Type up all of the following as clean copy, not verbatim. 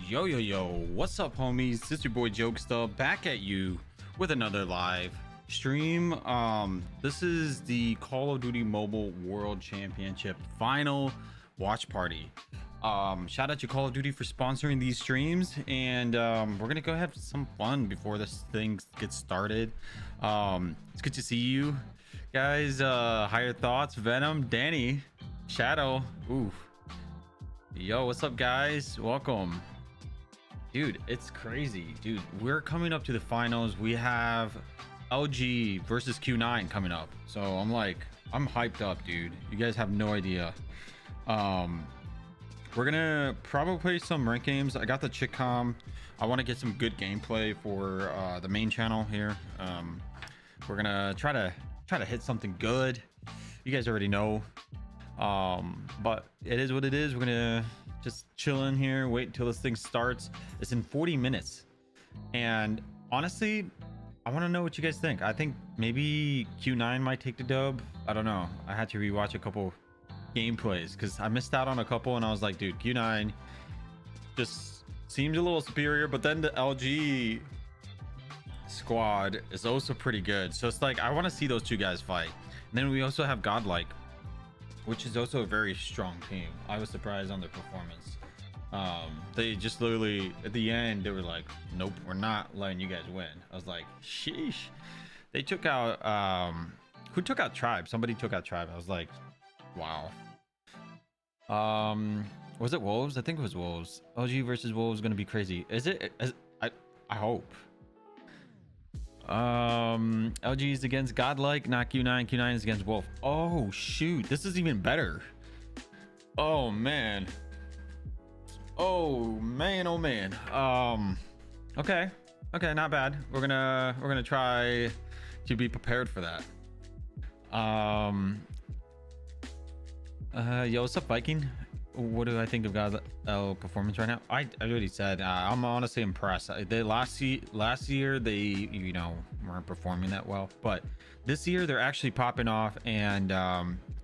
Yo, what's up, homies? It's your boy Jokesta back at you with another live stream. This is the Call of Duty Mobile World Championship final watch party. Shout out to Call of Duty for sponsoring these streams, and we're gonna go have some fun before this thing gets started. It's good to see you guys. Higher Thoughts, Venom, Danny, Shadow. Ooh. Yo, what's up, guys? Welcome. Dude, it's crazy. Dude, we're coming up to the finals. We have LG versus Q9 coming up. So I'm hyped up, dude. You guys have no idea. We're gonna probably play some ranked games. I got the Chick-Com. I want to get some good gameplay for the main channel here. We're gonna try to hit something good. You guys already know. But it is what it is. We're gonna just chill in here, wait until this thing starts. It's in 40 minutes, and honestly, I want to know what you guys think. I think maybe Q9 might take the dub. I don't know. I had to rewatch a couple gameplays because I missed out on a couple, and I was like, dude, Q9 just seems a little superior, but then the LG squad is also pretty good. So it's like I want to see those two guys fight. And then we also have Godlike, which is also a very strong team. I was surprised on their performance. They just literally at the end they were like, nope, we're not letting you guys win. I was like, sheesh. They took out who took out Tribe? Somebody took out Tribe. I was like, wow. Was it Wolves? I think it was Wolves. LG versus Wolves is gonna be crazy. Is it? I hope. LG is against Godlike, not Q9. Q9 is against Wolf. Oh shoot, this is even better. Oh man, oh man. Okay, not bad. We're gonna try to be prepared for that. Yo, what's up, Viking? What do I think of God's performance right now? I already said I'm honestly impressed. They last year they weren't performing that well, but this year they're actually popping off, and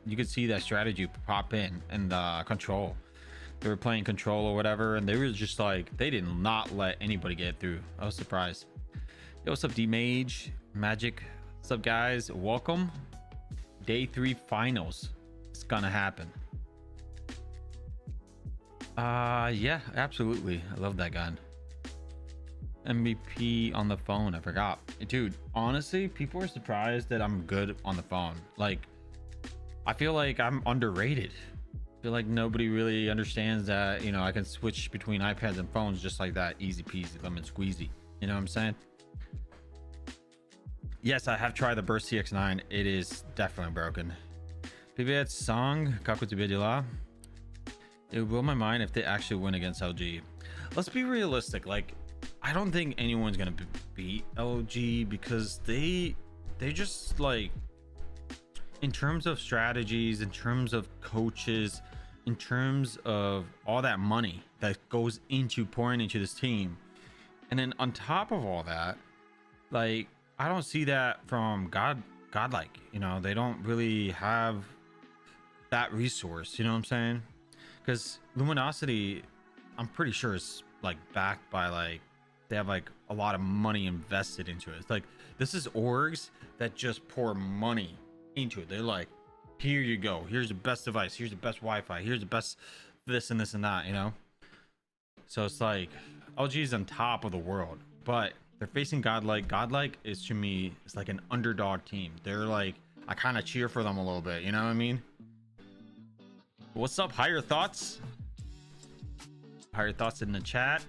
you could see that strategy pop in and control. They were playing control or whatever, and they were just like, they did not let anybody get through. I was surprised. Yo, what's up, D Mage Magic? What's up, guys? Welcome. Day 3 finals. It's gonna happen. Yeah, absolutely. I love that gun. MVP on the phone. I forgot. Dude, honestly, people are surprised that I'm good on the phone. Like, I feel like I'm underrated. I feel like nobody really understands that, I can switch between iPads and phones just like that. Easy peasy, lemon squeezy. You know what I'm saying? Yes, I have tried the Burst CX9. It is definitely broken. Pivot song, Kako Tibedila. It will blow my mind if they actually win against LG. Let's be realistic. Like, I don't think anyone's gonna beat LG because they just, like, in terms of strategies, in terms of coaches, in terms of all that money that goes into pouring into this team, and then on top of all that, like, I don't see that from Godlike. They don't really have that resource. You know what I'm saying? Because Luminosity, I'm pretty sure is like backed by, like, they have like a lot of money invested into it. It's like, this is orgs that just pour money into it. They're like, here you go, here's the best device, here's the best Wi-Fi, here's the best this and this and that, so it's like LG is on top of the world, but they're facing Godlike. Godlike is, to me, it's like an underdog team. They're like, I kind of cheer for them a little bit, you know what I mean? What's up, Higher Thoughts? Higher Thoughts in the chat.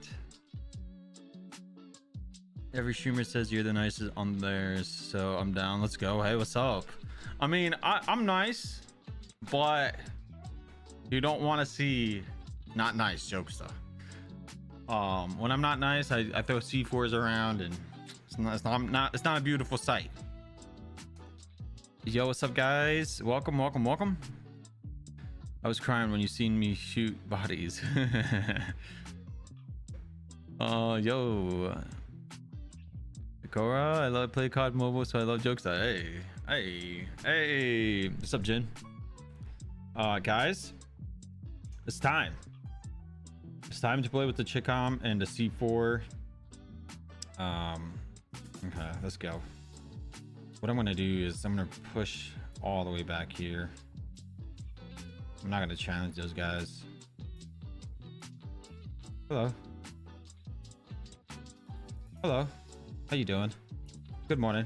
Every streamer says you're the nicest on theirs, so I'm down. Let's go. Hey, what's up? I mean, I'm nice, but you don't want to see not nice Jokesta. When I'm not nice, I throw C4s around, and it's not a beautiful sight. Yo, what's up, guys? Welcome. I was crying when you seen me shoot bodies. Yo, Cora, I love play COD Mobile, so I love Jokesta. Hey, what's up, Jin? Guys, it's time. time to play with the Chicom and the C4. Okay, let's go. What I'm gonna do is I'm gonna push all the way back here. I'm not gonna challenge those guys. Hello. Hello. How you doing? Good morning.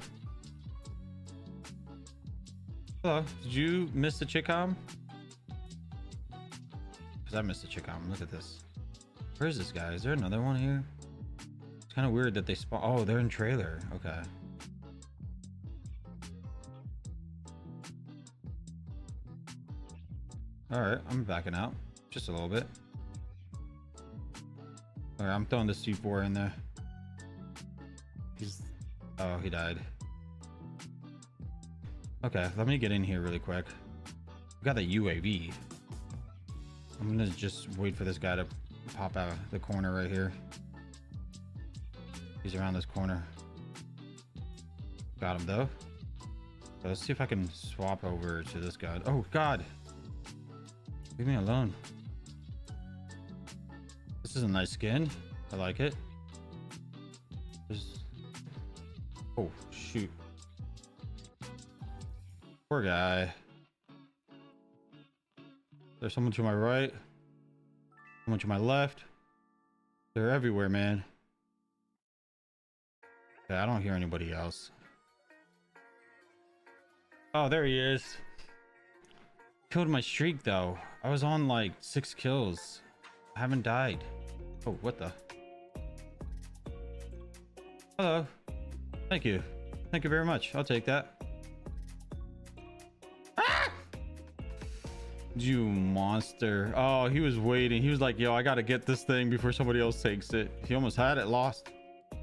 Hello. Did you miss the Chicom? Because I missed the Chicom. Look at this. Where is this guy? Is there another one here? It's kind of weird that they spawn. Oh, they're in trailer. Okay. All right, I'm backing out just a little bit. All right, I'm throwing the C4 in there. Oh, he died. Okay, let me get in here really quick. We got the UAV. I'm gonna just wait for this guy to pop out the corner right here. He's around this corner. Got him though. So let's see if I can swap over to this guy. Oh God, leave me alone. This is a nice skin. I like it. Oh shoot. Poor guy. There's someone to my right. Someone to my left. They're everywhere, man. Okay, I don't hear anybody else. Oh, there he is. Killed my streak though. I was on like 6 kills. I haven't died. Oh, what the? Hello. Thank you. Thank you very much. I'll take that. Ah! You monster. Oh, he was waiting. He was like, yo, I gotta get this thing before somebody else takes it. He almost had it lost. He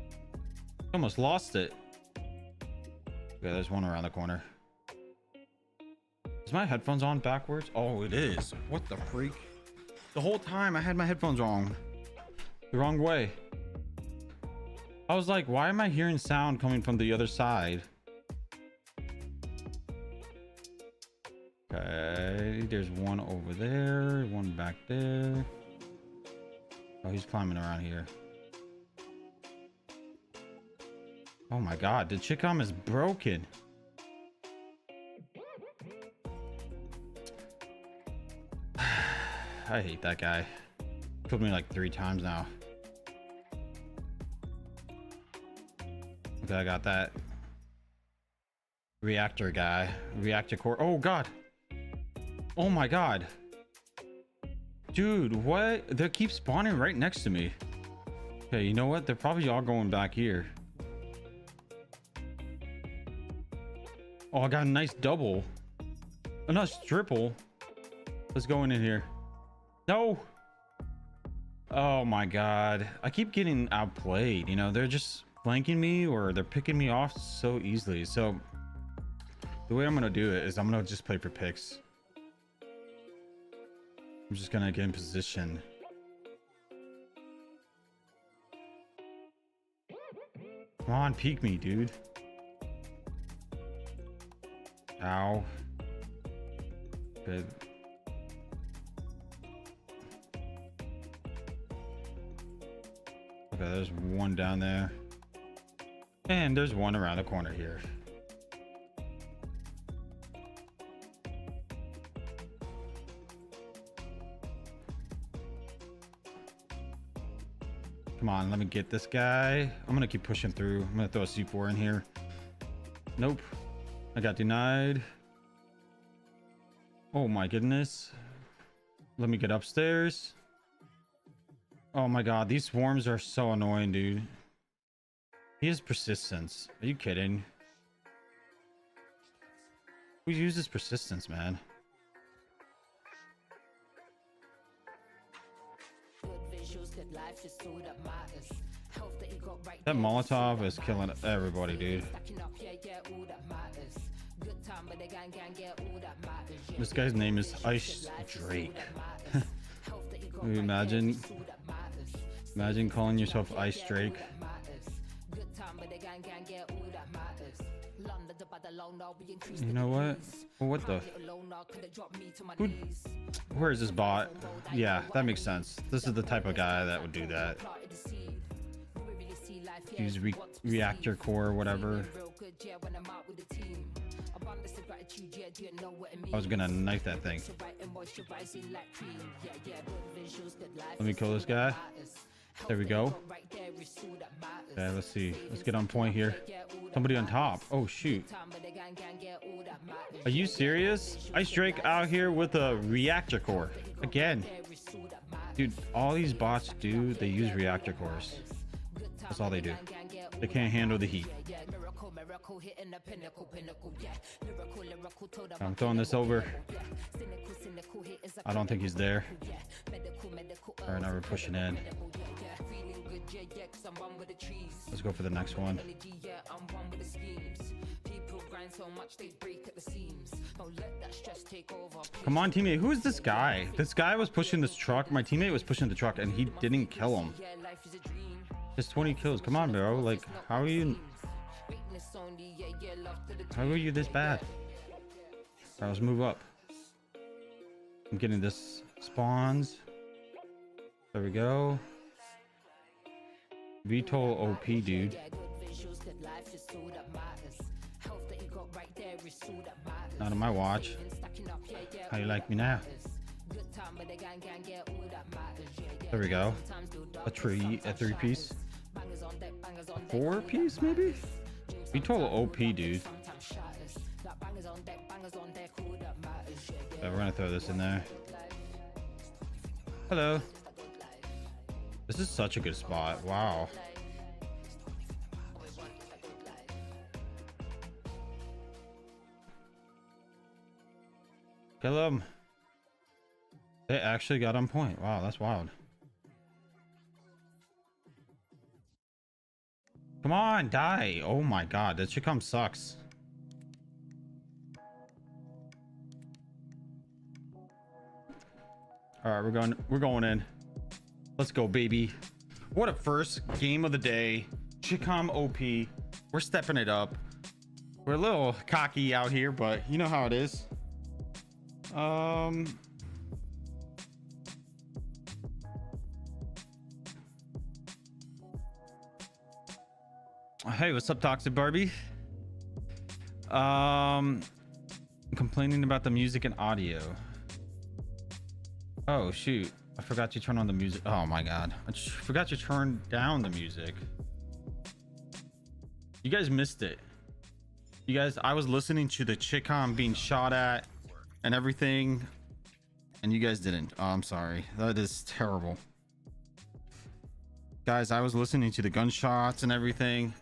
almost lost it. Okay, there's one around the corner. Is my headphones on backwards? Oh, it is. What the freak? The whole time I had my headphones wrong. The wrong way. I was like, why am I hearing sound coming from the other side? Okay, there's one over there, one back there. Oh, he's climbing around here. Oh my God, the Chicom is broken. I hate that guy. Killed me like 3 times now. Okay, I got that. Reactor guy. Reactor core. Oh God. Oh my God. Dude, what? They keep spawning right next to me. Okay, you know what? They're probably all going back here. Oh, I got a nice double. A nice triple. Let's go in here. No. Oh my God. I keep getting outplayed. You know, they're just flanking me or they're picking me off so easily. So the way I'm gonna do it is I'm gonna just play for picks. I'm just gonna get in position. Come on, peek me, dude. Ow. Good. Okay, there's one down there. And there's one around the corner here. Come on, let me get this guy. I'm gonna keep pushing through. I'm gonna throw a C4 in here. Nope. I got denied. Oh my goodness. Let me get upstairs. Oh my God, these swarms are so annoying, dude. He has persistence. Are you kidding? Who uses persistence, man? That Molotov is killing everybody, dude. This guy's name is Ice Drake. Can you imagine? Imagine calling yourself Ice Drake. You know what? Well, what the? Who, where is this bot? Yeah, that makes sense. This is the type of guy that would do that. Use reactor core or whatever. I was gonna knife that thing. Let me kill this guy. There we go. Okay, let's see. Let's get on point here. Somebody on top. Oh shoot. Are you serious? Ice Drake out here with a reactor core again. Dude, all these bots do, they use reactor cores. That's all they do. They can't handle the heat. I'm throwing this over. I don't think he's there. All right, now we're pushing in. Let's go for the next one. Come on, teammate. Who is this guy? This guy was pushing this truck. My teammate was pushing the truck and he didn't kill him. Just 20 kills. Come on, bro. Like, how are you this bad? All right, let's move up. I'm getting this spawns. There we go. VTOL OP, dude. Not on my watch. How you like me now? There we go. A 3-piece. A 4-piece, maybe? VTOL OP, dude. Yeah, we're gonna throw this in there. Hello. This is such a good spot. Wow. Kill him. They actually got on point. Wow, that's wild. Come on, die. Oh my god, that Chicom sucks. All right, we're going in. Let's go, baby. What a first game of the day. Chicom OP. We're stepping it up. We're a little cocky out here, but you know how it is. Hey, what's up, Toxic Barbie? Complaining about the music and audio. Oh shoot, I forgot to turn on the music. Oh my god, I just forgot to turn down the music. You guys missed it. You guys, I was listening to the Chicom being shot at and everything, and you guys didn't. Oh, I'm sorry. That is terrible. Guys, I was listening to the gunshots and everything.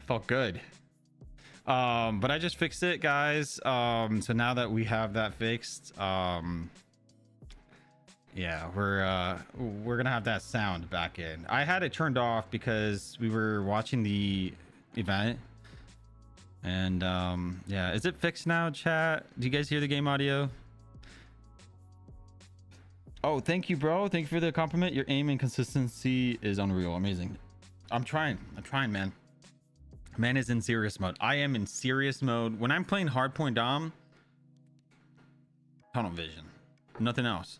Felt good. But I just fixed it, guys. So now that we have that fixed, yeah, we're gonna have that sound back in. I had it turned off because we were watching the event, and yeah, is it fixed now, chat? Do you guys hear the game audio? Oh, thank you, bro. Thank you for the compliment. Your aim and consistency is unreal. Amazing. I'm trying, man. Man is in serious mode. I am in serious mode. When I'm playing hardpoint dom, tunnel vision, nothing else.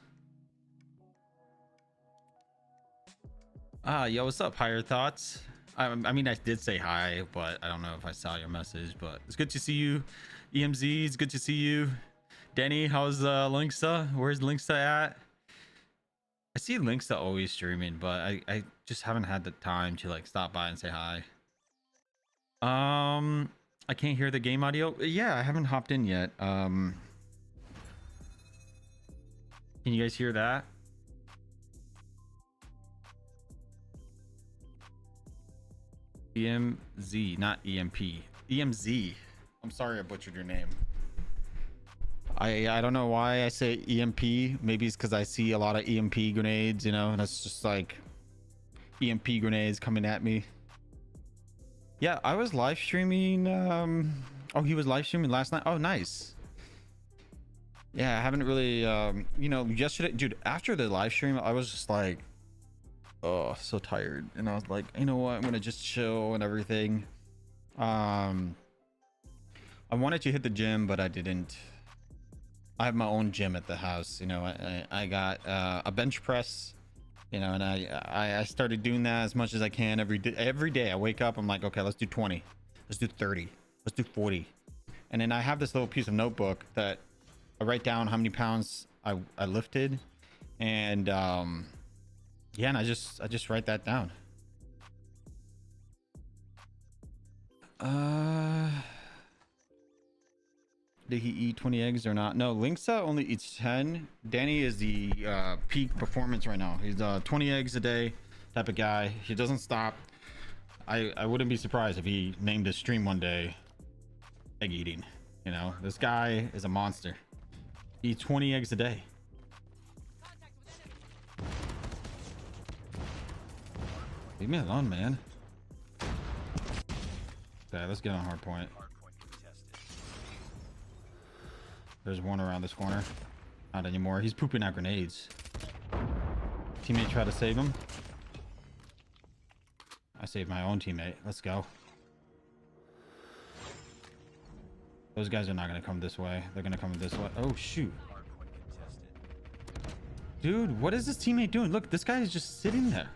Yo, what's up? Higher thoughts. I mean, I did say hi, but I don't know if I saw your message. But it's good to see you, EMZ. It's good to see you, Denny. How's Linksta? Where's Linksta at? I see Linksta always streaming, but I just haven't had the time to like stop by and say hi. I can't hear the game audio. Yeah, I haven't hopped in yet. Can you guys hear that? EMZ, not EMP. EMZ. I'm sorry I butchered your name. I don't know why I say EMP. Maybe it's because I see a lot of EMP grenades, you know, and it's just like EMP grenades coming at me. Yeah, I was live streaming. Oh, he was live streaming last night. Oh, nice. Yeah, I haven't really, you know, yesterday, dude, after the live stream, I was just like, oh, so tired. And I was like, you know what? I'm going to just chill and everything. I wanted to hit the gym, but I didn't. I have my own gym at the house. You know, I got a bench press. You know, and I started doing that as much as I can every day. Every day I wake up, I'm like, okay, let's do 20, let's do 30, let's do 40, and then I have this little piece of notebook that I write down how many pounds I lifted, and yeah, and I just write that down. Did he eat 20 eggs or not? No, Linksa only eats 10. Danny is the peak performance right now. He's 20 eggs a day type of guy. He doesn't stop. I wouldn't be surprised if he named his stream one day egg eating. You know, this guy is a monster. He eats 20 eggs a day. Leave me alone, man. Okay, let's get on hard point. There's one around this corner. Not anymore. He's pooping out grenades. Teammate tried to save him. I saved my own teammate. Let's go. Those guys are not going to come this way. They're going to come this way. Oh, shoot. Dude, what is this teammate doing? Look, this guy is just sitting there.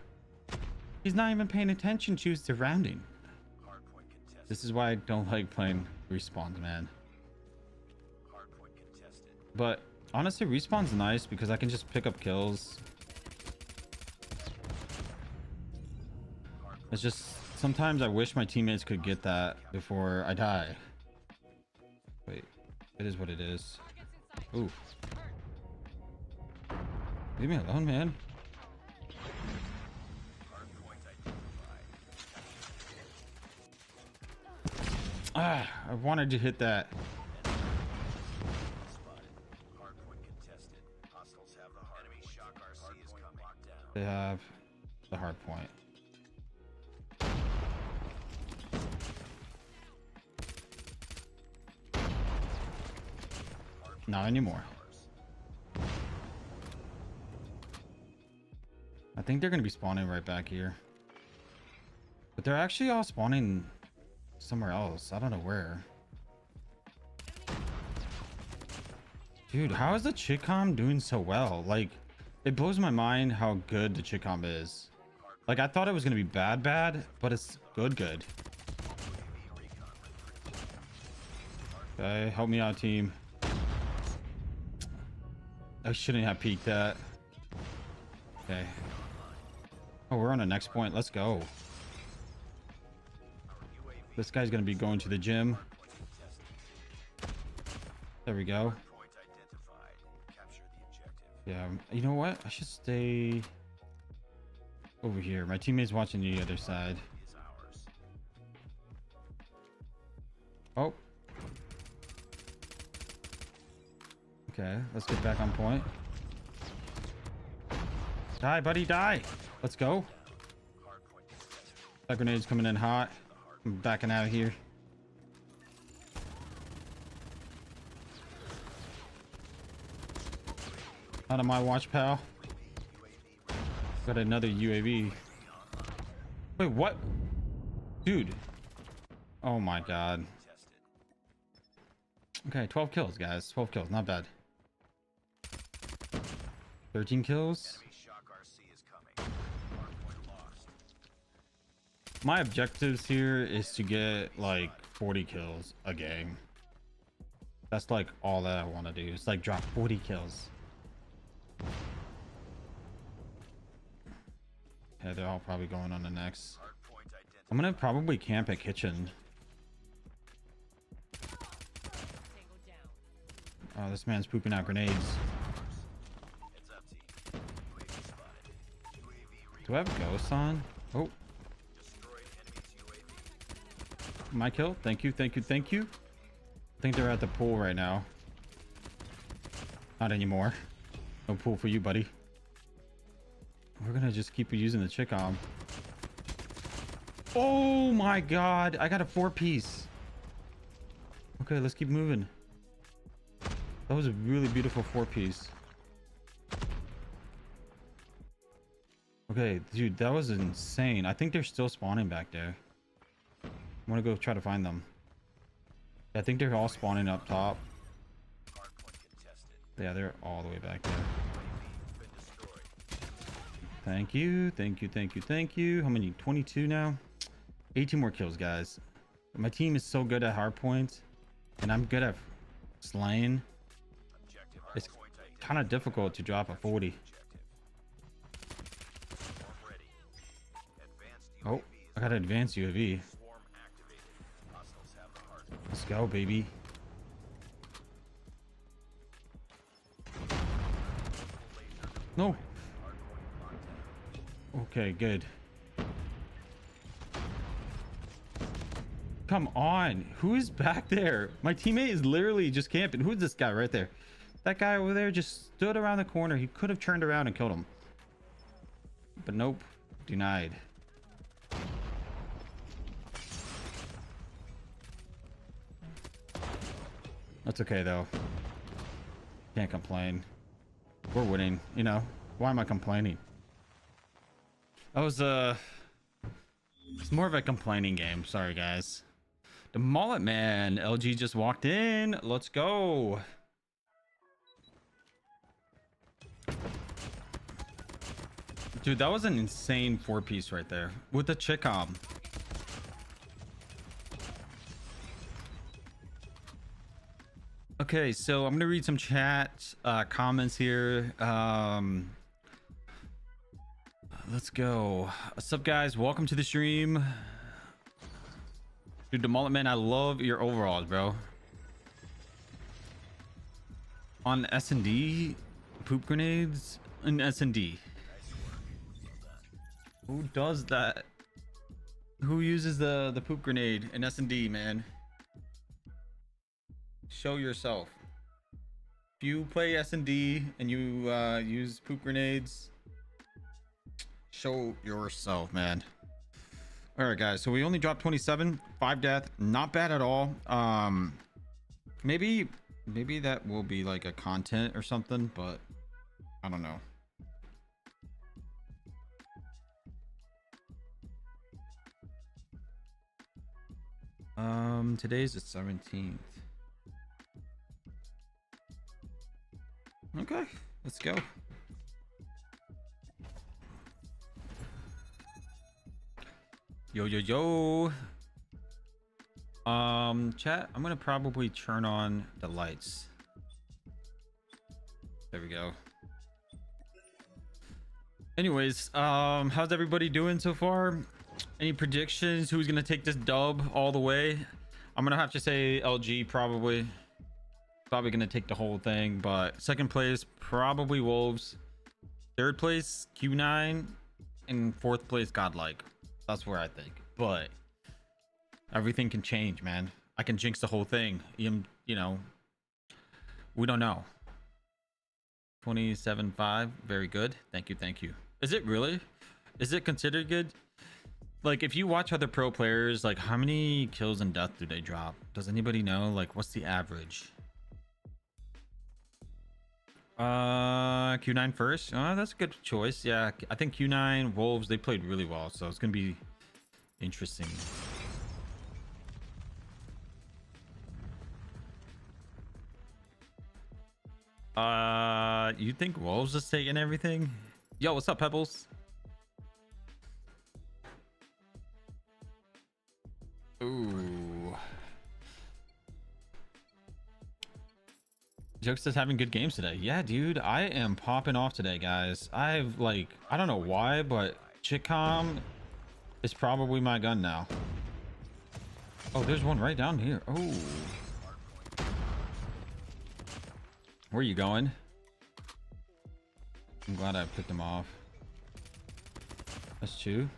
He's not even paying attention to his surrounding. This is why I don't like playing respawns, man. But honestly, respawn's nice because I can just pick up kills. It's just sometimes I wish my teammates could get that before I die. Wait, it is what it is. Ooh. Leave me alone, man. Ah, I wanted to hit that. They have the hard point. Not anymore. I think they're going to be spawning right back here. But they're actually all spawning somewhere else. I don't know where. Dude, how is the Chicom doing so well? Like, it blows my mind how good the Chicom is. Like, I thought it was going to be bad, but it's good. Okay, help me out, team. I shouldn't have peeked that. Okay. Oh, we're on the next point. Let's go. This guy's going to be going to the gym. There we go. Yeah, you know what? I should stay over here. My teammate's watching the other side. Oh. Okay, let's get back on point. Die, buddy, die. Let's go. That grenade's coming in hot. I'm backing out of here. Out of my watch, pal. Got another UAV. Wait, what? Dude. Oh my god. Okay, 12 kills, guys. 12 kills. Not bad. 13 kills. My objectives here is to get like 40 kills a game. That's like all that I want to do. It's like drop 40 kills. Yeah, they're all probably going on the next. I'm gonna probably camp at kitchen. Oh, this man's pooping out grenades. Do I have ghosts on? Oh. My kill. Thank you. I think they're at the pool right now. Not anymore. No pool for you, buddy. We're gonna just keep using the Chicom. Oh my god, I got a 4-piece. Okay, let's keep moving. That was a really beautiful 4-piece. Okay, dude, that was insane. I think they're still spawning back there. I'm want to go try to find them. I think they're all spawning up top. Yeah, they're all the way back there. Thank you, thank you, thank you, thank you. How many? 22 now. 18 more kills, guys. My team is so good at hard points, and I'm good at slaying. It's kind of difficult to drop a 40. Oh, I got an advanced UAV. Let's go, baby. No. Okay, good. Come on. Who is back there? My teammate is literally just camping. Who's this guy right there? That guy over there just stood around the corner. He could have turned around and killed him. But nope. Denied. That's okay, though. Can't complain. We're winning, you know. Why am I complaining? That was it's more of a complaining game. Sorry, guys. The Mullet Man. LG just walked in. Let's go. Dude, that was an insane 4-piece right there with the Chicom. Okay, so I'm gonna read some chat comments here. Let's go. What's up, guys? Welcome to the stream. Dude, the Mullet Man, I love your overalls, bro. On S&D, poop grenades and S&D. Who does that? Who uses the poop grenade in S&D, man? Show yourself. If you play S&D and you use poop grenades, show yourself, man. All right, guys, so we only dropped 27, 5 death, not bad at all. Maybe that will be like a content or something, but I don't know. Today's the 17th. Okay, let's go. Yo, yo, yo. Chat, I'm gonna probably turn on the lights. There we go. Anyways, how's everybody doing so far? Any predictions? Who's gonna take this dub all the way? I'm gonna have to say LG probably gonna take the whole thing, but second place probably Wolves, third place Q9, and fourth place Godlike. That's where I think, but everything can change, man. I can jinx the whole thing. You know, we don't know. 27.5, very good. Thank you, thank you. Is it really? Is it considered good? Like, if you watch other pro players, like, how many kills and death do they drop? Does anybody know? Like, what's the average? Q9 first. Oh, that's a good choice. Yeah, I think Q9 Wolves, they played really well, so it's gonna be interesting. You think Wolves is taking everything? Yo, what's up, Pebbles? Ooh. Jokesta's having good games today. Yeah, dude, I am popping off today, guys. I've, like, I don't know why, but Chicom is probably my gun now. Oh, there's one right down here. Oh. Where are you going? I'm glad I picked him off. That's 2.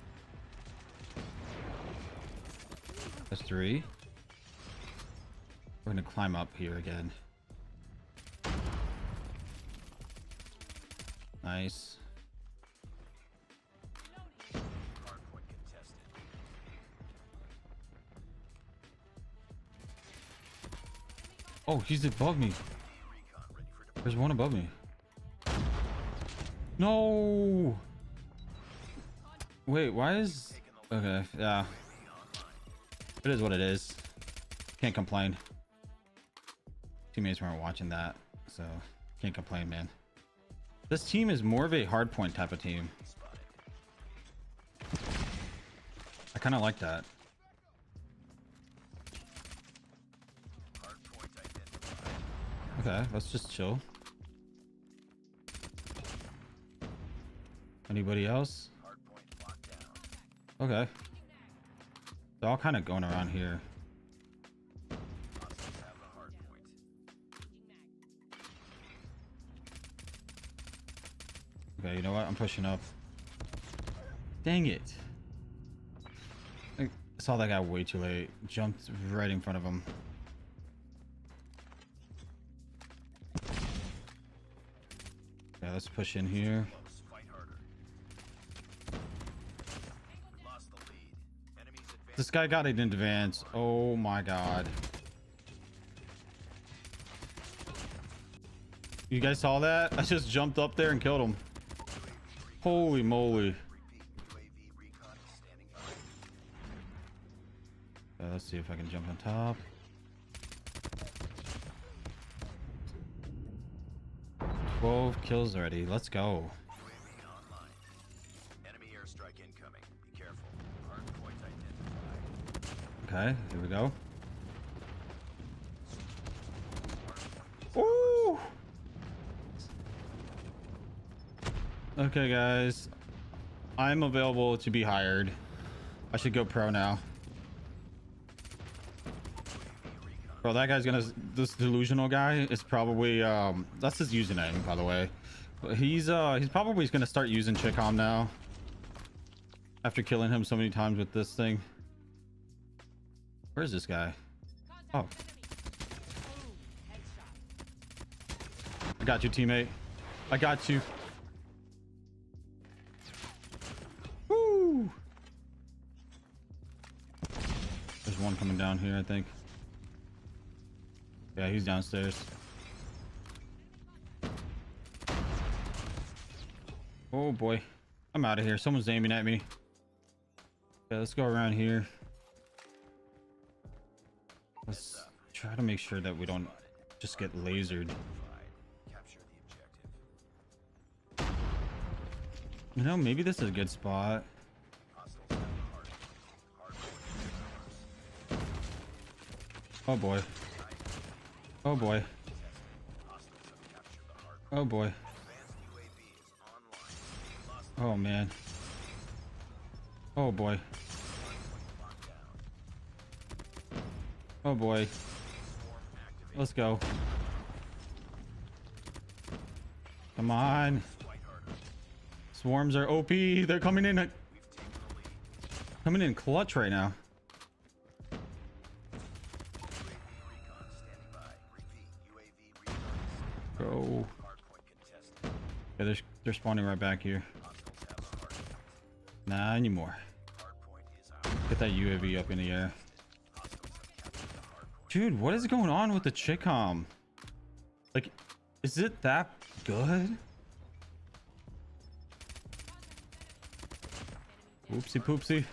That's 3. We're gonna climb up here again. Nice. Oh, he's above me. There's one above me. No. Wait, why is... Okay, yeah. It is what it is. Can't complain. Teammates weren't watching that, so can't complain, man. This team is more of a hard point type of team. I kind of like that. Okay, let's just chill. Anybody else? Okay. They're all kind of going around here. Okay, you know what? I'm pushing up. Dang it. I saw that guy way too late. Jumped right in front of him. Okay, let's push in here. This guy got it in advance. Oh my god. You guys saw that? I just jumped up there and killed him. Holy moly. Let's see if I can jump on top. $12 kills already. Let's go. Okay, here we go. Ooh. Okay, guys. I'm available to be hired. I should go pro now. Bro, that guy's gonna... This delusional guy is probably... that's his username, by the way. But he's probably gonna start using Chicom now. After killing him so many times with this thing. Where's this guy? Oh. I got you, teammate. I got you. Woo! There's one coming down here, I think. Yeah, he's downstairs. Oh boy. I'm out of here. Someone's aiming at me. Okay, let's go around here. Let's try to make sure that we don't just get lasered. You know, maybe this is a good spot. Oh boy. Oh boy. Oh boy. Oh man. Oh boy. Oh boy. Let's go. Come on. Swarms are OP. They're coming in clutch right now. Go. Yeah, they're spawning right back here. Nah, anymore. Get that UAV up in the air. Dude, what is going on with the Chicom? Like, is it that good? Oopsie poopsie.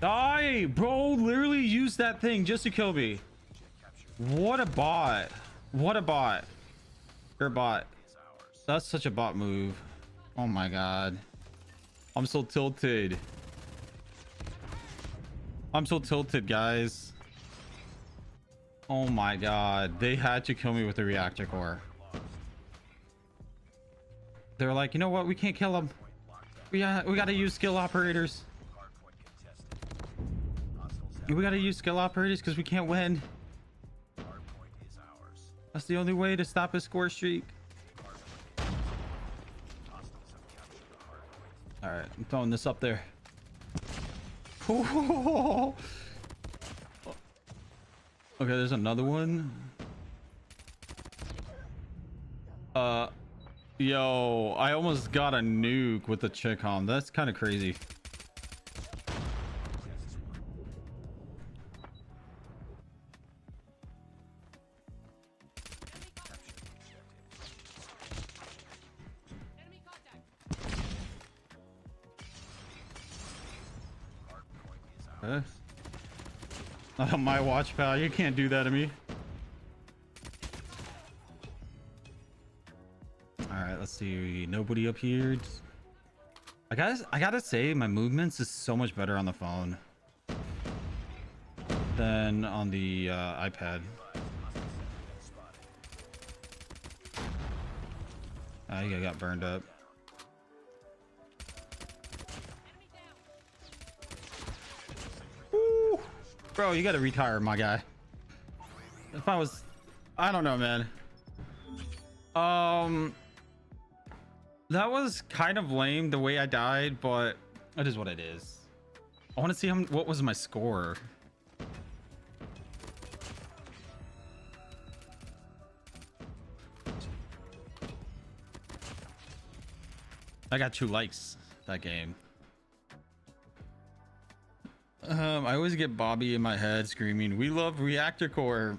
Die, bro. Literally used that thing just to kill me. What a bot. What a bot. You're a bot. That's such a bot move. Oh my god. I'm so tilted. I'm so tilted, guys. Oh my god. They had to kill me with the reactor core. They're like, you know what? We can't kill them. We gotta use skill operators. We gotta use skill operators because we can't win. That's the only way to stop his score streak. All right, I'm throwing this up there. Okay, there's another one. Yo, I almost got a nuke with the Chicom. That's kind of crazy. Okay. Not on my watch, pal. You can't do that to me. All right, let's see. Nobody up here. I gotta say, my movements is so much better on the phone than on the iPad. You got burned up. Woo! Bro, you gotta retire, my guy. If I was, I don't know, man. That was kind of lame the way I died, but it is what it is. I want to see what was my score. I got 2 likes that game. I always get Bobby in my head screaming, "We love Reactor Core."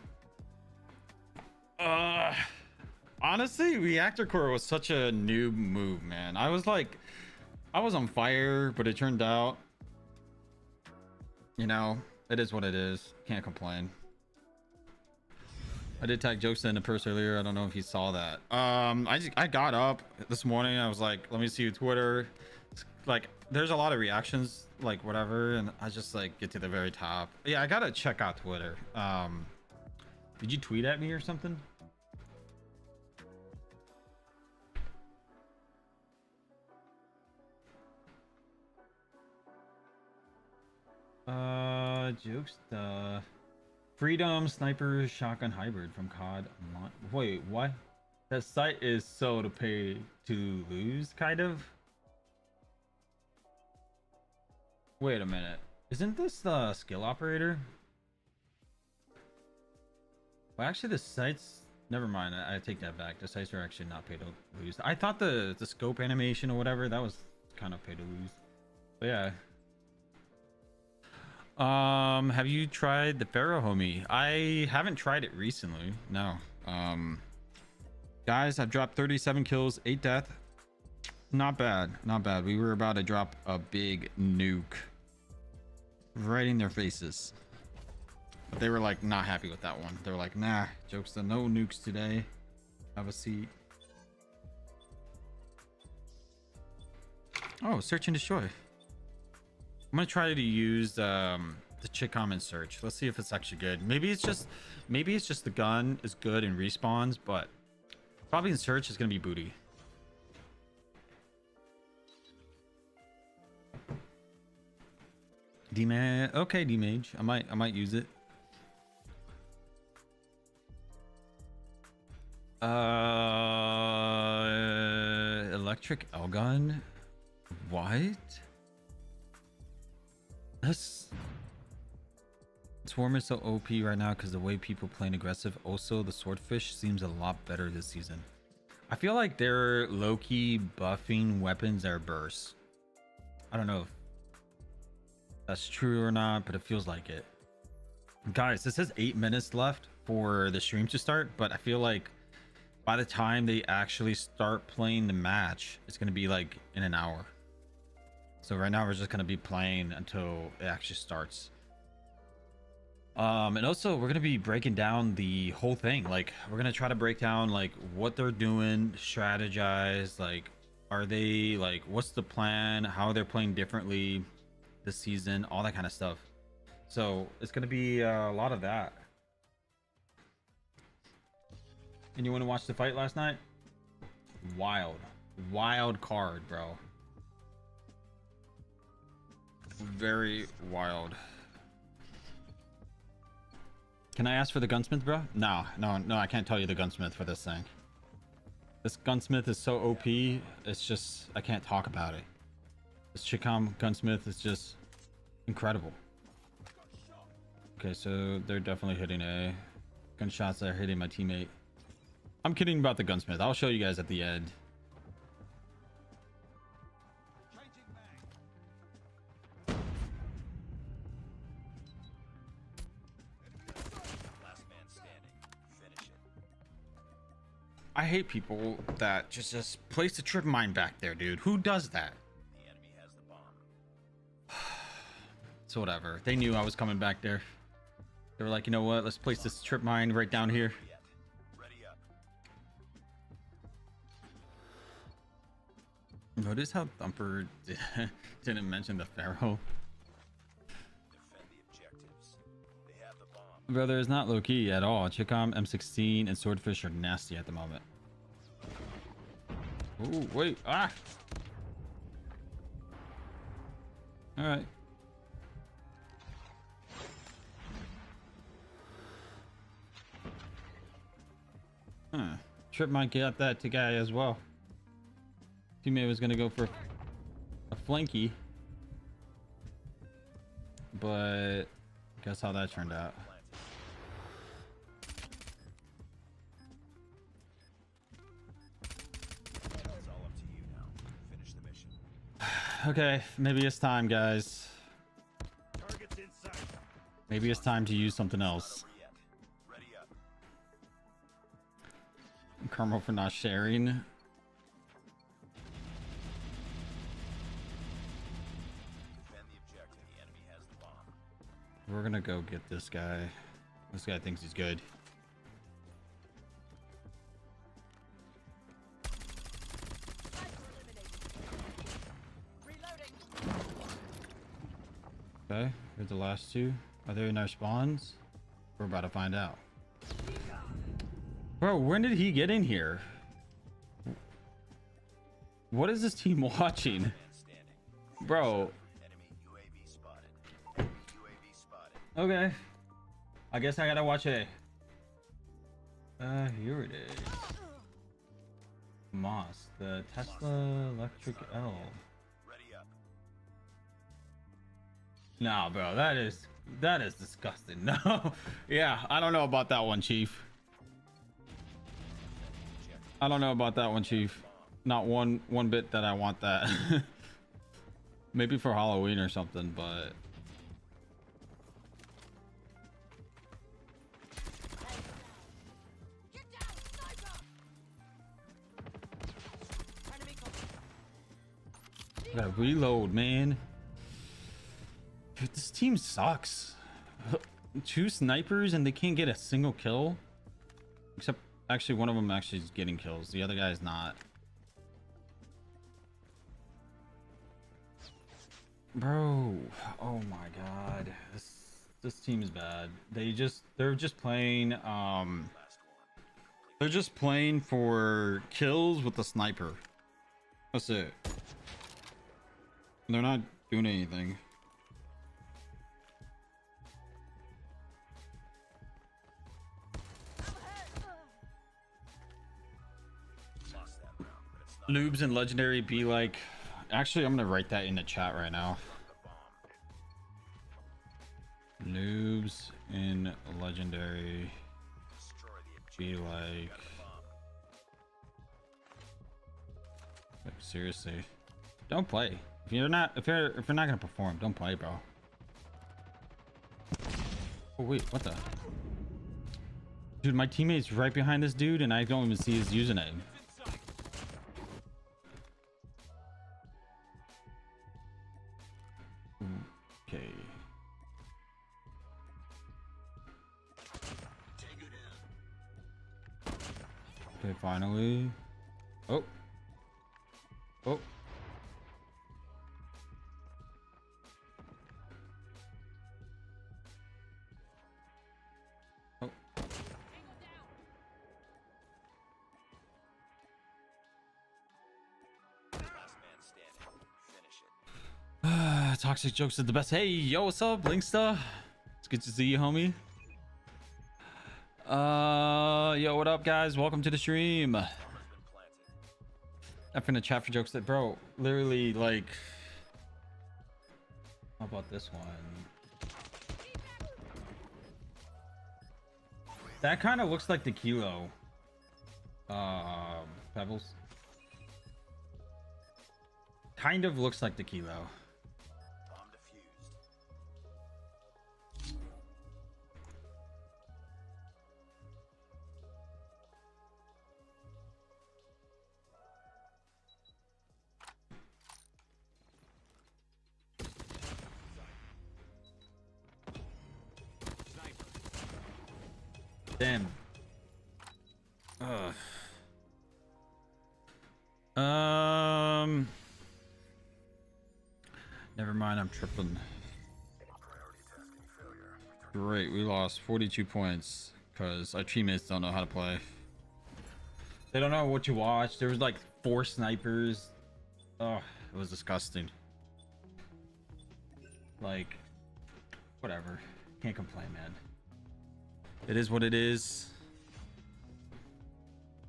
Honestly, Reactor Core was such a noob move, man. I was on fire, but it turned out, you know, it is what it is. Can't complain. I did tag Jokesta in the post earlier. I don't know if you saw that. I got up this morning. I was like, let me see Twitter. Like, there's a lot of reactions, like whatever, and I just like get to the very top. Yeah, I gotta check out Twitter. Did you tweet at me or something? Jokesta. Freedom Sniper Shotgun Hybrid from COD. Wait, what? That site is so to pay to lose, kind of? Wait a minute. Isn't this the skill operator? Well, actually, the sites... Never mind, I take that back. The sites are actually not pay to lose. I thought the scope animation or whatever, that was kind of pay to lose. But yeah. Have you tried the Pharaoh, homie? I haven't tried it recently. No. Guys, I've dropped 37 kills, 8 death. Not bad. Not bad. We were about to drop a big nuke right in their faces. But they were like not happy with that one. They were like, nah, Jokesta, no nukes today. Have a seat. Oh, search and destroy. I'm gonna try to use the chick comment search. Let's see if it's actually good. Maybe it's just the gun is good and respawns, but probably in search is gonna be booty. D-man, okay, D-mage. I might use it. Electric L-gun. What? Swarm is so OP right now because the way people playing aggressive. Also, the swordfish seems a lot better this season. I feel like they're low-key buffing weapons that are bursts. I don't know if that's true or not, but it feels like it. Guys, this has 8 minutes left for the stream to start, but I feel like by the time they actually start playing the match, it's going to be like in an hour. So right now we're just going to be playing until it actually starts. And also we're going to be breaking down the whole thing. Like, we're going to try to break down like what they're doing, strategize, like, are they like, what's the plan, how they're playing differently this season, all that kind of stuff. So it's going to be a lot of that. And you want to watch the fight last night? Wild card, bro. Very wild. Can I ask for the gunsmith, bro? No, I can't tell you the gunsmith for this thing. This gunsmith is so OP, it's just, I can't talk about it. This Chicom gunsmith is just incredible. Okay, so they're definitely hitting A. Gunshots are hitting my teammate. I'm kidding about the gunsmith. I'll show you guys at the end. I hate people that just place a trip mine back there, dude. Who does that? The enemy has the bomb. So whatever. They knew I was coming back there. They were like, you know what? Let's place this trip mine right down here. Notice how Thumper didn't mention the Pharaoh. Brother, is not low-key at all. Chicom, M16, and Swordfish are nasty at the moment. Oh, wait. Ah! Alright. Huh. Trip might get that to guy as well. Teammate was gonna go for a flanky. But guess how that turned out. Okay, maybe it's time, guys. Maybe it's time to use something else. Karma for not sharing. We're gonna go get this guy. This guy thinks he's good. Okay, here's the last two. Are they in our spawns? We're about to find out. Bro, when did he get in here? What is this team watching? Bro. Okay. I guess I gotta watch A. Here it is. Moss, the Tesla Electric L. Nah, bro, that is disgusting. No. Yeah, I don't know about that one, Chief. I don't know about that one, Chief. Not one bit that I want that. Maybe for Halloween or something, but gotta reload, man. Dude, this team sucks. 2 snipers and they can't get a single kill. Except, actually, one of them actually is getting kills. The other guy is not. Bro, oh my god. This team is bad. They're just playing they're just playing for kills with the sniper. That's it. They're not doing anything. Lubes and legendary be like, actually I'm gonna write that in the chat right now. Noobs in legendary be like seriously, don't play. If you're not gonna perform, don't play, bro. Oh wait, what the dude, my teammate's right behind this dude and I don't even see his username. Okay. Okay, finally. Oh. Oh. Oh. Toxic jokes are the best. Hey, yo, what's up, Blinksta? It's good to see you, homie. Yo, what up, guys? Welcome to the stream. I'm finna chat for jokes that, bro, literally, like, how about this one? That kind of looks like the Kilo Pebbles. Kind of looks like the Kilo. Damn. Never mind, I'm tripping. Great, we lost 42 points because our teammates don't know how to play. They don't know what you watch. There was like 4 snipers. Oh, it was disgusting. Like, whatever. Can't complain, man. It is what it is.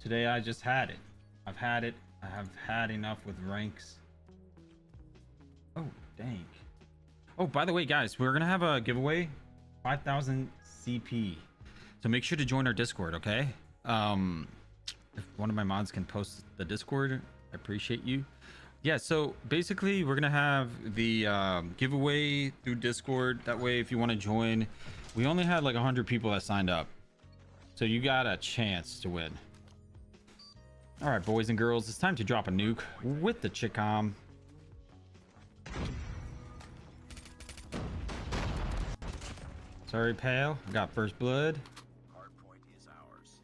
Today I just had it. I've had it. I have had enough with ranks. Oh, dang. Oh, by the way, guys, we're gonna have a giveaway. 5,000 CP. So make sure to join our Discord, okay? If one of my mods can post the Discord, I appreciate you. Yeah, so basically we're gonna have the giveaway through Discord. That way, if you want to join, we only had like 100 people that signed up, so you got a chance to win. All right, boys and girls, it's time to drop a nuke with the Chicom. Sorry, pal. I got first blood. Hardpoint is ours.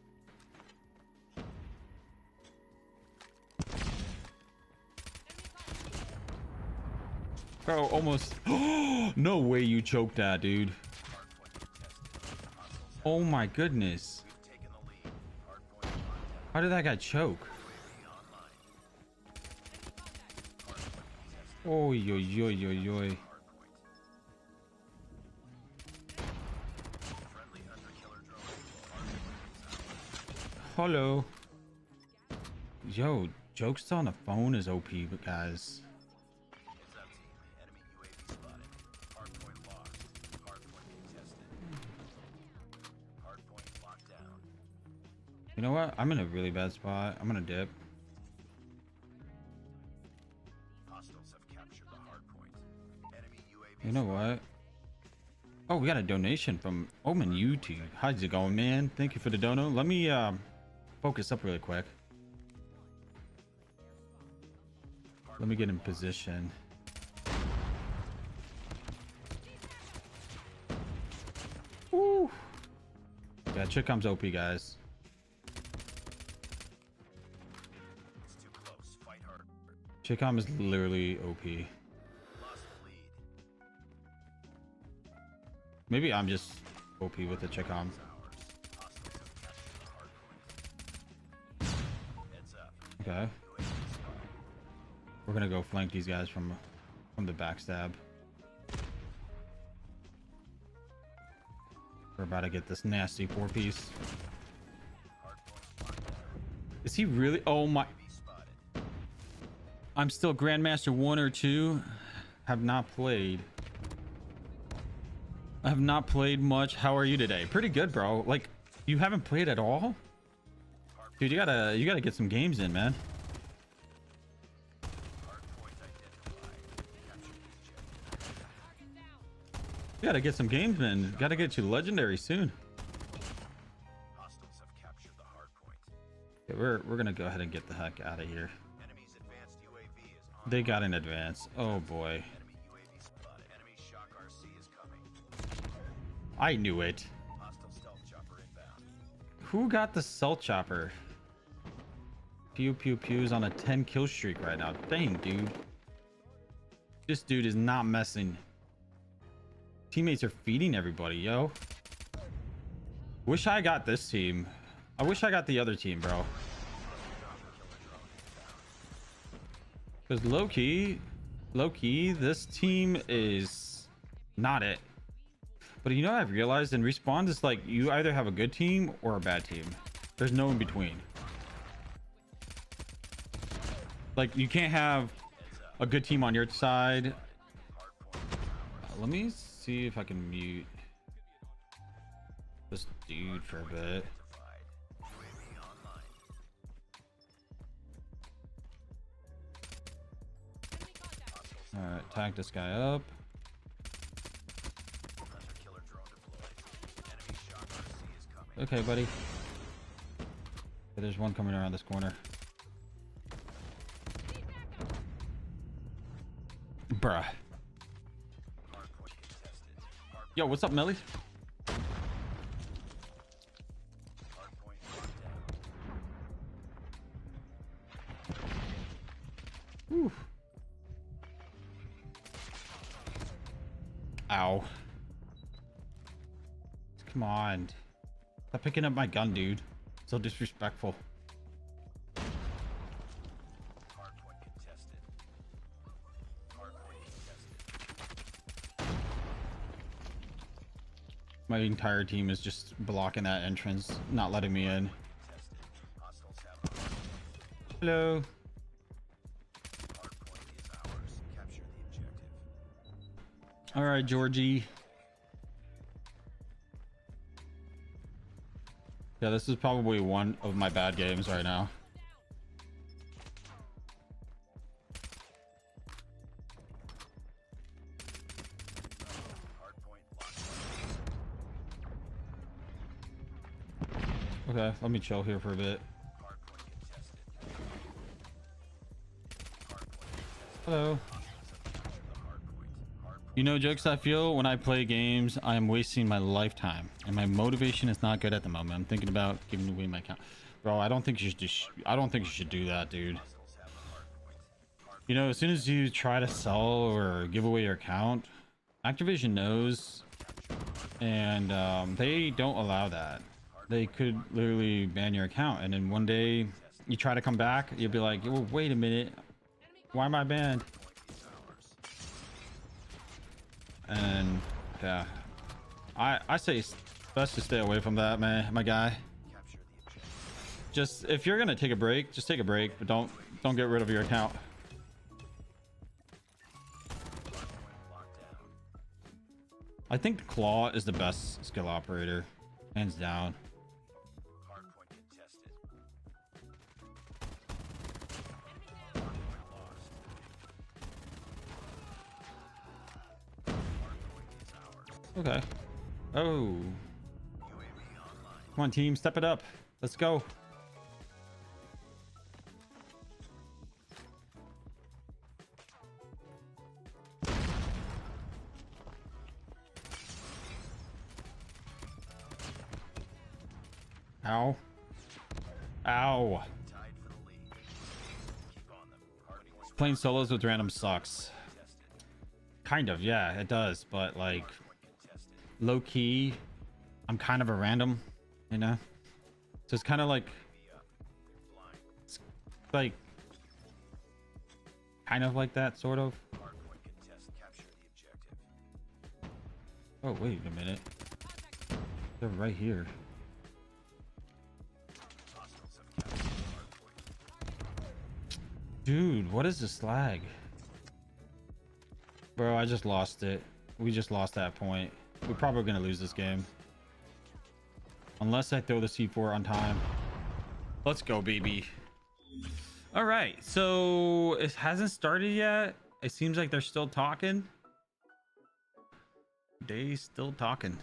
Bro, almost. No way you choked that, dude. Oh my goodness. How did that guy choke? Oh, yo, yo, yo, yo. Hello. Yo, Jokesta on the phone is OP, but guys. You know what? I'm in a really bad spot. I'm gonna dip. You know what? Oh, we got a donation from Omen YouTube. How's it going, man? Thank you for the dono. Let me focus up really quick. Let me get in position. Woo! Yeah, Chicom's OP, guys. Chicom is literally OP. Maybe I'm just OP with the Chicom. Okay. We're gonna go flank these guys from the backstab. We're about to get this nasty 4-piece. Is he really? Oh my. I'm still Grandmaster 1 or 2. Have not played. I have not played much. How are you today? Pretty good, bro. Like, you haven't played at all? Dude, you gotta get some games in, man. You gotta get some games, man. Gotta get you legendary soon. Okay, we're gonna go ahead and get the heck out of here. They got an advance. Oh boy. I knew it. Who got the stealth chopper? Pew pew pew's on a 10 kill streak right now. Dang, dude. This dude is not messing. Teammates are feeding everybody, yo. Wish I got this team. I wish I got the other team, bro. Because low-key, this team is not it. But you know what I've realized in Respawn is like you either have a good team or a bad team. There's no in between. Like you can't have a good team on your side. Let me see if I can mute this dude for a bit. All right, tag this guy up. Okay, buddy. Okay, there's one coming around this corner. Bruh. Yo, what's up, Melly? Ow. Come on. Stop picking up my gun, dude. So disrespectful. Hardpoint contested. Hardpoint contested. My entire team is just blocking that entrance, not letting me in. Contested. Hostiles have hardpoint. Hello. Hardpoint is ours. Capture the objective. All right, Georgie. Yeah, this is probably one of my bad games right now. Hardpoint locked. Okay, let me chill here for a bit. Hardpoint contested. Hello. The hardpoint. You know, Jokes, I feel when I play games, I am wasting my lifetime, and my motivation is not good at the moment. I'm thinking about giving away my account, bro. I don't think you should just. I don't think you should do that, dude. Hostiles have the hardpoint. You know, as soon as you try to sell or give away your account, Activision knows, and they don't allow that. They could literally ban your account, and then one day you try to come back, you'll be like, well, wait a minute, why am I banned? And yeah, I say it's best to stay away from that, man, my guy. Capture the objective. Just if you're gonna take a break, just take a break, but don't get rid of your account. Hardpoint locked down. I think Claw is the best skill operator, hands down. Hardpoint contested. Hardpoint lost. Hardpoint is ours. Okay. Oh, UAV online. come on, team, step it up. Let's go. Ow. Ow. Tied for the lead. Keep on them. Hardpoint Playing solos with random sucks. contested. Kind of, yeah, it does. But like Hardpoint contested. low key, I'm kind of a random, you know? So it's kind of like, UAV up. You're blind. like, kind of like that, sort of. Hardpoint contest. Capture the objective. Oh, wait a minute. They're right here. Hostiles have captured the hardpoint. Dude, what is this lag? Bro, I just lost it. We just lost that point. We're probably gonna lose this game. Unless I throw the C4 on time. Let's go, baby. All right, so it hasn't started yet. It seems like they're still talking. They still talking.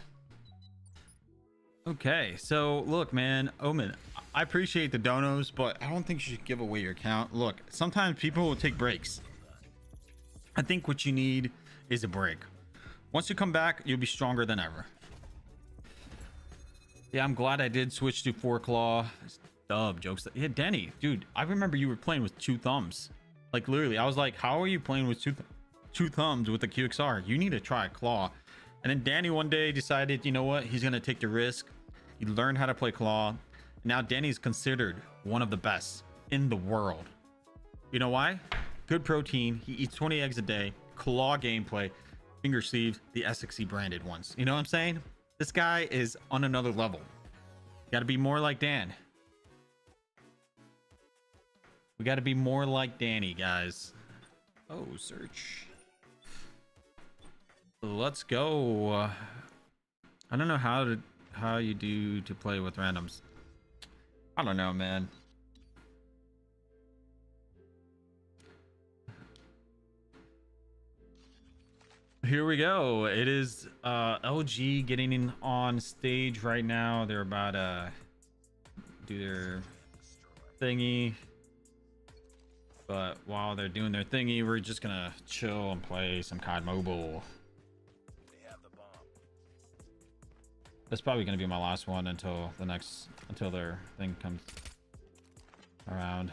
Okay, so look, man, Omen, I appreciate the donos, but I don't think you should give away your account. Look, sometimes people will take breaks. I think what you need is a break. Once you come back, you'll be stronger than ever. Yeah, I'm glad I did switch to 4-claw. Dub jokes. Yeah, Denny, dude, I remember you were playing with 2 thumbs. Like literally, I was like, how are you playing with two thumbs with the QXR? You need to try claw. And then Danny one day decided, you know what? He's gonna take the risk. He learned how to play claw. Now Danny's considered one of the best in the world. You know why? Good protein. He eats 20 eggs a day. Claw gameplay. Finger sleeves, the SXC branded ones. You know what I'm saying? This guy is on another level. Got to be more like Dan. We got to be more like Danny, guys. Oh, search. Let's go. I don't know how you do to play with randoms. I don't know, man. Here we go. It is LG getting in on stage right now. They're about to do their thingy. But while they're doing their thingy, we're just gonna chill and play some COD Mobile. They have the bomb. That's probably gonna be my last one until their thing comes around.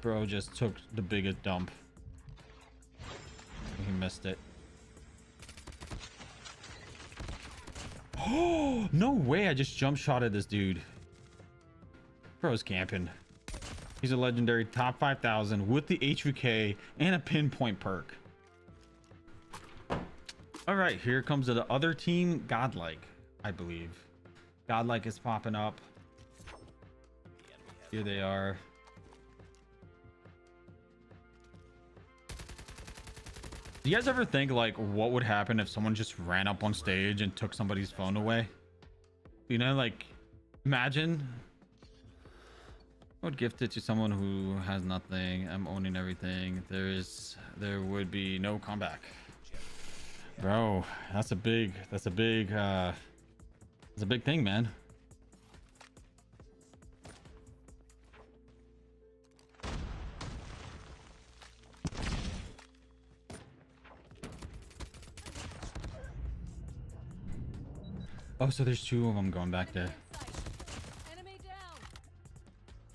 Bro just took the biggest dump. He missed it. Oh, no way. I just jump shot at this dude. Bro's camping. He's a legendary top 5,000 with the HVK and a pinpoint perk. All right, here comes the other team, Godlike, I believe. Godlike is popping up. Here they are. Do you guys ever think like what would happen if someone just ran up on stage and took somebody's phone away? You know, like imagine I would gift it to someone who has nothing. I'm owning everything. There would be no comeback. Bro, that's a big thing, man. Oh, so there's two of them going back there.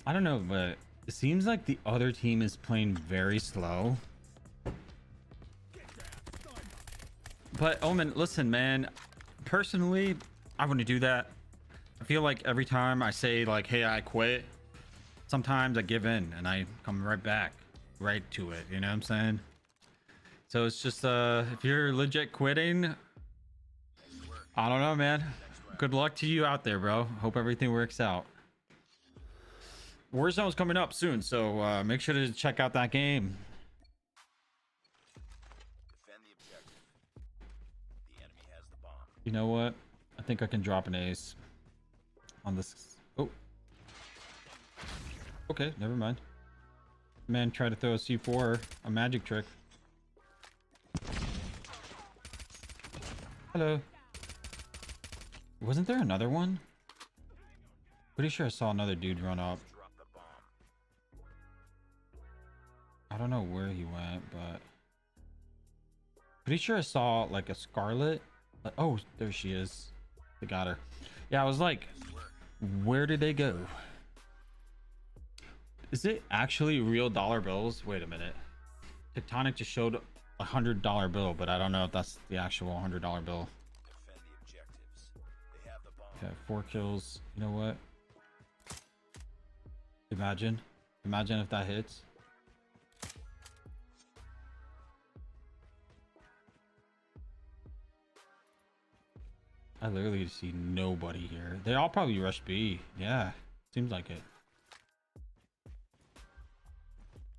I don't know, but it seems like the other team is playing very slow. But Omen, listen, man, personally, I wouldn't do that. I feel like every time I say like, hey, I quit, sometimes I give in and I come right back right to it. You know what I'm saying? So it's just, if you're legit quitting, I don't know, man. Good luck to you out there, bro. Hope everything works out. Warzone's coming up soon, so make sure to check out that game. Defend the objective. The enemy has the bomb. You know what? I think I can drop an ace on this. Oh. Okay, never mind. Man tried to throw a C4, a magic trick. Hello. Wasn't there another one? Pretty sure I saw another dude run up. Drop the bomb. I don't know where he went, but pretty sure I saw like a Scarlet. Oh, there she is. They got her. Yeah, I was like, where did they go? Is it actually real dollar bills? Wait a minute. Tectonic just showed $100 bill, but I don't know if that's the actual $100 bill. Defend the objectives. They have the bomb. Okay, 4 kills. You know what? Imagine if that hits. I literally see nobody here. They all probably rush B. Yeah, seems like it.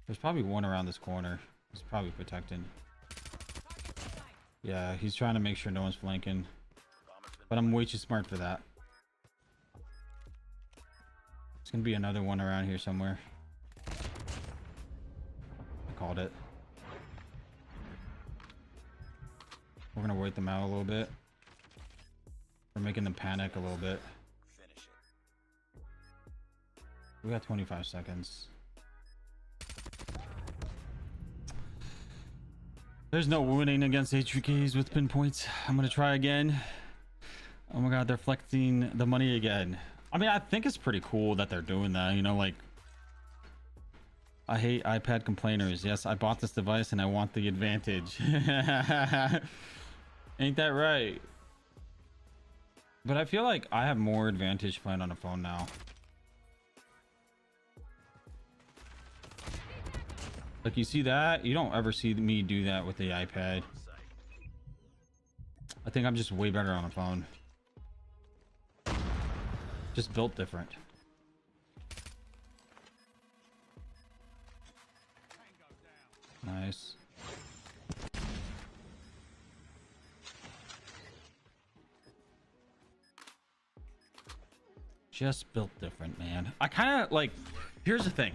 There's probably one around this corner. He's probably protecting. Yeah, he's trying to make sure no one's flanking. But I'm way too smart for that. There's gonna be another one around here somewhere. I called it. We're gonna wait them out a little bit. We're making them panic a little bit. Finish it. We got 25 seconds. There's no winning against HVKs with pinpoints. I'm gonna try again. Oh my god, they're flexing the money again. I mean, I think it's pretty cool that they're doing that, you know, like I hate iPad complainers. Yes, I bought this device and I want the advantage. Ain't that right? But I feel like I have more advantage playing on a phone now. Like, you see that? You don't ever see me do that with the iPad. I think I'm just way better on a phone. Just built different. Nice. Just built different, man. I kind of like, here's the thing.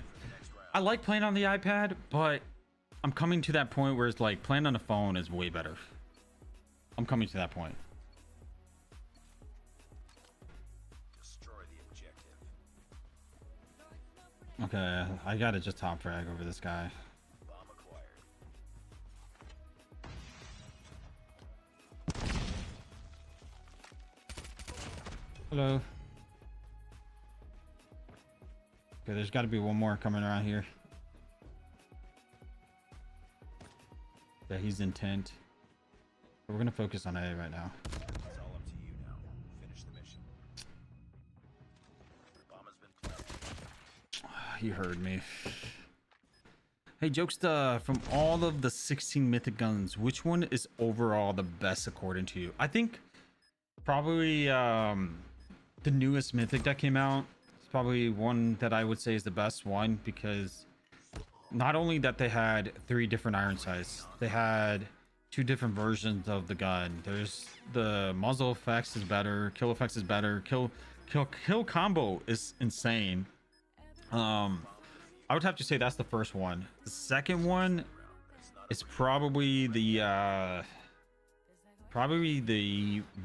I like playing on the iPad, but I'm coming to that point where it's like playing on a phone is way better. I'm coming to that point. Destroy the objective. Okay, I gotta just top frag over this guy. Bomb acquired. Hello. Okay, there's got to be one more coming around here. Yeah, he's intent. But we're gonna focus on A right now. It's all up to you now. Finish the mission. The bomb has been planted. You heard me. Hey, Jokesta, from all of the 16 mythic guns, which one is overall the best according to you? I think probably the newest mythic that came out is probably one that I would say is the best one, because not only that they had 3 different iron sights, they had 2 different versions of the gun. There's the muzzle effects is better, kill effects is better, kill combo is insane. I would have to say that's the first one. The second one is probably the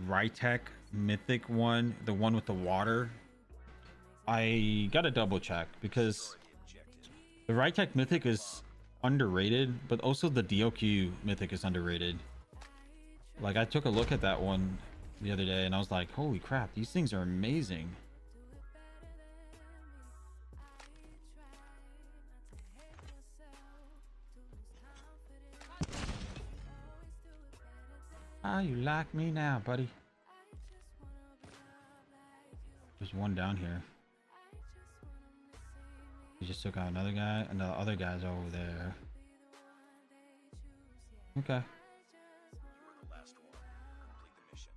Rytech mythic one, the one with the water. I gotta double check because the Rytech mythic is underrated, but also the DOQ mythic is underrated. Like, I took a look at that one the other day and I was like, holy crap, these things are amazing. Ah, you like me now, buddy. There's one down here. He just took out another guy, and the other guy's over there. Okay. You were the last one. Complete the mission.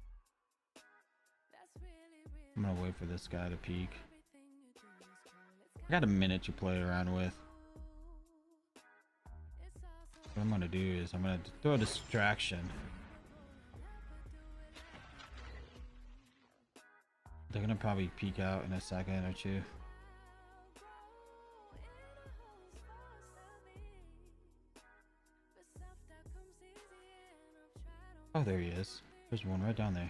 I'm gonna wait for this guy to peek. I got a minute to play around with. What I'm gonna do is I'm gonna throw a distraction. They're gonna probably peek out in a second or two. Oh, there he is. There's one right down there.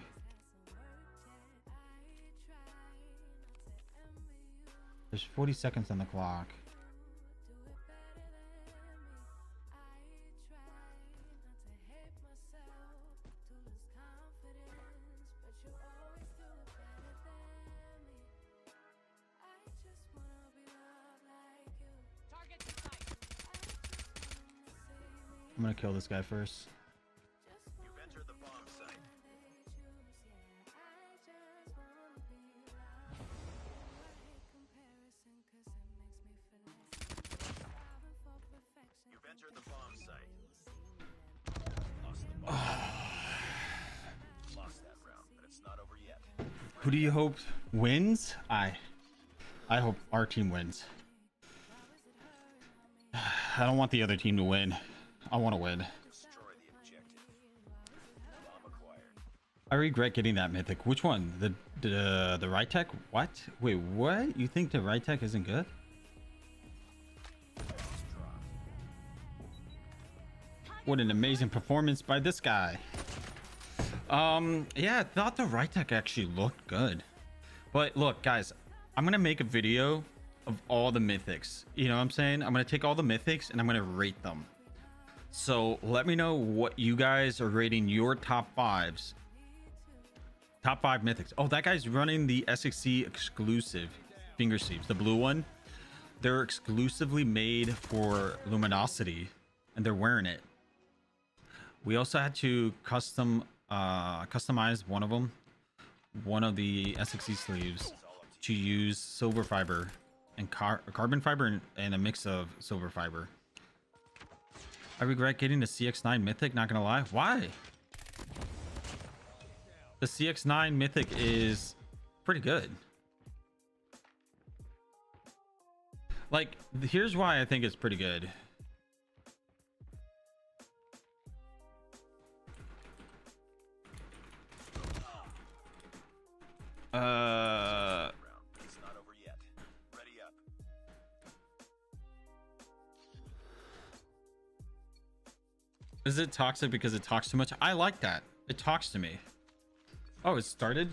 There's 40 seconds on the clock. I'm gonna kill this guy first. You've entered the bomb site. You've entered the bomb site. Lost the bomb. Lost that round, but it's not over yet. Who do you hope wins? I hope our team wins. I don't want the other team to win. I want to win. Destroy the objective. Bomb acquired. I regret getting that mythic. Which one? The Rytech? What? Wait, what? You think the Rytech isn't good? What an amazing performance by this guy. Yeah, I thought the Rytech actually looked good. But look, guys, I'm gonna make a video of all the mythics. You know what I'm saying? I'm gonna take all the mythics and I'm gonna rate them. So let me know what you guys are rating your top 5s. Top 5 mythics. Oh, that guy's running the SXC exclusive finger sleeves, the blue one. They're exclusively made for Luminosity and they're wearing it. We also had to customize one of them, one of the SXC sleeves, to use silver fiber and carbon fiber and a mix of silver fiber. I regret getting the CX9 mythic, not gonna lie. Why? The CX9 mythic is pretty good. Like, here's why I think it's pretty good. It's not over yet. Ready up. Is it toxic because it talks too much? I like that. It talks to me. Oh, it started?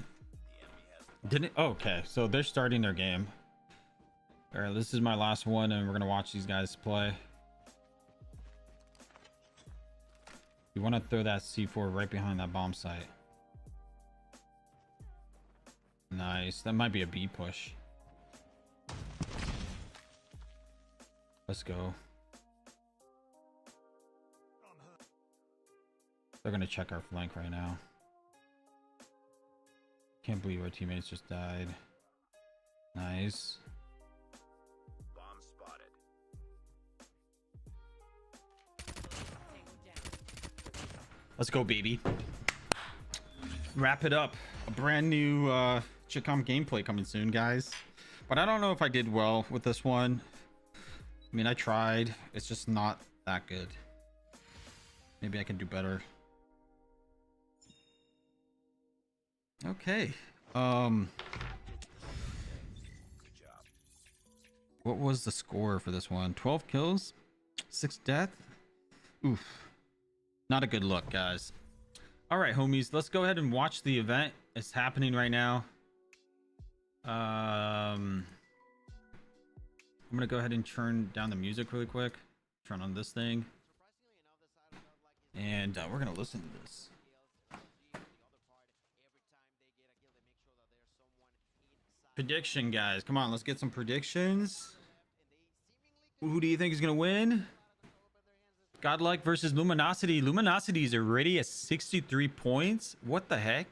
Didn't it? Oh, okay, so they're starting their game. All right, this is my last one and we're gonna watch these guys play. You want to throw that C4 right behind that bomb site. Nice. That might be a B push. Let's go. They're gonna check our flank right now. Can't believe our teammates just died. Nice. Bomb spotted. Let's go, baby. Wrap it up. A brand new Chicom gameplay coming soon, guys. But I don't know if I did well with this one. I mean, I tried. It's just not that good. Maybe I can do better. Okay. Good job. What was the score for this one? 12 kills, 6 death. Oof. Not a good look, guys. All right, homies, let's go ahead and watch the event. It's happening right now. I'm gonna go ahead and turn down the music really quick. Turn on this thing. And we're gonna listen to this. Prediction, guys. Come on, let's get some predictions. Who do you think is gonna win? Godlike versus Luminosity. Luminosity is already at 63 points. What the heck?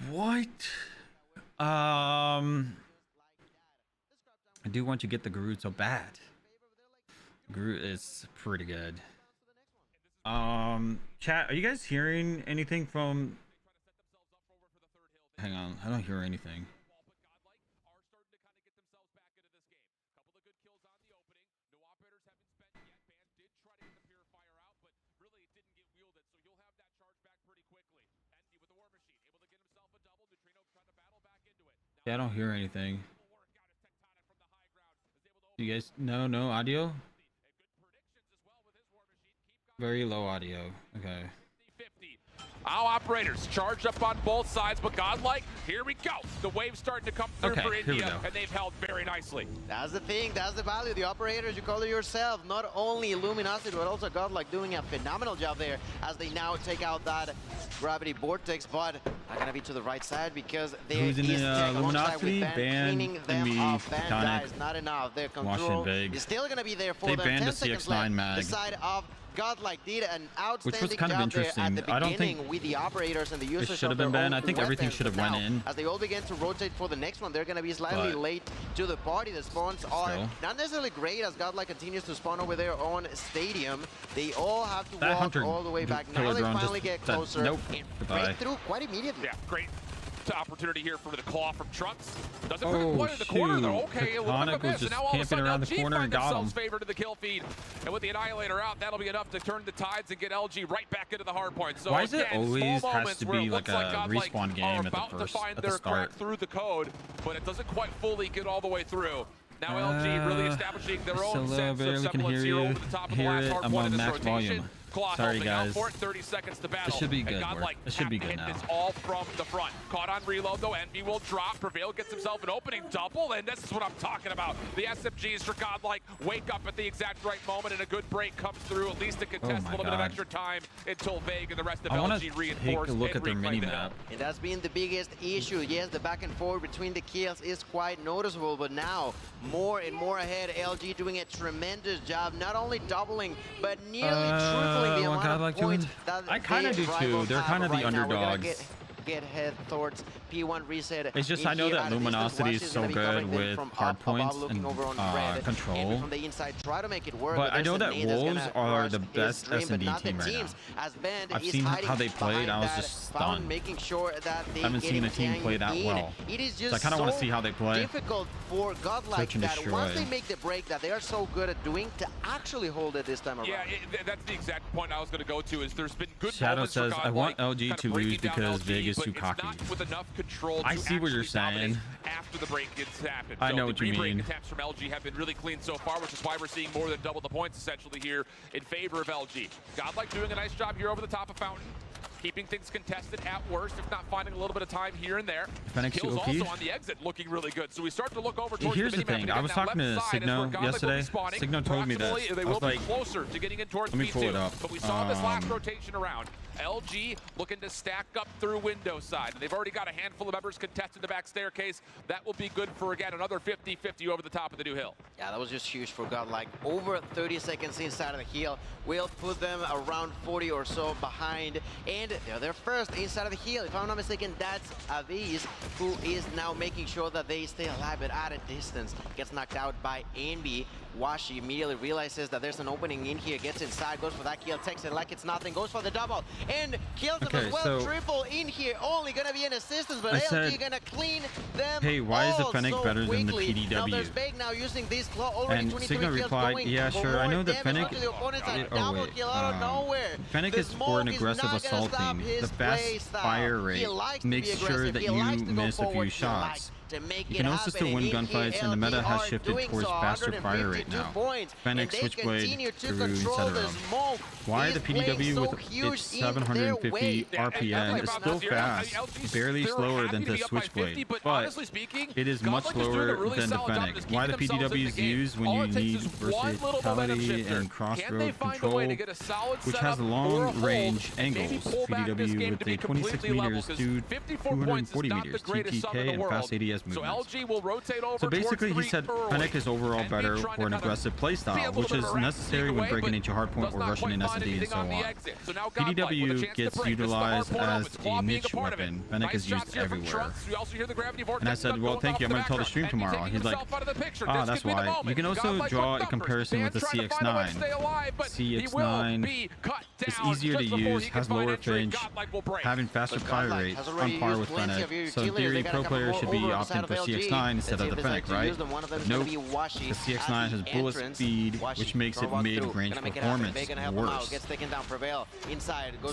What? I do want to get the Groot so bad. Groot is pretty good. Chat, are you guys hearing anything from... Hang on, I don't hear anything. Yeah, I don't hear anything. Do you guys... No audio? Very low audio. Okay. Our operators charged up on both sides, but Godlike, here we go. The wave's starting to come through for India, and they've held very nicely. That's the thing, that's the value. The operators, you call it yourself. Not only Luminosity, but also Godlike doing a phenomenal job there as they now take out that gravity vortex, but not gonna be to the right side because there is tech alongside with Ban cleaning them off. Ban guys, not enough. Their control is still gonna be there for them. 10 seconds left. The side of Godlike did an outstanding job there at the beginning with the operators and the users. It should have been banned. I think everything should have went in. As they all begin to rotate for the next one, they're going to be slightly late to the party. The spawns are not necessarily great as Godlike continues to spawn over their own stadium. They all have to walk all the way back. Now they finally get closer and break through quite immediately. Yeah, great opportunity here for the claw from Trunks. Doesn't bring it play in the corner though. Okay, a little bit of a miss, and now all of a sudden LG find themselves favored to the kill feed. And with the Annihilator out, that'll be enough to turn the tides and get LG right back into the hard point. So why is it always has to be like a respawn game at the start? Through the code, but it doesn't quite fully get all the way through. Now LG really establishing their own sense of semblance here over the top of the last hard point in this rotation. Sorry guys, for it, 30 seconds to battle. It should be good. It should be good now. This all from the front. Caught on reload though. Envy will drop. Prevail gets himself an opening double, and this is what I'm talking about. The SMGs for Godlike wake up at the exact right moment, and a good break comes through. At least to contest a little bit of extra time until Vague and the rest of LG reinforce. Take a look at their mini map. And that's been the biggest issue. Yes, the back and forth between the kills is quite noticeable, but now more and more ahead. LG doing a tremendous job, not only doubling but nearly tripling the amount of points that I kind of do too. They're kind of the underdogs. Get head towards P1 reset. It's just I know that Luminosity is so good with hard points and control. From the inside, try to make it work, but I know that Wolves are the best S&D team right now. I've seen how they played. I was just stunned. Making sure that they I haven't seen a team play that well. It is just so I kind of want to see how they play. Difficult for Godlike that once they make the break that they are so good at doing to actually hold it this time around. Yeah, that's the exact point I was going to go to. Is there's been good Shadow says I want LG to lose because Vegas too cocky. With enough control I see what you're saying. After the break gets happened. I know what you mean. Attempts from LG have been really clean so far, which is why we're seeing more than double the points essentially here in favor of LG. Godlike doing a nice job here over the top of Fountain. keeping things contested at worst, if not finding a little bit of time here and there. Fennec Kills OP. also on the exit, looking really good. So we start to look over towards Here's the the minimap. thing. I was talking to Signo yesterday. Signo told me this. They I will was be like, closer to getting in towards let me pull P2. it up. But we saw this last rotation around. LG looking to stack up through window side. And they've already got a handful of members contesting the back staircase. That will be good for, again, another 50-50 over the top of the new hill. Yeah, that was just huge for God. Like over 30 seconds inside of the hill will put them around 40 or so behind. And they're first inside of the hill. If I'm not mistaken, that's Aviz, who is now making sure that they stay alive, but at a distance. Gets knocked out by Envy. Washi immediately realizes that there's an opening in here, gets inside, goes for that kill, takes it like it's nothing, goes for the double, and kills them as well. So triple in here, only gonna be an assistance, but I LG said, gonna clean them hey, why is the all Fennec so better than the quickly. PDW? Now there's Big now using this claw, already And 23 Signo kills replied, going yeah, for sure, I more know the damage Fennec. onto the opponent's side. Oh, Double wait, kill out of nowhere. Fennec The is for an smoke is aggressive not gonna assault stop team. his The play fast style. fire He rate likes to makes be sure aggressive. that He you likes to go miss a forward. few He shots. likes to make You it can also happen. still win And in gunfights, here, and the meta LG has are shifted doing towards so, faster fire 152 rate now. points, Fennec, and they Switchblade, continue to Garou, control the etc. smoke. Why He's the playing PDW so with huge its in their 750 way. RPM is still fast, barely slower than the Switchblade, but it is much slower than the Fennec. Why the PDW is used when you need versatility and crossroad control, which has long range angles. PDW with a 26 meters to 240 meters, TTK, and fast ADS movements. So basically he said Fennec is overall better for an aggressive playstyle, which is necessary when breaking into hardpoint or rushing in S&D and so on. PDW gets utilized as a niche weapon. Fennec is used everywhere. And I said, well, thank you, I'm going to tell the stream tomorrow. He's like, ah, that's why. You can also draw a comparison with the CX9. CX9 is easier to use, has lower range, having faster fire rate, on par with Fennec. So in theory, pro players should be opting for CX9 instead of the Fennec, right? Nope. The CX9 has bullet speed, which makes it mid-range performance worse.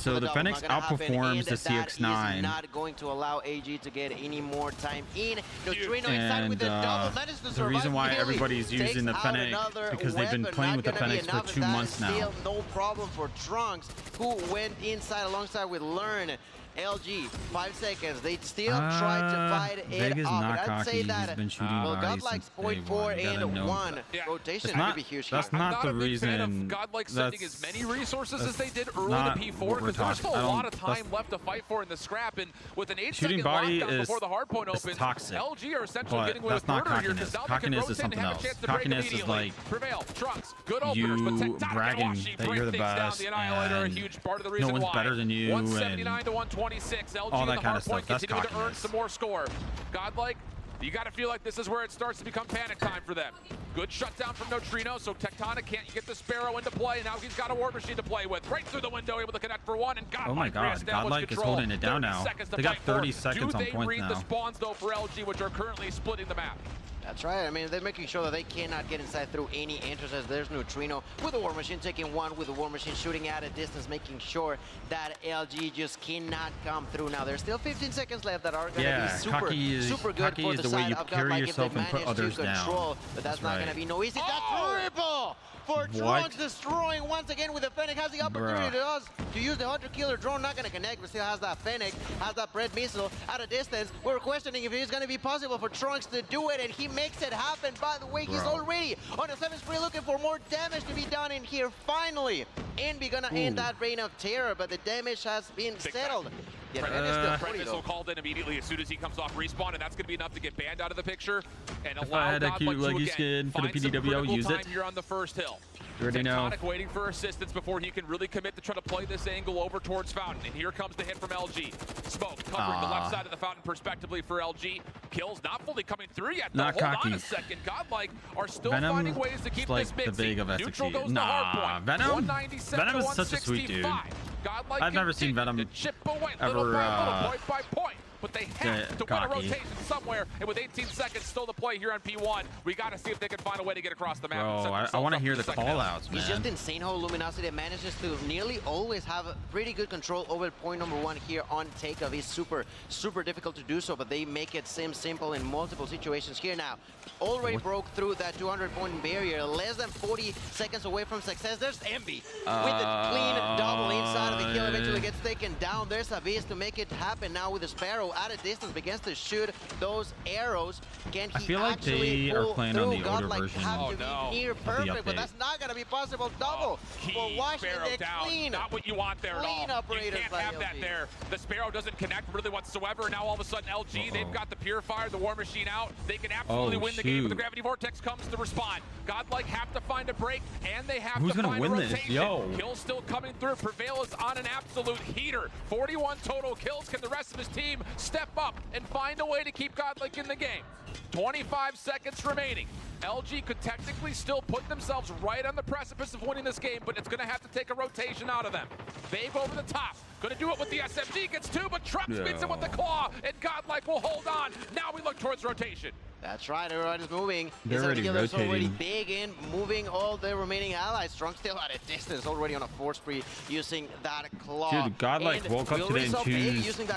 So the Fennec outperforms the CX9. Not going to allow AG to get any more time in. And the reason why everybody's using the Fennec because they've been playing with the Fennecs for 2 months now. Still no problem for Trunks, who went inside alongside with Learn. LG, 5 seconds. They still try to fight it Vega's off. not I'd say cocky. that He's been shooting well, bodies Godlike's since day 0.4 one. and 1 rotation That's could be huge. That's here. not the I'm not a big fan reason. of Godlike sending as many resources as they did early not to P4 what we're because there's still a talking- lot of time left to fight for in the scrap, and with an 8-second Shooting body lockdown is before the hardpoint opens, toxic, LG are essentially but getting away that's with not murder here cockiness. because now they can Cockiness is rotate and something have a else. chance to break Cockiness is immediately. like Prevail, Trunks, good openers, but you Tectonic and bragging Washi that break you're the things down. best The Annihilator, a and huge part of the no reason one's why. better than you 179 and to 126. LG all in that the kind of hardpoint stuff. That's continuing to earn cockiness. some more score. Godlike, you got to feel like this is where it starts to become panic time for them. Good shutdown from Neutrino, so Tectonic can't get the Sparrow into play. Now he's got a War Machine to play with. Right through the window, able to connect for one, and Godlike oh my god, Godlike is holding it down now. They got 30 seconds on point Do they read now. the spawns, though, for LG, which are currently splitting the map? That's right. I mean, they're making sure that they cannot get inside through any entrances. There's Neutrino with the War Machine taking one, with the War Machine shooting at a distance, making sure that LG just cannot come through. Now, there's still 15 seconds left that are going to be super good cocky for is the the way side you of carry Godlike if yourself they and put manage to others down. control. But that's not going to be no easy. That's triple for Trunks, destroying once again with the Fennec. Has the opportunity to use the Hunter Killer drone. Not going to connect, but still has that Fennec, has that Bread Missile at a distance. We're questioning if it is going to be possible for Trunks to do it, and he makes it happen. By the way, he's already on a 7th spree looking for more damage to be done in here. Finally, Envy gonna end that reign of terror, but the damage has been settled. Yeah, Bread Missile called in immediately as soon as he comes off respawn, and that's going to be enough to get banned out of the picture and If allow I had a Godlike cute to leggy again skin for the find some PDW, I'll use critical it. time here on the first hill. You already know. Tectonic waiting for assistance before he can really commit to try to play this angle over towards Fountain. And here comes the hit from LG. Smoke covering the left side of the Fountain perspectively for LG. Kills not fully coming through yet. Not Hold cocky. on a second. Godlike are still Venom finding ways to keep like this the mixy. big of Neutral goes SXG. to Nah, hardpoint. Venom? 197 Venom to is such a sweet dude. 165. Godlike I've never seen Venom to chip away ever, little by little, point by point. but they have to win a rotation somewhere. And with 18 seconds still to play here on P1, we got to see if they can find a way to get across the map. Bro, I want to hear the call-outs, man. It's just insane how Luminosity manages to nearly always have pretty good control over point number 1 here on takeoff. It's super difficult to do so, but they make it seem simple in multiple situations here now. Already broke through that 200-point barrier, less than 40 seconds away from success. There's Envy with the clean double inside of the kill, eventually gets taken down. There's Abyss to make it happen now with the Sparrow at a distance, begins to shoot those arrows. Can he I feel like actually they are pull playing through? on the older Godlike version have to be near perfect, but update. that's not going to be possible. Double for Washington. Sparrow down. Clean, Not what you want there at all. operators You can't by have that LG. there. The Sparrow doesn't connect really whatsoever. Now all of a sudden LG, they've got the Purifier, the War Machine out. They can absolutely win the game, but the Gravity Vortex comes to respond. Godlike have to find a break, and they have to find a rotation. Yo. Kill still coming through. Prevail is on an absolute heater. 41 total kills. Can the rest of his team step up and find a way to keep Godlike in the game? 25 seconds remaining. LG could technically still put themselves right on the precipice of winning this game, but it's going to have to take a rotation out of them. Vague over the top. Going to do it with the SMG. Gets 2, but Trump beats it with the claw, and Godlike will hold on. Now we look towards rotation. That's right, everyone is moving. They're already rotating. Already big in, moving all the remaining allies. Strong still at a distance, already on a force spree, using that claw. Dude, Godlike woke up today and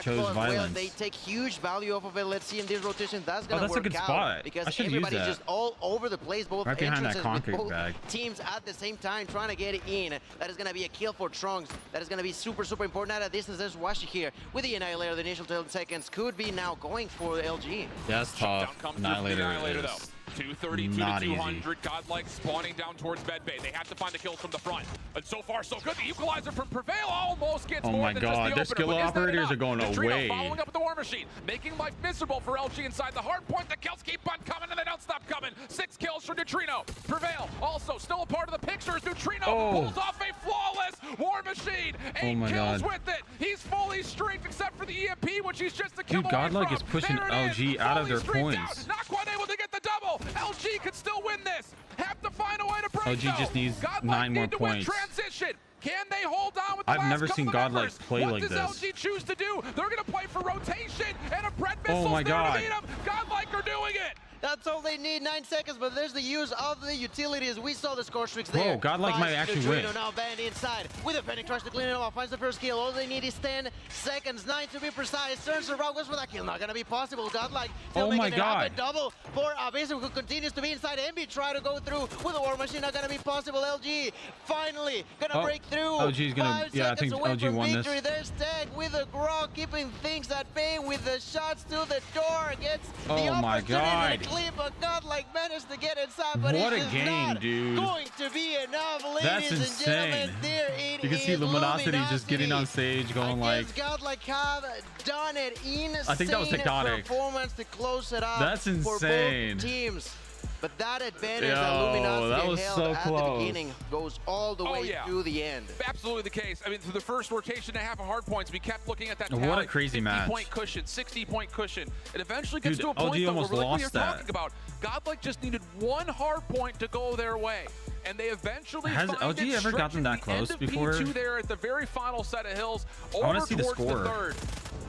chose violence. They take huge value off of it. Let's see in this rotation, that's going to that's a work good out. spot. Because I should use everybody's that. just all over the place, both Right behind that entrances concrete with both bag. teams at the same time trying to get in. That is going to be a kill for Trunks. That is going to be super important at a distance. There's Washi here with the Annihilator. The initial 10 seconds could be now going for LG. Yeah, that's tough. Annihilator though. 232 not to easy. 200. Godlike spawning down towards Medbay. They have to find the kills from the front. And so far, so good. The equalizer from Prevail almost gets more than just the opener. Their skill operators are going away. Following up with the War Machine, making life miserable for LG inside the hard point. The kills keep on coming, and they don't stop coming. 6 kills for Neutrino. Prevail also still a part of the picture as Neutrino pulls off a flawless War Machine. 8 kills with it. He's fully streaked except for the EMP, which he's just a kill away Godlike from. is pushing There it LG is. out of their Fully streaked points. out. Not quite able to get the double. LG could still win this. Have to find a way to break. LG just needs Godlike 9 more need to win points. Transition. Can they hold on with the I've last never couple seen of Godlike members? play like What this. does LG choose to do? They're going to play for rotation, and a Bread Oh Missile's my there God. to meet them. Godlike are doing it. That's all they need, 9 seconds, but there's the use of the utilities. We saw the score streaks there. Whoa, Godlike might actually win. Neutrino now banned inside with a Fennec, tries to clean it up, finds the first kill. All they need is 10 seconds, 9 to be precise. Turns around, goes for that kill. Not gonna be possible. Godlike still making it happen. Double for Abyss, who continues to be inside. MB try to go through with a War Machine. Not gonna be possible. LG finally gonna break through. LG's gonna, 5 yeah, I think seconds away LG from won victory. this. There's Tag with a Grog, keeping things at bay with the shots to the door. Gets the opportunity to clean, but Godlike managed to get inside, but what a it's game, not dude. going to be enough, ladies That's and insane. gentlemen. There it You can see is, Luminosity just getting on Luminosity. stage going like, Godlike have done it. Insane I think that was Tectonic. performance to close it up. That's insane. For both teams. But that advantage Yo, that Luminosity that was held so at close. the beginning goes all the way to the end. Absolutely the case. I mean, through the first rotation and a half of hard points, we kept looking at that What a crazy match. 50-point cushion, 60-point cushion. It eventually gets Dude, to a point LG though, where almost like we were lost that. talking about, Godlike just needed one hard point to go their way. And they eventually Has find LG it, ever gotten that stretching the close end of before? P2 there at the very final set of hills, over wanna see the towards score. the third.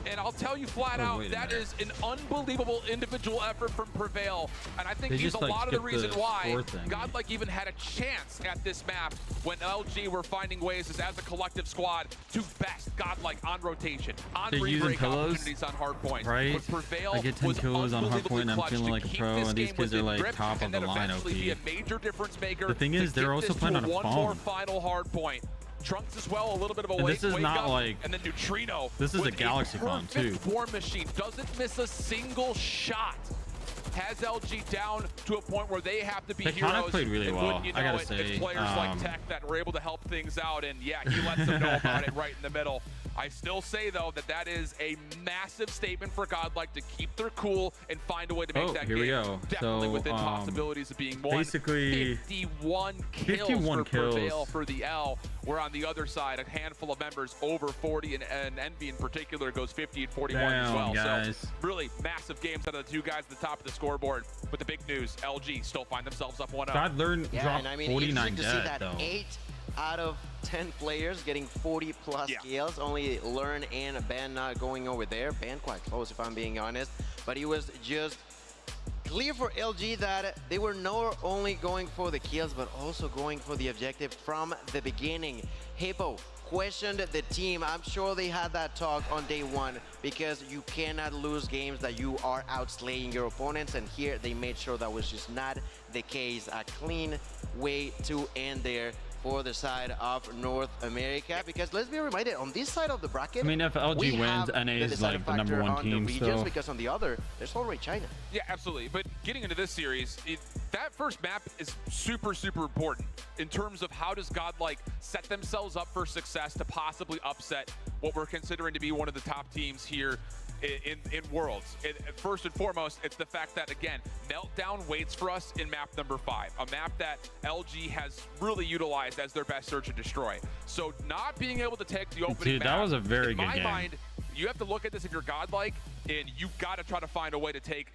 And I'll tell you flat out, wait a that minute. is an unbelievable individual effort from Prevail. And I think They he's just, a like, lot of the skipped reason the why score thing. Godlike even had a chance at this map when LG were finding ways as a collective squad to best Godlike on rotation, on They're using re-break pillows, opportunities on hard points. right? But Prevail I get 10 was kills on hard point and I'm unbelievably feeling clutch like a to pro, keep this and these game kids are within like grip top of and the then line, eventually OP. be a major difference maker. The thing is, to they're get also this playing to on a one more phone. final hard point. Trunks as well, a little bit of a And wake this is not up, like- and then Neutrino. this is a with Galaxy phone, perfect too. War Machine doesn't miss a single shot. Has LG down to a point where they have to be Tectonic heroes. played really and well, wouldn't you I know gotta it, say. it's players like Tech that were able to help things out, and yeah, he lets them know about it right in the middle. I still say though that is a massive statement for Godlike to keep their cool and find a way to make that here game we go. definitely So, within possibilities of being won. basically, 51 kills 51 for kills. Prevail for the L. Where on the other side, a handful of members over 40, and Envy in particular goes 50 and 41 as well. Guys. So really massive games out of the two guys at the top of the scoreboard. But the big news, LG still find themselves up 1-0. God learned Yeah, drop and I mean, 49 interesting to see dead that though. 8 out of 10 players getting 40 plus kills. Only Learn and Ben not going over there. Ben quite close if I'm being honest, but he was just clear for LG that they were not only going for the kills but also going for the objective from the beginning. Hippo questioned the team. I'm sure they had that talk on day one because you cannot lose games that you are outslaying your opponents, and here they made sure that was just not the case. A clean way to end there for the side of North America, because let's be reminded, on this side of the bracket, I mean, if LG we wins, have NA is like the factor #1 on team. the regions, So because on the other, there's already China. Yeah, absolutely. But getting into this series, that first map is super, super important in terms of how does Godlike set themselves up for success to possibly upset what we're considering to be one of the top teams here in Worlds. First and foremost, it's the fact that, again, Meltdown waits for us in map number 5, a map that LG has really utilized as their best search and destroy. So not being able to take the opening dude, map, that was a very in good my game. mind, you have to look at this if you're Godlike, and you've got to try to find a way to take,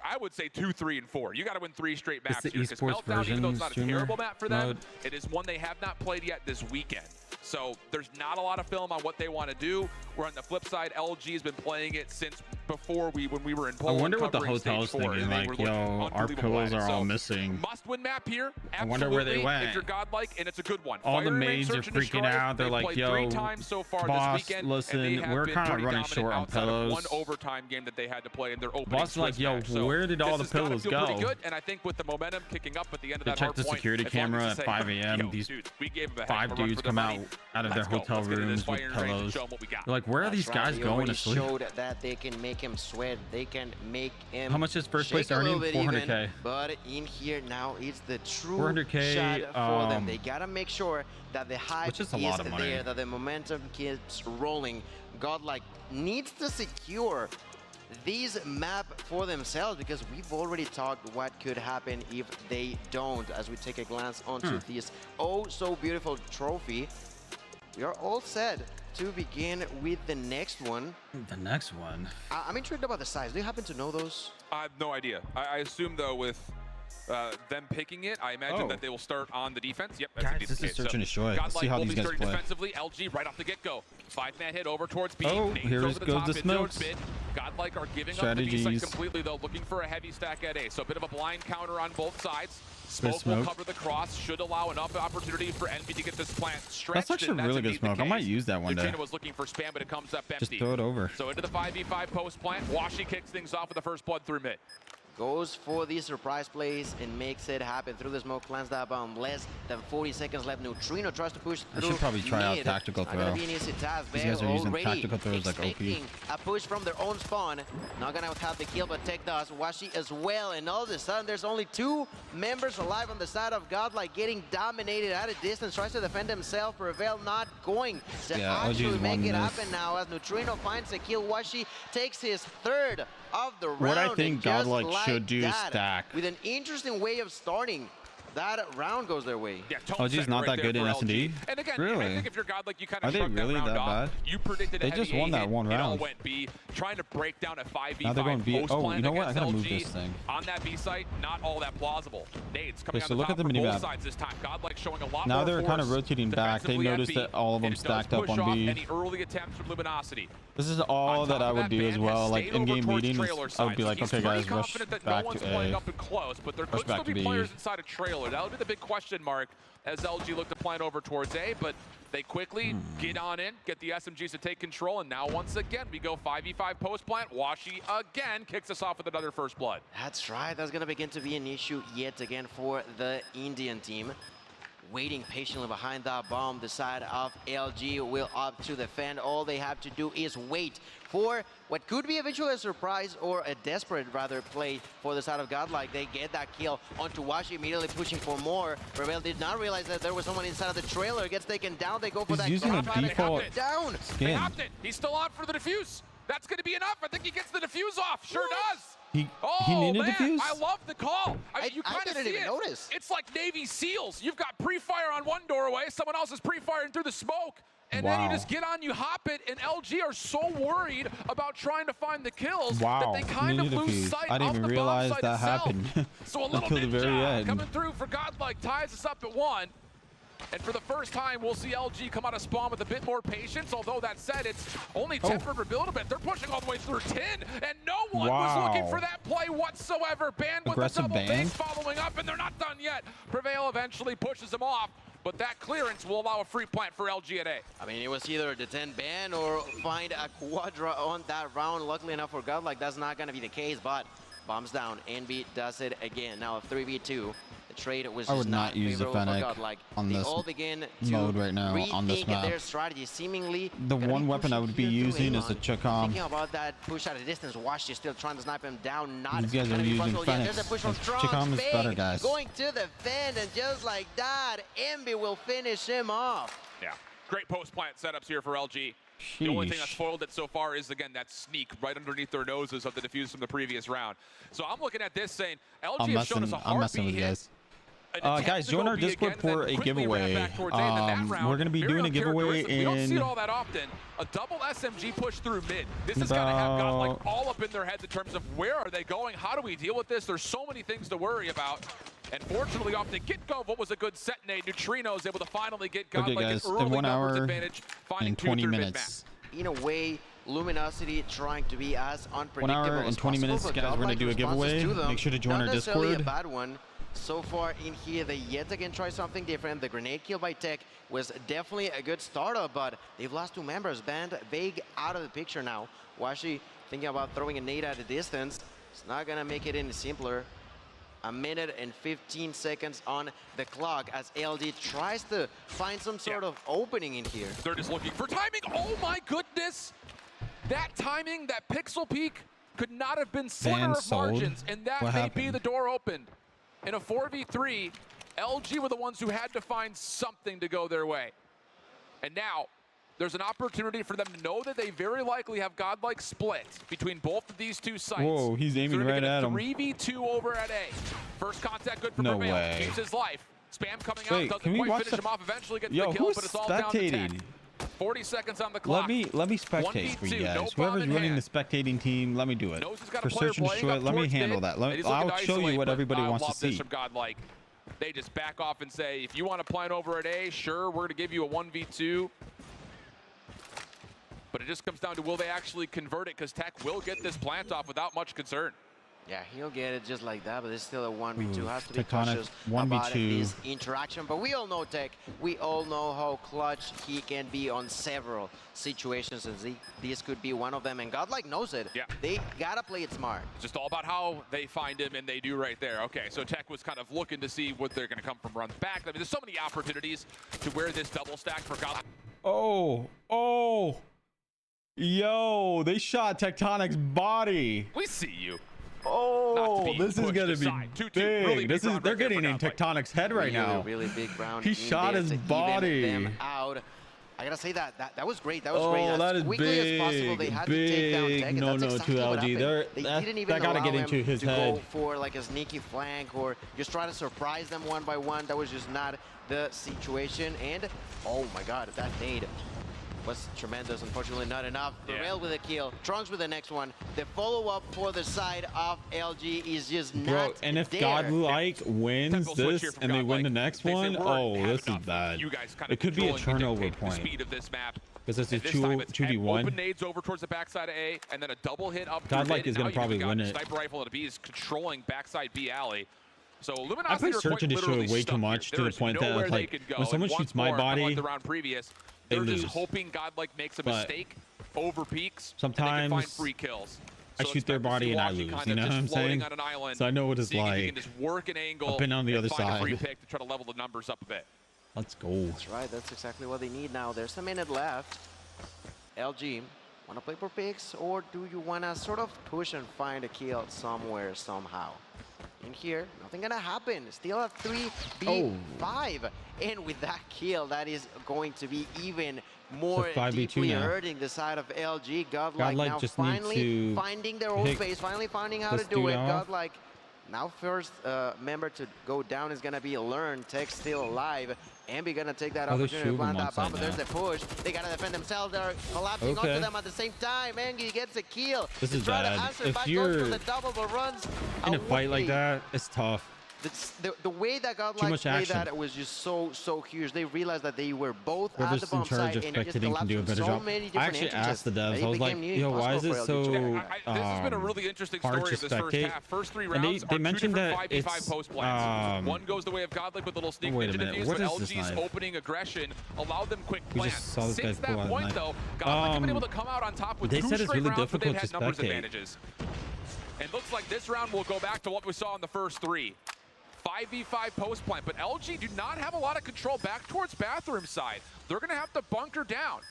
I would say 2, 3, and 4. You got to win 3 straight maps here, because Meltdown, even though it's not a terrible map for them, it is one they have not played yet this weekend. So there's not a lot of film on what they want to do. Where on the flip side, LG has been playing it since before when we were in Poland. I wonder what the covering hotel's stage 4, thinking. and they Like, were looking yo, our unbelievable pills at it. are all So, missing. must-win map here. I wonder where they Absolutely, went. If you're Godlike, and it's a good one. All the Fire Remain, maids are Search and freaking Destroy. out. They're They've like, played yo, 3 times so far boss, this weekend, listen, and they have we're been kind of pretty running dominant short on outside of pillows. one overtime game that they had to play in their opening Boss is like, Swiss yo, match. So where did all the this has gotta pillows feel go? pretty good, and I think with the momentum kicking up at the end of They that checked hard the point, security as long as camera you at say, 5 a.m. yo, These dude, we gave them a 5 heck of a run dudes for their come out money. of their Let's go. hotel Let's get into rooms this with firing range and pillows. show them what we got. They're like, where are That's these right, guys they going already to sleep? showed that they can make him sweat. They can make him How much is first place shake a little earning? bit 400K. even, but in here now, it's the true 400K, shot for them. They gotta make sure that the hype which is is a lot of money. there, that the momentum keeps rolling. Godlike needs to secure these map for themselves, because we've already talked what could happen if they don't. As we take a glance onto this oh so beautiful trophy, we are all set to begin with the next one. The next one. I'm intrigued about the size. Do you happen to know those? I have no idea. I assume, though, with them picking it, I imagine that they will start on the defense. Yep, that's Guys, indeed this the is case. search and destroy. Let's see Godlike how will these be guys starting play. defensively. LG right off the get-go. 5-man hit over towards B. Oh, Nades here over the goes top, the mid zones, smokes. mid. Godlike are giving up the B site Strategies. completely, though, looking for a heavy stack at A. So a bit of a blind counter on both sides. Smoke will smoke. cover the cross, should allow enough opportunity for Envy to get this plant stretched. That's actually and really good indeed the smoke. I might case. use that one day. Neutrino was looking for spam, but it comes up empty. Just throw it over. So into the 5v5 post plant. Washi kicks things off with the first blood through mid. Goes for the surprise plays and makes it happen through the smoke. Plants that bomb. Less than 40 seconds left. Neutrino tries to push I through. should probably try out mid. tactical Not gonna throw. be an easy task. These They're guys are using already tactical throws like OP. expecting a push from their own spawn. Not gonna have the kill, but Tech does. Washi as well. And all of a sudden, there's only 2 members alive on the side of Godlike, getting dominated at a distance. Tries to defend himself. Prevail not going to Yeah, actually OG's make won it this. happen now, as Neutrino finds a kill. Washi takes his 3rd of the round. What I and think just Godlike like should do is that, stack. with an interesting way of starting, that round goes their way. Yeah, tone LG's set not that there good in for S&D? LG. And again, Really? I think if you're Godlike, you kind Are of they shrug really that round that off. bad? You predicted a They heavy just won A that hit. one It all round. went B. Trying to break down a 5v5 Now they're going B. post Oh, plan you know what? I against gotta move LG this thing. on that B site, not all that plausible. Nades coming Okay, on so the look top at the for both minimap. sides this time. Godlike showing a lot Now more they're kind of force rotating back. They defensively at noticed B, that all of them and it does stacked up push on off B. any early attempts from Luminosity. This is all On that top I of would that, do as Van well. has Like stayed over in-game towards meetings, trailer I would side. be like, He's okay, pretty guys, rush confident that back no one's to playing A. up and close, but there Rush could still back to be B. players inside a trailer. That would be the big question mark as LG look to plant over towards A, but they quickly get on in, get the SMGs to take control, and now once again we go 5v5 post plant. Washi again kicks us off with another first blood. That's right. That's going to begin to be an issue yet again for the Indian team. Waiting patiently behind that bomb. The side of LG will opt to defend. All they have to do is wait for what could be eventually a surprise or a desperate, rather, play for the side of Godlike. They get that kill onto Washi, immediately pushing for more. Rebel did not realize that there was someone inside of the trailer. Gets taken down. They go for He's that using a grab. default down. They skin. hopped it. He's still on for the defuse. That's going to be enough. I think he gets the defuse off. Sure does. He Oh, needed man, defuse? I love the call. You I kind of didn't see even it. notice. It's like Navy SEALs. You've got pre-fire on one doorway, someone else is pre-firing through the smoke, and then you Wow. just get on, you hop it, and LG are so worried about trying to find the kills Wow, that they kind of needed lose defuse. sight I didn't of even the bomb realize site that itself. happened So a little until the very ninja end. coming through for Godlike ties us up at 1. And for the first time, we'll see LG come out of spawn with a bit more patience. Although that said, it's only tempered a little bit. They're pushing all the way through 10, and no one was looking for that play whatsoever. Banned with Aggressive a double ban. base following up, and they're not done yet. Prevail eventually pushes them off, but that clearance will allow a free plant for LG at A. I mean, it was either the 10 ban or find a quadra on that round. Luckily enough for Godlike, that's not going to be the case, but bombs down. NB does it again. Now a 3v2. The trade was I just would not use the favorable for Fennec Godlike. on They this all begin to mode right now on this rethink map. their strategy. Seemingly, The gonna one be weapon I pushing would be here through using is Aeon. the Chakam. Thinking about that push out of distance. Wash is still trying to snipe him down. Not These guys are gonna be using possible yet. Fennec. There's a push from Strong. Chakam is better, Big guys. going to the fend, and just like that, Envy will finish him off. Yeah, great post plant setups here for LG. The only thing that's foiled it so far is, again, that sneak right underneath their noses of the defuse from the previous round. So I'm looking at this saying, LG has shown us a I'm messing heartbeat with you hit. guys. An attempt Guys, to join go our B Discord again, for then a quickly ran giveaway. back towards A, and then that round, We're gonna be very doing a giveaway uncharacteristic. We don't see it in all that often. A double SMG push through mid. This is gonna have got like all up in their heads in terms of where are they going? How do we deal with this? There's so many things to worry about. And fortunately, off the get-go, what was a good set nade, Neutrino is able to finally get Godlike an guys, in early 1 numbers hour advantage, finding and 2 20 through minutes. In a way, Luminosity trying to be as 1 unpredictable hour as and 20 possible, minutes, but guys. We're gonna Godlike do a responses giveaway. to them, Make sure to join not our necessarily Discord. a bad one. So far in here, they yet again try something different. The grenade kill by Tech was definitely a good startup, but they've lost 2 members. Banned Vague out of the picture now. Washi thinking about throwing a nade at a distance. It's not gonna make it any simpler. A minute and 15 seconds on the clock as LG tries to find some sort of opening in here. They're just looking for timing. Oh my goodness! That timing, that pixel peak could not have been slimmer of margins, and that may be the door opened. In a 4v3, LG were the ones who had to find something to go their way. And now, there's an opportunity for them to know that they very likely have Godlike split between both of these two sites. Whoa, he's aiming so right at him. 3v2 over at A. First contact good for No Prevail. way. Keeps his life. Spam coming Wait, out, can doesn't we quite watch finish the- him off. Eventually gets Yo, the kill, who's but it's all down to Tech. spectating? 40 seconds on the clock. Let me spectate for you 1v2, guys. no Whoever's bomb in running hand. the spectating team, let me do it. Knows he's got For a player search and playing destroy, up let me towards handle mid, that. and he's looking I'll to show you isolate, what but everybody I wants to love this see. from Godlike. They just back off and say, if you want to plan over at A, sure, we're going to give you a 1v2. But it just comes down to, will they actually convert it? Because Tech will get this plant off without much concern. Yeah, he'll get it just like that, but it's still a 1v2. Ooh, Has to be Tectonic cautious about 1v2. this interaction. But we all know Tech. We all know how clutch he can be on several situations, and this could be one of them. And Godlike knows it. Yeah. They gotta play it smart. It's just all about how they find him, and they do right there. Okay, so Tech was kind of looking to see what they're going to come from runs back. I mean, there's so many opportunities to wear this double stack for Godlike. Oh. Yo, they shot Tectonic's body. We see you. Oh, be this is pushed gonna be aside. 2-2, big. really big round They're right there getting for in Godlike. Tectonic's head right now. Really big round. He in shot there his to even body. them out. I gotta say that was great. That was Oh, great. As that is quickly as possible, they big, had to take down Tech, and no, that's no, exactly to what LG. happened. They That didn't even gotta allow get him into his to head. go for like a sneaky flank or just try to surprise them one by one. That was just not the situation. And oh my God, that nade was tremendous. Unfortunately, not enough. Prevail with a kill. Trunks with the next one. The follow-up for the side of LG is just Bro, not and if there. Godlike wins Typical switch this here from and they win Godlike. the next They say one, we're oh, had this is enough of bad. You guys kind of It could be a controlling and turnover dictating the point. speed of this map. Because this is And this time it's 2v1. open nades over towards the backside of A, and then a double hit up. Godlike through is mid, gonna and now probably you've got win it. Sniper rifle at a B is controlling backside B alley. So I Luminosity play are search quite and destroy literally way too stuck much here. to There the is point that nowhere they like can go. when someone And shoots once my more, kinda body, like the round previous, they they're lose. just hoping Godlike makes a But mistake, over peaks, and they can find sometimes free kills. I So shoot their expect to see body and I Washi lose, kind you of know just what I'm floating saying? on an island, So I know what it's seeing if he like. can just work an angle I've been on the and other find a free side. pick to try to level the numbers up a bit. Let's go. That's right, that's exactly what they need now. There's a minute left. LG, want to play for picks, or do you want to sort of push and find a kill somewhere, somehow? In here, nothing gonna happen. Still a 3v5. And with that kill, that is going to be even more 5v2 deeply now. hurting the side of LG. Godlike Godlike now just needs finally to finding their own pick space, finally finding how this to do dude it. off. Godlike now first member to go down is gonna be Learn. Tech still alive. Ambi gonna take that Oh, they opportunity to shoot plant him that bomb, onside but there's now. the push. They gotta defend themselves. They're collapsing Okay. onto them at the same time. Angie gets a kill. This He's is trying to bad. answer If back, goes you're for the double, but runs in a fight like away. that, it's tough. the way that Godlike much played action. that was just so huge. They realized that they were both at Whoever's the in bomb charge site of and it just spectating can do a collapsed better so job. many I different actually entrances asked the that devs, it I was like, became nearly yo, why is impossible it for LG to so do. This has been a really interesting hard story to of this first spectate? half. First 3 And rounds they are 2 mentioned different that 5v5 it's, post plans. One goes the way of Godlike with a little sneak wait a ninja minute, defuse, what but is this LG's knife? opening aggression allowed them quick We plans. just saw this guy Since pull that out a point, knife. though, Godlike have been able to come out on top with They 2 said it's straight really rounds, but they've difficult had to numbers spectate. advantages. And looks like this round will go back to what we saw in the first 3. 5v5 post plant, but LG do not have a lot of control back towards bathroom side. They're going to have to bunker down.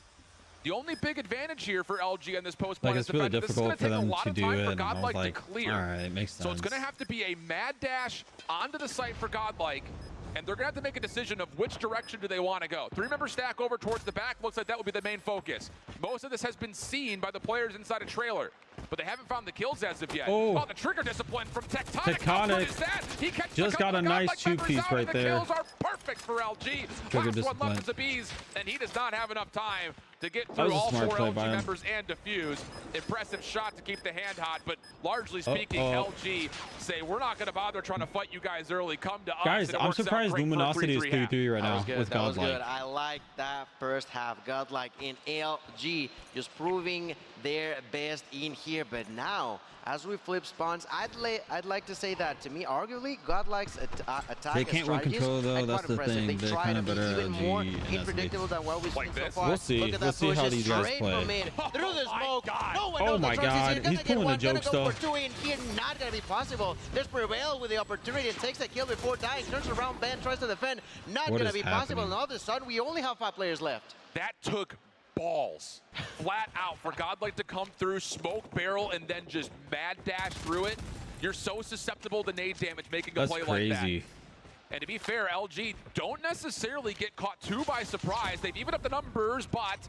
The only big advantage here for LG on this post Like, plant it's is the really fact that this is going difficult to for take a them lot to of do time it, for and I was Godlike like, to clear. all right, makes sense. So it's going to have to be a mad dash onto the site for Godlike, and they're going to have to make a decision of which direction do they want to go. 3-member stack over towards the back looks like that will be the main focus. Most of this has been seen by the players inside a trailer, but they haven't found the kills as of yet. Oh, the trigger discipline from Tectonic. How Tectonic good is that? He catches just got a nice two-piece right the there. Kills are perfect for LG. Trigger Last discipline. one left is Abiz, and he does not have enough time to get That through was a all smart 4 play LG by him. members and defuse. Impressive shot to keep the hand hot, but largely speaking, LG say, we're not going to bother trying to fight you guys early. Come to us. Guys, and it I'm works out surprised great for a Luminosity is 3-3 half. 3-3 right That now was good. with That was Godlike. good. I like that first half. Godlike in LG just proving their best in here. But now, as we flip spawns, I'd like to say that, to me, arguably, Godlike's attack They can't win strategies control, though. are That's quite the impressive. thing. They They're try kind to of be better even LG more in unpredictable than what we've Like seen so this. far. We'll see. Look at that We'll see push how these guys straight play. from mid. Through the Oh my smoke. God. No one Oh knows my the choices. God. You're gonna He's get pulling a one, gonna go Jokesta. for 2 in here. Not gonna be possible. There's Prevail with the opportunity and takes a kill before dying. Turns around, Ben tries to defend. Not What gonna is be possible. happening? And all of a sudden, we only have 5 players left. That took balls flat out for Godlike to come through, smoke barrel, and then just mad dash through it. You're so susceptible to nade damage making a That's play crazy. like that. And to be fair, LG don't necessarily get caught too by surprise. They've evened up the numbers, but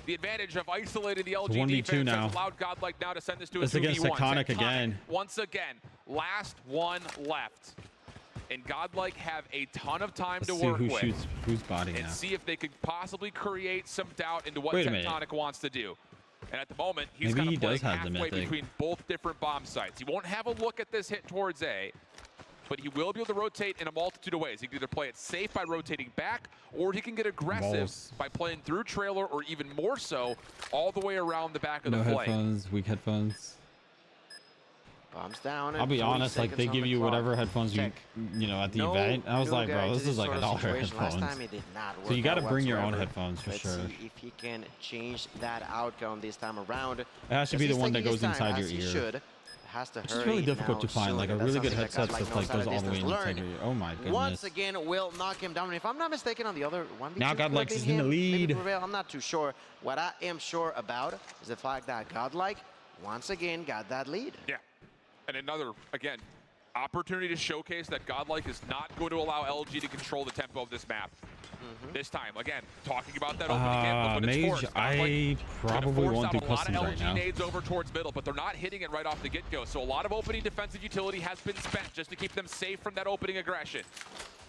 the advantage of isolating the LG 1v2 defense now. has allowed Godlike now to send this to a It's 2v1. against Tectonic again. Once again, last one left. And Godlike have a ton of time Let's to see work who with. shoots whose body And now. see if they could possibly create some doubt into what Wait a minute. Tectonic wants to do. And at the moment, he's Maybe kind he of playing does have the halfway mythic. between both different bomb sites. He won't have a look at this hit towards A, but he will be able to rotate in a multitude of ways. He can either play it safe by rotating back, or he can get aggressive Balls. by playing through trailer, or even more so, all the way around the back of No the flank. headphones, weak headphones. Bombs down. I'll be 40 honest, like they seconds on give the you clock. whatever headphones Check. you know, at the No event. I was new like, bro, guy this to is like sort $1 of situation. Last headphones. time it did not So you work got to out bring your own whatsoever. headphones for Let's sure. see if he can change that outcome this time around. It has to be Yes, the one he's that taking goes his time, inside your as he ear. should. Has to Which is hurry really difficult now to find, soon. like a That's really good something that headset Godlike that knows like how goes to all the way distance inside learn. your ear. Oh my goodness. Once again, will knock him down. And if I'm not mistaken, on the other 1v2 Now Godlike's clip is in the maybe lead. Prevail, I'm not too sure. What I am sure about is the fact that Godlike, once again, got that lead. Yeah. And another, again, opportunity to showcase that Godlike is not going to allow LG to control the tempo of this map. This time, again, talking about that opening hit, look what it's Mage, forced. I Godlike gonna probably force won't out do a lot of customs right LG now. nades over towards middle, but they're not hitting it right off the get-go. So a lot of opening defensive utility has been spent just to keep them safe from that opening aggression.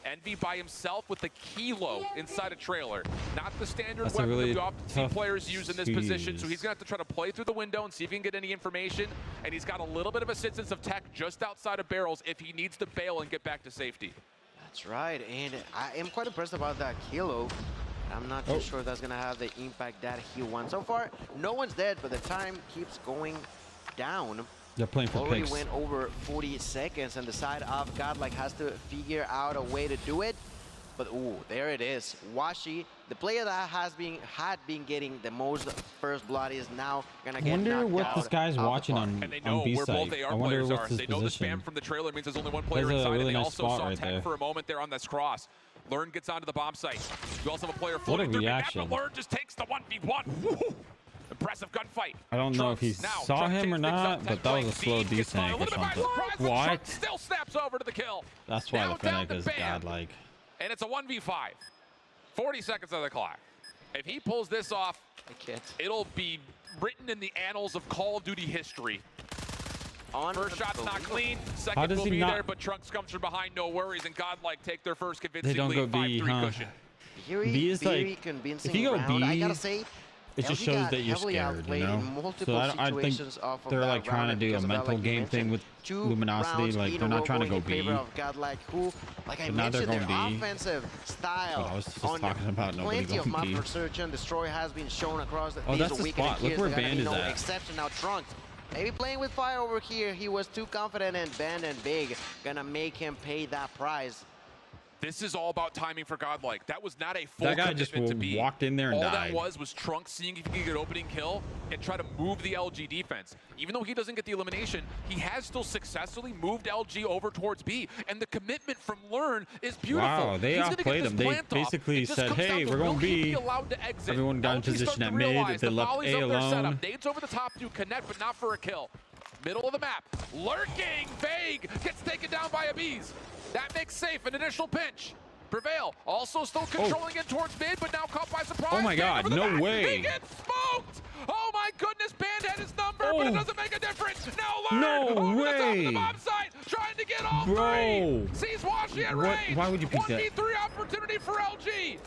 Envy by himself with the kilo inside a trailer. Not the standard That's a weapon really that we often see tough players use in this position, so squeeze. he's going to have to try to play through the window and see if he can get any information. And he's got a little bit of assistance of tech just outside of barrels if he needs to bail and get back to safety. That's right, and I am quite impressed about that kilo. I'm not too sure that's gonna have the impact that he wants. So far, no one's dead, but the time keeps going down. They're playing for Already picks. went over 40 seconds, and the side of Godlike has to figure out a way to do it. But ooh, there it is. Washi, the player that had been getting the most first blood, is now gonna I get wonder knocked what out this guy's of the watching park. on And they know B where both site. AR I wonder players what's are. his They know the position. spam from the trailer means there's only one player There's a inside, really and they nice also spot saw right tech there. for a moment there on this cross. Learn gets onto the bomb site. You also have a player What a floating through mid-map, reaction. but Learn just takes the 1v1. Woo! Impressive gunfight. I don't know if he Trunks now saw trying to him or change things not, up. but Tech that was a playing slow deep, gets desync a or little bit by something. surprise, but What? Trunks still snaps over to the kill. That's why Now the down Fennec to is Bam. godlike. And it's a 1v5. 40 seconds on the clock. If he pulls this off, I can't. it'll be written in the annals of Call of Duty history. First shot's not clean. How Second does will he be not- there, but Trunks comes from behind, no worries, and Godlike take their first They convincing don't go lead, B, 5-3 huh? cushion. Very, B is very like, convincing if you go round. I B, gotta say, it just LG shows got that you're heavily scared, you outplayed know. in multiple So I think situations off of they're that like trying round, to do a because of that, mental like you game thing mentioned, with 2 Luminosity. rounds Like in they're a not row trying to going go in favor B. of Godlike, who, like I But now they're mentioned, their going B. offensive style I was just on talking about nobody plenty of going map B. for search and destroy has been shown across Oh, these that's the weekend spot. Look years. where There gotta Band be is no at. exception. Now Trunks maybe playing with fire over here. He was too confident, and Band and Big gonna make him pay that price. This is all about timing for Godlike. That was not a full That guy just commitment to B. walked in there and all died. that was Trunks seeing if he could get an opening kill and try to move the LG defense. Even though he doesn't get the elimination, he has still successfully moved LG over towards B. And the commitment from Learn is beautiful. Wow, they He's gonna get outplayed this him. They plant off. basically It just said, comes down hey, to we're going will he B. be allowed to exit? Everyone got in LG position starting at to mid. realize They the left volleys A of their alone. setup. Nades over the top to connect, but not for a kill. Middle of the map, lurking, Vague gets taken down by a Bees. That makes safe an initial pinch. Prevail also still controlling it towards mid, but now caught by surprise. Oh my God, Over the no back. way. He gets smoked. Oh my goodness, Band had his number, but it doesn't make a difference. Now Learn No over the top of way. the bomb site, trying to get all Bro. three. Sees Washi at What- range. why would you pick that? 1v3 opportunity for LG.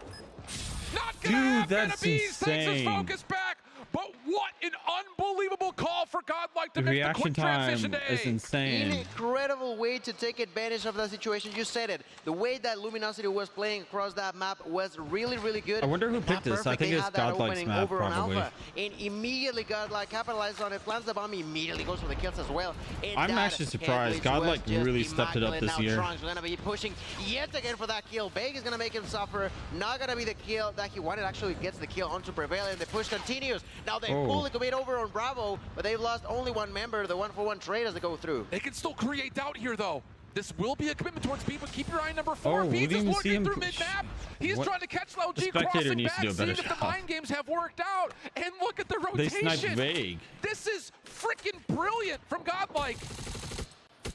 Not gonna Dude, happen. that's Bees takes his insane. focus back. But what an unbelievable call for Godlike to The make the reaction quick transition time to is A. insane. Incredible way to take advantage of that situation. You said it. The way that Luminosity was playing across that map was really, really good. I wonder who Not picked this. I perfect. think They it's had that Godlike's opening map, over on probably. Alpha, and immediately Godlike capitalized on it, plants the bomb, immediately goes for the kills as well. And I'm that actually surprised. head glitch Godlike was just really stepped it up immaculate. this now year. Trunks gonna be pushing yet again for that kill. Big is gonna make him suffer. Not gonna be the kill that he wanted. Actually gets the kill onto Prevail, and the push continues. Now they pull the commit over on Bravo, but they've lost only one member, the 1-for-1 trade as they go through. They can still create doubt here, though. This will be a commitment towards B, but keep your eye on number 4. Oh, we Beats didn't is even see looking him through mid-map. He's what? trying to catch LG The spectator crossing needs back, to do a better seeing if the job. mind games have worked out. And look at the They rotation. sniped Vague. This is freaking brilliant from Godlike.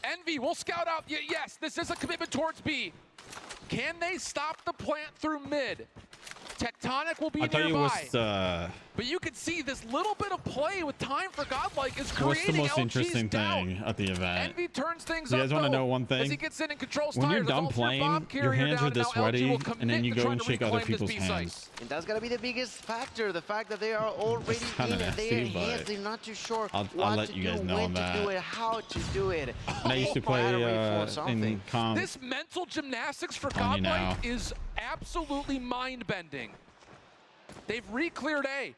Envy will scout out. Yes, this is a commitment towards B. Can they stop the plant through mid? Tectonic will be I thought nearby. it was But you can see this little bit of play with time for Godlike is creating what's the most LG's interesting doubt. thing at the event. Envy turns things You up, guys want to though, know one as thing? he gets in and controls When you're tires, done ults your bomb playing, your carrier hands down, are this and now LG will sweaty, and commit then you to go trying and to shake other reclaim this people's B site. hands. And that's gonna be the biggest factor, the fact that they are already kinda in nasty, their but hands. They're not too sure I'll what let to you do, guys know when on to that. do it, how to do it. And I used to They gotta wait play for something. in comp. This mental gymnastics for On you now. Godlike is absolutely mind-bending. They've re-cleared A.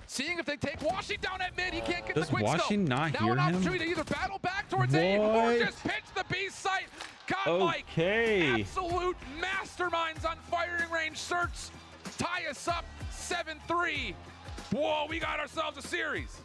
Seeing if they take Washing down at mid, he can't get Does the quick Washing not now hear an him? opportunity to either battle back towards A or What? just pitch the B site. Godlike, Okay. absolute masterminds on firing range. Certs tie us up 7-3. Whoa, we got ourselves a series.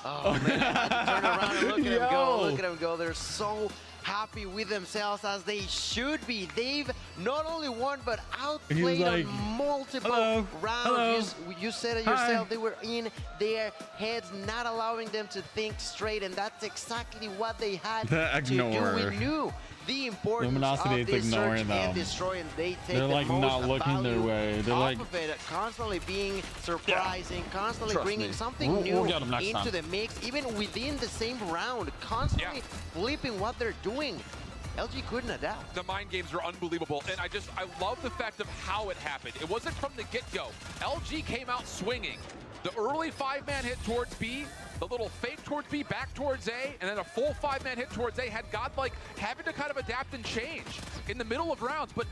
Oh man, turn around and look at him go. Yo. Look at him go. They're so happy with themselves, as they should be. They've not only won but outplayed like, on multiple "Hello, rounds. hello, You said it hi." yourself. They were in their heads, not allowing them to think straight, and that's exactly what they had The to do. ignore. We knew the importance Luminosity of is this ignoring search them. and destroy, and they take They're the like most not looking their value way. They're off like, of it, constantly being surprising, constantly Trust bringing me. something We'll new get them next into time. the mix, even within the same round, constantly Yeah. flipping what they're doing. LG couldn't adapt. The mind games are unbelievable, and I love the fact of how it happened. It wasn't from the get-go. LG came out swinging. The early 5-man hit towards B, the little fake towards B, back towards A, and then a full 5-man hit towards A had Godlike having to kind of adapt and change in the middle of rounds. But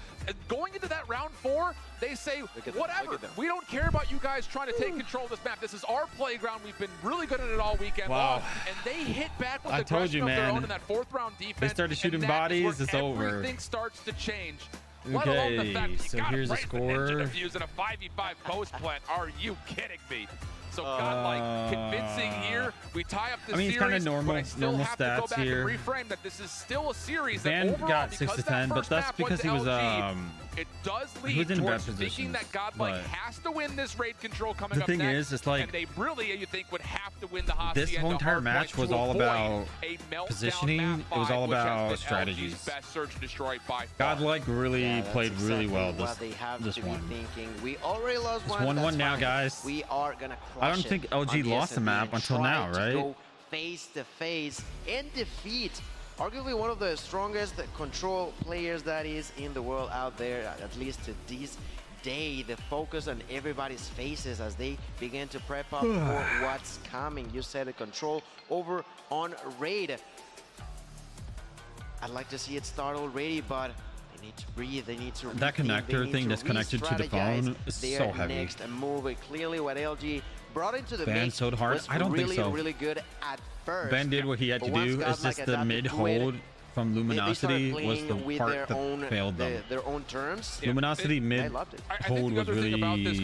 going into that round 4, they say, whatever, we don't care about you guys trying to take control of this map. This is our playground. We've been really good at it all weekend long. And they hit back with I told aggression you, of their man. own in that 4th round defense. started shooting and that is bodies, where it's over. everything starts to change. Let alone the Okay, fact that you so gotta here's the praise the ninja score. defuse in a 5v5 post plant. Are you kidding me? So Godlike convincing here. We tie up the I mean, it's series, kinda normal- but I still normal have to go stats back here. and reframe that this is still a series. Van that overall, got 6 because to that 10, but first that's map because went he to was LG, it does he lead was in bad towards thinking positions, that Godlike but has to win this raid control coming the up thing next. is, it's like and they really, you think, would have to win the Hacienda this whole entire hardpoint match was to all avoid about a meltdown positioning. map It was all 5, which has about been strategies. LG's best search and destroy by far. Godlike really Yeah, that's played really exactly well what they have this to one. be thinking. We already lost It's one. 1-1 that's now, fine. guys. We are gonna crush I don't think it LG on the lost the SMB map and until try now, to right? go face to face and defeat arguably one of the strongest control players that is in the world out there, at least to this day, the focus on everybody's faces as they begin to prep up for what's coming. You said a control over on Raid. I'd like to see it start already, but they need to breathe. They need to that connector thing that's connected to the phone is so heavy. Next move. Clearly, what LG brought into the Ben mix so hard. was I don't really, think so. really good at first. Ben did what he had to do. It's just the mid hold from Luminosity was the part that failed them. Their own terms. Luminosity mid hold was really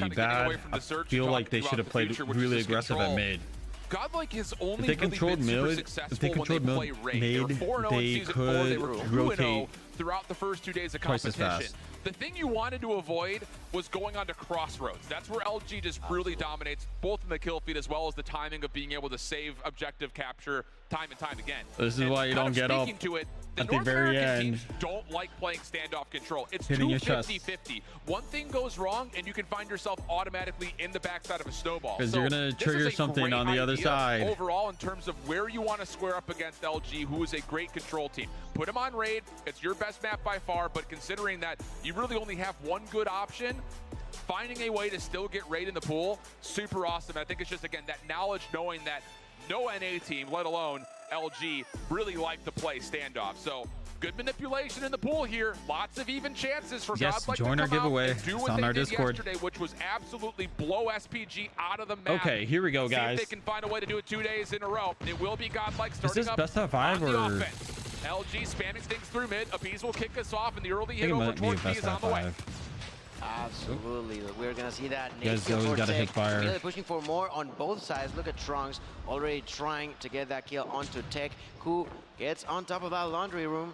bad. I feel like they should have played really aggressive at mid. Godlike has only If they controlled mid, if they controlled mid, they could rotate throughout the first 2 days of twice as competition. fast. The thing you wanted to avoid was going on to Crossroads. That's where LG just really dominates, both in the kill feed as well as the timing of being able to save objective capture time and time again. This is why you don't get up at the very end. Don't like playing standoff control. It's too 50-50. One thing goes wrong and you can find yourself automatically in the backside of a snowball. Because you're going to trigger something on the other side. Overall, in terms of where you want to square up against LG, who is a great control team. Put them on Raid. It's your best map by far, but considering that you really only have one good option, finding a way to still get Raid in the pool, super awesome. I think it's just, again, that knowledge, knowing that no NA team, let alone LG, really like to play standoff. So good manipulation in the pool here. Lots of even chances for Godlike join to our come giveaway. out and do It's what on they our did Discord yesterday, which was absolutely blow SPG out of the map. Okay, here we go, See guys. if they can find a way to do it 2 days in a row. It will be Godlike starting Is this up best of 5 on the or? offense. LG spamming things through mid. Abiz will kick us off, and the early I hit think it over might be a towards B best is on of the way. 5. Absolutely, we're gonna see that. You guys always gotta hit fire. Really pushing for more on both sides. Look at Trunks already trying to get that kill onto Tech, who gets on top of that laundry room.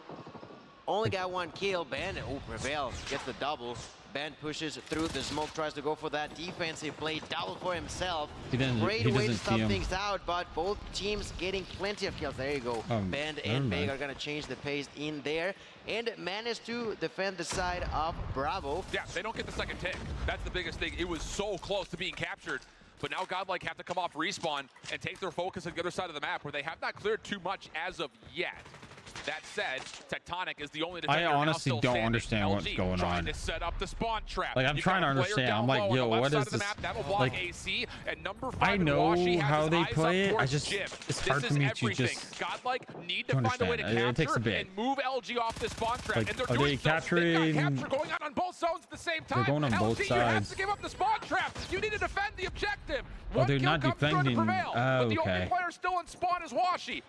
Only got one kill. Ben, Prevail gets the double. Ben pushes through the smoke, tries to go for that defensive play, double for himself. Great way to stop things out, but both teams getting plenty of kills. There you go. Ben and Big are going to change the pace in there and manage to defend the side of Bravo. Yeah, they don't get the second tick. That's the biggest thing. It was so close to being captured. But now Godlike have to come off respawn and take their focus on the other side of the map, where they have not cleared too much as of yet. That said, Tectonic is the only defender I honestly now still don't standing. understand LG what's going trying on. to set up the spawn trap. Like, I'm trying to understand. I'm like, yo, what is this? That'll block Like, AC, and number 5 I know Washi has how his they eyes play up it. I towards just, Jim. it's hard for me to just Godlike need to find a way to understand. It takes a capture bit. and move LG off this spawn trap. Like, And they're are doing they so. They've capturing? got capture going on both zones at the same time. They're going on both LG, you have sides. to give up the spawn trap. You need to defend the objective. Oh, they're One not kill comes through to defending. Prevail, but the only Okay. player still in spawn is Washi.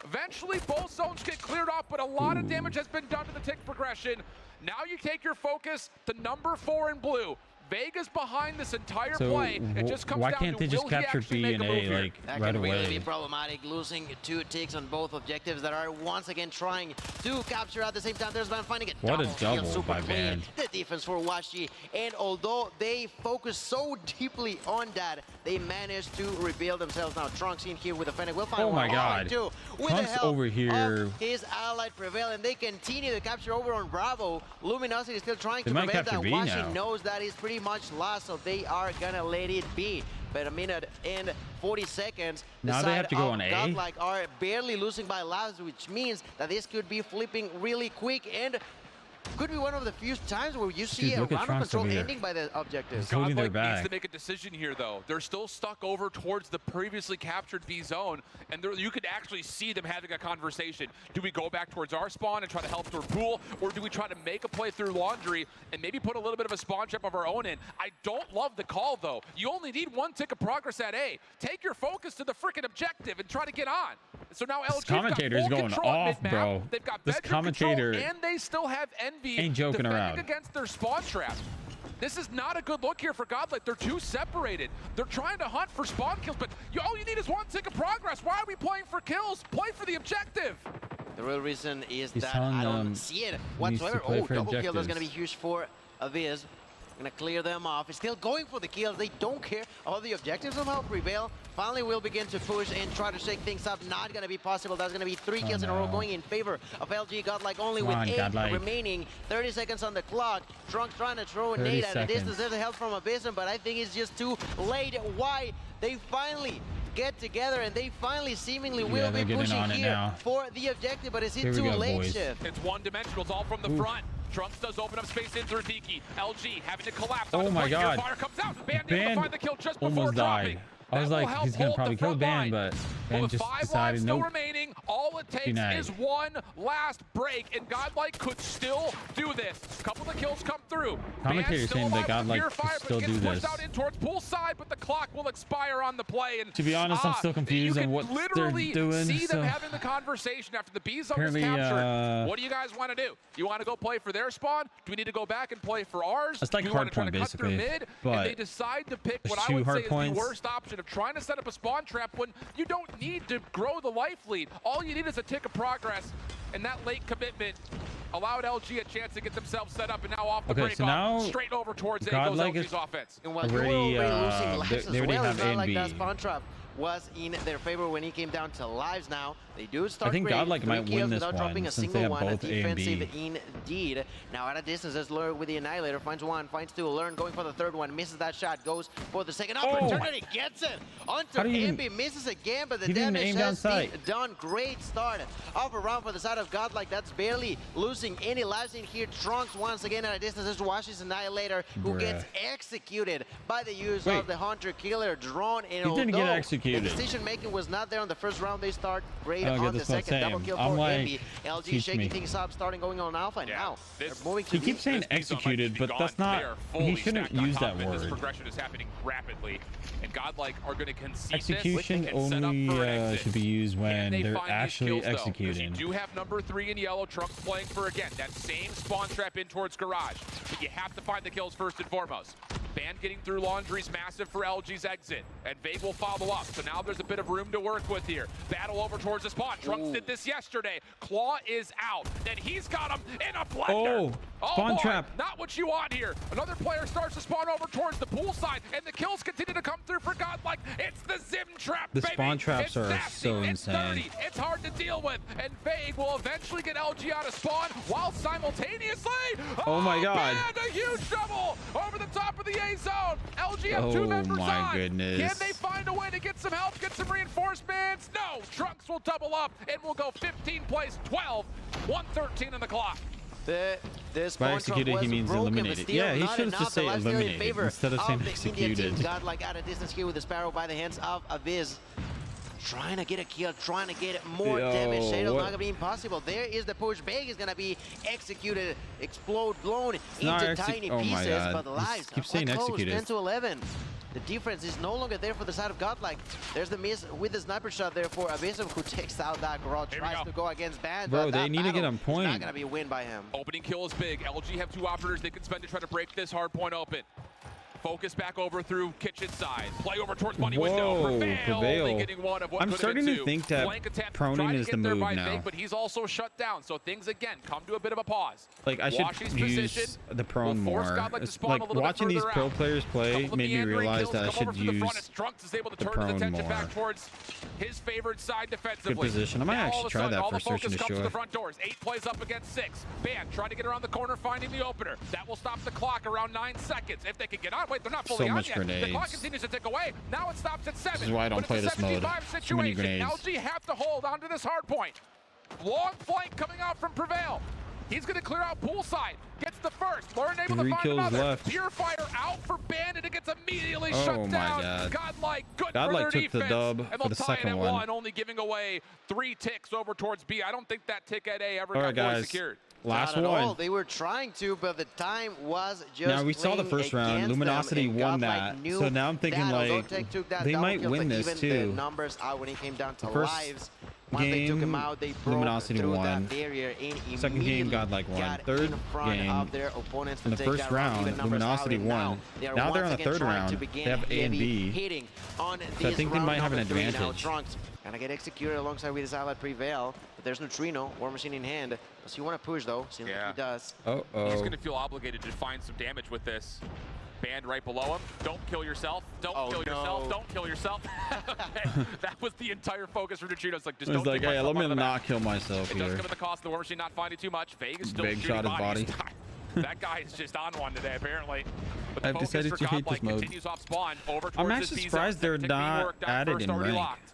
Eventually, both zones get cleared off, but a lot of damage has been done to the tick progression. Now you take your focus to number 4 in blue. Vega's behind this entire play. It just comes why down can't to they just will he capture actually B make and a move A here? like That right can really away? be problematic, losing 2 ticks on both objectives that are once again trying to capture at the same time. There's Van finding it. What a kill, double super by clean. Van. The defense for Washi, and although they focus so deeply on that, they managed to rebuild themselves. Now Trunks in here with a Fennec. We'll find Oh one my God. too, with Trunks the help over here. of his allied Prevail, and they continue to capture over on Bravo. Luminosity is still trying They to might prevent that. capture B Washi now. knows that is pretty much lost, so they are gonna let it be. But a minute and 40 seconds. The Now they have side to go of on A? Godlike are barely losing by lives, which means that this could be flipping really quick and could be one of the few times where you see a look at round of Trunks control over here. ending by the objectives. He's holding their Godlike needs back. to make a decision here, though. They're still stuck over towards the previously captured B zone, and you could actually see them having a conversation. Do we go back towards our spawn and try to help their pool, or do we try to make a play through laundry and maybe put a little bit of a spawn trap of our own in? I don't love the call, though. You only need 1 tick of progress at A. Take your focus to the freaking objective and try to get on. So now LG's commentator's got full going control at off, mid-map. bro. They've got This bedroom control, commentator and they still have Envy ain't joking defending around. against their spawn trap. This is not a good look here for Godlike. They're too separated. They're trying to hunt for spawn kills, but all you need is 1 tick of progress. Why are we playing for kills? Play for the objective. The real reason is He's that telling I don't them see it he needs to whatsoever. play Oh, for double kill. That's going to be objectives. huge for Aviz. Going to clear them off. He's still going for the kills. They don't care about the objectives somehow. Prevail finally will begin to push and try to shake things up. Not going to be possible. That's going to be 3 kills in a row no. going in favor of LG. Godlike only Come with on, 8 Godlike. remaining. 30 seconds on the clock. Trunks trying to throw a 30 nade at a distance. seconds. There's the help from Abyssum, but I think it's just too late. Why? They finally get together and they finally seemingly will they're be getting pushing on it here now. for the objective, but is it Here we too go, late, boys. Chef? It's one-dimensional. It's all from the front. Trunks does open up space in through Tiki. LG having to collapse. Oh my God. Fire comes out. Band able to Band find the kill just before almost dropping. died. I was like, he's gonna probably kill Band, but Band just decided still nope. remaining. All it takes is one last break, and Godlike could still do this. A couple of the kills come through. Commentators saying that Godlike could still do this. Out in towards poolside, but the clock will expire on the play. And to be honest, I'm still confused on what they're doing. See them so. having the conversation after the B zone is Apparently, captured. What do you guys want to do? You want to go play for their spawn? Do we need to go back and play for ours? It's like do we hard want to try point, to cut through basically, mid? but And they decide to pick what I two would say hard is points. the worst option of trying to set up a spawn trap when you don't need to grow the life lead. All you need is a tick of progress, and that late commitment allowed LG a chance to get themselves set up, and now off the break so off, now straight over towards Godlike LG's offense. And while already, you were already losing lives they as already well, have it's not A like and that B. spawn trap was in their favor when it came down to lives now. They do start I think great, Godlike 3 might kills win this without one dropping a since they single have one. both A and B. Defensive indeed. Now at a distance, as Lure with the Annihilator finds one, finds two, Learn going for the third one, misses that shot, goes for the second opportunity, gets it onto Envy, misses again, but the damage has been done. Great start of a round for the side of Godlike. That's barely losing any lives in here. Trunks once again at a distance is Washi's Annihilator, who gets executed by the use of the Hunter Killer drone. And he didn't get executed. The decision making was not there on the first round. They start great on the second. Double kill for Envy. LG teach shaking me. things up, starting going on Alpha. And now they're moving to He keeps saying executed, but that's not. He shouldn't use that This word. progression is happening rapidly, and Godlike are going to concede Execution this and set up only for an exit. should be used when They they're find these actually kills, though, 'cause executing. You do have number 3 in yellow, Trunks playing for, again, that same spawn trap in towards garage. But you have to find the kills first and foremost. Band getting through Laundry's massive for LG's exit, and Vague will follow up. So now there's a bit of room to work with here. Battle over towards the spawn. Trunks did this yesterday. Claw is out. Then he's got him in a blender. Spawn boy, trap. Not what you want here. Another player starts to spawn over towards the pool side, and the kills continue to come through for Godlike. It's the Zim trap, The baby. spawn traps It's are nasty. so It's insane. dirty. It's hard to deal with, and Vague will eventually get LG out of spawn while simultaneously. Oh my God. Man, a huge double over the top of the A zone. LG have 2 members my on. goodness. Can they find a way to get some help, get some reinforcements? No. Trunks will double up and will go 15 plays 12, 1:13 on the clock. By executed, he means eliminated. Yeah, he should just say eliminated instead of saying executed. Godlike out of distance here with the Sparrow by the hands of Aviz. Trying to get a kill, trying to get more damage. Shadow's not gonna be impossible. There is the push. Big is gonna be executed, explode, blown into tiny pieces. But lives keep saying close, executed. 10 to 11. The difference is no longer there for the side of Godlike. There's the miss with the sniper shot there for Abyssum, who takes out that garage, tries to go against Band. Bro, but they need to get on point. It's not gonna be a win by him. Opening kill is big. LG have 2 operators they can spend to try to break this hard point open. Focus back over through kitchen side. Play over towards money window. Prevail. Only getting one of what I'm starting to think that proning is the move now. Fake, but he's also shut down. So things again come to a bit of a pause. Like I should use the prone more. Like watching these pro players play made me realize that I should use Trunks is able to the turn his prone attention more. back towards his favored side defensively. Good position. I might actually try that for search and destroy. destroy. The front doors. 8 plays up against 6. Band trying to get around the corner, finding the opener. That will stop the clock around 9 seconds. If they can get on, wait, they're not fully on yet. Grenades. The clock continues to tick away. Now it stops at 7. This is why I don't play this mode. Too many grenades. LG have to hold onto this hard point. Long flank coming out from Prevail. He's going to clear out poolside. Gets the first. Learn able to find another. Left. Purifier out for Bandit. It gets immediately Oh shut my down. God. Godlike good Godlike for their took the defense. dub And for they'll the tie it second at one. 1, only giving away 3 ticks over towards B. I don't think that tick at A ever All right, got guys. secured. Last Not at one. all. They were trying to, but the time was just. Now we saw the first round. Luminosity won that. So now I'm thinking like they might win this too. The numbers out when it came down to First lives. Once they took him out, they broke Luminosity through won. that barrier and Second game, Godlike won. got Third in front game, of their opponents to in the take first that round, even numbers Luminosity out, and won. Now they're on the third round. They have A and B. Hitting on So I think they might have an number 3 now. advantage. Trunks gonna get executed alongside with his ally Prevail. But there's Neutrino, War Machine in hand. Does he want to push though? Seems like he does. He's going to feel obligated to find some damage with this. Band right below him. Don't kill yourself. Don't kill yourself. Don't kill yourself. Okay. That was the entire focus for Neutrino. It's like, just don't like, kill hey, myself let on me the not back. kill myself It here. does come at the cost of the War Machine not finding too much. Vague is still Big shooting shot his bodies. body. That guy is just on one today, apparently. But the I've focus decided for to hate Godlike this mode. continues off spawn over towards I'm this actually B zone. surprised they're Second tick being not worked out, added first in already rank. locked.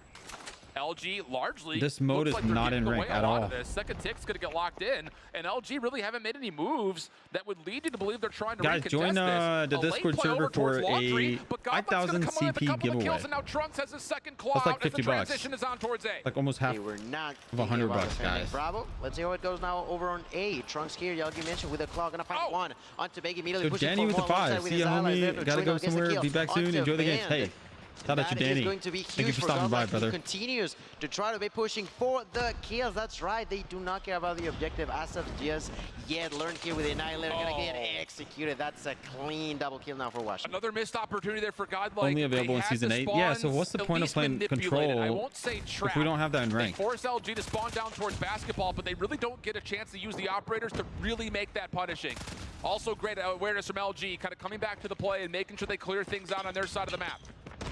LG largely This mode looks is like they're not giving in away rank a at lot all. of this. Second tick's gonna get locked in, and LG really haven't made any moves that would lead you to believe they're trying to Guys, recontest join this. the A late Discord play over server towards for Laundry, a but Godlike's gonna 5,000 come in with a CP couple of giveaway. kills, and now Trunks has his second claw That's like out as the 50 bucks. transition is on towards A. Like almost half They were not of 100 thinking about bucks, defending guys. Bravo. Let's see how it goes now over on A. Trunks here, Yagi mentioned with a claw, gonna find one onto Big immediately So pushing Danny for with the more alongside 5. with See his ya, allies there. homie. Gotta Neutrino go gets the somewhere. kill Be back soon. onto Enjoy the games. Band. Hey, shout out to That is Danny. going to be Thank you huge for for stopping by, Godlike. He brother. continues to try to be pushing for the kills. That's right. They do not care about the objective as of just yet. Learn here with the Annihilator. Gonna get executed. That's a clean double kill now for Washington. Another missed opportunity there for Godlike. Only available They in had Season the 8. Yeah, so spawns what's the at point of least playing manipulated. I Control won't say trap. if we don't have that in They rank? force LG to spawn down towards basketball, but they really don't get a chance to use the operators to really make that punishing. Also great awareness from LG, kind of coming back to the play and making sure they clear things out on their side of the map.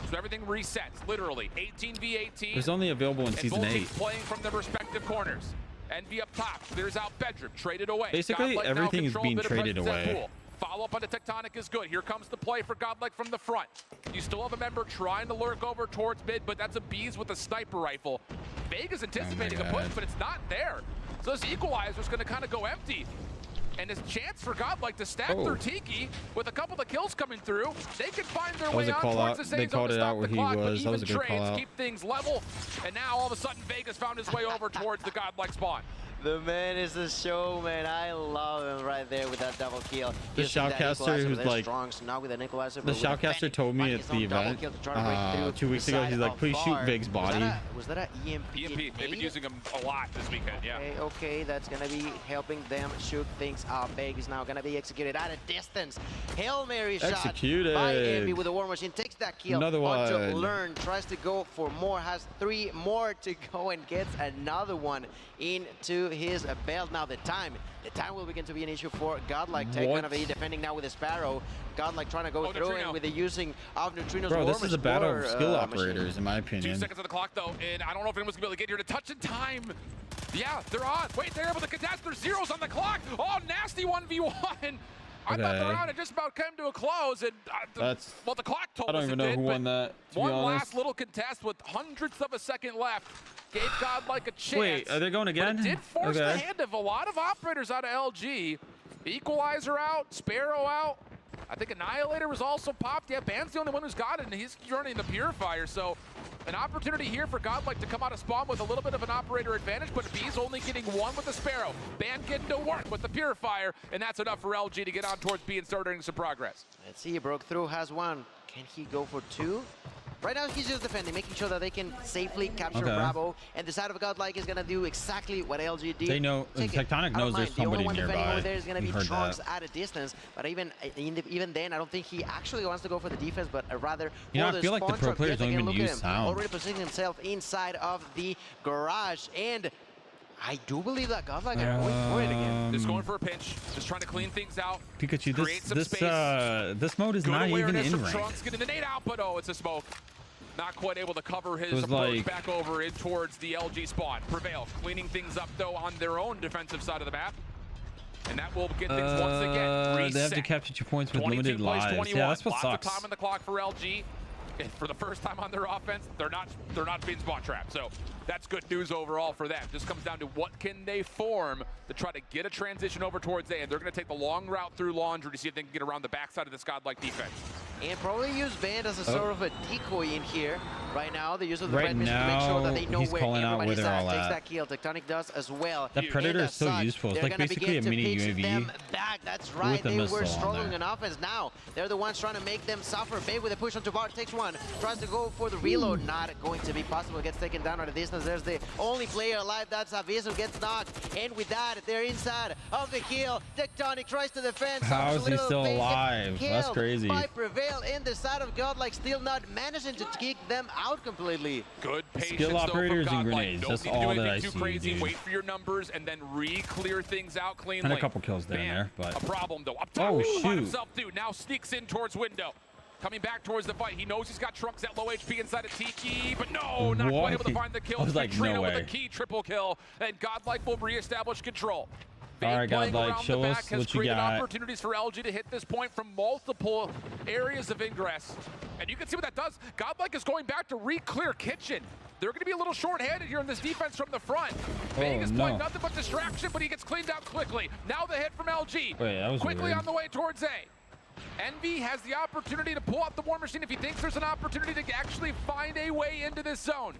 So everything resets, literally. 18 v 18. It's only available in and Season both 8. teams playing from their respective corners. Envy up top, clears out bedroom, traded away. Basically, Godlike now everything is control a being bit of traded presence at away. pool. Follow up on the Tectonic is good. Here comes the play for Godlike from the front. You still have a member trying to lurk over towards mid, but that's a Bees with a sniper rifle. Vega's anticipating a push, God. but it's not there. So this equalizer's gonna kind of go empty. And his chance for Godlike to stack Oh. through Tiki with a couple of kills coming through, they can find their That was way a on call towards out. the They safe zone called to it stop out where the he clock, but was. That was even a good call trades out. keep things level. And now all of a sudden Vegas found his way over towards the Godlike spawn. The man is a showman. I love him right there with that double kill. The Using that shoutcaster equalizer who's with their like- strongs, not with an equalizer, The but with a shoutcaster Fennec. told me Finding at his the own double event kill to try to break through 2 weeks the ago. side He's like, of please shoot VAR. Vig's body. Was that a EMP? EMP, they've been using him a lot this weekend, yeah. Okay, that's gonna be helping them shoot things up. Big is now gonna be executed at a distance. Hail Mary shot Executed. by Envy with the War Machine. Takes that kill. Another onto one. Learn, tries to go for more, has 3 more to go and gets another one into his belt. Now the time will begin to be an issue for Godlike. Tech What? gonna be defending now with a Sparrow. Godlike trying to go through Neutrino. and with the using of Neutrino's Bro, War this is a battle of skill machine. operators, in my 2 opinion. seconds on the clock though, and I don't know if anyone's gonna be able to get here to touch in time. Yeah, they're on. Wait, they're able to contest. There's zeros on the clock. Oh, nasty 1v1. I thought the Okay. round had just about come to a close, and That's- well, the clock told I don't us even it know did, who but won that, to be one honest. last little contest with hundredths of a second left gave Godlike a chance. Wait, are they going again? But it did force the Okay. hand of a lot of operators out of LG. Equalizer out, Sparrow out. I think Annihilator was also popped. Yeah, Ban's the only one who's got it, and he's running the Purifier. So an opportunity here for Godlike to come out of spawn with a little bit of an operator advantage, but B's only getting 1 with the Sparrow. Ban getting to work with the Purifier, and that's enough for LG to get on towards B and start earning some progress. Let's see, broke through, has 1. Can he go for 2? Right now, he's just defending, making sure that they can safely capture Okay. Bravo. And the side of Godlike is going to do exactly what LG did. They know- Take it. Tectonic I don't knows mind. there's The only somebody one defending nearby. over there is going to be Heard Trunks that. at a distance. But even then, I don't think he actually wants to go for the defense, but rather You know, for I feel like the spawn pro truck. players Yet don't again, even look at use him, sound. already positioning himself inside of the garage. And I do believe that Godlike are going for it again. Just going for a pinch, just trying to clean things out. Pikachu, Create some space. this mode is Good not even awareness in from rank. Trunks, getting the nade out, but oh, it's a smoke. Not quite able to cover his was approach like- back over in towards the LG spawn. Prevail, cleaning things up though on their own defensive side of the map. And that will get things once again reset. They have to capture 2 points with 22 limited plays lives. 21. Yeah, that's what Lots sucks. of time on the clock for LG. And for the first time on their offense, they're not being spot trapped. So that's good news overall for them. Just comes down to what can they form to try to get a transition over towards A. And they're going to take the long route through Laundry to see if they can get around the backside of this Godlike defense. And probably use Band as a sort of a decoy in here. Right now, the use of the Right red mission to make sure that they now, know he's where calling out where everybody's they're at. all Takes at. that kill. Tectonic does as well. That Predator And is so as such, useful. It's they're like gonna basically begin a mini to pitch UAV them back. That's right. with a They were missile on struggling there. on offense. Now they're the ones trying to make them suffer. Big with a push onto Bar. Takes 1. Tries to go for the reload. Not going to be possible. Gets taken down at a distance. There's the only player alive. That's Aviso. Gets knocked. And with that, they're inside of the kill. Tectonic tries to defend. How is he Little still Big gets alive? That's killed crazy. by Prevail in the side of Godlike, still not managing to kick them out completely. Good patience Skill though from operators and Godlike. grenades. Don't That's need to do all that anything I too see, crazy. dude. Wait for your numbers and then re-clear things out cleanly. And a couple kills there and Man, there, but- a problem though. Up top, Oh, by shoot. himself too. Now sneaks in towards window. Coming back towards the fight. He knows he's got Trunks at low HP inside of Tiki, but no, not quite able to find the kill. I was like, no Neutrino with way. a key triple kill, and Godlike will reestablish control. Fake right, playing Godlike, around show the us back has what you created got. opportunities for LG to hit this point from multiple areas of ingress. And you can see what that does. Godlike is going back to re-clear kitchen. They're going to be a little short-handed here in this defense from the front. Vegas playing nothing but distraction, but he gets cleaned out quickly. Now the hit from LG. Wait, that was quickly weird. on the way towards A. Envy has the opportunity to pull out the War Machine if he thinks there's an opportunity to actually find a way into this zone.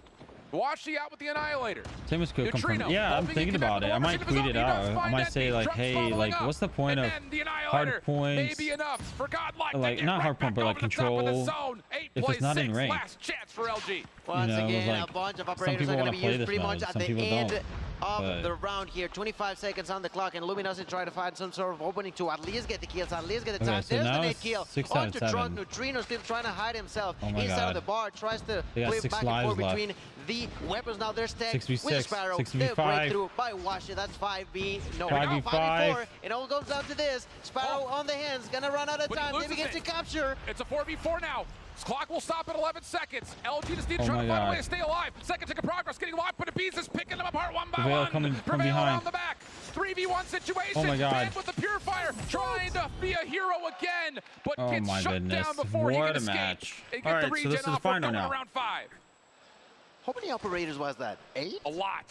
Washi out with the Annihilator. Same as could come from. Neutrino, Yeah, I'm hoping he thinking can have about the it. I War might Machine of his tweet own. it He does out. I find might say Envy. like, Trump's hey, following like, up. what's the point And of then the Annihilator hard points? Maybe enough for Godlike. Like, to get not right hard point, back but like over the top of the control. zone. 8 If plays it's not in 6. range. Last chance for LG. Once You know, again, like, a bunch of some operators people are going wanna to be play used this pretty mode, much at some the people end don't, of but- the round here. 25 seconds on the clock, and Luminosity trying to find some sort of opening to at least get the kills, at least get the Okay, time. so There's the now nade it's kill 6 out of onto 7. Trunk. Neutrino still trying to hide himself Oh my inside God. of the bar, tries to They got flip 6 back and forth lives left. between the weapons. Now there's tech 6v6, with Sparrow. 6v5. The breakthrough by Washi. That's 5B. No, 5v5. 5v4. It all goes down to this. Sparrow on the hands, gonna run out of But he time. Maybe loses gets it. to capture. It's a 4v4 now. His clock will stop at 11 seconds. LG just need to Oh try my to find a God. way to stay alive. Second tick of progress, getting locked, but Abiz is picking them apart one by Prevail one. coming from Prevail behind. around the back. 3v1 situation. Oh my God. Banned with the Purifier, trying to be a hero again, but Oh gets my shut goodness. down before he What can a escape match. and get All the right, so regen this is the off for final going now. around 5. How many operators was that? 8? A lot.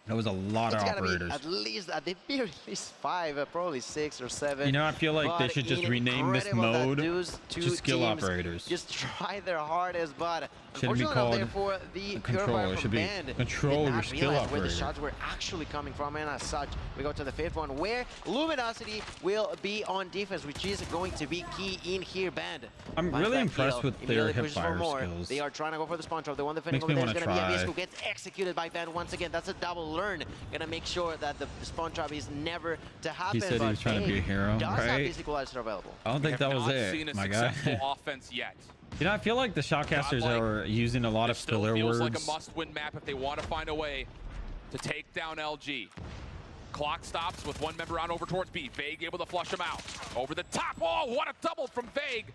That was a lot of It's gotta operators. be at least, at the very least 5, probably 6 or 7. You know, I feel like they But should just rename this incredible that mode those two to skill teams operators. Just try their hardest, but Shouldn't be unfortunately, called therefore, the control. Purifier It from should be Band control did your not skill realize where the operator. shots were actually coming from, and as such, we go to the 5th one, where Luminosity will be on defense, which is going to be key in here. Band I'm finds really that impressed kill, with their immediately pushes for hipfire more. skills. They are trying to go for the spawn trap. The one defending Makes over me there is wanna going to be try. Abyss, who gets executed by Band once again. That's a double learn. Gonna make sure that the spawn trap is never to happen. said he but was trying to be a Bane hero, does have right? this equalizer available. I don't think We have that was not it, seen a my guy. successful offense yet. You know, I feel like the shotcasters Godlike, are using a lot of It still filler feels words. like a must-win map if they want to find a way to take down LG. Clock stops with one member on over towards B. Vague able to flush him out. Over the top. Oh, what a double from Vague.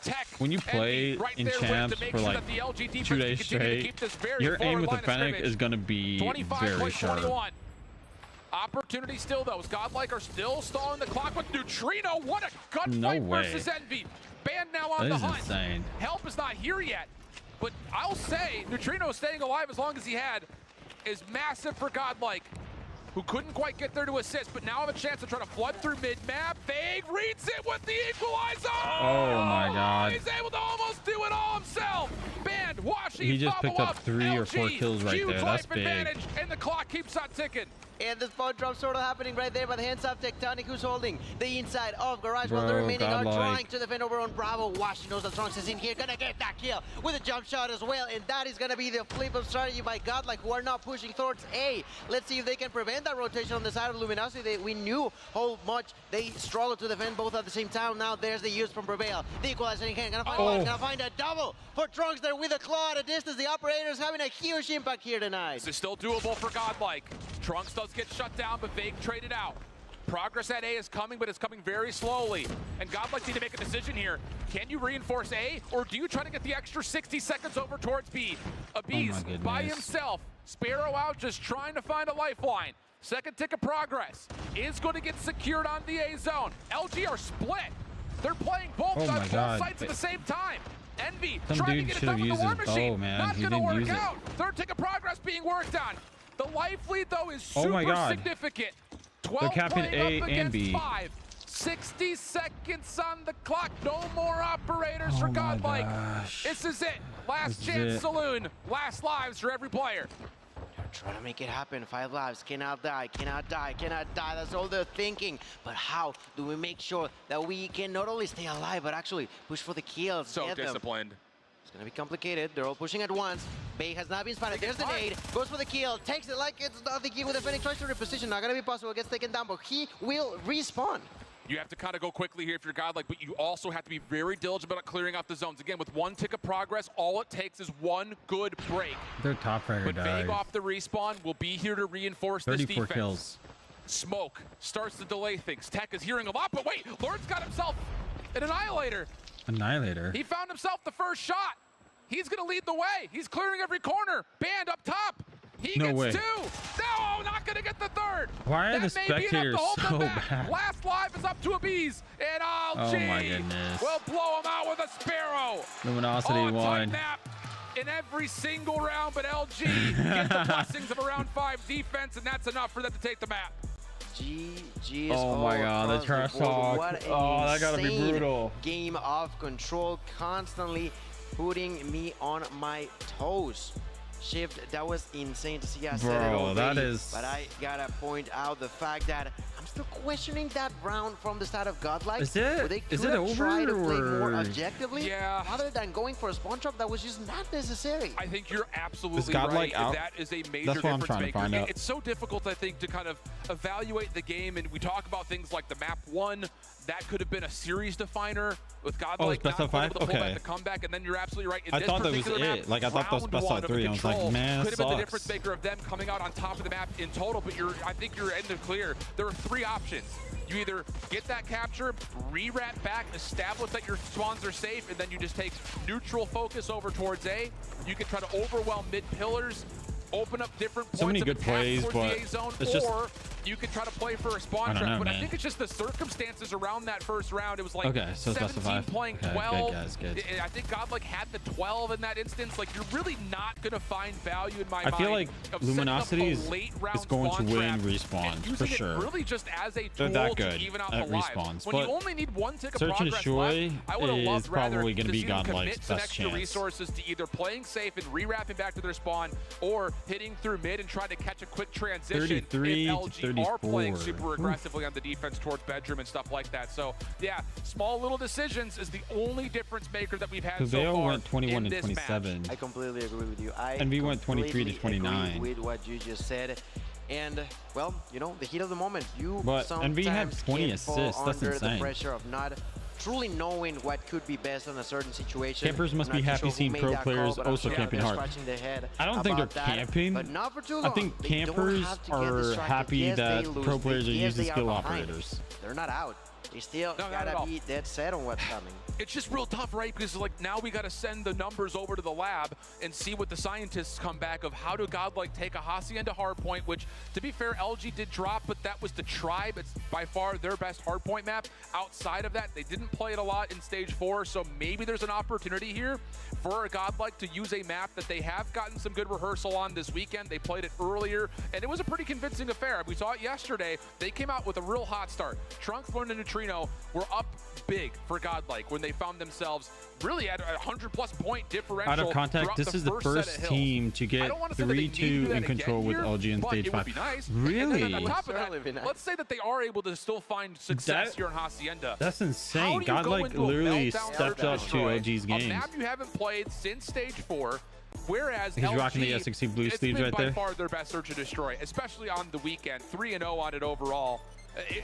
Tech. When you play Envy right in there with champs to make for sure like that the LG defense 2 can days continue to straight, keep this very your aim forward with the line of Fennec scrimmage. is going to be 25 very plays sharp. 21. Opportunity still, though. Godlike are still stalling the clock with Neutrino. What a gunfight No way. versus Envy. Band now on That the is hunt. insane. Help is not here yet. But I'll say Neutrino staying alive as long as he had is massive for Godlike, who couldn't quite get there to assist, but now have a chance to try to flood through mid-map. Vague reads it with the equalizer! Oh my God. He's able to almost do it all himself! Band, Washi, He just picked follow up 3 or 4 LG, kills right huge there. That's life big. advantage, and the clock keeps on ticking. And the spawn drop sort of happening right there by the hands of Tectonic, who's holding the inside of Garage, while the Bro, remaining are Godlike. trying to defend over on Bravo. Washi knows that Trunks is in here, gonna get that kill with a jump shot as well, and that is gonna be the flip of strategy by Godlike, who are not pushing towards A. Let's see if they can prevent that rotation on the side of Luminosity. We knew how much they struggled to defend both at the same time. Now there's the use from Prevail. The equalizer in hand, gonna find one, gonna find a double for Trunks there with a claw at a distance. The operators having a huge impact here tonight. This is still doable for Godlike. Trunks does get shut down, but Vague traded out. Progress at A is coming, but it's coming very slowly. And Godlike need to make a decision here. Can you reinforce A, or do you try to get the extra 60 seconds over towards B? Abiz by goodness. himself. Sparrow out, just trying to find a lifeline. Second tick of progress is going to get secured on the A zone. LG are split. They're playing both, Oh my both God. sides at the same time. Envy Some trying to dude get it should have done with used the War his Machine. bow, man. Not He gonna didn't work use it. out. Third tick of progress being worked on. The life lead, though, is Oh my super God. significant. 12 capping playing A up and against B. 5. 60 seconds on the clock. No more operators for Oh my Godlike. gosh. This is it. Last This is chance it. saloon. Last lives for every player. Trying to make it happen. 5 lives. Cannot die. Cannot die. Cannot die. That's all they're thinking. But how do we make sure that we can not only stay alive, but actually push for the kills? So get them? disciplined. It's going to be complicated. They're all pushing at once. Bay has not been spotted. There's the nade. Goes for the kill. Takes it like it's nothing. With the Fennec tries to reposition. Not going to be possible. Gets taken down, but he will respawn. You have to kind of go quickly here if you're Godlike, but you also have to be very diligent about clearing out the zones. Again, with one tick of progress, all it takes is one good break. Their top fragger But Vague died. off the respawn will be here to reinforce this 34 defense. kills. Smoke starts to delay things. Tech is hearing a lot, but wait, Lord's got himself an Annihilator. Annihilator. He found himself the first shot. He's gonna lead the way. He's clearing every corner. Band up top. He No gets way. 2. No, not gonna get the 3rd. Why are That the may be enough to spectators hold them so back. bad? Last live is up to a bees, and Oh LG my goodness. will blow him out with a Sparrow. Luminosity On won. tight map in every single round, but LG get the blessings of a round 5 defense, and that's enough for them to take the map. GG's. Oh my God, the across trash board. talk. What an Oh, that gotta be insane brutal. Game of control, constantly putting me on my toes. Shift, that was insane to see. I said it Bro, already, that is- but I gotta point out the fact that I'm still questioning that round from the start of Godlike. Is it- where they is could it have tried to over, play more or- objectively. Yeah. Rather than going for a spawn trap that was just not necessary. I think you're absolutely Godlike right. out? That is a major That's what I'm difference trying to maker. find out. It's so difficult, I think, to kind of evaluate the game, and we talk about things like the map 1. That could have been a series definer with Godlike best not of being 5? able to pull Okay. back the comeback, and then you're absolutely right. In I this thought that was particular map, it. Like, I thought that was round best out of one 3. I was like, Control man, could have been the sucks. difference maker of them coming out on top of the map in total, but I think you're in the clear. There are 3 options. You either get that capture, re-rat back, establish that your spawns are safe, and then you just take neutral focus over towards A. You can try to overwhelm mid pillars, open up different points So many of good attack plays, towards but the A zone, it's just- or you could try to play for a spawn I don't trap. know, But I man. think it's just the circumstances around that first round. It was like Okay, so it's best of 17 5. playing Okay, good, 12. guys, good. I think Godlike had the 12 in that instance. Like, you're really not going to find value in my I mind. feel like of setting up Luminosity a is late round going to spawn win trap and respawns, for using it sure. really just as a They're tool that to good even out at the lives. respawns, When you but only need 1 tick of Search and progress Destroy left, I would have is loved rather probably gonna to be see them Godlike's commit some best extra chance. resources to either playing safe and re-wrapping back to their spawn, or hitting through mid and trying to catch a quick transition 33 if to LG are playing 34. super aggressively on the defense towards bedroom and stuff like that. So yeah, small little decisions is the only difference maker that we've had so Coveo far went 21 in to this match. 27. I completely agree with you. And we went 23 to completely 29. agree with what you just said. And, well, you know, the heat of the moment. You But sometimes NV had 20 can fall assists. That's under insane. the pressure of not truly knowing what could be best in a certain situation. Campers must I'm be not too happy sure who seeing made pro that call, players but I'm also sure camping they're hard. scratching their head I don't think they're about that, camping. but not for too I long. think They don't campers have to get are distracted. happy Yes, that they lose. pro players are Yes, using they skill behind. operators. They're not out. They still No, not at gotta all. be dead set on what's coming. It's just real tough, right? Because like now we got to send the numbers over to the lab and see what the scientists come back of. How do Godlike take a Hacienda hardpoint, which to be fair, LG did drop, but that was the Tribe. It's by far their best hardpoint map. Outside of that, they didn't play it a lot in stage 4, so maybe there's an opportunity here for a Godlike to use a map that they have gotten some good rehearsal on this weekend. They played it earlier, and it was a pretty convincing affair. We saw it yesterday. They came out with a real hot start. Trunks, Lone, and Neutrino were up big for Godlike when they found themselves really at a 100+ point differential. Out of context, throughout this is the set first of hills. team to I get don't want to say that they need to do 3-2 that in control again with here, LG in but stage it 5. would be nice. Really? And then on top of Certainly be that, nice. let's say that they are able to still find success That- here in Hacienda. That's How insane. do you go Godlike into a literally meltdown stepped search up and to destroy LG's a games. map you haven't played since stage 4, whereas He's LG, rocking the SXC blue it's sleeves been right by there. far their best search and destroy, especially on the weekend. 3-0 on it overall.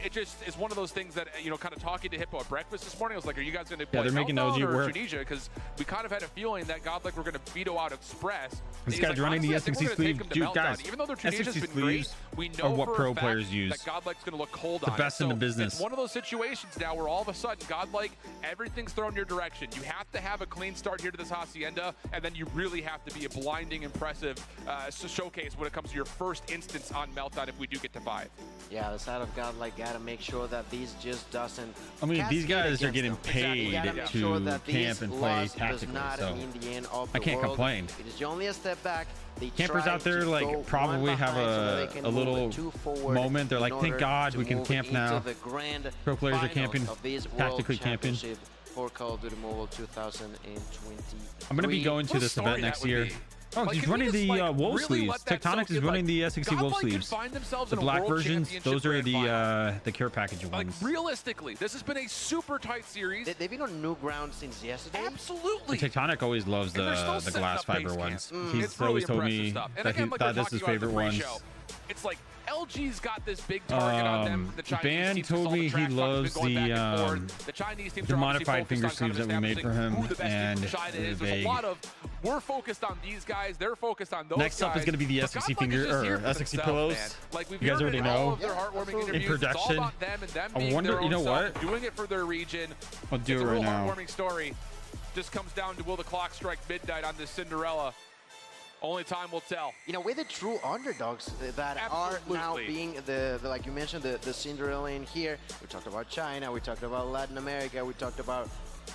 It just is one of those things that, you know, kind of talking to Hippo at breakfast this morning, I was like, are you guys going to play they're making Meltdown LG or work. Tunisia? Because we kind of had a feeling that Godlike were going to veto out Express. This He's guy's like, running the honestly, I think SXC we're gonna take sleeve. them to Dude, Meltdown. guys, Even though their Tunisia's SXC been great, sleeves we know are what for pro a fact players use. that Godlike's going to look cold The on best it. in the So business. It's one of those situations now where all of a sudden, Godlike, everything's thrown your direction. You have to have a clean start here to this Hacienda, and then you really have to be a blinding, impressive showcase when it comes to your first instance on Meltdown if we do get to 5. Yeah, the side of Godlike gotta make sure that these just doesn't. I mean, these cascade guys are against getting them. paid Gotta make to sure that camp this and play loss does tactically, not so mean the end of I the can't world. complain. It is only a step back. They Campers try out there to like go probably one have behind so they can a move little two forward moment. They're in like, thank order God to we can move camp into now. the grand Pro players are finals camping, of this World tactically camping. Championship for Call of Duty Mobile 2020. I'm gonna be going to What a this story event that next would year. be. Oh, Like, he's can we running just, the like, wolf really sleeves. let that Tectonics soak is in? running Like, the SXC wolf Godlike could sleeves. find themselves The in a black World versions, Championship those are grand the care package Like, ones. realistically, this has been a super tight series. They've been on new ground since yesterday. Absolutely. Tectonic always loves And they're still the setting glass up fiber base ones. camp. He's It's really always told impressive me stuff. And that again, he like thought we're this was talking about favorite the pre-show, ones. It's like LG's got this big target on them. The Chinese Ban teams told just all the me he track talk's been loves going back and the forth. The Chinese teams the are obviously modified focused finger on kind sleeves of that we made for him, who the best team and from China is. There's vague. a lot of we're focused on these guys. They're focused on those Next up is guys, going to be the but SXC Godlike finger is just here or for SXC themselves, pillows. man. Like we've You guys heard already it in all know. of their heartwarming In interviews. It's all production. about them and them I being wonder- their own you know self, what? doing it for their region. I'll do It's it a right real now. heartwarming story. Just comes down to will the clock strike midnight on this Cinderella. Only time will tell. In a way, the true underdogs that are now Absolutely. being like you mentioned, the Cinderella in here. We talked about China, we talked about Latin America, we talked about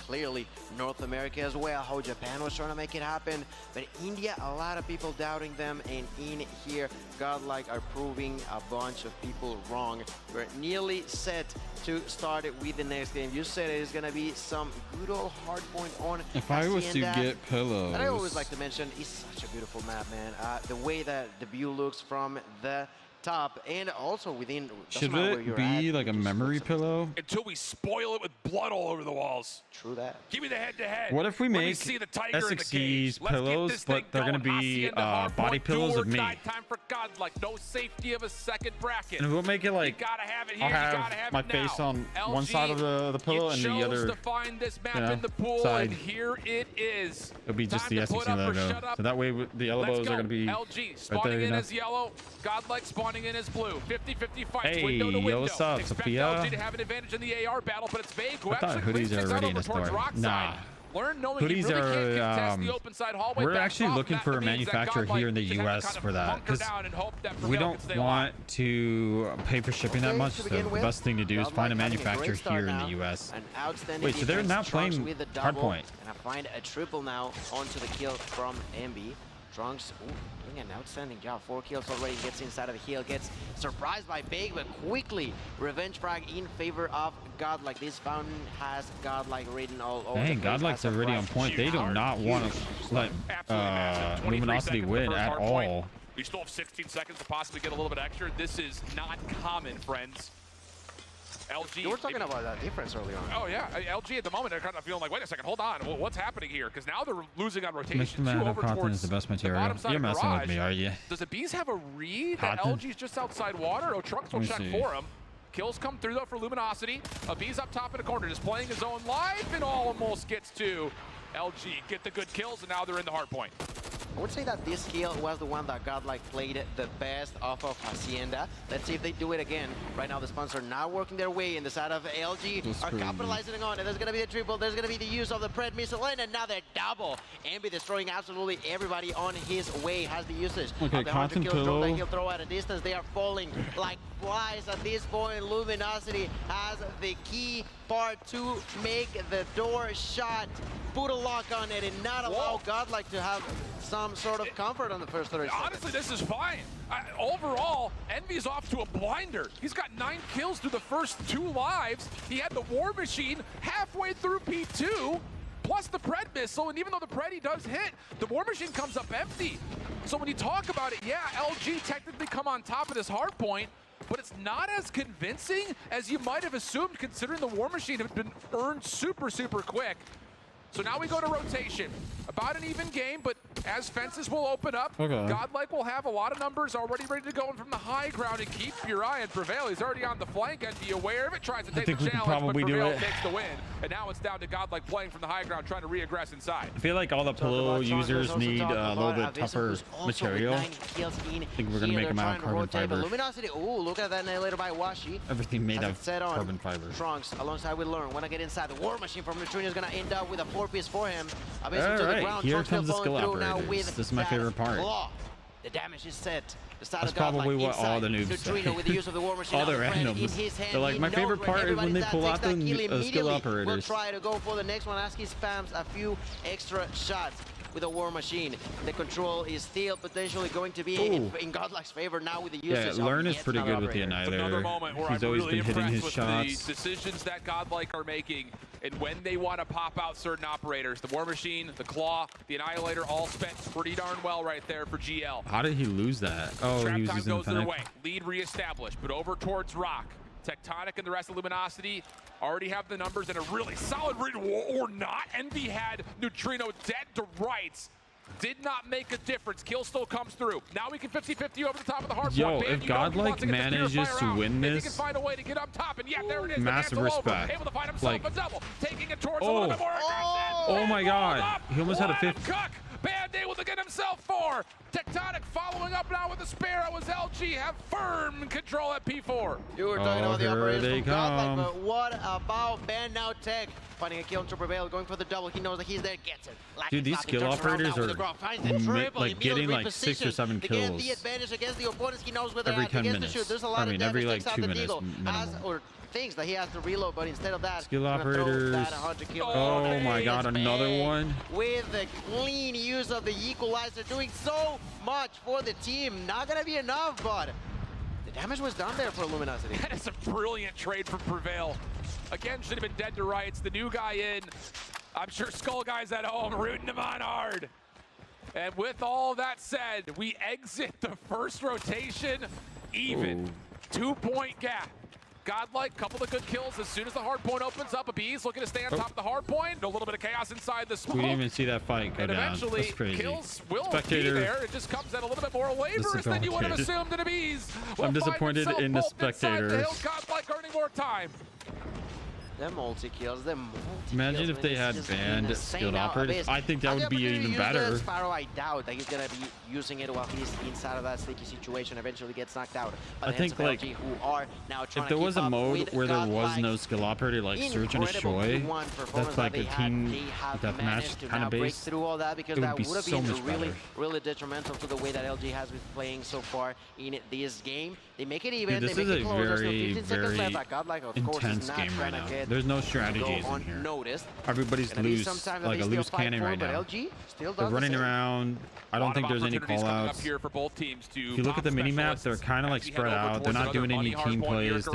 clearly North America as well, how Japan was trying to make it happen. But India, a lot of people doubting them, and in here, Godlike are proving a bunch of people wrong. We're nearly set to start it with the next game. You said it is going to be some good old hard point on If I was to Hacienda. get pillows, And I always like to mention, it's such a beautiful map, man. The way that the view looks from the top and also within. should it be like a memory pillow? Until we spoil it with blood all over the walls. True that. Give me the head-to-head. What if we Let me make see the tiger in the SXC's cage. Let's get pillows, this thing but they're gonna going. be Hacienda, hard body point, pillows do of or me? die. Time for Godlike. No safety of a second bracket. And we'll make it like you gotta have it here. I'll you have gotta have my it now. face on one LG, side of the pillow and the you other, chose to find this map you know, in the pool, side. and here it is. It'll be just Time the to put SXC up or logo. shut up. So that way the elbows Let's are go. gonna be LG right spawning there, you in know? as yellow, Godlike spawning in as blue. 50-50 fights, Hey, window to yo, window. what's up, Expect Sophia? LG to have an advantage in the AR battle, but it's Vague who I thought actually hoodies cleans things are out already in over the towards store. rock Nah. side. Learn knowing Hoodies you really are, can't contest the open side hallway we're back actually off. looking That for a means that manufacturer Godlike here in the just have to US kind of for that, hunker 'cause down and hope that we Prevail don't can stay alive. want to pay for shipping that Okay, much. to So begin the with, best thing to do is find a Godlike having manufacturer great start here in now. the US. An outstanding Wait, so they're defense. now Trunks playing with the double, Hardpoint. and I find a triple now onto the kill from MB. Trunks doing an outstanding job. 4 kills already, gets inside of the hill, gets surprised by Big, but quickly revenge frag in favor of Godlike. This fountain has Godlike written all over. Dang, Godlike's already on point. They do not want to let Absolutely massive. 23 Luminosity seconds in the win first at hard point. all. We still have 16 seconds to possibly get a little bit extra. This is not common, friends. LG. You were talking about that difference earlier on. Oh yeah, LG at the moment they're kind of feeling like, wait a second, hold on, what's happening here? Because now they're losing on rotation. Mr. Man of over Cotton towards is the best the material. bottom side You're of messing with garage. me, are you? Does the Bees have a read that Cotton? LG's just outside water? Oh, Trunks will Let me check see. for him. Kills come through though for Luminosity. A Bees up top in the corner, just playing his own life and almost gets to LG. Get the good kills and now they're in the hard point. I would say that this kill was the one that Godlike played the best off of Hacienda. Let's see if they do it again. Right now, the spawns are not working their way in the side of LG. That's Are crazy. capitalizing on it. There's going to be a triple. There's going to be the use of the Pred missile and another double. Envy destroying absolutely everybody on his way. Has the usage. Okay, of the 100 Cotton kills. Drone that Pillow. he'll throw at a distance. They are falling like flies at this point. Luminosity has the key part to make the door shut. Put a lock on it and not allow Whoa. Godlike to have some sort of comfort on the first 30 seconds. Honestly, this is fine. Overall, Envy's off to a blinder. He's got 9 kills through the first 2 lives. He had the War Machine halfway through P2, plus the Pred missile, and even though the Pred he does hit, the War Machine comes up empty. So when you talk about it, yeah, LG technically come on top of this hard point, but it's not as convincing as you might have assumed considering the War Machine had been earned super, super quick. So now we go to rotation. About an even game, but as fences will open up, Okay. Godlike will have a lot of numbers already ready to go in from the high ground, and keep your eye on Prevail. He's already on the flank and be aware of it, tries to take think the we can challenge, but probably do Prevail it. takes the win. And now it's down to Godlike playing from the high ground, trying to re-aggress inside. I feel like all the pillow users need a little bit tougher material. I think think we're gonna make them out of carbon fiber. Luminosity, ooh, look at that annihilator by Washi. Everything made As of it's set on, carbon fiber. Trunks alongside with Learn. Wanna get inside. The War Machine from Neutrino is gonna end up with a 4-piece for him. All To the right, ground. here Trunks still comes the falling skill through now operators. with This is my that favorite part. claw. The damage is set. The side That's of Godlike probably what all inside. the noobs Neutrino say. with the use of the War Machine. All the out front randoms. in his hand. They're like, He my knows favorite where part is when everybody's they at. pull Takes out that the kill skill immediately. Will operators. try to go for the next one as he spams a few extra shots with a War Machine. The control is still potentially going to be Ooh. in Godlike's favor now with the Yeah, usage of Learn is yet pretty another good with the operator. It's another moment where He's I'm always really been hitting impressed his with shots. the decisions that Godlike are making and when they want to pop out certain operators. The War Machine, the Claw, the Annihilator all spent pretty darn well right there for GL. How did he lose that? Oh, Trap he was time using goes their Fennec. way. Lead reestablished, but over towards Rock. Tectonic and the rest of Luminosity already have the numbers and a really solid read, or not. Envy had Neutrino dead to rights. Did not make a difference. Kill still comes through. Now we can 50-50 over the top of the hard Yo, point. Man, if you know he Godlike wants to get the manages Purifier to out. win If he this, can find a way to get up top, and yeah, there it is. massive the mantle respect. Over. Able to find himself Like, a double. Taking it towards a oh. little bit more aggression. Oh my And God. rolled up. He almost had a What 50. Cook. Band able to get himself himself for. Tectonic following up now with the Sparrow as LG have firm control at P4. You were talking about the here operators they from Godlike, come. but what about Ben now Tech? Finding a kill to Prevail, going for the double. He knows that he's there, gets it. Dude, these skill operators are like getting like 6 or 7 kills the advantage against the opponents. He knows where they're every at. 10 He gets minutes. to shoot. There's a lot of damage. every like takes out 2 the minutes Deagle. Or things that he has to reload, but instead of that, skill he's gonna throw operators. that 100 kill. Oh my god, It's another big one. with the clean use of the equalizer, doing so much for the team. Not gonna be enough, but the damage was done there for Luminosity. That is a brilliant trade from Prevail. Again, should have been dead to rights. The new guy in. I'm sure Skull Guy's at home rooting him on hard. And with all that said, we exit the first rotation even. 2-point gap. Godlike, couple of good kills as soon as the hard point opens up. Abiz looking to stay on top of the hard point. A little bit of chaos inside the smoke. We didn't even see that fight go And down. eventually, That's crazy. kills will Spectator. be there. It just comes at a little bit more laborious than you would have assumed in Abiz. I'm disappointed in the spectators. Godlike earning more time. The multi-kills, the multi-kills. Imagine if they had just banned insane. skilled Now, operators. Abyss I think that has the would be opportunity to even use the better. Sparrow, I doubt that he's going to be using it while he's inside of that sticky situation. Eventually gets knocked out. I think like LG, who are now trying if there to was keep a up mode with where there was Godlike. no skill operator like search and Incredible destroy, Q1 performance that's like that a team they have deathmatch managed to kind now of break base. through all that, because it would that be would have so been much really, better. really detrimental to the way that LG has been playing so far in this game. They make it even. Dude, this they is make it a closer. Still very, 15 seconds left. very Godlike, of course, is intense not game right trying to now. get There's no go strategies in here. unnoticed. Everybody's Gonna be loose, some time that like they a still loose fight cannon for, right but now. LG still They're does running the same. around. I don't think there's any Opportunities coming up callouts. here for both teams to If you look at the mini map, they're kind of like spread out. They're not doing any team plays.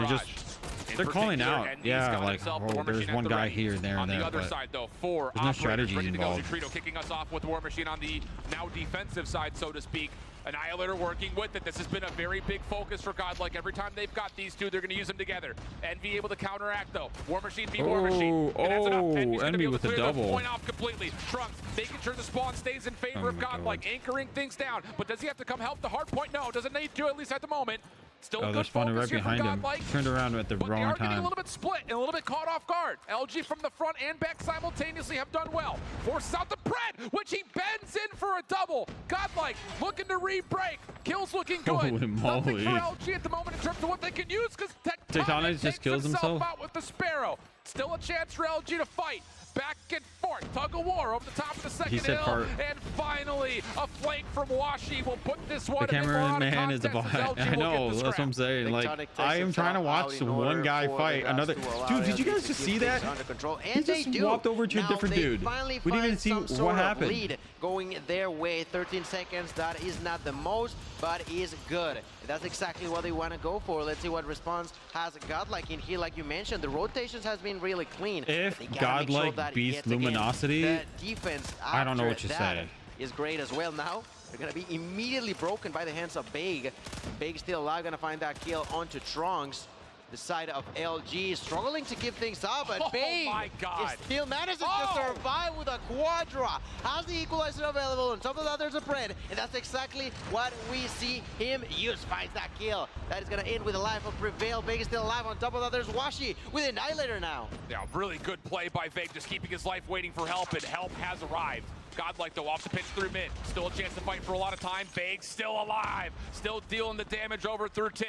They're calling out. Yeah, like, oh, there's one guy here, there, and on there. the other But side, though, 4 there's no operators strategies ready to go. involved. Neutrino kicking us off with War Machine on the now defensive side, so to speak. Annihilator working with it. This has been a very big focus for Godlike. Every time they've got these two, they're going to use them together. Envy able to counteract, though. War Machine v War Machine. It ends it up. Envy's going to be able to with the clear the double. point off completely. Trunks making sure the spawn stays in favor of Godlike, anchoring things down. But does he have to come help the hard point? No, doesn't need to, at least at the moment. Still Oh, a they're good spawning right focus here from behind him. Godlike. Turned around at the But they wrong are getting a time. little bit split and a little bit caught off guard. LG from the front and back simultaneously have done well. Forces out the Pred, which he bends in for a double. Godlike looking to re-break. Kills looking good. Holy Nothing moly. for LG at the moment in terms of what they can use, because Tectonic Tectonic just kills himself out with the Sparrow. Still a chance for LG to fight. Back and forth, tug of war over the top of the second said hill, part. and finally a flank from Washi will put this one The in more out of cameraman is a contest as bot. LG I will know, get the that's what scrap. I'm saying. Like, Tectonic takes I am trying to himself watch out in one order guy for fight the guys another. to allow Dude, did you LG guys to just keep see things that? under control. He And they just do. walked over to a Now different they dude. finally We didn't even find see some what sort of happened. lead going their way. 13 seconds, that is not the most, but is good. That's exactly what they want to go for. Let's see what response has Godlike in here. Like you mentioned, the rotations has been really clean. If They gotta make sure Godlike that beats yet again, Luminosity, the defense I don't know what after you that say. is great as well. Now they're gonna be immediately broken by the hands of Big. Big still alive, gonna find that kill onto Trunks. The side of LG struggling to keep things up, but Big my God. still manages to survive with a Quadra. Has the equalizer available. On top of that, there's a Pred, and that's exactly what we see him use. Finds that kill. That is gonna end with the life of Prevail. Big is still alive. On top of that, there's Washi with Annihilator now. Yeah, really good play by Vig, just keeping his life waiting for help, and help has arrived. Godlike, though, off the pitch through mid. Still a chance to fight for a lot of time. Vig still alive. Still dealing the damage over through 10.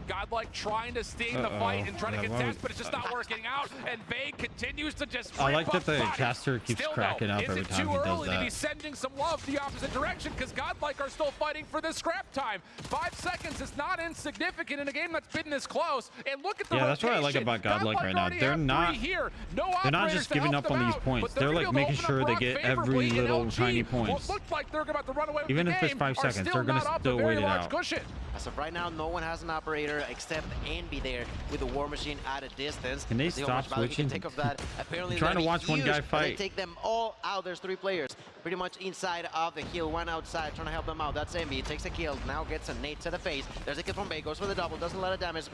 Godlike trying to stay in the fight and trying to contest, but it's just not working out. And Vig continues to just I like rip that up the bodies. caster keeps Still, cracking though, up every is it time too he does early to be that. sending some love the opposite direction? Because Godlike are still fighting for this scrap time. 5 seconds is not insignificant in a game that's been this close. And look at the Yeah, that's what I like rotation. about Godlike right now. already They're have not- 3 here. No They're not operators just to giving help up on them these out, points. but They're gonna like be able to making open sure up they Brock get every favorably, and little LG, tiny what points. looked like they're about to run away with Even the if it's game, 5 are seconds, still they're gonna not up still a very wait it large out. cushion. As of right now, no one has an operator except Envy there with the War Machine at a distance. Can they Let's see how much stop value we can switching? take of that. Apparently, I'm trying to they're watch one huge, guy and fight. They take them all out. There's 3 players pretty much inside of the hill. One outside trying to help them out. That's Envy. Takes a kill. Now gets a nade to the face. There's a kill from Bay. Goes for the double. Doesn't let it damage.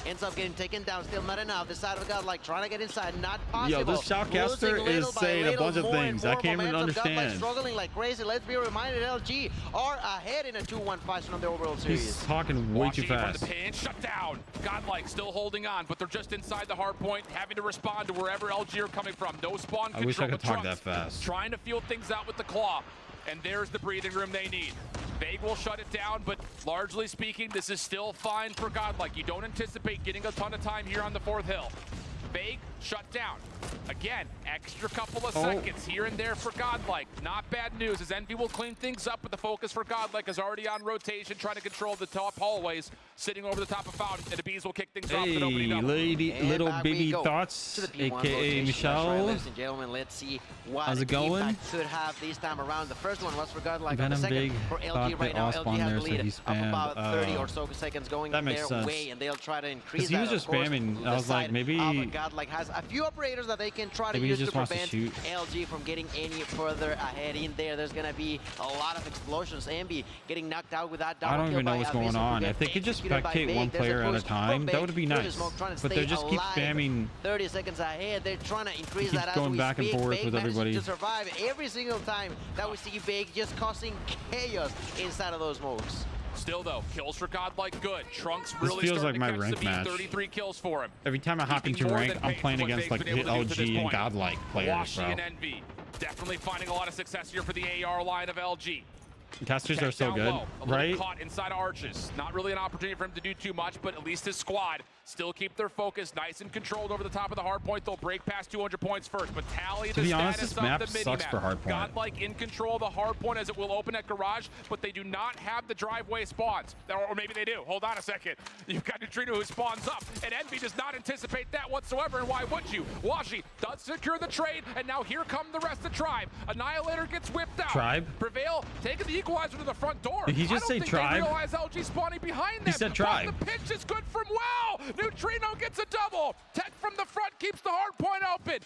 Ends up getting taken down. Still not enough. The side of Godlike trying to get inside. Not possible. Yo, this shoutcaster Losing little is by saying a little, bunch of more and things. I more can't even momentum. Godlike understand. struggling like crazy. Let's be reminded, LG are ahead in a 2-1 fashion of the overall series. He's talking way too Washi from fast. the pin, shut down. Godlike still holding on, but they're just inside the hard point, having to respond to wherever LG are coming from. No spawn I control. wish I could with talk Trunks that fast. Trying to feel things out with the claw. and there's the breathing room they need. Vague will shut it down, but largely speaking, this is still fine for Godlike. You don't anticipate getting a ton of time here on the 4th hill. Vague shut down. Again, extra couple of seconds here and there for Godlike. Not bad news, as Envy will clean things up, but the focus for Godlike is already on rotation, trying to control the top hallways, sitting over the top of Fountain, and the Bees will kick things off with an opening double. Little baby thoughts, aka Michelle. Ladies and gentlemen, let's see what How's it going? impact could have this time around. The first one was for Godlike, Venom the second Big for thought LG right they now. all LG spawned has there, the so lead he of about spammed, 30 or so seconds going that makes their sense. way, and they'll try to increase Because he was that, just of course, spamming. the I was like, side maybe of Godlike has a few operators that they can try to maybe he use just to wants to prevent shoot. LG from getting any further ahead in there. There's going to be a lot of explosions. Ambi getting knocked out with that double I don't kill even know by what's Abyss. going on. If they could just spectate one player at a time, that would be nice. But they just keep spamming. 30 seconds ahead. They're trying to increase Keep that as going we back and speak. forth Big with manages everybody. to survive every single time that we see Big just causing chaos inside of those smokes. Still though, kills for Godlike good. Trunks This really feels starting like to my catch rank the beat. match. 33 kills for him. Every time I hop Keeping into more rank, than I'm pace playing for what against they've like been able to do to this LG and point. Godlike players, Washi bro. and Envy definitely finding a lot of success here for the AR line of LG. Casters Tech are so down good, low, a little right? caught inside Arches. Not really an opportunity for him to do too much, but at least his squad still keep their focus nice and controlled over the top of the hard point. They'll break past 200 points first, but tally To the be honest, status this map of the sucks mini-map. for hard point. Godlike in control of the hard point as it will open at Garage, but they do not have the driveway spawns. Or maybe they do. Hold on a second. You've got Neutrino who spawns up, and Envy does not anticipate that whatsoever, and why would you? Washi does secure the trade, and now here come the rest of Tribe. Annihilator gets whipped out. Tribe? Prevail taking the equalizer to the front door. Did he just say Tribe? They realize LG spawning behind them. He said Tribe. But the pitch is good from Wow. Neutrino gets a double. Tech from the front keeps the hard point open.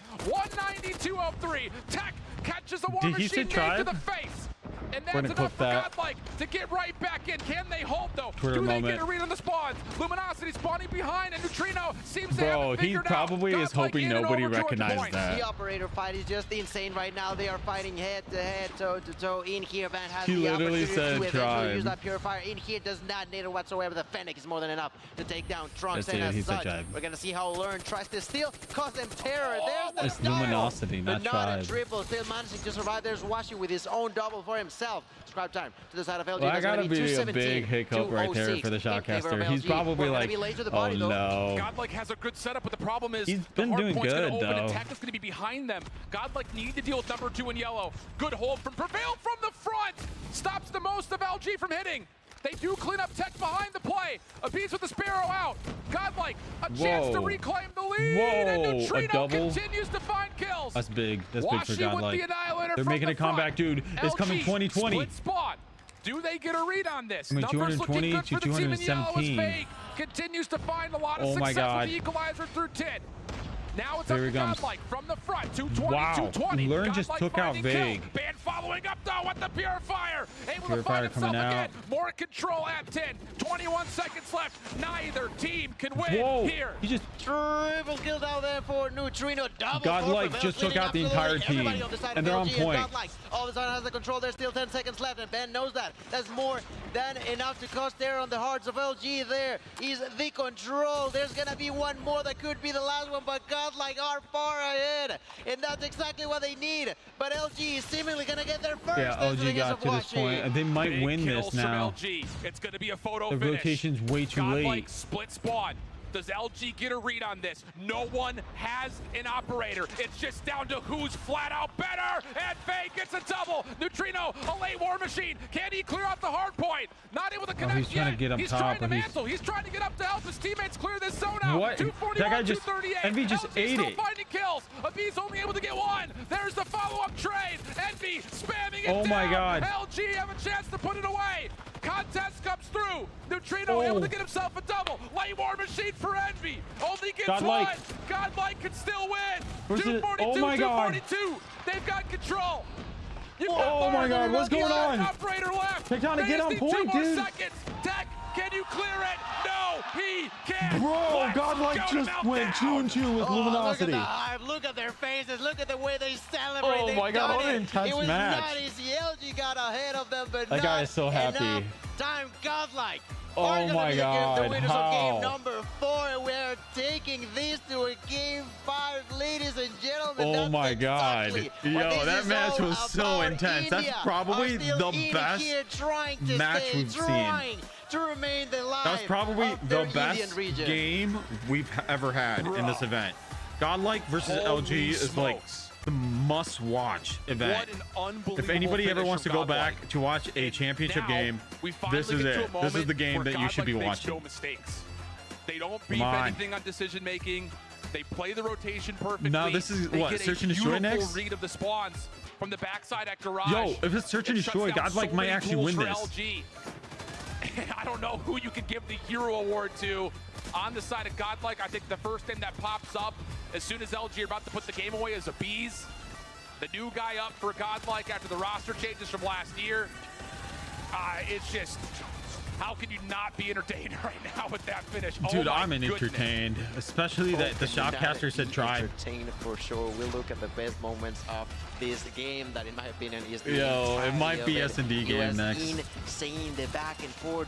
192.03. Tech catches the War Did he say Machine game to Tribe? the face. And We're that's gonna enough clip for that. Godlike to get right back in. Can they hold though? Twitter Do they moment. get a read on the spawns? Luminosity spawning behind, and Neutrino seems to Bro, have it he figured probably out. is Godlike hoping in and nobody over 200 recognized points. that. The operator fight is just insane right now. They are fighting head to head, toe to toe in here. Van has He the literally opportunity said to eventually Tribe. use that purifier. In here does not need it whatsoever. The Fennec is more than enough to take down Trunks. That's And it, as he said such, Tribe. we're gonna see how Learn tries to still cause them terror. There's the It's double. Luminosity, not But Tribe. a triple, still managing to survive. There's Washi with his own double for himself. Scribe time to the side of LG. Well, I That's gonna gotta be a 217 big hiccup to right there 06 for the in favor of shotcaster. He's LG. probably We're gonna like, be late to the oh party, though. no. Godlike has a good setup, but the problem is He's the been hard doing point's good, gonna open and though. Tech is gonna be behind them. Godlike need to deal with number 2 in yellow. Good hold from Prevail from the front. Stops the most of LG from hitting. They do clean up Tech behind the play. Abyss with the Sparrow out. Godlike, a chance to Whoa. reclaim the lead. Whoa, And a Neutrino double? continues to find kills. That's big. That's big for Washi with Godlike. the Annihilator They're from making the a comeback, front. dude. It's coming LG 2020. Split spawn. Do they get a read on this? I mean, Numbers looking 220 good to for the team in yellow as 217. Fake continues to find a lot of Oh my success God. with the equalizer through 10. Now it's There up he to comes. Godlike from the front. 220, Wow. 220. Learn just Godlike took out finding Vague. kill. Band following up though with the Purifier. Able to Purifier find himself coming out. again. More control at 10. 21 seconds left. Neither team can win Whoa. here. He just Triple kill down there for Neutrino. Double Godlike for just took Prevail, out the cleaning entire absolutely everybody team, on the side and of they're on LG, and point. Godlike all of a sudden has the control. There's still 10 seconds left, and Ben knows that. That's more than enough to cost there on the hearts of LG. There is the control. There's gonna be one more that could be the last one, but Godlike are far ahead, and that's exactly what they need. But LG is seemingly gonna get their first. yeah, LG got to this point, and they might Big win kills this from now. LG. It's going to be a photo The finish. rotation's way too Godlike late. split spawn. Does LG get a read on this? No one has an operator. It's just down to who's flat out better. And Faye gets a double. Neutrino, a late War Machine. Can he clear out the hard point? Not able to connect he's trying yet. to get up he's top, trying to but he's- mantle. He's trying to get up to help his teammates clear this zone out. What? 241, That guy just- 238. Envy just LG ate still it. finding kills. Abyss only able to get one. There's the follow-up trade. Envy spamming it Oh my down. God. LG have a chance to put it away. Contest comes through. Neutrino able to get himself a double. Late War Machine for Envy. Only gets Godlike. one. Godlike can still win. Where's it? 242, Oh my God. 242. They've got control. You've got Oh my Larder, God, what's going one on? Operator left. Tectonic, They get just on need point, 2 more dude. seconds. Tech, can you clear it? No, he can't. Bro, Let's Godlike go to just went Meltdown. 2-2 with Luminosity. Look at the hype, look at their faces, look at the way they celebrate. Oh They've my God, done what an it. intense It was match. not easy. LG got ahead of them, but That guy not is so happy. enough time. Godlike Oh are gonna my be God, the winners how? of game number 4. We're taking this to a game 5, ladies and gentlemen. Oh That's my God. exactly what Yo, this that is match all was so about. intense. That's India probably are still the in best here trying to match stay, we've seen. trying to remain the life. That was probably of the their Indian best region. game we've ever had in this event. Godlike versus Holy LG is like smokes. the must-watch event. What an unbelievable If anybody ever finish wants to from go Godlike. back to watch a championship Now, game, we finally this is get to a it. This is moment the game where that you should be Godlike makes watching. no mistakes. They don't beef on. anything on decision making. They play the rotation perfectly. Now, this is they what, get a search and destroy beautiful next? read of the spawns from the backside at garage. Yo, if it's search and It shuts destroy, down Godlike so might many actually tools win for this. LG. I don't know who you can give the hero award to. On the side of Godlike, I think the first thing that pops up as soon as LG are about to put the game away is a Bees. The new guy up for Godlike after the roster changes from last year. It's just, how can you not be entertained right now with that finish? Dude, oh my I'm goodness. entertained, especially that the shopcaster said try. Entertained for sure. We'll look at the best moments of this game that, in my opinion, is the Yo, it might entirety be of it. S&D It game was next. insane, the back and forth.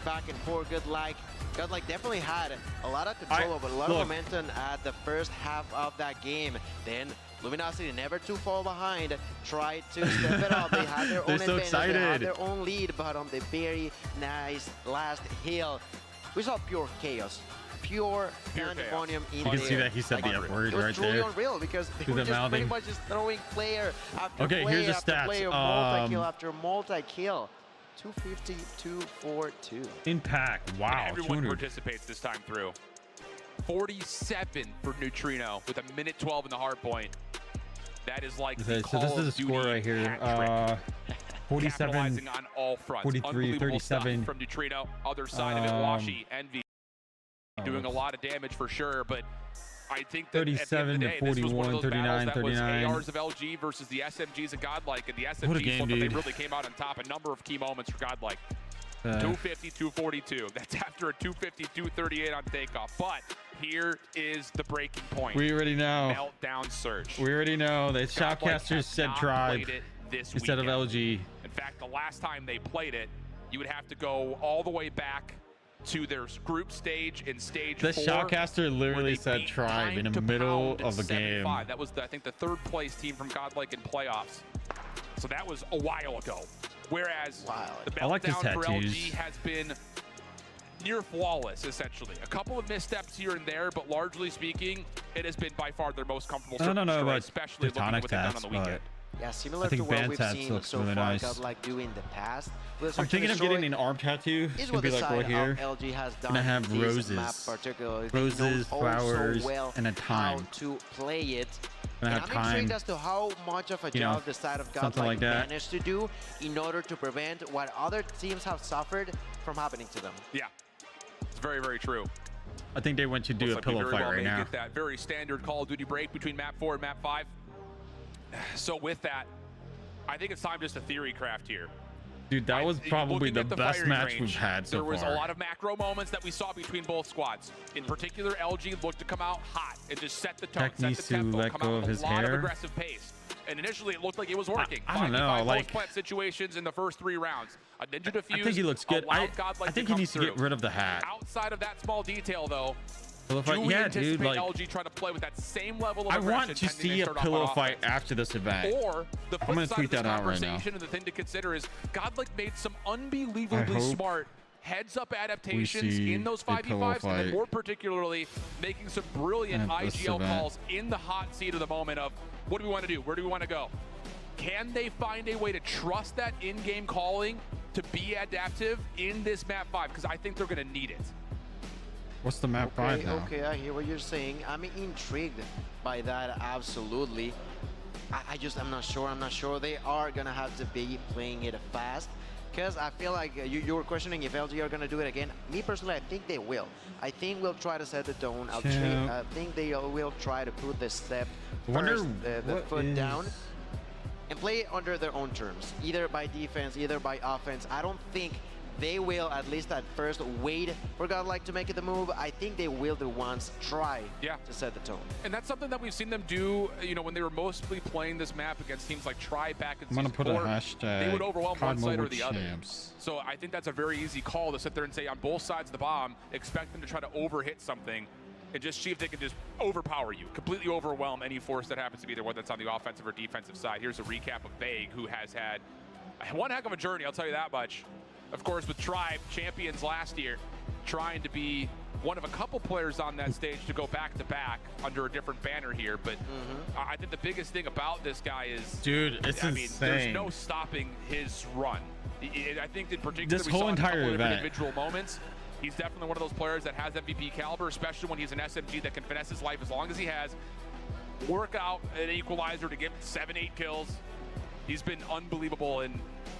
Godlike definitely had a lot of control over a lot of momentum at the first half of that game. Then Luminosity, never too far behind, tried to step it up. They had their own They're so advantage, they had excited. their own lead, but on the very nice last hill, we saw pure chaos. Pure pandemonium in You can see there. that he said the F word It was right truly there. unreal because they Through were the just pretty mouthing. much just throwing player after Okay, player here's the after stats. player, multi-kill after multi-kill. 250, 242. Impact, wow, Everyone 200. participates this time through. 47 for Neutrino with a minute 12 in the hard point. That is like Okay, the so this Call is a of score Duty right here. hat trick. 47, Capitalizing on all fronts. 43, Unbelievable stuff 37. from Neutrino. Other side of it, Washi, Envy, doing a lot of damage for sure, but I think that 37 at the to end of the day, this was one of 41, those battles 39, that was 39. ARs of LG versus the SMGs of Godlike, and the What a SMGs game, looked like they dude. really came out on top. A number of key moments for Godlike. 250, 242. That's after a 250, 238 on takeoff. But here is the breaking point. We already know. Meltdown surge. We already know. The Godlike shopcasters has said not tribe played it this instead of weekend. LG. In fact, the last time they played it, you would have to go all the way back to their group stage in stage The 4. shopcaster where literally they said beat tribe in Time the to middle Pound of the game. 75. That was, I think, the third place team from Godlike in playoffs. So that was a while ago. Whereas the I like his meltdown for tattoos. LG has been near flawless, essentially. A couple of missteps here and there, but largely speaking, it has been by far their most comfortable I don't know destroy, about especially looking at Platonic what they've done on stats, the but weekend. Yeah, similar I think to what Band we've Tats seen looks so really far nice. Godlike do in the past. With I'm Search thinking and of Destroy getting an arm tattoo. It's is gonna what be the like side right here. of LG has done. Gonna have in this roses. map particularly. They Roses, know so flowers, well and a how time. to play it. Gonna And have I'm intrigued time. as to how much of a You know, job the side of something Godlike like that. managed to do in order to prevent what other teams have suffered from happening to them. Yeah, it's very, very true. I think they went to do Looks a like we pillow very fight well right may now. get that very standard Call of Duty break between map 4 and map 5. So with that, I think it's time just to theory craft here. Dude, that was probably Looking the at the best firing match range, we've had so there was far. a lot of macro moments that we saw between both squads. In particular, LG looked to come out hot and just set the tone, Tech set needs the to tempo, let come go out of with his a lot of hair. aggressive pace. And initially, it looked like it was working. I don't know, 5v5 like- close plant situations in the first 3 rounds. A ninja defuse. I think he looks good. I Godlike think to he needs to come get through. rid of the hat. Outside of that small detail, though, Pillow do fight, we yeah, anticipate dude. Like, LG trying to play with that same level of I aggression want to pending they see a start off pillow on fight offense? after this event. Or the I'm gonna flip side tweet of this that out right now. conversation and the thing to consider is Godlike made some unbelievably hope smart heads-up adaptations see in those a pillow 5v5s, and then fight more particularly making some brilliant at this IGL event. calls in the hot seat of the moment of what do we want to do? Where do we want to go? Can they find a way to trust that in-game calling to be adaptive in this map 5? Because I think they're going to need it. What's the map 5 now? Okay, I hear what you're saying. I'm intrigued by that, absolutely. I'm not sure. I'm not sure. They are going to have to be playing it fast. Because I feel like you were questioning if LG are going to do it again. Me personally, I think they will. I think we'll try to set the tone. I think they will try to put the step first, the foot down, and play it under their own terms, either by defense, either by offense. I don't think they will at least at first wait for Godlike to make it the move. I think they will the ones try to set the tone. And that's something that we've seen them do, you know, when they were mostly playing this map against teams like Tri back in I'm season gonna put 4, a hashtag. they would overwhelm one side or the other. champs. So I think that's a very easy call to sit there and say on both sides of the bomb, expect them to try to overhit something and just see if they can just overpower you, completely overwhelm any force that happens to be there, whether it's on the offensive or defensive side. Here's a recap of Vague, who has had one heck of a journey, I'll tell you that much. Of course, with Tribe, champions last year, trying to be one of a couple players on that stage to go back-to-back under a different banner here. But I think the biggest thing about this guy is, dude, it's insane. There's no stopping his run. I think in particular, This we whole saw entire a couple event. individual moments. He's definitely one of those players that has MVP caliber, especially when he's an SMG that can finesse his life as long as he has. Work out an equalizer to get 7-8 kills. He's been unbelievable, and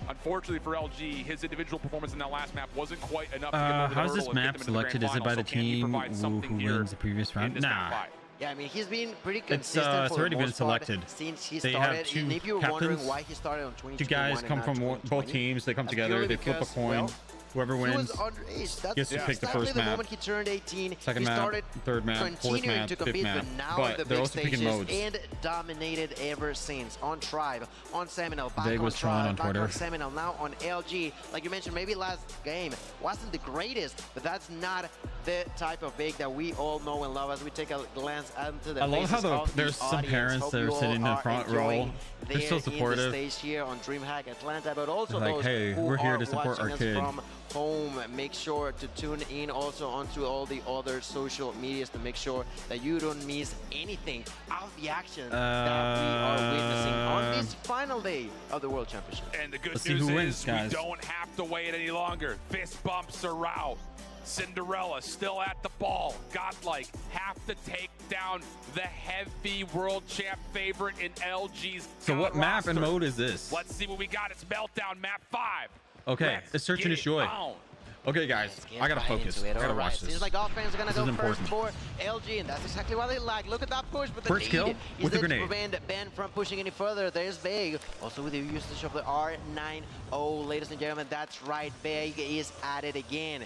unfortunately for LG, his individual performance in that last map wasn't quite enough to get over the how's hurdle this and get map them into the grand selected? Is it by final. the So can he team provide something who here wins the previous in round? this map Nah. five? Yeah, I mean, he's been pretty It's consistent for already the been most part selected. since he They started. have two And if you're wondering captains. why he started on 2021 Two guys and come not from 2020, both teams. They come that's together. purely They flip a because, coin. well, Whoever he wins was underage. That's gets to pick the exactly first the map. moment he turned 18. Second he map, started third map, fourth continuing map, to fifth compete, map. but now But in the they're big also picking stages modes. and dominated ever since. On Tribe, on Seminole, back Vague on was trolling Tribe, on back Twitter. on Seminole, now on LG. Like you mentioned, maybe last game wasn't the greatest, but that's not the type of Vague that we all know and love. As we take a glance into the I love how faces of there's the some audience. parents Hope that are you all sitting in the are front enjoying row. They're so there supportive. in the stage here on DreamHack Atlanta, but also Like, those hey, who we're here are to support watching our us kid. from home. Make sure to tune in also onto all the other social medias to make sure that you don't miss anything of the action that we are witnessing on this final day of the World Championship. And the good Let's see news who wins, is guys. we don't have to wait any longer. Fist bumps are out. Cinderella still at the ball. Godlike have to take down the heavy world champ favorite in LG's. So what map and mode is this? Let's see what we got. It's Meltdown map 5. Okay, Let's it's Search and get Destroy. it on. Okay, guys, Let's get I gotta right focus. into it. I gotta All right, watch this. Seems like offense are gonna This go is first important. for LG, and that's exactly what they like. Look at that push, but the First lead kill is with a there to grenade. prevent Ben from pushing any further. There's Vague, also with the usage of the R90. Ladies and gentlemen, that's right. Vague is at it again.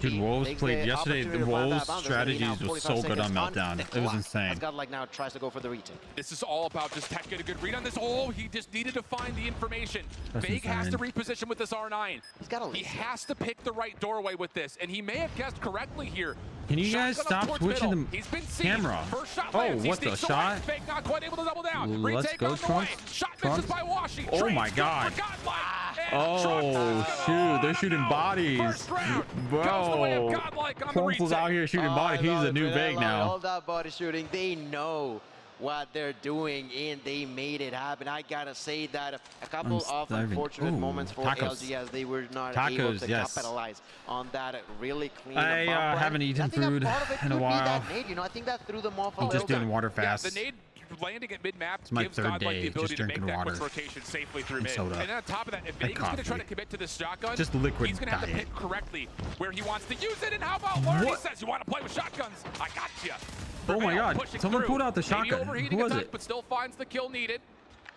Dude, Wolves takes played the yesterday. opportunity The to plant Wolves that bomb. There's gonna be now strategies was 45 so good on seconds Meltdown. the It was clock, insane. as Godlike now tries to go for the retake. This is all about just Tech get a good read on this. Oh, he just needed to find the information. That's Vague has to insane. reposition with this R9. He's got a He lead. has to pick the right doorway with this, and he may have guessed correctly here. Can you guys Shotgun up stop towards switching middle. the He's been seen. camera? First shot Oh, lands. He what the sneaks away. shot? Fake not quite able to double down. Let's Retake go, on the Trunks. way. Shot Trunks. misses by Washi. Oh Trades my good God. for Godlike. And Oh, Trunks is gonna shoot, they're shooting out. bodies. First round goes the way of Bro, Godlike on the Trunks was retake. out here shooting Oh, body. I He's love a it, new man. I Vague love it. now. All that body shooting, they know what they're doing, and they made it happen. I gotta say that a couple of starving. unfortunate Ooh, moments for tacos. LG as they were not able Tacos, to yes. capitalize on that really clean I, bump run. haven't eaten I think a food part of it in a could be while. that nade, you know, I think that threw them off a I'm little just doing bit. water Yeah, fast. the nade landing at mid-map my gives third Godlike day the ability just to make drinking that quick water rotation safely through and mid. soda And then on top of that, if and Vegas is going to try coffee. to commit to this shotgun, Just liquid he's going to have to diet. pick correctly where he wants to use it. And how about learn? He What? says, you want to play with shotguns? I got you. Oh my God, someone pulled out the shotgun. Overheating Who was a touch, it? but still finds the kill needed.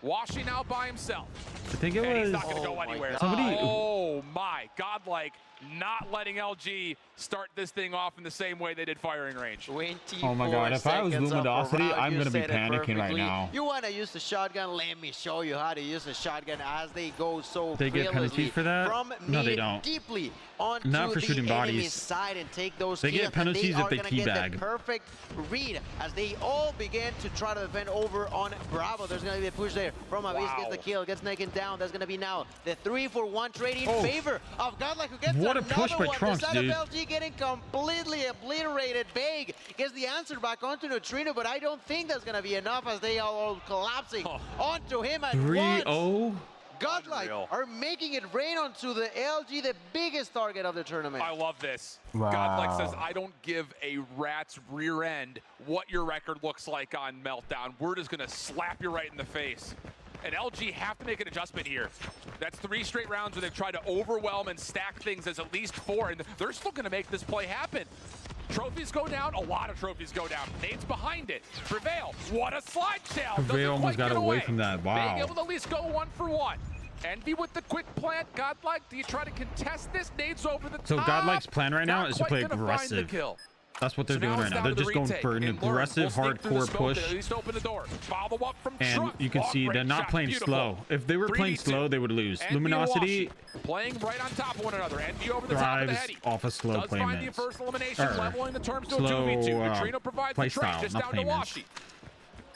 Washing out by himself. I think it And he's was not going to go Oh my anywhere. God. somebody. Oh my, Godlike not letting LG start this thing off in the same way they did firing range. 24 Oh my God, if I was seconds of a Luminosity, round, I'm you gonna be said it panicking right perfectly. now. You want to use the shotgun? Let me show you how to use the shotgun as they go so They get fearlessly penalties for that? from No, they mid don't. deeply onto Not for the shooting enemy bodies. side and take those They get kills. penalties They if they are gonna get teabag. the perfect read as they all begin to try to defend over on Bravo. There's going to be a push there from Abyss, Wow. gets the kill, gets naked down. There's going to be now the 3-for-1 trade in Oh. favor of Godlike, who gets What a another push by one. Trunks, The side dude. of LG getting completely obliterated. Vague gets the answer back onto Neutrino, but I don't think that's going to be enough as they are all collapsing onto him at once. 3-0. Godlike Unreal. are making it rain onto the LG, the biggest target of the tournament. I love this. Wow. Godlike says, I don't give a rat's rear end what your record looks like on Meltdown. We're just going to slap you right in the face. And LG have to make an adjustment here. That's 3 straight rounds where they've tried to overwhelm and stack things as at least 4, and they're still going to make this play happen. Trophies go down, a lot of trophies go down. Nades behind it. Prevail, what a slide shell. Prevail almost got away from that. Wow. Being able to at least go 1 for 1. Envy with the quick plant. Godlike, do you try to contest this? Nades over the top. So Godlike's plan right now Not is to quite play gonna find the aggressive. kill. That's what they're So now doing right it's now. down They're to the just going retake. for an And Lauren aggressive, will sneak through the hardcore smoke push. to at least open the door. Follow up from And Truck. you can see Long they're not range playing shot. slow. Beautiful. If they were playing 3v2. slow, they would lose. Envy Luminosity and playing right on top of one another. Envy over the top of the thrives heady. off a slow Does play find the mix. first elimination, Or leveling the terms to a slow, 2v2. Neutrino provides play the trade style, just not down to payments. Washi.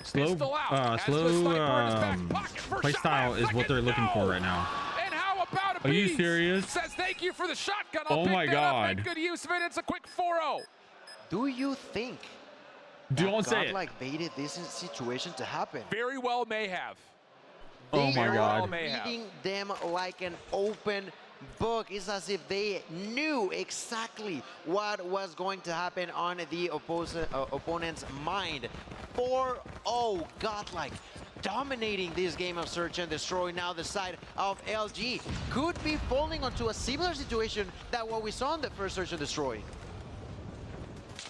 Slow, Pistol out. Has the sniper in his back pocket. First play shot style last is what they're second. looking for No. right now. And how about a Are you beast? serious? Says thank you for the shotgun. I'll Oh pick my that up, God. make good use of it. It's a quick 4-0. Do you think Don't that say it. Godlike baited this situation to happen? Very well may have. Oh They my are God. May have. reading them like an open book. It's as if they knew exactly what was going to happen on the opponent's mind. 4-0 Godlike dominating this game of Search and Destroy. Now the side of LG could be falling onto a similar situation that what we saw in the first Search and Destroy.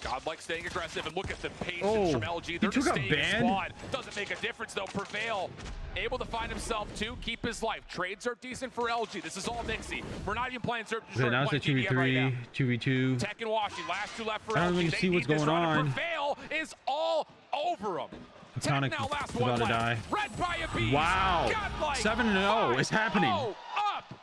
Godlike staying aggressive, and look at the patience Oh, from LG. he They're took just a staying ban? squad. Doesn't make a difference though. Prevail able to find himself too, keep his life. Trades are decent for LG. This is all Nixie. We're not even playing Search and Destroy. Okay, now it's a we're playing GDM right 2v3, now. 2v2. Tech and Washi, last two left for I don't LG. even They see what's need this going run. on. Prevail is all over them. Tech Tonic now last is one about to left. die. Red by a beast. Wow. Godlike 7-0. It's happening. 5-0 up.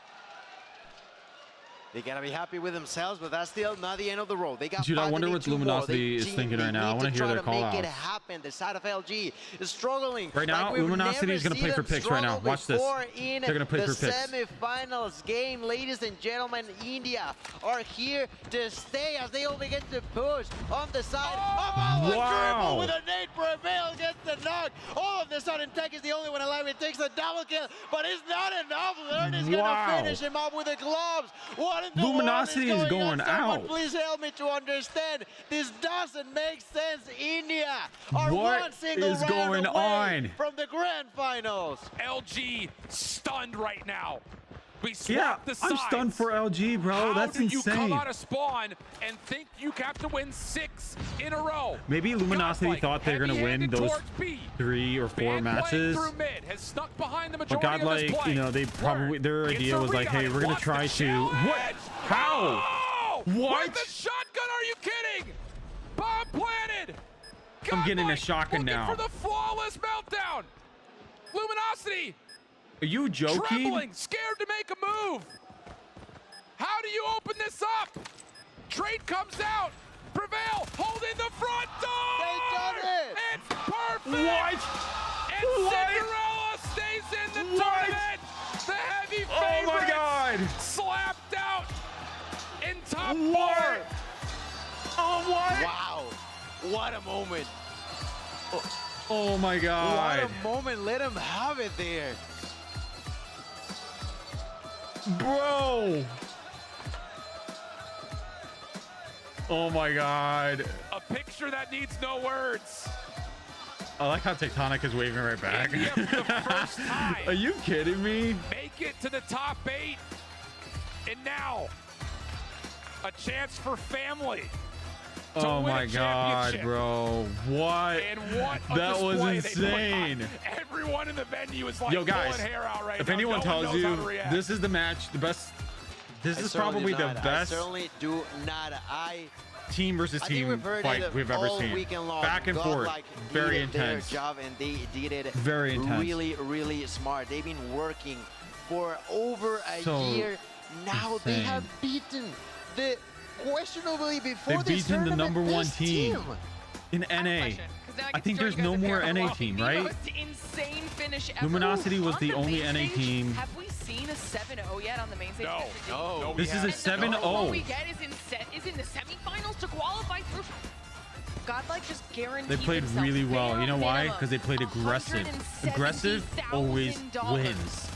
They gotta be happy with themselves, but that's still not the end of the road. They got Dude, I 5 wonder they what need to more. Luminosity They is thinking right now. I need wanna hear try their to make call it outs. happen. The side of LG is struggling. Right now, like we've Luminosity is never gonna play seen for them picks right now. struggle Watch this. before in They're gonna play the for picks. semifinals game. Ladies and gentlemen, India are here to stay as they all begin to push on the side of our Wow. dribble with a nade. Prevail gets the knock. All of a sudden, Tech is the only one alive. It takes a double kill, but it's not enough. Learn is Wow. gonna finish him up with the gloves. What in the Luminosity world is going on? Someone out. please help me to understand. This doesn't make sense. India are What one single is round going away on? from the grand finals. LG stunned right now. We Yeah, swapped the I'm sides. stunned for LG, bro. How That's do you come insane. out of spawn and think you have to win 6 in a row? Maybe Luminosity Godlike, thought they were gonna win heavy-handed those towards B. 3 or 4 Van matches. playing through mid, has snuck behind the But majority of his Godlike, play. you know, they probably, their Gets idea a was like, read on hey, it, we're gonna wants try the to, challenge. what? How? Oh! What? With the shotgun, are you kidding? Bomb planted. I'm getting a Godlike shotgun looking now. for the flawless meltdown. Luminosity Are you joking? trembling, scared to make a move. How do you open this up? Trade comes out. Prevail holding the front door. They done it. It's perfect. What? And What? Cinderella stays in the What? tournament. The heavy Oh favorite my God. slapped out in top What? 4. Oh, what? Wow. What a moment. Oh my God. What a moment. Let him have it there. Bro. Oh my God. A picture that needs no words. I like how Tectonic is waving right back. India for the first time. Are you kidding me? Make it to the top 8. And now, a chance for family. to Oh win a my God, championship. bro. What? And what a That was display they put on. insane. Everyone in the venue is like Yo, guys, pulling hair out right if now. anyone No one tells knows how to you react. this is the match, the best, this is probably the I best certainly do not. team versus I think team we've heard fight it we've ever all seen. weekend long. Back and forth, Godlike very did their intense. job, and they did it Very intense. really, really smart. They've been working for over a So year. Now they insane. have beaten the questionably before They've this beaten the tournament, #1 best team in NA. Question, 'cause now I get think to there's show you no guys a more pair of NA the team, most right? insane finish ever. Luminosity was On the only main NA stage, team. Have we seen a 7-0 yet on the main stage? No, Mr. G? no. This is a And the 7-0. What we get is in the semifinals to qualify through. Godlike just guaranteed They played themselves really well. bare You know why? minimum Because they played aggressive. Aggressive always $170,000. wins.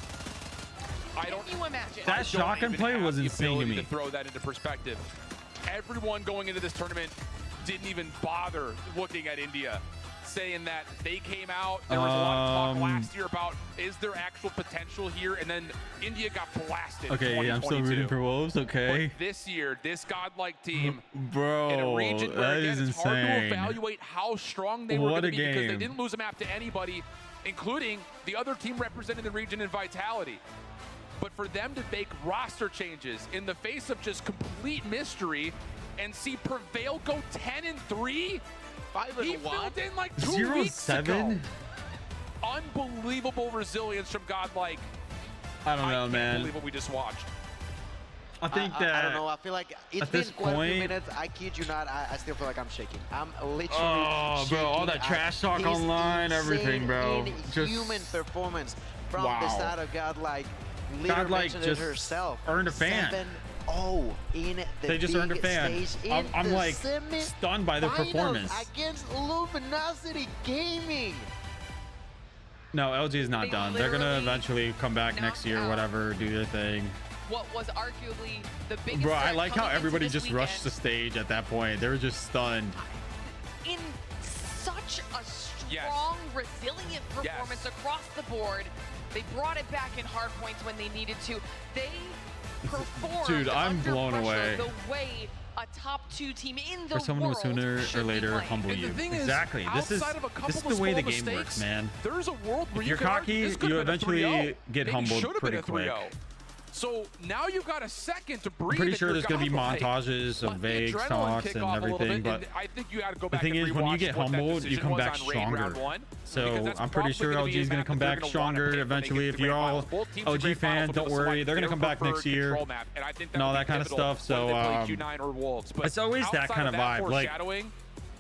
I don't. Can you imagine? That I don't shotgun even play have was the insane to ability me. throw that into perspective. Everyone going into this tournament didn't even bother looking at India, saying that they came out. There was a lot of talk last year about is there actual potential here, and then India got blasted. Okay, in I'm still 2022. rooting for Wolves. Okay, But this year, this godlike team bro, in a region where that again, is it's hard to insane. evaluate how strong they were What going to a be because they game. didn't lose a map to anybody. including the other team representing the region in Vitality. But for them to make roster changes in the face of just complete mystery and see Prevail go 10-3, 5-1. he filled in like 2 weeks ago. 0-7. Unbelievable resilience from Godlike. I don't know, can't man. believe what we just watched. I think that I don't know. I feel like it's at been this quite a few point- minutes. I kid you not. I still feel like I'm shaking. I'm literally Oh, bro, all shaking that at trash talk his online, everything, bro. insane, Just- inhuman performance from the Wow. side of Godlike. Leader Godlike mentioned just it herself. earned a fan. 7-0 in the They just earned a big fan. stage I'm in the like stunned by the semifinals performance. against Luminosity Gaming. No, LG is not They done. They're gonna literally eventually come back next knocked year, out whatever, do their thing. What was arguably the biggest Bro, I threat like how coming into everybody this just rushed the weekend stage at that point. They were just stunned. in such a strong, resilient performance across the board. They brought it back in hard points when they needed to. They performed Dude, I'm under blown pressure away. the way a top 2 team in the For someone world to sooner or should be later playing. humble And you. the thing Exactly. is, This is outside of a couple this is of the way the small game works, mistakes, man. There's a world where If you you're could argue cocky, this could you have been a eventually 3-0. get Maybe humbled should have been pretty a 3-0. quick. So now you've got a second to breathe. I'm pretty if sure you're there's gonna be Godlike. montages Let of the vague adrenaline talks kick and off a little everything, bit, but and I think you got to go the back thing and is, when you rewatch get what that humbled, you decision come was back on raid stronger. round 1, because So that's I'm pretty probably sure gonna be LG is a gonna map come that they're back gonna wanna stronger pick when they eventually. get If to you're grand all finals. Both teams OG in grand finals fans, will don't be able to worry, select they're gonna their come back preferred next year. control map, and I think and all will that be kind of pivotal stuff. whether So they play Q9 or Wolves. But it's always that outside kind of that vibe. Like foreshadowing,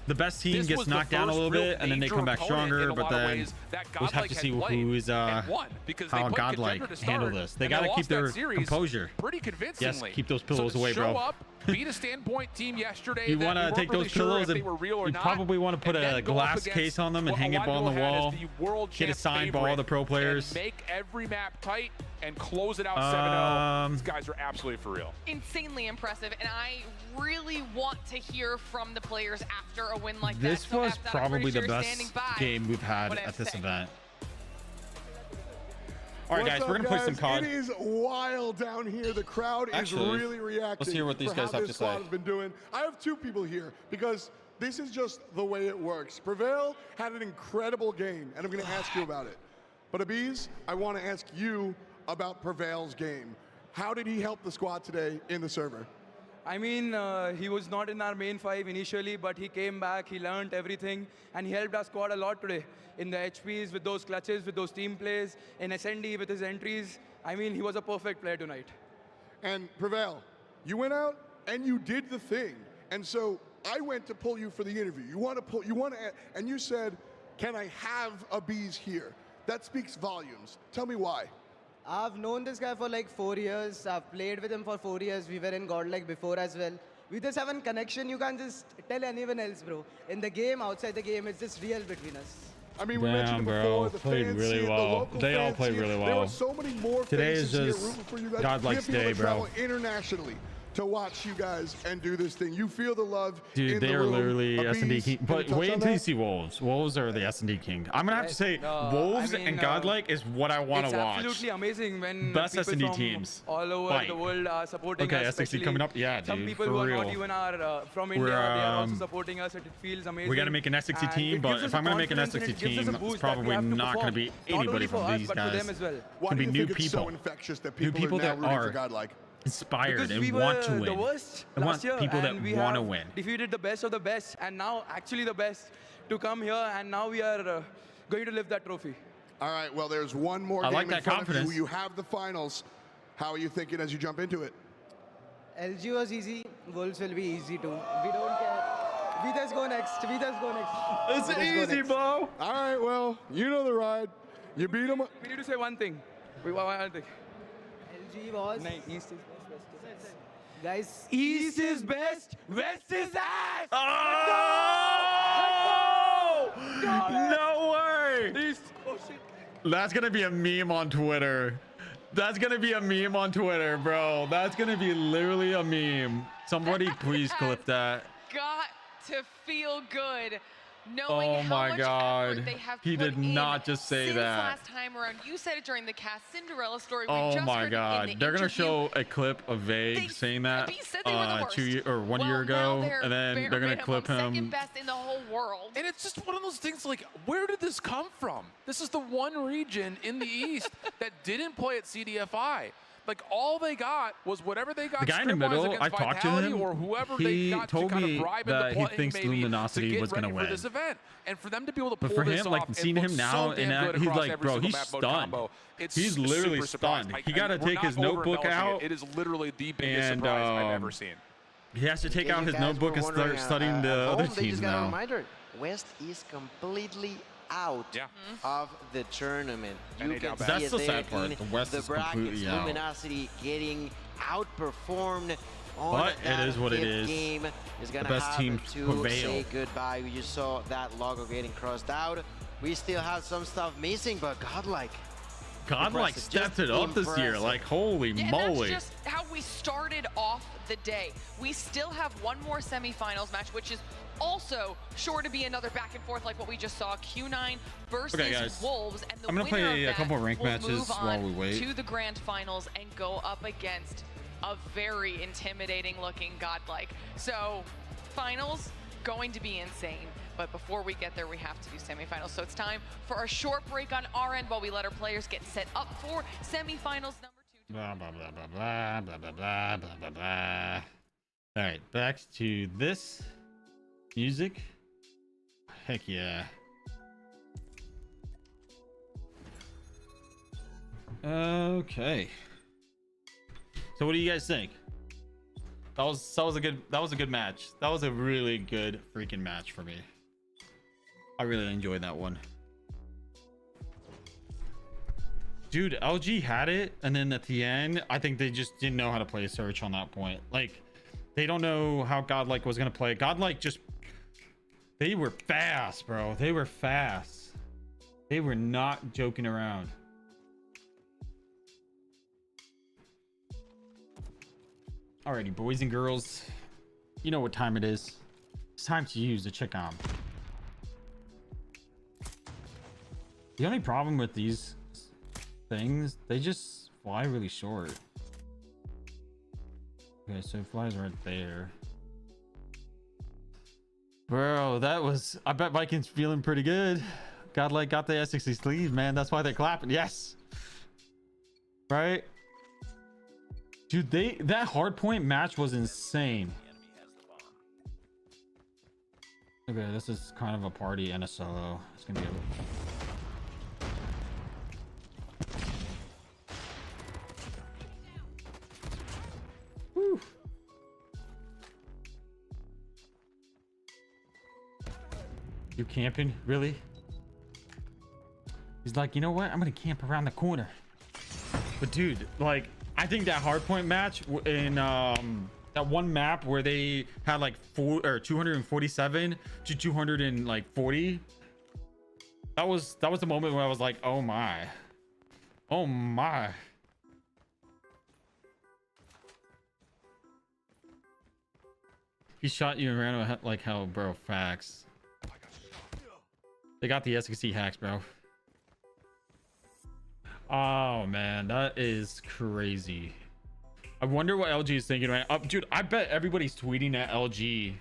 the best team this gets was the knocked down a first little real bit, and then they major come back opponent in stronger. a But lot of then ways that we'll have Godlike to had see played who's and won, because they how put Godlike Contender to handle start, this. They and gotta lost keep their that series composure. pretty convincingly. Yes, keep those pillows so to away, show bro. up, beat a Standpoint team yesterday. You that want we to weren't take really those sure pillows if and they were real or you not, probably want to put and a then go up glass against case on them and what hang a it lot on of the people had wall. as the world Get a champ sign by all favorite the pro players. and make every map tight and close it out 7-0. These guys are absolutely for real. Insanely impressive, and I really want to hear from the players after a win like This that. So was after that, I'm probably pretty the sure best standing by game we've had what I have at to this say. event. All right, What's guys, up, we're gonna play some guys? COD. It is wild down here. The crowd Actually, is really reacting. let's hear what these for guys how have this to say. squad has been doing. I have two people here because this is just the way it works. Prevail had an incredible game, and I'm going to ask you about it. But Abiz, I want to ask you about Prevail's game. How did he help the squad today in the server? I mean, he was not in our main 5 initially, but he came back, he learned everything, and he helped our squad a lot today. In the HPs, with those clutches, with those team plays, in SND, with his entries. I mean, he was a perfect player tonight. And Prevail, you went out and you did the thing. And so I went to pull you for the interview. And you said, can I have Abiz here? That speaks volumes. Tell me why. I've known this guy for like 4 years. I've played with him for 4 years. We were in Godlike before as well. We just have a connection you can't just tell anyone else, bro. In the game, outside the game, it's just real between us. I mean, we Damn, mentioned it bro. before. The Played fans really see it, well. the local They all fans played see it. really There well. are so many more Today faces is here just rooting for you guys. Godlike's We have day, people that bro. travel internationally to watch you guys and do this thing. You feel the love. Dude, in they the are room. literally Abiz, S&D king. can But touch wait on until you that? see Wolves. Wolves are the S&D king. I'm gonna have to say Wolves I mean, and Godlike is what I want It's to watch. absolutely amazing when Best people S&D from teams. all over Fight. the world are supporting Okay, us. S&D especially coming up? Yeah, some dude, people for who are real. not even from We're, India, they are also supporting us. It feels amazing. We got to make an S60 And team, it but gives us if I'm going to make an confidence and S60 it gives us a team, boost it's that we probably have to not going to perform. be Not anybody only for from us, these but for guys. them as well. It's Why going do to you be new think it's so people. infectious that New people, people are now that rooting are for Godlike? inspired Because and we want to were win. the worst I want last year, people that and we want to have win. defeated the best of the best, and now actually the best to come here, and now we are going to lift that trophy. All right, well, there's one more I game like in that front confidence. of you. You have the finals. How are you thinking as you jump into it? LG was easy. Wolves will be easy too. We don't care. We just go next. We just go next. It's We just go easy, next. bro. All right, well, you know the ride. You beat them. We need to say one thing. One thing. LG was. No, East is best, West is best. Guys, East is best, West is ass! Oh! No way! East. Oh shit. That's going to be a meme on Twitter. That's going to be a meme on Twitter, bro. That's going to be literally a meme. Somebody please clip that. Got to feel good knowing Oh how my much God. effort they have He put did not in just say since that. last time around. You said it during the cast Cinderella story. We Oh just my heard it in God. the They're going to interview. show a clip of Vague saying that He said they were the worst. 2 year, or 1 year Well, now ago. they're And then bare they're going to minimum clip him. second best in the whole world. And it's just one of those things like, where did this come from? This is the one region in the East that didn't play at CDFI. Like, all they got was whatever they got. The guy in the middle, I talked to him. Or whoever He they got told to kind me of bribe that into he playing thinks maybe Luminosity to get was going to ready win. for this event. And for them to be able to pull But for this him, off, like it seeing looks him so now, damn and good he's across like, every bro, single he's map mode stunned. combo. It's He's literally super surprised. stunned. He got to we're take not his notebook over-embellishing out. It is literally the biggest and, surprise I've ever seen. He has to take In case out you his guys notebook were and start wondering, studying the at other home, they teams just got a now. reminder. West is completely out Yeah. of the tournament. And You they down can bad. see That's it the there sad part. in The West the is brackets. completely out. Luminosity getting outperformed on But it that is what it fifth is. game. Is gonna The best have team to prevail. say goodbye. We just saw that logo getting crossed out. We still have some stuff missing, but godlike. God, like, Impressive. stepped Just it up this year. impressive. Like, holy Yeah, and moly. that's just how we started off the day. We still have one more semifinals match, which is also sure to be another back and forth like what we just saw. Q9 versus Okay, guys. Wolves, and the I'm gonna winner play of a couple that ranked will matches move while on we wait. to the grand finals and go up against a very intimidating looking godlike. So finals going to be insane. But before we get there, we have to do semifinals. So it's time for a short break on our end while we let our players get set up for semifinals number 2. Blah, blah, blah, blah, blah, blah, blah, blah, blah, blah, blah. All right, back to this music. Heck yeah. Okay. So what do you guys think? That was a good match. That was a really good freaking match for me. I really enjoyed that one. Dude, LG had it, and then at the end, I think they just didn't know how to play Search on that point. Like, they don't know how Godlike was gonna play. Godlike just, they were fast, bro. They were fast. They were not joking around. Alrighty, boys and girls, you know what time it is. It's time to use the check on. The only problem with these things, they just fly really short. Okay, so it flies right there. Bro, that was, I bet Vikings feeling pretty good. Godlike got the S60 sleeve, man. That's why they're clapping. Yes. Right? Dude, that hardpoint match was insane. Okay, this is kind of a party and a solo. It's gonna be a... Whew. You camping? Really? He's like, you know what? I'm gonna camp around the corner. But dude, like, I think that hardpoint match in that one map where they had like 247 to 240. That was the moment where I was like, oh my. Oh my. He shot you and ran like hell, bro. Facts. They got the SXC hacks, bro. Oh man, that is crazy. I wonder what LG is thinking right now. Dude, I bet everybody's tweeting at LG.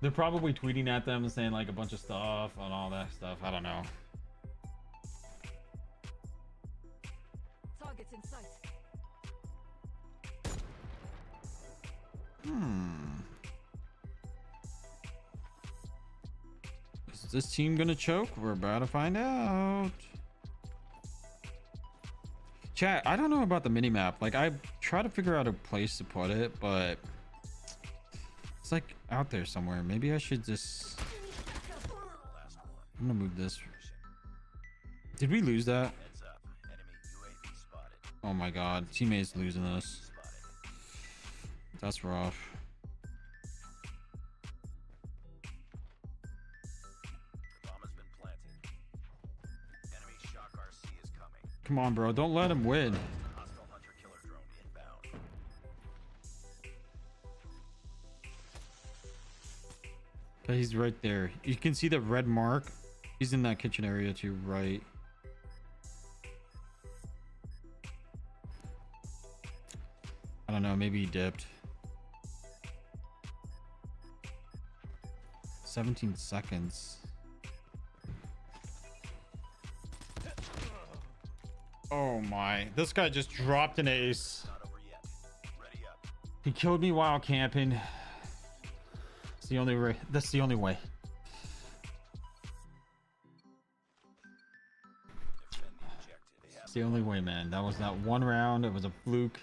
They're probably tweeting at them and saying like a bunch of stuff and all that stuff. I don't know. Targets in sight. Is this team gonna choke? We're about to find out. Chat, I don't know about the mini map. Like, I try to figure out a place to put it, but it's like out there somewhere. Maybe I should just, I'm gonna move this. Did we lose that? Oh my god, teammates losing this. That's rough. Come on, bro. Don't let him win. Okay, he's right there. You can see the red mark. He's in that kitchen area to your right. I don't know, maybe he dipped. 17 seconds. Oh my, this guy just dropped an ace. He killed me while camping. It's the only way. That's the only way. It's the only way, man. That was not one round. It was a fluke.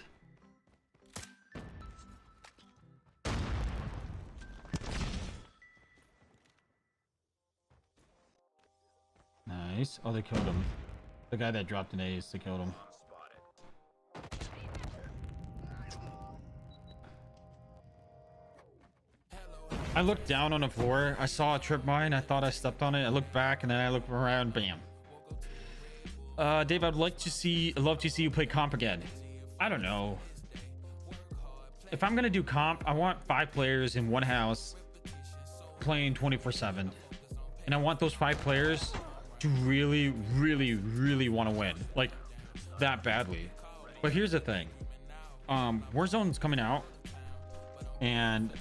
Nice. Oh, they killed him. The guy that dropped an ace, they killed him. I looked down on the floor. I saw a trip mine. I thought I stepped on it. I looked back and then I looked around. Bam. Dave, I'd love to see you play comp again. I don't know. If I'm gonna do comp, I want 5 players in one house playing 24/7, and I want those 5 players to really, really, really want to win, like that badly. But here's the thing: Warzone's coming out, and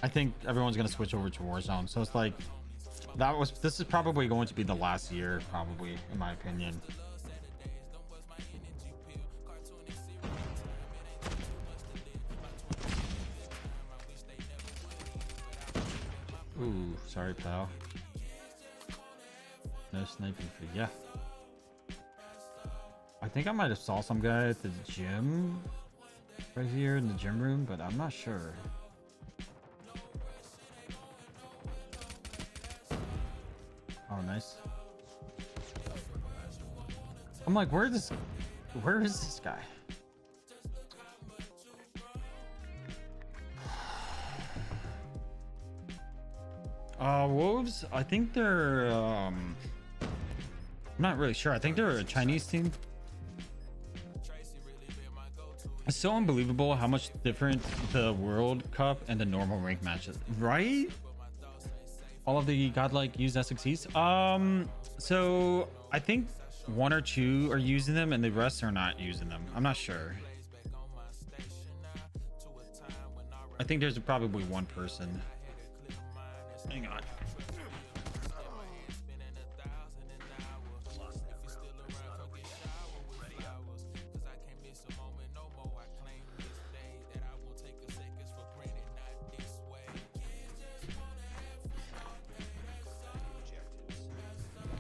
I think everyone's gonna switch over to Warzone. So it's like this is probably going to be the last year, probably, in my opinion. Ooh, sorry, pal. No sniping for yeah. I think I might have saw some guy at the gym right here in the gym room, but I'm not sure. Oh, nice. I'm like, where is this guy? Wolves, I think they're I'm not really sure. I think they're a Chinese team. It's so unbelievable how much different the World Cup and the normal rank matches, right? All of the godlike use SXCs. So I think 1 or 2 are using them and the rest are not using them. I'm not sure. I think there's probably one person. Hang on.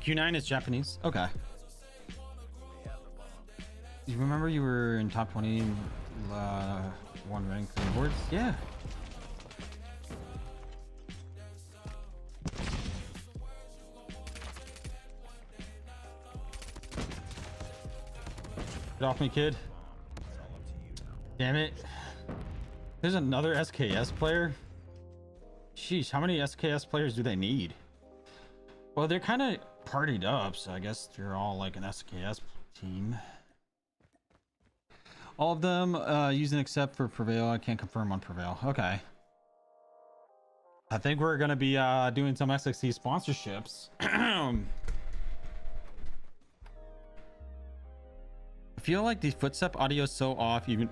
Q9 is Japanese. Okay. You remember you were in top 20 one rank awards? Yeah. Get off me, kid. Damn it. There's another SKS player. Sheesh, how many SKS players do they need? Well, they're kind of partied up, so I guess they're all like an SKS team. All of them using except for Prevail. I can't confirm on Prevail. Okay. I think we're going to be doing some SXC sponsorships. I feel like the footstep audio is so off even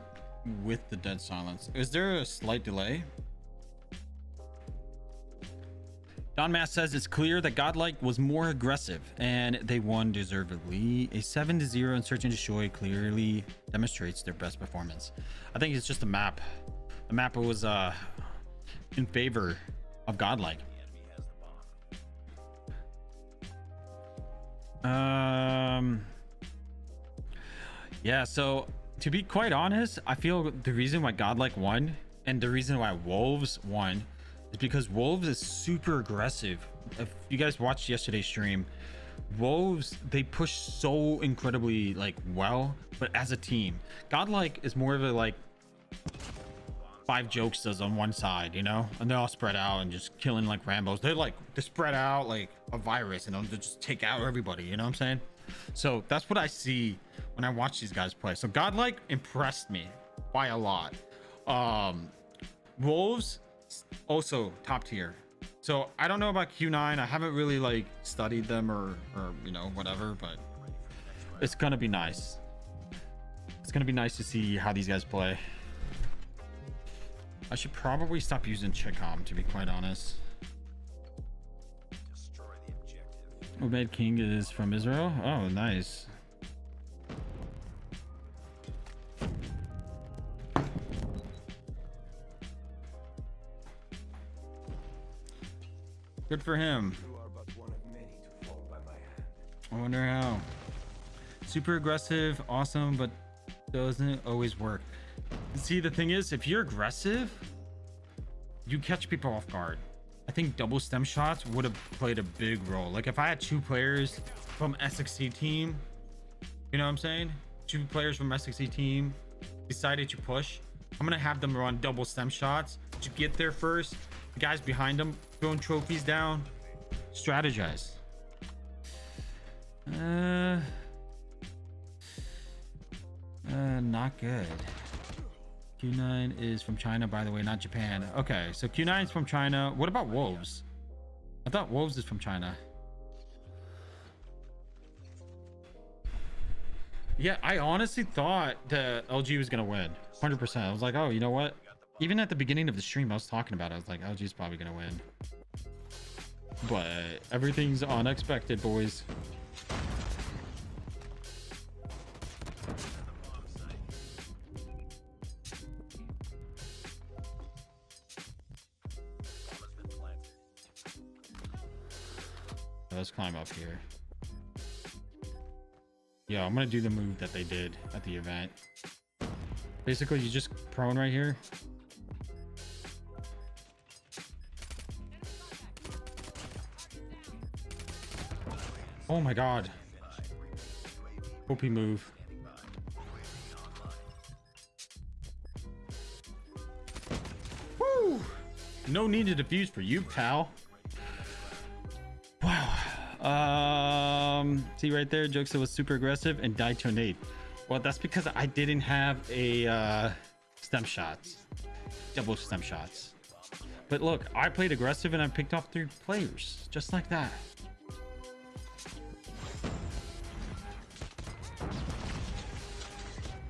with the dead silence. Is there a slight delay? Don Mass says it's clear that Godlike was more aggressive and they won deservedly. A 7-0 in Search and Destroy clearly demonstrates their best performance. I think it's just the map. The map was in favor of Godlike. Yeah, so to be quite honest, I feel the reason why Godlike won and the reason why Wolves won is because Wolves is super aggressive. If you guys watched yesterday's stream, Wolves, they push so incredibly like well, but as a team, Godlike is more of a like 5 Jokestas on one side, you know, and they're all spread out and just killing like Rambos. They're spread out like a virus and they'll just take out everybody, you know what I'm saying? So that's what I see when I watch these guys play. So Godlike impressed me by a lot. Wolves also top tier. So I don't know about Q9. I haven't really like studied them or you know, whatever, but it's gonna be nice. It's gonna be nice to see how these guys play. I should probably stop using Chicom, to be quite honest. Destroy the objective. Obed King is from Israel. Oh, nice. Good for him. You are but one of many to fall by my hand. I wonder how. Super aggressive, awesome, but doesn't always work. See, the thing is, if you're aggressive, you catch people off guard. I think double stem shots would have played a big role. Like if I had 2 players from SXC team, you know what I'm saying? 2 players from SXC team decided to push. I'm gonna have them run double stem shots to get there first. The guys behind them throwing trophies down. Strategize. Not good. Q9 is from China, by the way, not Japan. Okay, so Q9 is from China. What about Wolves? I thought Wolves is from China. Yeah, I honestly thought that LG was gonna win 100%. I was like, oh, you know what, even at the beginning of the stream I was talking about it, I was like, LG's probably gonna win, but everything's unexpected, boys. Let's climb up here. Yeah, I'm gonna do the move that they did at the event. Basically, you just prone right here. Oh my god. OP move. Woo! No need to defuse for you, pal. See right there, Jokesta was super aggressive and died to a nade. Well, that's because I didn't have a stem shots, double stem shots. But look, I played aggressive and I picked off 3 players just like that.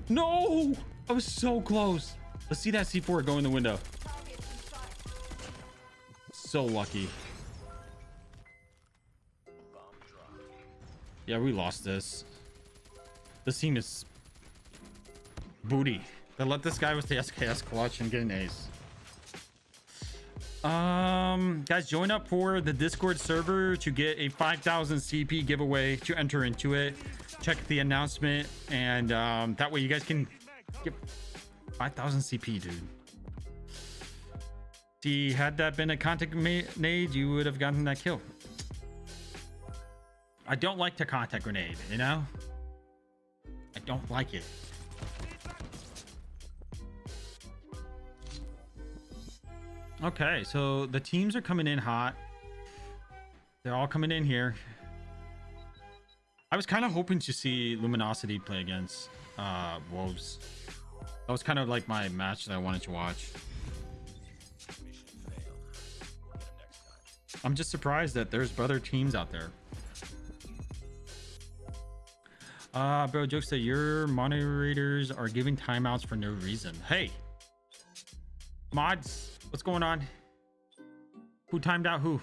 No, I was so close. Let's see that C4 go in the window. So lucky. Yeah, we lost this. This team is booty. They let this guy with the SKS clutch and get an ace. Guys, join up for the Discord server to get a 5,000 CP giveaway to enter into it. Check the announcement, and that way you guys can get 5,000 CP, dude. See, had that been a contact nade, you would have gotten that kill. I don't like to contact grenade, you know? I don't like it. Okay, so the teams are coming in hot. They're all coming in here. I was kind of hoping to see Luminosity play against Wolves. That was kind of like my match that I wanted to watch. I'm just surprised that there's other teams out there. Bro, Jokesta, your moderators are giving timeouts for no reason. Hey, mods, what's going on? Who timed out who?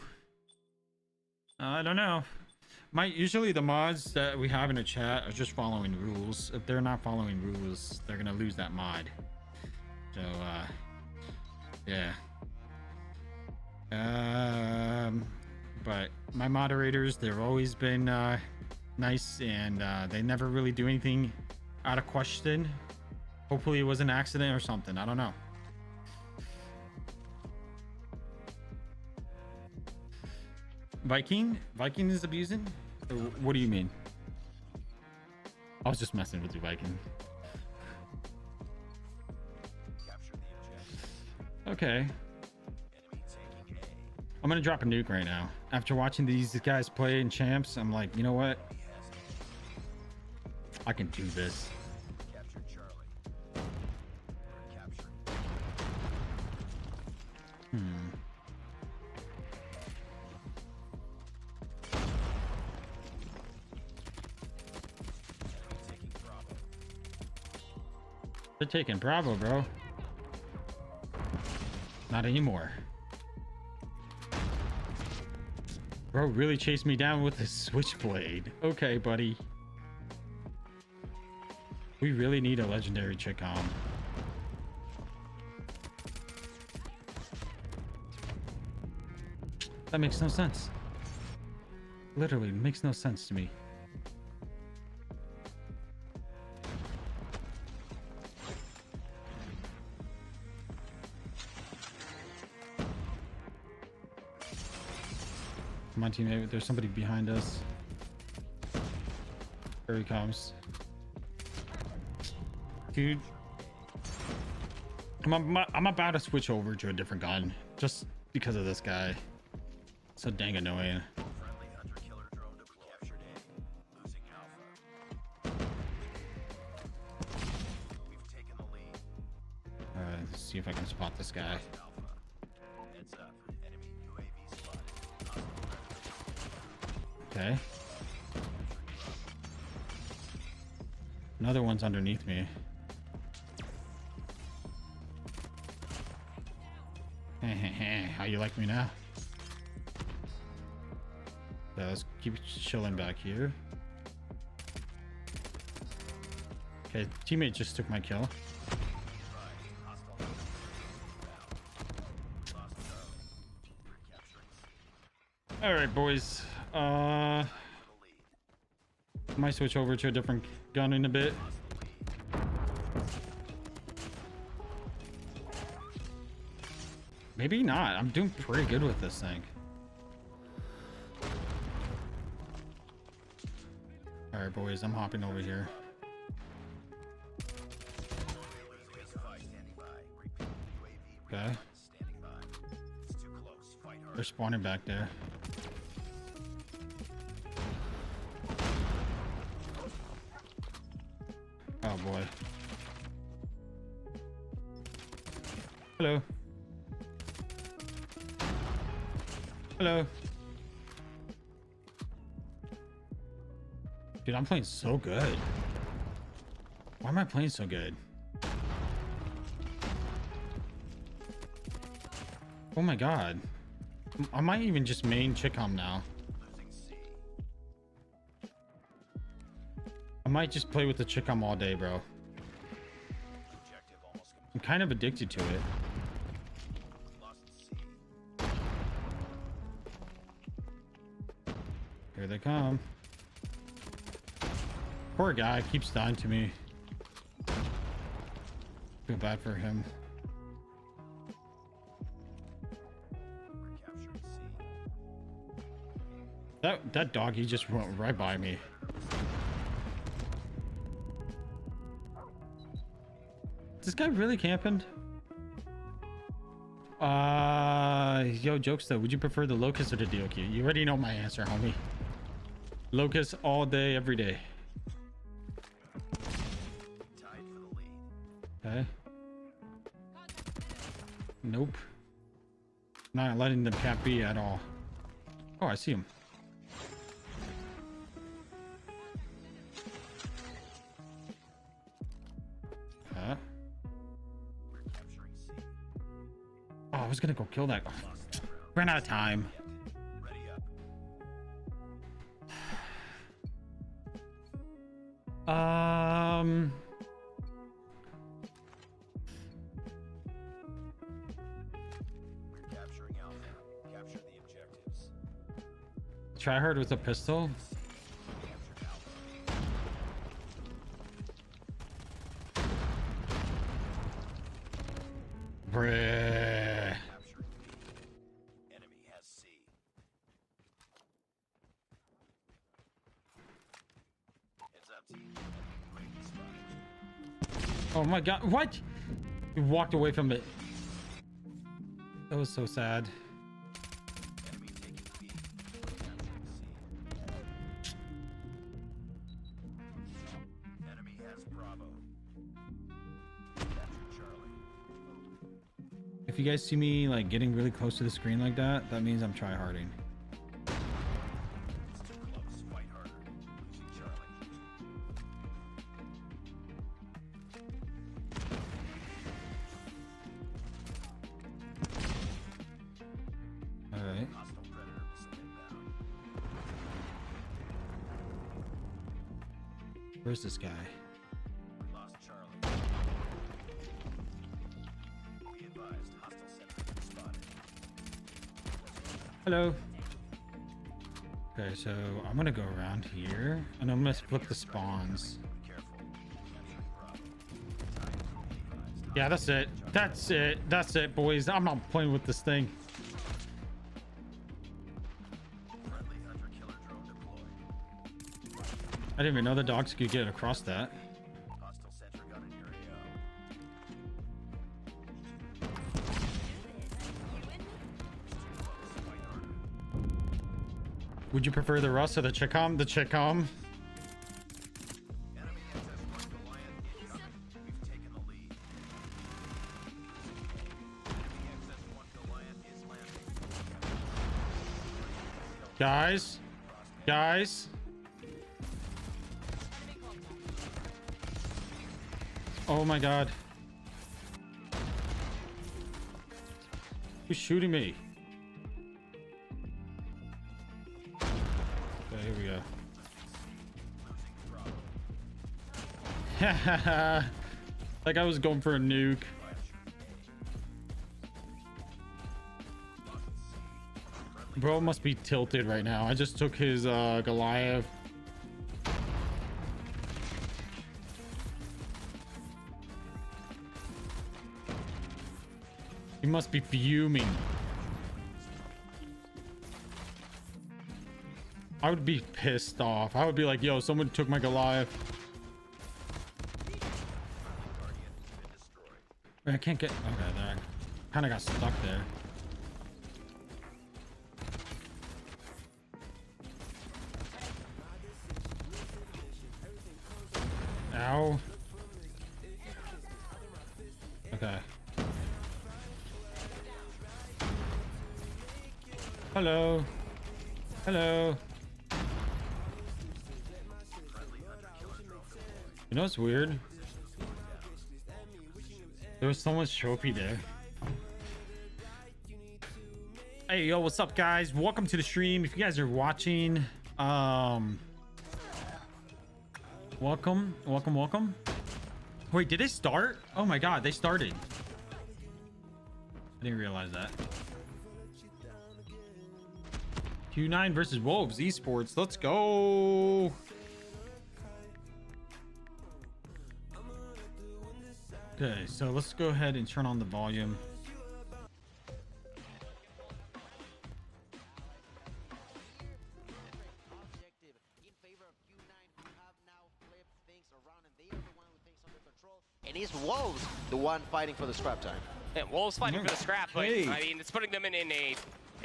I don't know. Usually the mods that we have in the chat are just following rules. If they're not following rules, they're gonna lose that mod. So, yeah. But my moderators, they've always been nice, and they never really do anything out of question. Hopefully it was an accident or something, I don't know. Viking is abusing? Or what do you mean? I was just messing with you, Viking. Okay, I'm gonna drop a nuke right now. After watching these guys play in champs, I'm like, you know what? I can do this. They're taking Bravo, bro. Not anymore. Bro really chased me down with a switchblade. Okay, buddy. We really need a legendary Chicom. That makes no sense. Literally makes no sense to me. Come on, teammate. There's somebody behind us. Here he comes. Dude. I'm about to switch over to a different gun. Just because of this guy. So dang annoying. Friendly hunter-killer drone captured A. Losing Alpha. We've taken the lead. Alright, let's see if I can spot this guy. Alpha. Heads up. Enemy UAV spotted. Okay. Another one's underneath me. How you like me now? Yeah, let's keep chilling back here. Okay, teammate just took my kill. All right, boys. Might switch over to a different gun in a bit. Maybe not. I'm doing pretty good with this thing. All right, boys. I'm hopping over here. Okay. They're spawning back there. Oh boy. Hello. Hello. Dude, I'm playing so good. Why am I playing so good? Oh my god. I might even just main Chicom now. I might just play with the Chicom all day, bro. I'm kind of addicted to it. Here they come. Poor guy keeps dying to me. Feel bad for him. That doggy just went right by me. This guy really camping? Yo, Jokesta, would you prefer the Locust or the Dioki? You already know my answer, homie. Locust all day, every day. Okay. Nope. Not letting them cap B at all. Oh, I see him. Huh? Oh, I was gonna go kill that. Ran out of time. Capturing Alpha. Capture the objectives. Try hard with a pistol. Bruh. Capturing B. Enemy has C. Heads up, team. UAV spotted. Oh my god, what? You walked away from it. That was so sad. Enemy taking B. Capturing C. Enemy has Bravo. Capture Charlie. If you guys see me like getting really close to the screen like that, that means I'm tryharding. It's too close. Fight harder. Losing Charlie. Where's this guy? We lost Charlie. Be advised, hostile sentry spotted. Hello. Okay, so I'm gonna go around here and I'm gonna flip the spawns. Yeah, that's it. That's it. That's it, boys. I'm not playing with this thing. Friendly hunter-killer drone deployed. I didn't even know the dogs could get across that. Hostile sentry gun in your AO. Would you prefer the Rust or the Chicom? The Chicom. Enemy SS-1 Goliath incoming. We've taken the lead. Enemy SS-1 Goliath is landing. Guys. Guys. Oh my god. Who's shooting me? Okay, here we go. Like I was going for a nuke. Bro must be tilted right now. I just took his Goliath. He must be fuming. I would be pissed off. I would be like, yo, someone took my Goliath. Wait, I can't get... Okay, there. I kind of got stuck there. Ow. Okay. Hello. Hello. You know what's weird? There was someone's trophy there. Hey, yo, what's up, guys? Welcome to the stream. If you guys are watching, welcome. Wait, did it start? Oh my god, they started. I didn't realize that. Q9 versus Wolves Esports. Let's go. Okay, so let's go ahead and turn on the volume. Objective in favor of Q9, who have now flipped things around, and they are the one with things under control. And is Wolves the one fighting for the scrap time? Yeah, Wolves fighting for the scrap, but Hey. I mean, it's putting them in an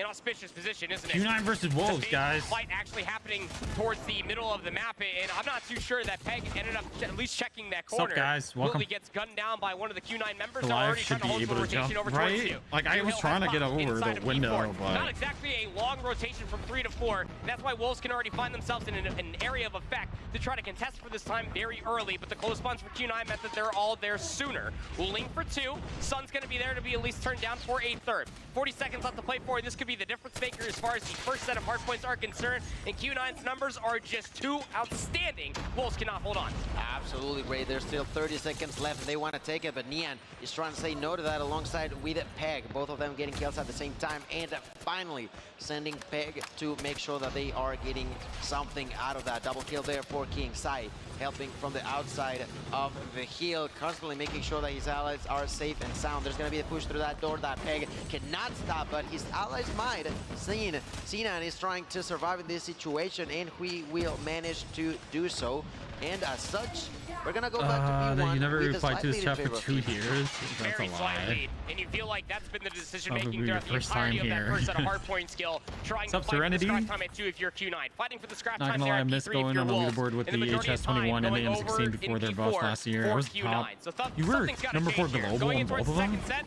auspicious position, isn't it? Q9 versus It's a Wolves, big guys. fight actually happening towards the middle of the map, and I'm not too sure that Peg ended up at least checking that What's up, corner. guys? Welcome. Willie gets gunned down by one of the Q9 members. Now Goliath already should trying to be hold able the to rotation jump, over towards right? you. Like, I Your was hill trying to has get popped over inside the of window, P4. but- Not exactly a long rotation from 3 to 4, and that's why Wolves can already find themselves in an area of effect to try to contest for this time very early, but the close spawns for Q9 meant that they're all there sooner. Ling for 2. Sun's going to be there to be at least turned down for a third. 40 seconds left to play for, and this could be the difference maker as far as the first set of hard points are concerned, and Q9's numbers are just too outstanding. Wolves cannot hold on. Absolutely great. There's still 30 seconds left. They want to take it, but Nian is trying to say no to that alongside with Peg. Both of them getting kills at the same time, and finally sending Peg to make sure that they are getting something out of that. Double kill there for King Sai, helping from the outside of the hill, constantly making sure that his allies are safe and sound. There's going to be a push through that door that Peg cannot stop, but his allies might. Sinan is trying to survive in this situation, and we will manage to do so. And as such, we're gonna go back to P1. You never with a replied slight to this lead in chat for favor of 2 King. years. That's a Very slight lie. lead, and you feel like that's been the decision Probably making your throughout the first entirety time of that here. first set of hard point skill, trying What's to up, fight for the Serenity? scratch time at 2 if you're Q9, fighting for the scratch Not time gonna there lie, I at missed P3 going if you're on the Wolves, leaderboard with and the majority of time HS21 and the going over M16 before in their P4 buff last year. I for was Q9. top. So You were something's gotta number 4 change here. global Going on in towards both the of them? second set,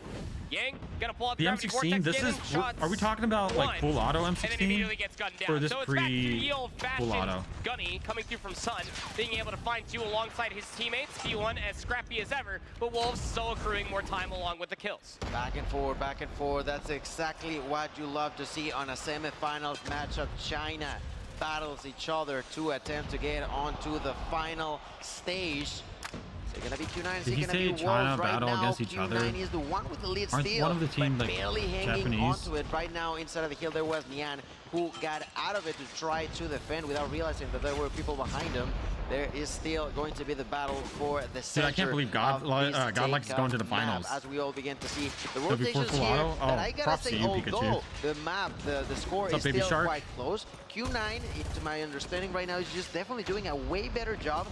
Yang gonna pull out The the gravity M16, vortex this is... cannon, shots Are we talking about like full auto and then M16? immediately gets gunned down. Or this So it's back to the full old-fashioned auto? Gunny coming through from Sun, being able to find 2 alongside his teammates. P1 as scrappy as ever, but Wolves still accruing more time along with the kills. Back and forth, back and forth. That's exactly what you love to see on a semifinals matchup. China battles each other to attempt to get onto the final stage. So gonna be Q9, is Did he he gonna say be China Wolves right battle now? against each Q9 other? is the one with the lead Aren't still, one of the team, but like, barely hanging Japanese? onto it. Right now, inside of the hill, there was Nian, who got out of it to try to defend without realizing that there were people behind him. There is still going to be the battle for the center. Dude, I can't believe Godlike is going to the finals. As we all begin to see the So before rotations here, Full that Auto? I Oh, gotta props to say, you, although Pikachu. the map, the score What's is up, Baby still Shark? quite close, Q9, to my understanding right now, is just definitely doing a way better job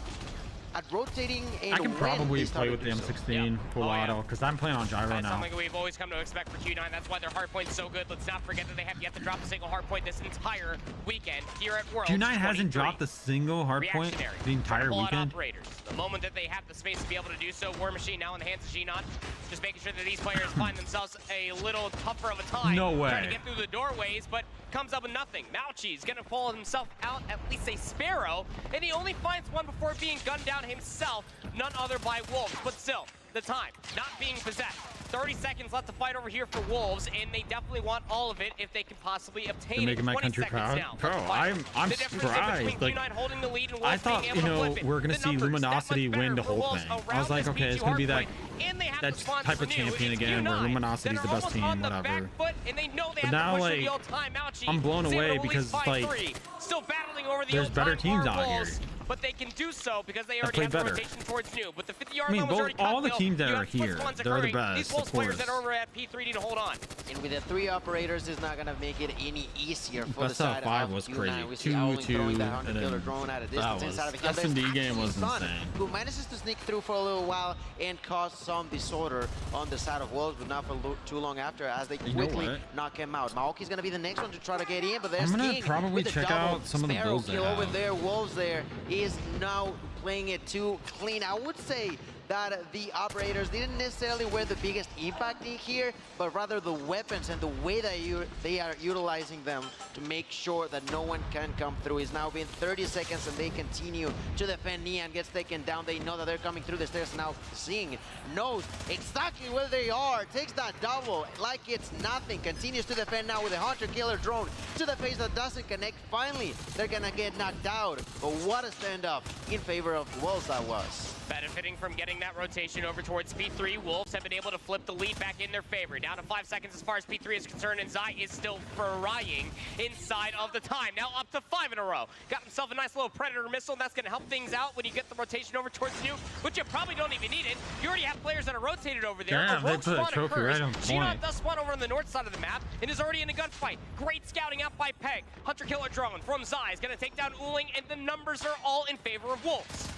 at rotating and I can when probably they start play with to the do so. M16 full Oh, yeah. auto because I'm playing on gyro That's now. something we've always come to expect for Q9. That's why their hardpoint's so good. Let's not forget that they have yet to drop a single hardpoint this entire weekend here at Worlds. Q9 hasn't 23. dropped a single hardpoint Reactionary. the entire Pull out weekend. Operators. The moment that they have the space to be able to do so, War Machine now in the hands of Xenon. Just making sure that these players find themselves a little tougher of a time. No way. Trying to get through the doorways, but comes up with nothing. Mauchi's gonna pull himself out at least a Sparrow, and he only finds one before being gunned down himself, none other by Wolves. But still, the time not being possessed. 30 seconds left to fight over here for Wolves, and they definitely want all of it if they can possibly obtain You're it. making my 20 country seconds proud. now. Bro, Let's fight. I'm The difference is between surprised. Like, Q9 holding the lead and I Wolves thought, being you able to know, flip it. we're gonna The see numbers, that Luminosity much win better the for whole Wolves thing. I was around like, this okay, it's B2 gonna be that hardpoint, and they have that the spawns type for of new. champion It's again, where Q9 Luminosity's that the are best almost team, on the whatever. back foot, and they know they But have now, to push like, for the all-time. Mauchi I'm blown is able away to at least because, find like, three. Still battling over the there's better old-time teams hard out walls, here. but they can do so because they already play have the better. rotation towards new. But the 50-yard I mean, line was both- already cut, all the Bill. teams that You are have split here, spawns they're the occurring. best, These of Wolves players that course. are over at P3 need to hold on. And with the three operators, it's not gonna make it any easier for the Best out side of five of was Q9. crazy. We see 2-2, Owling throwing that and 100-killer then drone at a that distance was- inside of the hill. S&D There's game was Sun, insane. who manages to sneak through for a little while and cause some disorder on the side of Wolves, but not for too long after, as they You know quickly what? knock him out. Maoki's gonna be the next one to try to get in, but there's I'm gonna King probably with the check double. out some of the Sparrow builds they kill over have. there. Wolves there is now playing it too clean. I would say that the operators didn't necessarily wear the biggest impact in here, but rather the weapons and the way that they are utilizing them to make sure that no one can come through. It's now been 30 seconds and they continue to defend. Nian gets taken down. They know that they're coming through the stairs now. Sing knows exactly where they are. Takes that double like it's nothing. Continues to defend now with a hunter-killer drone to the face that doesn't connect. Finally, they're gonna get knocked out. But what a stand-up in favor of the Wolves that was. Benefiting from getting that rotation over towards P3, Wolves have been able to flip the lead back in their favor. Down to 5 seconds as far as P3 is concerned, and Zai is still frying inside of the time. Now up to 5 in a row. Got himself a nice little Predator missile, and that's going to help things out when you get the rotation over towards Nuke, which you probably don't even need it. You already have players that are rotated over there. Damn, A they rogue put a spawn trophy occurs. right on Xenon point. does spawn over on the north side of the map and is already in a gunfight. Great scouting out by Peg. Hunter-killer drone from Zai is going to take down Uling, and the numbers are all in favor of Wolves.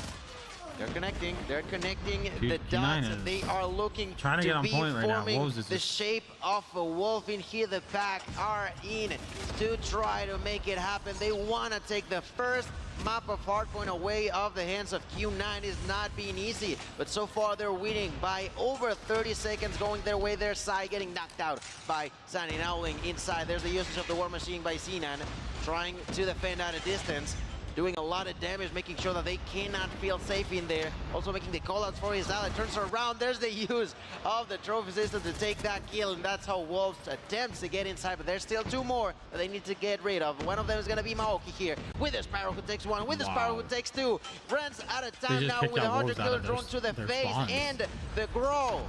They're connecting Dude, the Q9 dots. is They are looking trying to get on be point right now. forming Wolves is the just- shape of a wolf in here. The pack are in to try to make it happen. They want to take the first map of Hardpoint away of the hands of Q9. Is not being easy, but so far they're winning by over 30 seconds, going their way. Their side getting knocked out by Sunny Owling inside. There's the usage of the War Machine by Xenon, trying to defend at a distance, doing a lot of damage, making sure that they cannot feel safe in there. Also making the callouts for his ally. Turns around, there's the use of the trophy system to take that kill, and that's how Wolves attempts to get inside, but there's still two more that they need to get rid of. One of them is gonna be Maoki here, with the Sparrow who takes one, with the Sparrow who takes two. Runs out of time just now picked with a out Wolves out hunter-killer of drone to the their face, spawns. and the Grow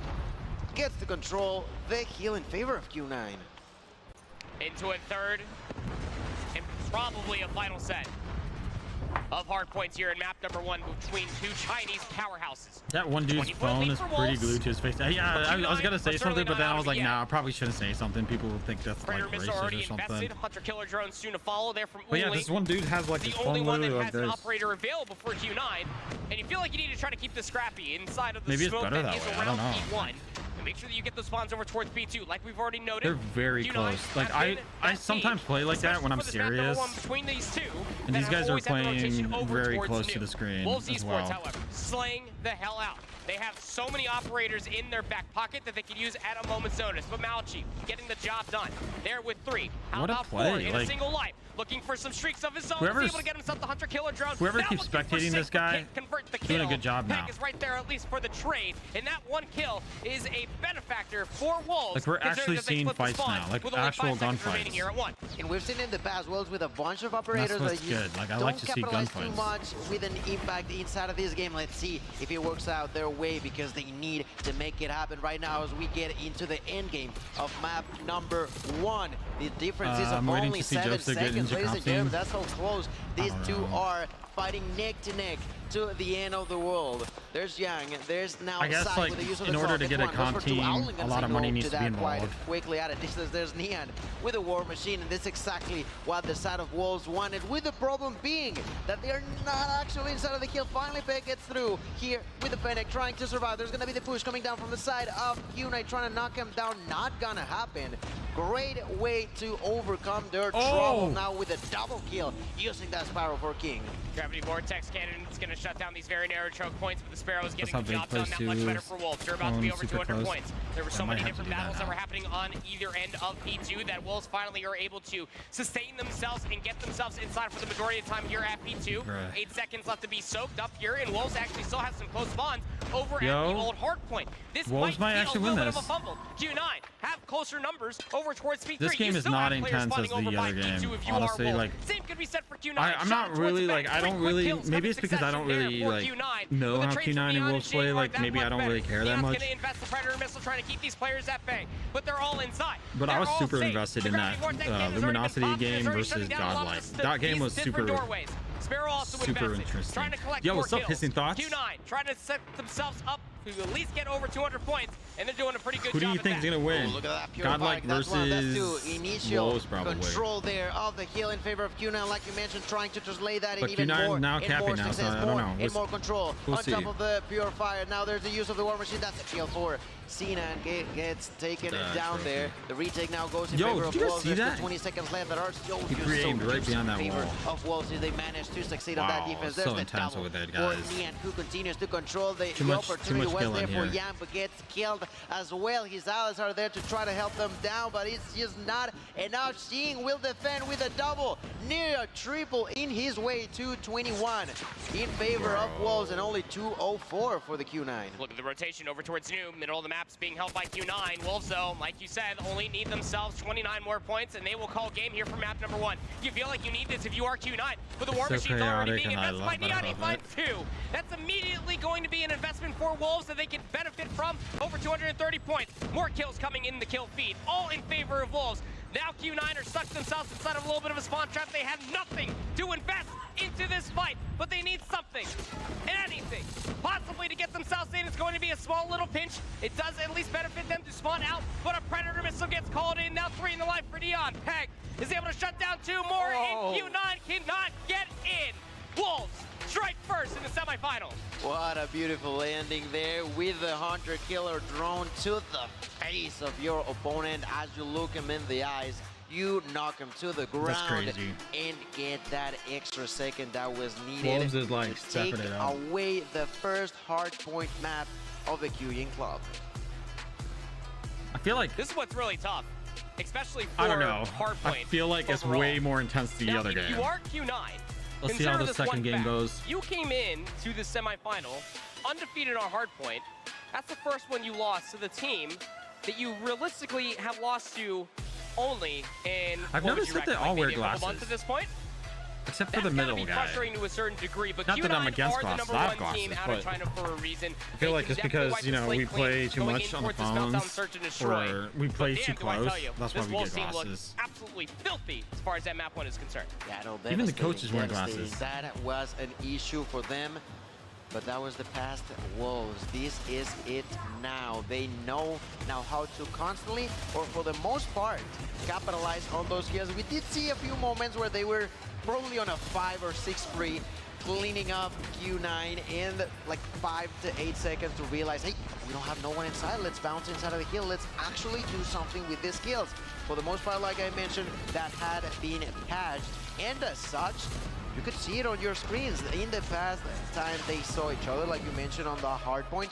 gets the control, the kill in favor of Q9. Into a third and probably a final set of hard points here in map number 1 between two Chinese powerhouses. That one dude's 20-point phone lead is for pretty Wolves. glued to his face. Yeah, I was gonna say Q9 something, but then I was like, certainly not nah, I out probably shouldn't say something. People will think that's like Predator missile racist already or something. invested. Hunter killer drone soon to follow there from But yeah, Uling. this one dude has like The his only phone one that literally has like an this. operator available for Q9, and you feel like you need to try to keep this scrappy inside of the Maybe it's smoke better that that is way, I around don't know. P1. And make sure that you get those spawns over towards B2, like we've already noted. They're very Q9 close. Like has been I that sometimes team, play like that when I'm especially for this map number serious. 1 between these two, And that these have guys are always had the rotation playing over very towards close to New. the screen Wolves as Esports, well. however, slaying the hell out. They have so many operators in their back pocket that they can use at a moment's notice. But Malchi getting the job done. There with 3. How What a about play, 4 in a like- single life? Looking for some streaks of his own. Whoever's- He's able to get himself the hunter-killer drone. whoever Now keeps looking for spectating 6, this but guy, can't convert the doing a kill. good job Peck now. is right there at least for the trade. And that one kill is a benefactor for Wolves. Like, we're actually considering that they seeing split the fights spawn now, like with only actual 5 seconds remaining gunfights. here at 1. And we've seen in the past Wolves with a bunch of operators what's that you good. Like, I don't like to see capitalize too gunfights. much with an impact inside of this game. Let's see if it works out their way, because they need to make it happen right now as we get into the end game of map number 1. The difference is of I'm waiting only to see 7 Jokesta get seconds, into ladies and comp gentlemen. team. That's how close these don't two know. are, fighting neck to neck to the end of the world. There's Young, there's now I guess, Sai like, with the use of in the order clock. to get a Next one comp goes for two. team, Owling a gonna lot say of money no needs to be that quite involved. quickly at a distance. There's Neon with a War Machine, and this is exactly what the side of Wolves wanted, with the problem being that they are not actually inside of the kill. Finally, Peck gets through here with the Fennec, trying to survive. There's gonna be the push coming down from the side of Q-Knight, trying to knock him down. Not gonna happen. Great way to overcome their trouble now with a double kill, using that Sparrow for King. Gravity Vortex Cannon is going to shut down these very narrow choke points, but the Sparrows getting how the big job done place that much to better for Wolves. They're about to be over super 200 close. points. There were so I might many have to different do that battles that now. were happening on either end of P2 that Wolves finally are able to sustain themselves and get themselves inside for the majority of the time here at P2. Bruh. 8 seconds left to be soaked up here, and Wolves actually still have some close spawns over at Yo, the old hard point. This Wolves might be actually a little win bit of a this. fumble. Q9 have closer numbers over towards P3. This game You is still not have players intense as spawning the over by other P2 game. if you Honestly, are Wolves. like, Same could be said for Q9. I'm not really, like, I don't really, maybe it's because I don't really, like, know how Q9 and Wolves play. Like, maybe I don't really care that much. Gonna invest the Predator missile, trying to keep these players at bay, but they're all inside. But I They're was all super safe. invested The in that Gravity Vortex cannon has already been Luminosity popped, and game it's already versus shutting down a lot of Godlike. the- That game these was different super, doorways. Sparrow also super invested, interesting. trying to collect Yo, more what's up, kills. Hissing Thoughts? Q9 trying to set themselves up to at least get over 200 points, and they're doing a pretty good Who do job you at think is that. gonna win? Look at that pure Godlike fight. That's one. That's two. versus Initial Wolves, probably. control there of the hill in favor of Q9, like you mentioned, trying to translate that But in even Q9 more, now in capping more now, so success, I don't more, know. and more control we'll on see. top of the pure fire. Now there's the use of the War Machine. That's a kill for Cena, and gets taken down trophy. there. The retake now goes in Yo, favor did of you guys Wolves. see There's that? still 20 seconds left that are so He just pre-aimed so right juicy behind in that favor wall. of Wolves. They managed to succeed on that Wow, defense. so There's the intense double with it, for guys. Nian, who continues to control the Too much opportunity. Was killing there for here. Yan, but gets killed as well. His allies are there to try to help them down, but it's just not enough. Seeing will defend with a double, near a triple in his way to 21 in favor of Wolves, and only 204 for the Q9. Look at the rotation over towards New. Middle of the map's being held by Q9. Wolves, though, like you said, only need themselves 29 more points, and they will call game here for map number 1. You feel like you need this if you are Q9, but the War so Machine's already chaotic, being and I invested love by that Neon. He about finds 2. That's immediately going to be an investment for Wolves that they can benefit from. Over 230 points. More kills coming in the kill feed, all in favor of Wolves. Now Q9 are stuck themselves inside of a little bit of a spawn trap. They have nothing to invest into this fight, but they need something and anything, possibly to get themselves in. It's going to be a small little pinch. It does at least benefit them to spawn out, but a Predator missile gets called in. Now 3 in the life for Neon. Peg is able to shut down 2 more, and Q9 cannot get in. Wolves strike first in the semifinals. What a beautiful landing there with the Hunter Killer drone to the face of your opponent. As you look him in the eyes, you knock him to the ground. That's crazy. And get that extra second that was needed Wolves is, like, to stepping take it up. away the first hardpoint map of the Q-Ying Club. I feel like, This is what's really tough, especially for I don't know. hardpoint. I feel like it's overall. way more intense than the Now, other if game. you are Q9, Let's see how consider the this second one game fact. goes. You came in to the semifinal undefeated on hardpoint. That's the first one you lost to the team that you realistically have lost to only in, I've what would noticed you that they reckon, all like wear maybe a couple months glasses. at this point? Except for That's the middle gotta be guy. frustrating to a certain degree, but Not Q9 that I'm against are the glasses. number I have 1 team glasses, out of but China for a reason. I feel like They it's can because, definitely you know, wipe the we slate play clean too going much in on the towards this meltdown phones, search and destroy. or we play But too damn, do I tell close. you, That's why this we Wolves get team looked glasses. absolutely filthy as far as that map 1 is concerned. Yeah, no, Even the devastating, coaches wearing devastating. glasses. That was an issue for them, but that was the past. Wolves, this is it now. They know now how to constantly, or for the most part, capitalize on those kills. We did see a few moments where they were probably on a 5 or 6 free, cleaning up Q9 in like 5 to 8 seconds to realize, hey, we don't have no one inside. Let's bounce inside of the hill. Let's actually do something with these kills. For the most part, like I mentioned, that had been patched, and as such, you could see it on your screens. In the past time they saw each other, like you mentioned on the hard point,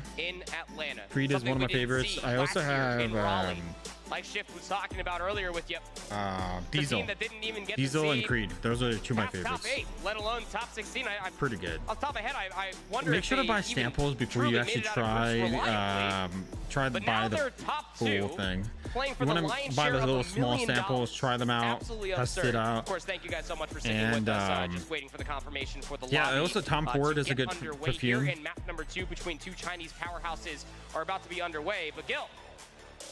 in Atlanta. Creed is Something one of we my didn't favorites. see I also last year in have Raleigh. Like Shift was talking about earlier with you. The Diesel. team that didn't even get Diesel to see and Creed. Those are two of my past top favorites. 8, let alone top 16. Pretty good. Off the top of my head, I wonder Make if sure to they buy even samples before truly you made actually it out of groups reliably. try to But buy now the they're top full 2, thing. playing for You the want lion's to buy share the of little $1 small million. samples, try them out, Absolutely test absurd. it out. Of course, thank you guys so much for sticking And, with us. Just waiting for the confirmation for the yeah, lobby. also Tom Ford to is a get good underway perfume. Here, and map number 2 between two Chinese powerhouses are about to be underway. But Gil,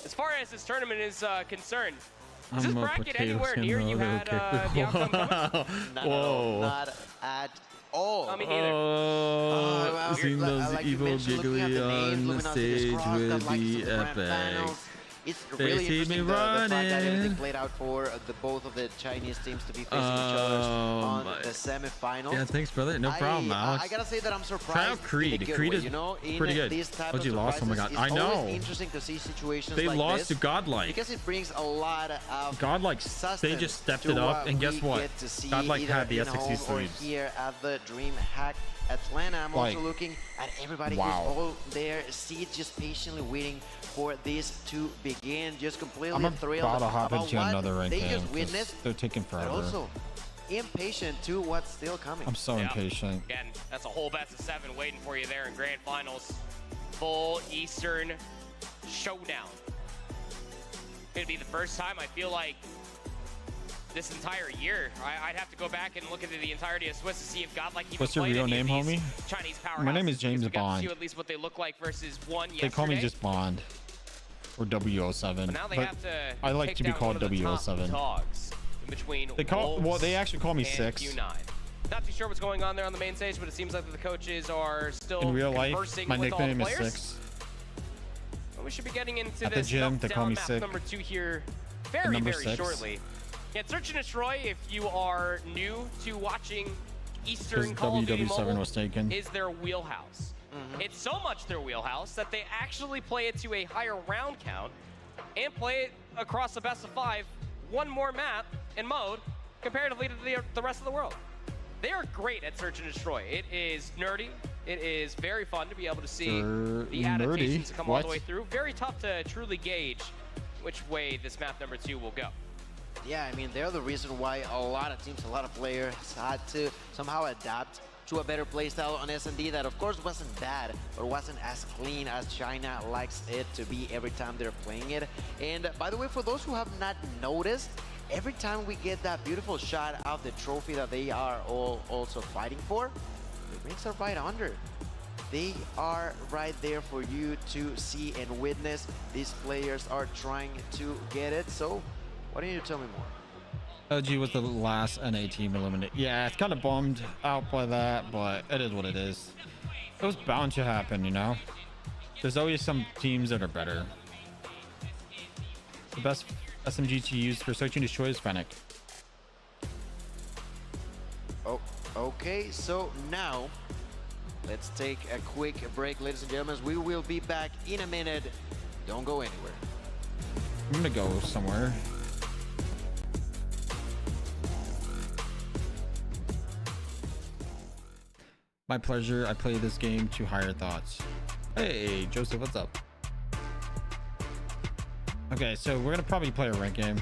as far as this tournament is concerned, is I'm this a bracket potato anywhere skin near you roller had coaster. the outcome coming? Whoa. Not at all. I mean, either. Oh, well, seeing those like you evil mentioned, looking at giggly the names, on the Luminosity stage Cross got would like be to the grand epic. finals. It's They really see me interesting the fact that everything running. played out for both of the Chinese teams to be facing each other on the semifinals. Yeah, thanks, brother. No problem, Alex. I gotta say that I'm surprised. Try out Creed. in a good Creed way, is you know, in pretty good. These type Oh, of you lost? Oh my surprises, God. I it's know. always interesting to see situations They like lost this to Godlike. because it brings a lot of Godlike, they sustenance just stepped to it up, and guess we what? get to see Godlike either had the in home S60 or sleeves. here at the DreamHack Atlanta. I'm Like, also looking at everybody wow. who's all there, seats just patiently waiting for this to begin. Just completely I'm thrilled about to hop about into what another rank they game just 'cause witnessed, they're taking but forever. also impatient to what's still coming. I'm so Yeah. impatient. Again, that's a whole best of 7 waiting for you there in grand finals. Full Eastern showdown. It'd be the first time I feel like this entire year. I'd have to go back and look at the entirety of Swiss to see if Godlike even What's your played real any of name, these homie? Chinese powerhouses. My name is because James we got to Bond. see at least what they look like versus one yesterday. They call me just Bond. Or W07. But now they but have to I like take to be down called one of the top W07. dogs in between They call well, Wolves they actually call me and 6. Q9. Not too sure what's going on there on the main stage, but it seems like the coaches are still In real life, conversing my with all the nickname is players. 6. Well, we should be getting into At the this gym, they call knockdown me map Sick. number 2 here very, number very 6. shortly. Yeah, Search and Destroy, if you are new to watching Eastern Because Call of Duty WW7 Mobile, was taken. is their wheelhouse. It's so much their wheelhouse that they actually play it to a higher round count and play it across the best of 5, one more map and mode comparatively to the rest of the world. They are great at Search and Destroy. It is nerdy. It is very fun to be able to see the adaptations nerdy? come all the What? way through. Very tough to truly gauge which way this map number 2 will go. Yeah, I mean, they're the reason why a lot of teams, a lot of players had to somehow adapt to a better playstyle on S&D that, of course, wasn't bad, but wasn't as clean as China likes it to be every time they're playing it. And by the way, for those who have not noticed, every time we get that beautiful shot of the trophy that they are all also fighting for, the rings are right under. They are right there for you to see and witness. These players are trying to get it. So, why don't you tell me more? LG was the last NA team eliminated. Yeah, it's kind of bummed out by that, but it is what it is. It was bound to happen, you know? There's always some teams that are better. The best SMG to use for Search and Destroy is Fennec. Oh, okay, so now let's take a quick break, ladies and gentlemen. We will be back in a minute. Don't go anywhere. I'm gonna go somewhere. My pleasure. I play this game to higher thoughts. Hey, Joseph, what's up? Okay, so we're gonna probably play a rank game.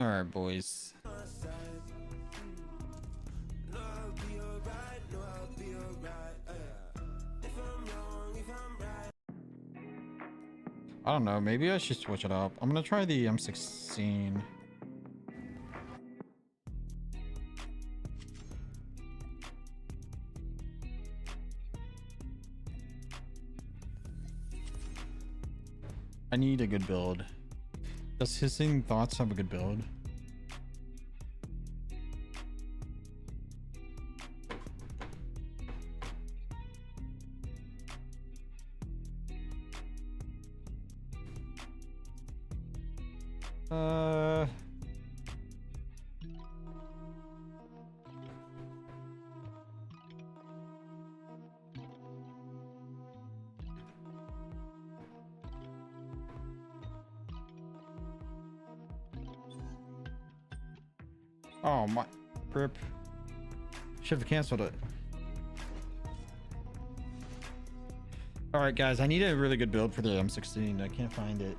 All right, boys. I don't know, maybe I should switch it up. I'm gonna try the M16. I need a good build. Does Hissing Thoughts have a good build? Oh my rip. Should have canceled it. All right, guys, I need a really good build for the M16. I can't find it.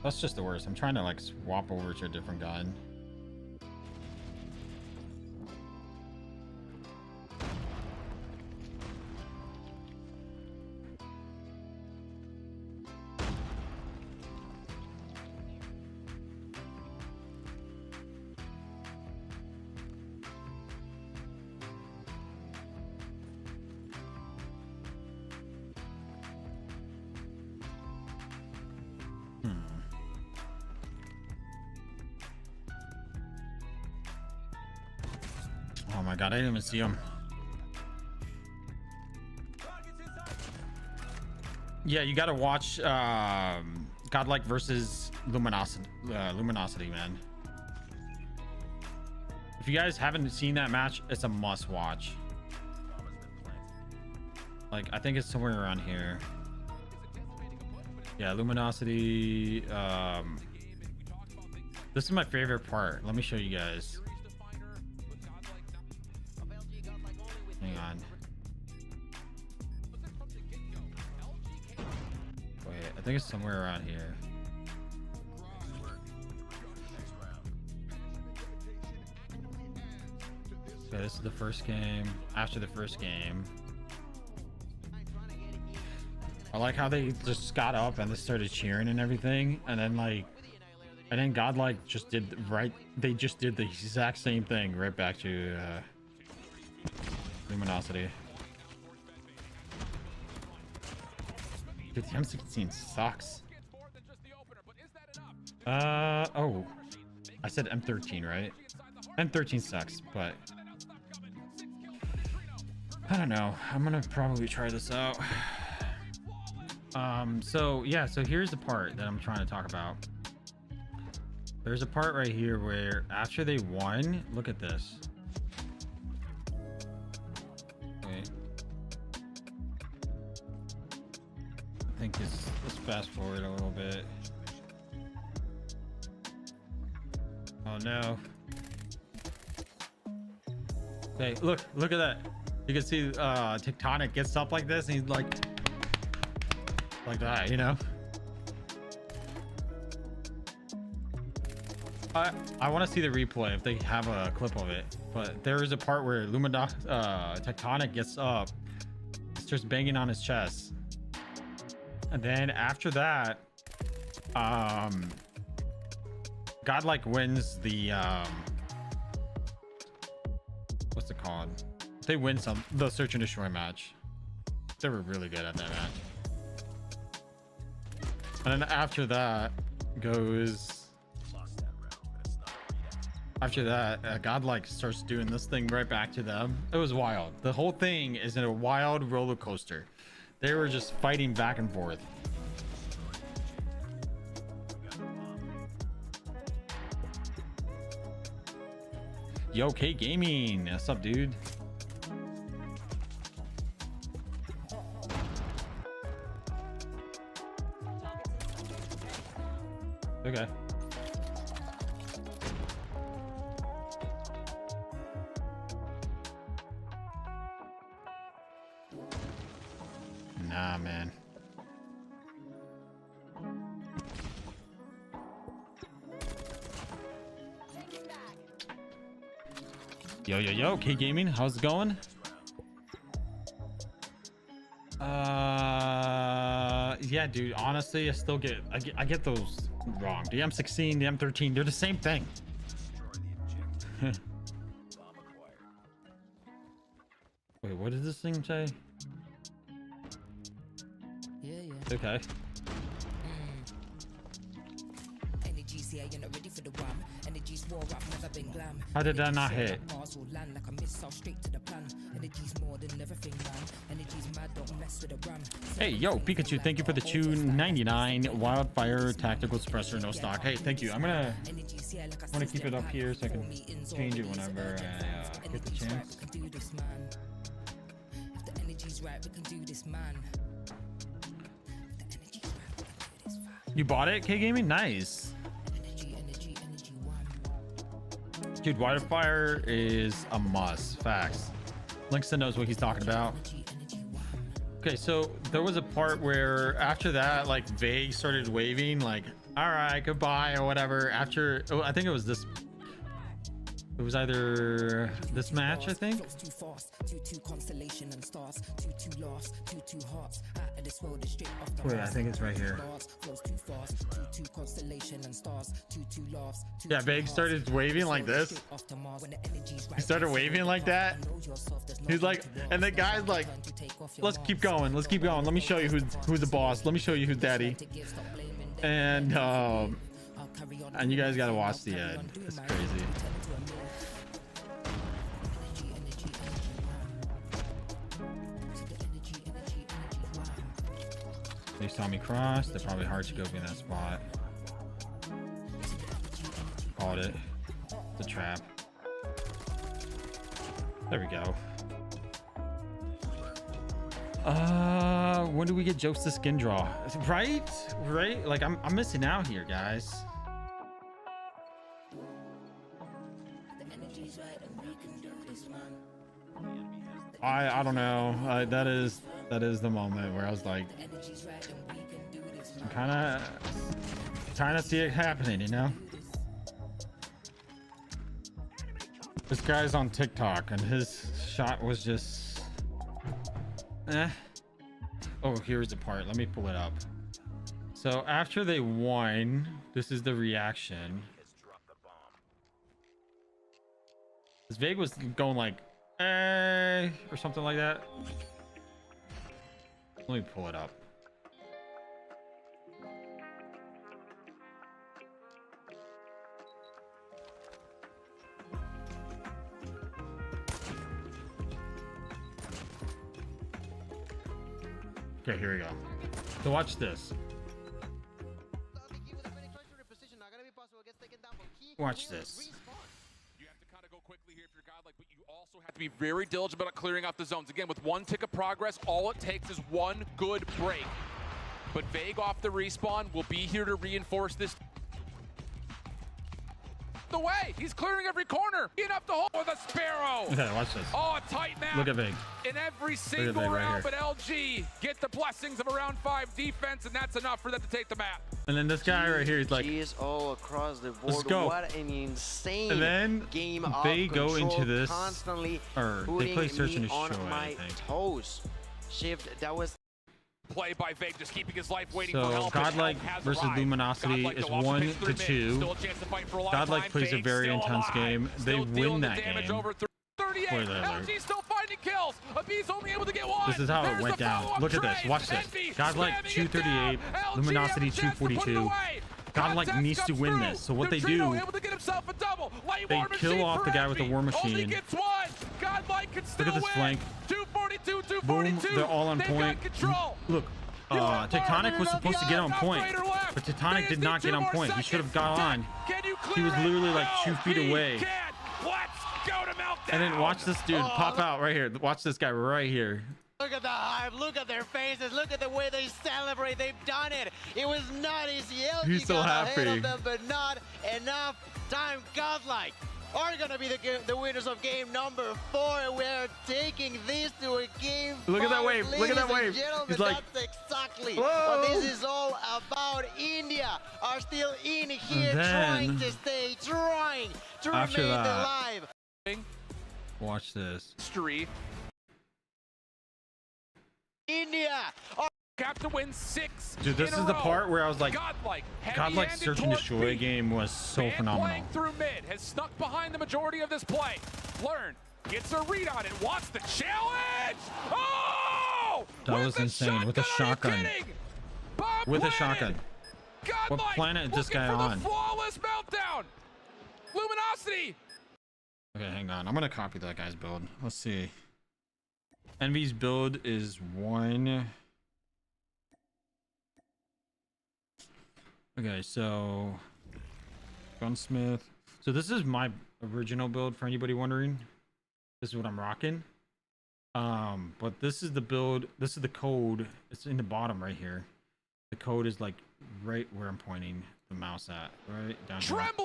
That's just the worst. I'm trying to like swap over to a different gun. Oh my god, I didn't even see him. Yeah, you gotta watch Godlike versus Luminosity, man. If you guys haven't seen that match, it's a must watch. Like, I think it's somewhere around here. Yeah, Luminosity. This is my favorite part. Let me show you guys. Hang on. Wait, I think it's somewhere around here. Okay, this is the first game. After the first game, I like how they just got up and they started cheering and everything, and then Godlike just did they just did the exact same thing right back to Luminosity. Dude, the M16 sucks. Oh, I said M13, right? M13 sucks, but I don't know. I'm gonna probably try this out. So yeah, so here's the part that I'm trying to talk about. There's a part right here where after they won, look at this. Wait. I think let's fast forward a little bit. Oh no. Okay, look at that. You can see Tectonic gets up like this and he's like that, you know. I want to see the replay if they have a clip of it, but there is a part where Tectonic gets up, starts banging on his chest, and then after that, Godlike wins the what's it called? They win the search and destroy match. They were really good at that match. And then after that goes, Godlike starts doing this thing right back to them. It was wild. The whole thing is in a wild roller coaster. They were just fighting back and forth. Yo, K Gaming, what's up, dude? Okay. Nah, man. Yo, K Gaming, how's it going? Yeah, dude, honestly, I still get those wrong. The M16, the M13, they're the same thing. Wait, what does this thing say? Yeah. Okay. How did that not hit? Hey, yo, Pikachu, thank you for the 299 Wildfire Tactical Suppressor, no stock. Hey, thank you. I'm gonna keep it up here so I can change it whenever I get the chance. You bought it, K Gaming? Nice. Dude, Wildfire is a must. Facts. Linkson knows what he's talking about. Okay, so there was a part where after that, like, Vague started waving, like, all right, goodbye or whatever. After, oh, I think it was this. It was either this match, I think. Wait, I think it's right here. Yeah, Big started waving like this. He started waving like that. He's like, and the guy's like, let's keep going. Let's keep going. Let me show you who's the boss. Let me show you who's daddy. And you guys gotta watch the end. It's crazy. They saw me cross. They're probably hard to go in that spot. Called it. It's a trap. There we go. When do we get Jokesta skin draw? Right? Like I'm missing out here, guys. I don't know. That is the moment where I was like, I'm kind of trying to see it happening, you know. This guy's on TikTok and his shot was just Oh, here's the part. Let me pull it up. So after they won, this is the reaction. This Vig was going like or something like that. Let me pull it up. Okay, here we go. So watch this. Watch this. You have to kind of go quickly here if you're godlike, but you also have to be very diligent about clearing out the zones. Again, with one tick of progress, all it takes is one good break. But Vague off the respawn will be here to reinforce this. The way he's clearing every corner, in up the hole with a Sparrow. Okay, watch this. Oh, a tight map. Look at Vague. In every single round, but LG get the blessings of a round 5 defense, and that's enough for them to take the map. And then this guy right here, he's like, Jeez, all across the board. let's go. What an insane And then game they of go into this, constantly or they play Search and Destroy, on my I think. toes. Shift, that was Play by Vague, just keeping his life waiting So for help. Godlike versus Luminosity is 1-2. Godlike plays a very intense game. They win that game. LG still finding kills. Abi's only able to get one. This is how it went down. Look at this. Watch this. Godlike 238, Luminosity 242. Godlike needs to win this. So what they do, they kill off the guy with the war machine. Look at this flank. Boom, they're all on point. Look, Tectonic was supposed to get on point, but Tectonic did not get on point. He should have got on. He was literally like 2 feet away. And then watch this dude pop out right here. Watch this guy right here. Look at the hype, look at their faces, look at the way they celebrate. They've done it. It was not easy. LG He's so got ahead happy. of them, but not enough time. Godlike are gonna be the winners of game number 4. We're taking this to a game. Look at that wave. Look at that wave. He's like, that's exactly what this is all about. India are still in here trying to stay, trying to remain alive. Watch this. History. India have to win 6. Dude, this is the part where I was like, Godlike Search and Destroy game was so phenomenal. Playing through mid has snuck behind the majority of this play. Learn, gets a read on it, wants the challenge. Oh! That was insane with a shotgun. With a shotgun. What planet is this guy on? Flawless meltdown. Luminosity. Okay, hang on. I'm gonna copy that guy's build. Let's see. Envy's build is 1. Okay, so Gunsmith. So this is my original build for anybody wondering. This is what I'm rocking. But this is the build. This is the code. It's in the bottom right here. The code is like right where I'm pointing the mouse at, right down here. So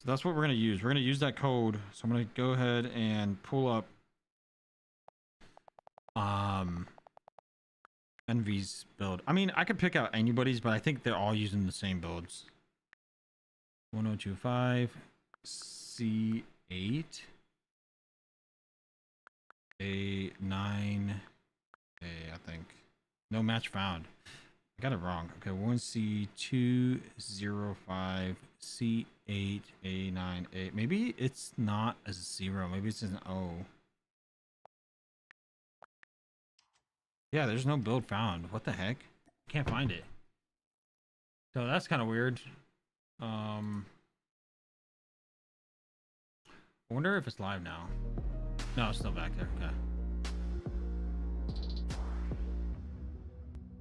that's what we're gonna use. We're gonna use that code. So I'm gonna go ahead and pull up Envy's build. I mean, I could pick out anybody's, but I think they're all using the same builds. 1025 C8 A9 A, I think. No match found. I got it wrong. Okay, 1C205 C8 A9 A. Maybe it's not a 0. Maybe it's an O. Yeah, there's no build found. What the heck? Can't find it. So that's kind of weird. I wonder if it's live now. No, it's still back there. Okay.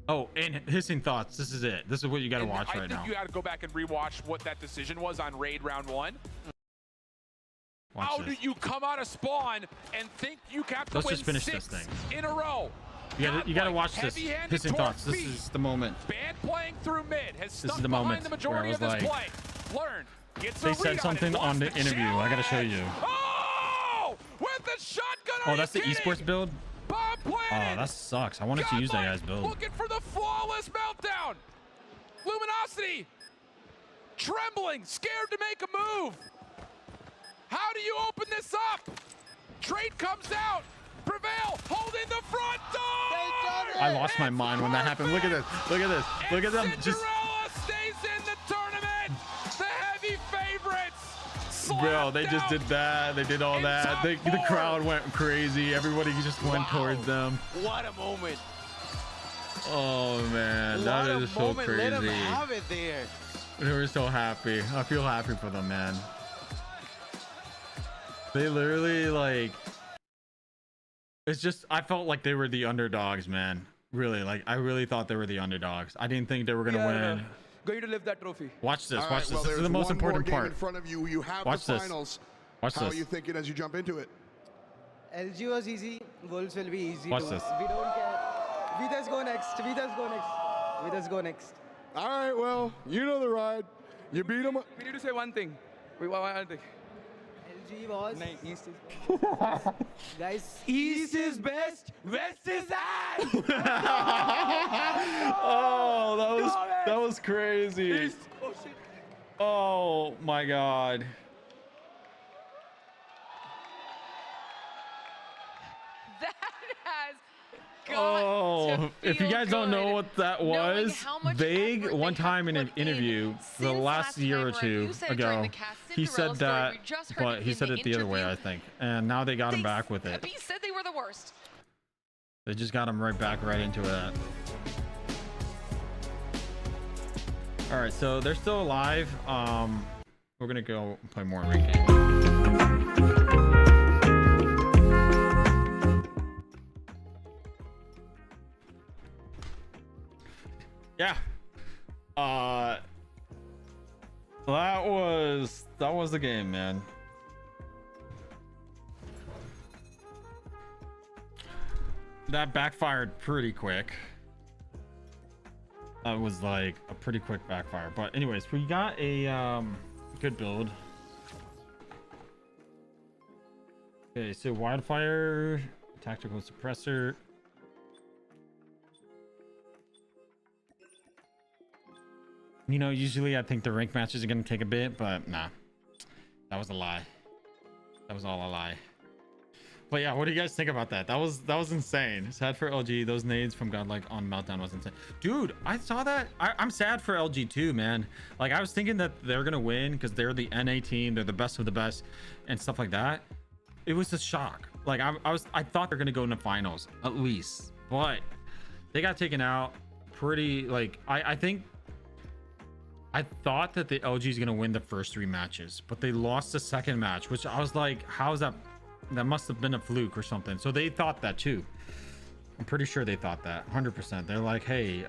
Oh, and hissing thoughts. This is it. This is what you got to watch right now. I think you got to go back and rewatch what that decision was on Raid Round 1. Watch How this. do you come out of spawn and think you have to Let's win just finish 6 this thing. in a row? You gotta watch this. Heavy-handed Hissing toward thoughts. This feet. is the moment. Band playing through mid has This stuck is the behind moment the where majority I of was this like, play. Learned. Gets a They read said something on the interview. I gotta show you. Oh! With the shotgun. Oh, that's the esports build? Bomb Oh, planted. that sucks. I wanted to use that guy's build. Looking for the flawless meltdown. Luminosity. Trembling, scared to make a move. How do you open this up? Trade comes out. Prevail holding the front door. I lost my mind when that happened. Look at this. Look at this. Look at them. Just Cinderella stays in the tournament. The heavy favorites. bro, they just did that. They did all that. The crowd went crazy. Everybody just went towards them. What a moment. Oh man, that What is a so moment. Let crazy. him have it there. They were so happy. I feel happy for them, man. They literally like. It's just I felt like they were the underdogs, man. Really, like I really thought they were the underdogs. I didn't think they were gonna win. Going to lift that trophy. Watch this. All Watch right, this. well, This is there's the most one more important game part. in front of you. You have Watch the this. finals. Watch How this. are you thinking as you jump into it? LG was easy. Wolves will be easy Watch too. this. We don't care. We just go next. We just go next. We just go next. All right, well, you know the ride. You beat them. We need to say one thing. Wait, one thing. LG was. No, East is Guys. East is best, West is ass. Oh, that was crazy. East. Oh shit. Oh my god. That has got Oh, to if you feel guys don't know good, what that knowing was, how much Vague effort one they time have in an put interview the since last year or time, two you said it during ago, the Cass he Cinderella said story. that, We just heard but it he in said the it the other way, interview. I think. And now they got him back with it. He said they were the worst. They just got him right back right into it. All right, so they're still alive. We're gonna go play more rank game. Yeah. That was the game, man. That backfired pretty quick. That was like a pretty quick backfire. But anyways, we got a good build. Okay, so wildfire, tactical suppressor. You know, usually I think the rank matches are gonna take a bit, but nah. That was a lie. That was all a lie. But yeah, what do you guys think about that? That was insane. Sad for LG. Those nades from Godlike on Meltdown was insane. Dude, I saw that. I'm sad for LG too, man. Like I was thinking that they're gonna win because they're the NA team, they're the best of the best, and stuff like that. It was a shock. Like I thought they're gonna go in the finals at least, but they got taken out pretty. Like I thought that the LG is gonna win the first 3 matches, but they lost the second match, which I was like, how's that? That must have been a fluke or something. So they thought that too. I'm pretty sure they thought that 100%. They're like, hey,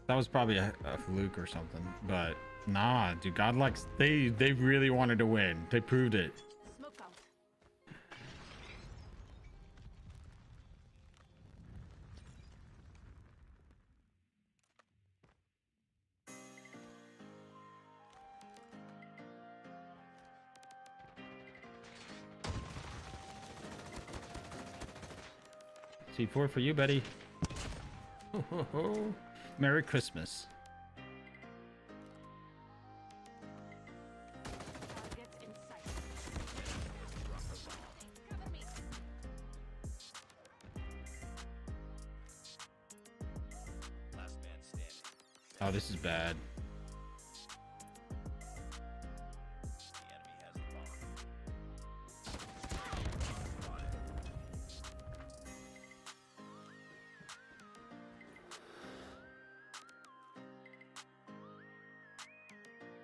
that was probably a fluke or something. But nah, dude, Godlike, they really wanted to win. They proved it. C4 for you, Betty. Merry Christmas. Oh, this is bad. The enemy has the bomb.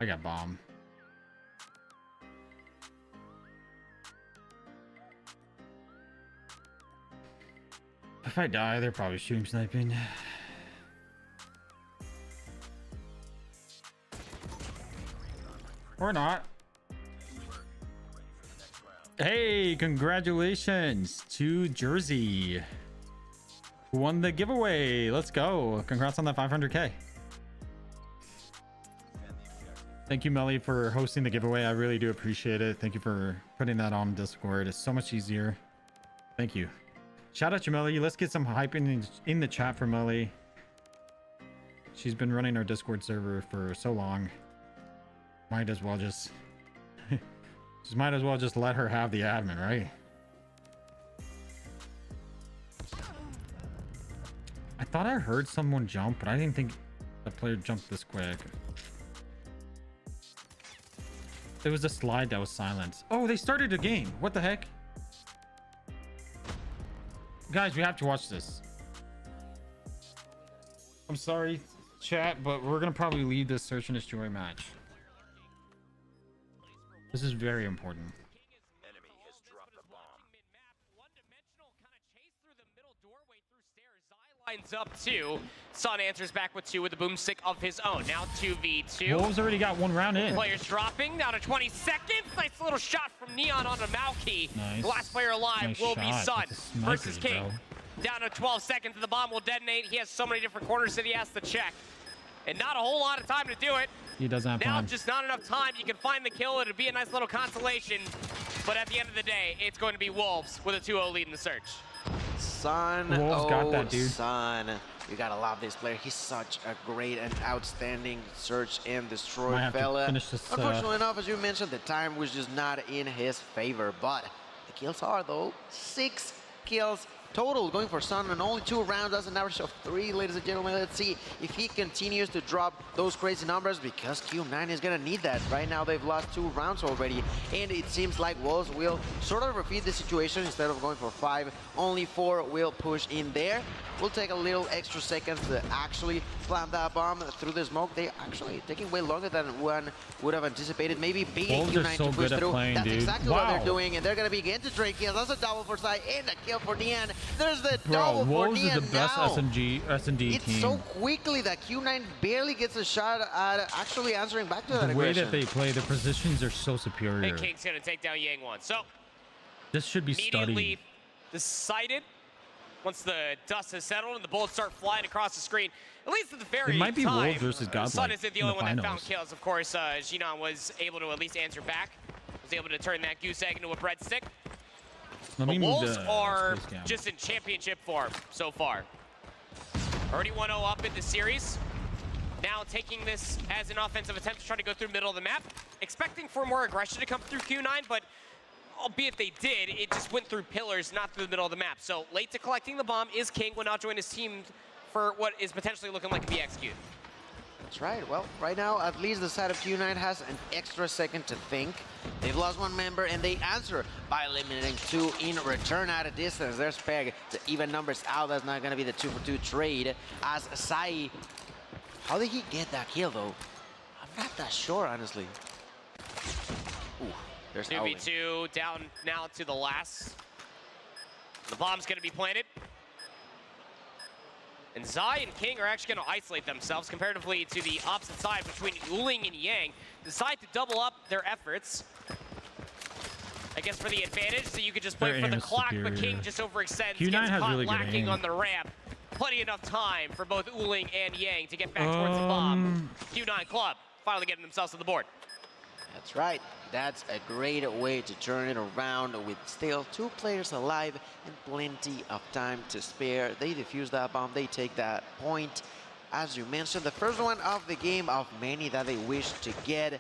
I got bomb. If I die, they're probably stream sniping. Or not. Hey, congratulations to Jersey, who won the giveaway. Let's go. Congrats on that 500K. Thank you, Melly, for hosting the giveaway. I really do appreciate it. Thank you for putting that on Discord. It's so much easier. Thank you. Shout out to Melly. Let's get some hype in the chat for Melly. She's been running our Discord server for so long. Might as well just let her have the admin, right? I thought I heard someone jump, but I didn't think the player jumped this quick. There was a slide that was silent. Oh, they started a game. What the heck? Guys, we have to watch this. I'm sorry, chat, but we're gonna probably leave this search and destroy match. This is very important. Enemy has dropped the bomb. Lines up 2. Sun answers back with 2 with the boomstick of his own. Now 2v2. Wolves already got one round in. Players dropping down to 20 seconds. Nice little shot from Neon onto Malky. Nice. The last player alive Nice will shot. be Sun That's a snipers, versus King. bro. Down to 12 seconds and the bomb will detonate. He has so many different corners that he has to check. And not a whole lot of time to do it. He doesn't have Now time. just not enough time. You can find the kill. It'll be a nice little consolation. But at the end of the day, it's going to be Wolves with a 2-0 lead in the search. Sun, Wolves got that, dude. Sun. You gotta love this player. He's such a great and outstanding search and destroy Might have to fella. finish this, Unfortunately enough, as you mentioned, the time was just not in his favor. But the kills are, though, 6 kills total going for Sun in only 2 rounds. That's an average of 3, ladies and gentlemen. Let's see if he continues to drop those crazy numbers, because Q9 is gonna need that. Right now they've lost 2 rounds already, and it seems like Wolves will sort of repeat the situation. Instead of going for 5, only 4 will push in there. Will take a little extra seconds to actually plant that bomb through the smoke. They actually taking way longer than one would have anticipated. Maybe being Wolves are Q9 so to push good at through. playing, That's dude. exactly what Wow. they're doing, and they're gonna begin to trade kills. That's a double for Sai and a kill for Dian. There's the Bro, double for Wolves is Dian the best now. S&D It's team. so quickly that Q9 barely gets a shot at actually answering back to that The way aggression. that they play, the positions are so superior. And King's going to take down Yang 1. So This should be immediately studied. decided once the dust has settled and the bullets start flying across the screen. At least at the very It might be time, Wolves versus Godlike Sun isn't the in the only one that found finals. kills. Of course, Jinan was able to at least answer back. Was able to turn that goose egg into a breadstick. Let The me move Wolves the are space cam. just in championship form so far. Already 1-0 up in the series. Now taking this as an offensive attempt to try to go through middle of the map. Expecting for more aggression to come through Q9, but albeit they did, it just went through pillars, not through the middle of the map. So late to collecting the bomb is King, will now join his team for what is potentially looking like a BXQ. That's right. Well, right now, at least the side of Q9 has an extra second to think. They've lost 1 member, and they answer by eliminating 2 in return at a distance. There's Peg to even numbers out. That's not going to be the 2-for-2 trade. As Sai, how did he get that kill, though? I'm not that sure, honestly. Ooh, there's Owling. 2v2 down now to the last. The bomb's going to be planted. And Zai and King are actually going to isolate themselves comparatively to the opposite side between Uling and Yang. Decide to double up their efforts. I guess for the advantage that you could just play Their for aim the is clock, but superior. King just overextends, Q9 gets has caught really good lacking aim. on the ramp. Plenty enough time for both Uling and Yang to get back towards the bomb. Q9 Club finally getting themselves to the board. That's right. That's a great way to turn it around with still 2 players alive and plenty of time to spare. They defuse that bomb. They take that point. As you mentioned, the first one of the game of many that they wish to get.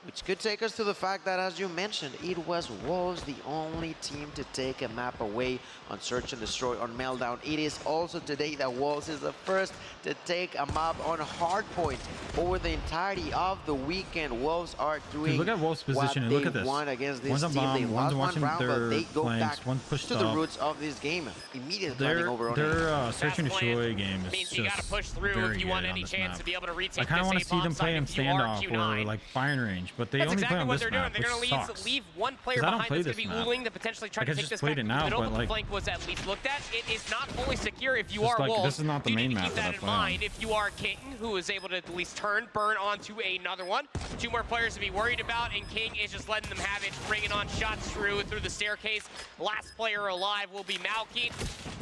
Which could take us to the fact that, as you mentioned, it was Wolves the only team to take a map away on Search and Destroy on Meltdown. It is also today that Wolves is the first to take a map on Hardpoint over the entirety of the weekend. Wolves are doing Look at Wolves' position and look at this. won against this One's on team. They bomb, lost one's one watching round, but their they go flanks, back one pushed to the up. roots of this game. Immediately planning over on Their Search and Fast Destroy plan game is means just you gotta push through very if you good want on any this chance map. to be able to retake I kind of want this to see them A-bomb play site in if you are standoff or Q9. like firing range, but they That's only exactly play on what this they're doing. map, They're which going to sucks. leave one player 'Cause I don't behind play that's going to this be map. Uling to potentially try Like, to I take just this played back it to the now, middle, but, but the like- flank was at least looked at. It is not fully secure if you Just are like, Wolves. this is not the You main need to map keep that I that in play on. mind if you are King, who is able to at least turn, burn onto another one. Two more players to be worried about, and King is just letting them have it, bringing on shots through the staircase. Last player alive will be Malky.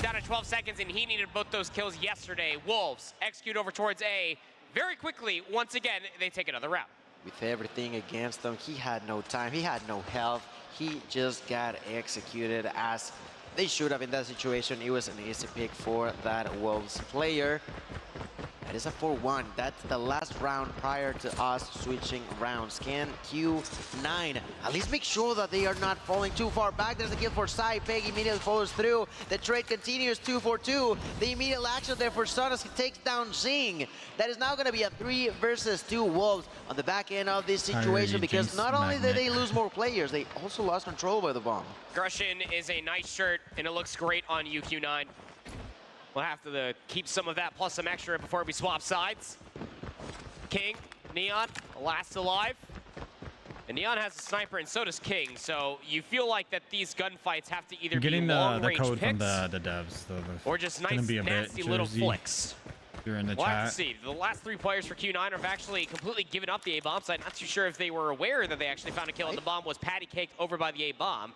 Down to 12 seconds, and he needed both those kills yesterday. Wolves execute over towards A. Very quickly, once again, they take another round. With everything against him, he had no time, he had no health. He just got executed as they should have in that situation. It was an easy pick for that Wolves player. That is a 4-1. That's the last round prior to us switching rounds. Can Q9 at least make sure that they are not falling too far back? There's a kill for Sai. Peg immediately follows through. The trade continues 2-for-2. The immediate action there for Sun as he takes down Zing. That is now going to be a 3 versus 2 Wolves on the back end of this situation, because not only did they lose more players, they also lost control by the bomb. Grushin is a nice shirt, and it looks great on UQ9. We'll have to keep some of that plus some extra before we swap sides. King, Neon, last alive. And Neon has a sniper, and so does King. So you feel like that these gunfights have to either Getting be the long-range code picks from the devs, or just gonna nice, be a bit nasty little Jersey. flicks. You're in the We'll have to chat. see. The last 3 players for Q9 have actually completely given up the A-bomb site. Not too sure if they were aware that they actually found a kill, and the bomb was patty-caked over by the A-bomb.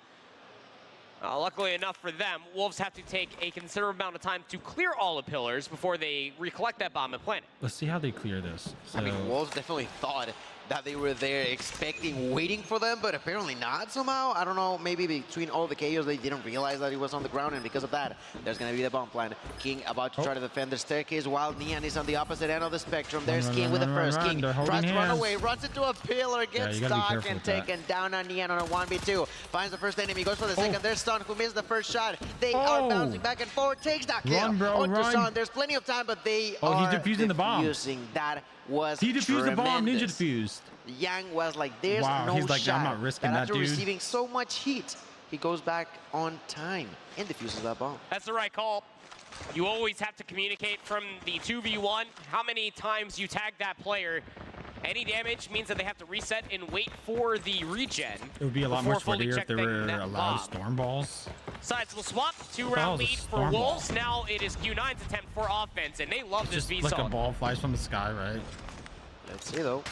Luckily enough for them, Wolves have to take a considerable amount of time to clear all the pillars before they recollect that bomb and plant it. Let's see how they clear this. So, I mean, Wolves definitely thought that they were there expecting, waiting for them, but apparently not somehow. I don't know, maybe between all the chaos, they didn't realize that he was on the ground, and because of that, there's going to be the bomb plan. King about to try to defend the staircase, while Neon is on the opposite end of the spectrum. There's King with the first. King tries to run away, runs into a pillar, gets stuck, and taken down on Neon on a 1v2. Finds the first enemy, goes for the second. There's Stun, who missed the first shot. They are bouncing back and forth, takes that kill. Run, bro, onto run. Sun. There's plenty of time, but they are he's defusing the bomb. That was He defused the bomb, Ninja tremendous. defused. Yang was like, there's Wow, no he's like, shot. I'm not risking that, after dude. receiving so much heat, he goes back on time and defuses that bomb. That's the right call. You always have to communicate from the 2v1 how many times you tag that player. Any damage means that they have to reset and wait for the regen. It would be a lot more before fully sweatier if they checking were that allowed bomb. storm balls. Sides will swap. That 2-round was a lead for storm ball. Wolves. Now it is Q9's attempt for offense, and they love this Just like a V-Salt. ball flies from the sky, right? Let's see though.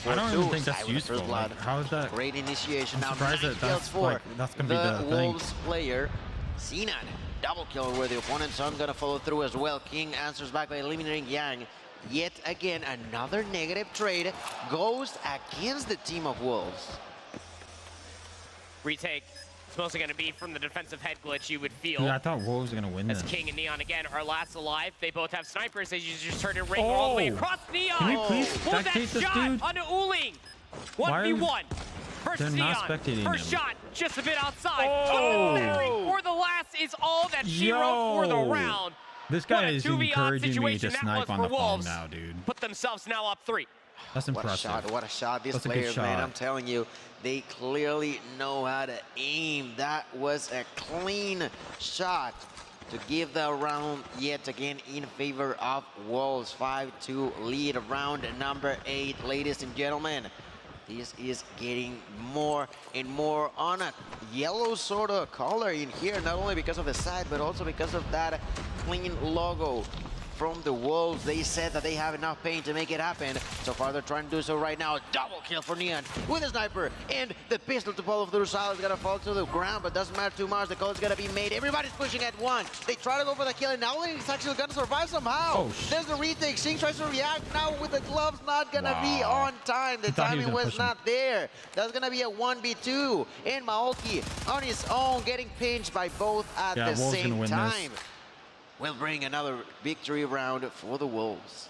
I don't even think Sai that's with the useful. first blood. Like, how is that? Great initiation. I'm Now surprised 9 that kills that's, for like, that's gonna be the thing. Wolves player. Sinan, double kill where the opponent's son gonna follow through as well. King answers back by eliminating Yang. Yet again, another negative trade goes against the team of Wolves. Retake. It's mostly going to be from the defensive head glitch, you would feel. Dude, I thought Wolves were gonna win As this. King and Neon again are last alive. They both have snipers. They just turn and ring all the way across Neon. Can we please What was that spectate this shot dude? onto Uling? Why are you- 1v1 versus They're Neon. not spectating First him. shot, just a bit outside. Oh! But the battery for the last is all that she wrote for the Yo! round. This What guy a is 2v1 encouraging me situation to that snipe was on for the phone Wolves. now, dude. Put themselves now up 3. That's What a impressive. shot, what a shot. These That's a good players, man, shot. I'm telling you, they clearly know how to aim. That was a clean shot to give the round yet again in favor of Wolves. 5-2 lead, round number 8, ladies and gentlemen. This is getting more and more on a yellow sort of color in here, not only because of the side, but also because of that clean logo from the Wolves. They said that they have enough paint to make it happen. So far, they're trying to do so right now. Double kill for Neon with a sniper. And the pistol to follow through. Sal is going to fall to the ground, but doesn't matter too much. The call is going to be made. Everybody's pushing at 1. They try to go for the kill, and now he's actually going to survive somehow. Oh, There's the retake. Sing tries to react now with the gloves not going to be Wow. on time. The He thought he timing was was gonna push him. not there. That's going to be a 1v2. And Maoki on his own, getting pinched by both at Yeah, the Wolves same gonna win time. this. Will bring another victory round for the Wolves.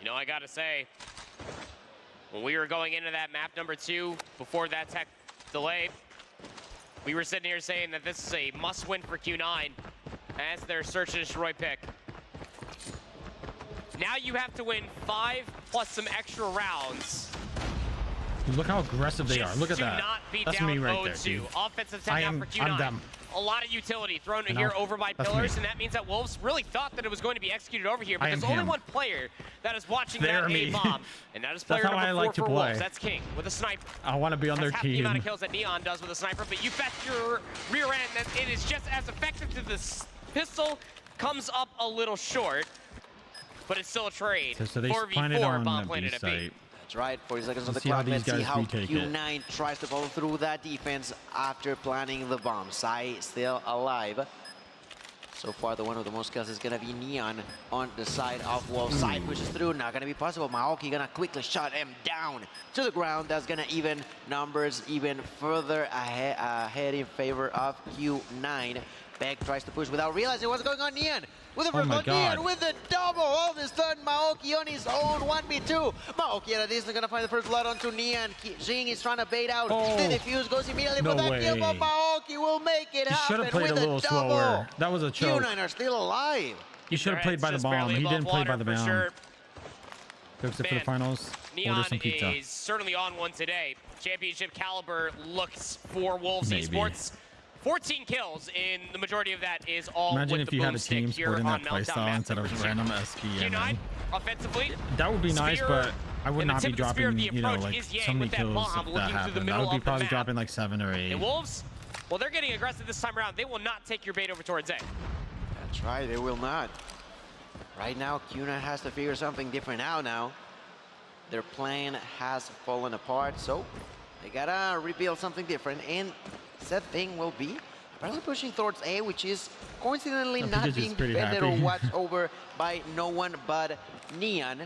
You know, I gotta say, When we were going into that map number 2, before that tech delay, we were sitting here saying that this is a must-win for Q9 as their search and destroy pick. Now you have to win 5 plus some extra rounds. Look how aggressive they are. Look at to that. Not be That's down me right 0-2. there, dude. Offensive 10 now for Q9. I'm them. A lot of utility thrown And here I'll- over by that's pillars, me. and that means that Wolves really thought that it was going to be executed over here, but I am there's only him. one player that is watching They're that me. A-bomb, and that is That's player how I number 4 like to for play. Wolves. That's King with a sniper. I want to be on their That's half the amount team. of kills that Neon does with a sniper, but you bet your rear end that it is just as effective to this pistol, comes up a little short, but it's still a trade. So they planted 4v4 on bomb the planted B at B. site. That's right, 40 seconds on the Let's see how clock. these Let's see guys how retake it. Q9 tries to follow through that defense after planting the bomb. Sai still alive. So far, the one with the most kills is going to be Neon on the side of Wolves. Sai pushes through, not going to be possible. Maoki going to quickly shut him down to the ground. That's going to even numbers even further ahead in favor of Q9. Beck tries to push without realizing what's going on. Neon with the first one. Neon with the double. All of a sudden, Maoki on his own 1v2. Maoki at a distance going to find the first blood onto Neon. Jing is trying to bait out. Oh. The defuse goes immediately No for that way. kill, but Maoki will make it He should happen have played with a little double. slower. That was a choke. Q9 are still alive. He should have played by the Just bomb. barely He above didn't play by water the for bomb. sure. Cooks it for the Man, finals. Order Neon some pizza. is certainly on one today. Championship caliber looks for Wolves Maybe. Esports. 14 kills, and the majority of that is all Imagine with if the you had a boomstick team here sporting on that Meltdown playstyle map instead number of 2. random SPM. Q9, offensively, That would be nice, Spear but I would and the not be tip of the spear of dropping, the you know, approach like is Yang so many with that kills bomb if that looking through the happened. I middle would be of the probably map. dropping like 7 or 8. And Wolves, well, they're getting aggressive this time around. They will not take your bait over towards A. That's right, they will not. Right now, Q9 has to figure something different out now. Their plan has fallen apart, so they gotta rebuild something different. And said thing will be apparently pushing towards A, which is coincidentally I not think being it's pretty defended or happy. watched over by no one but Neon.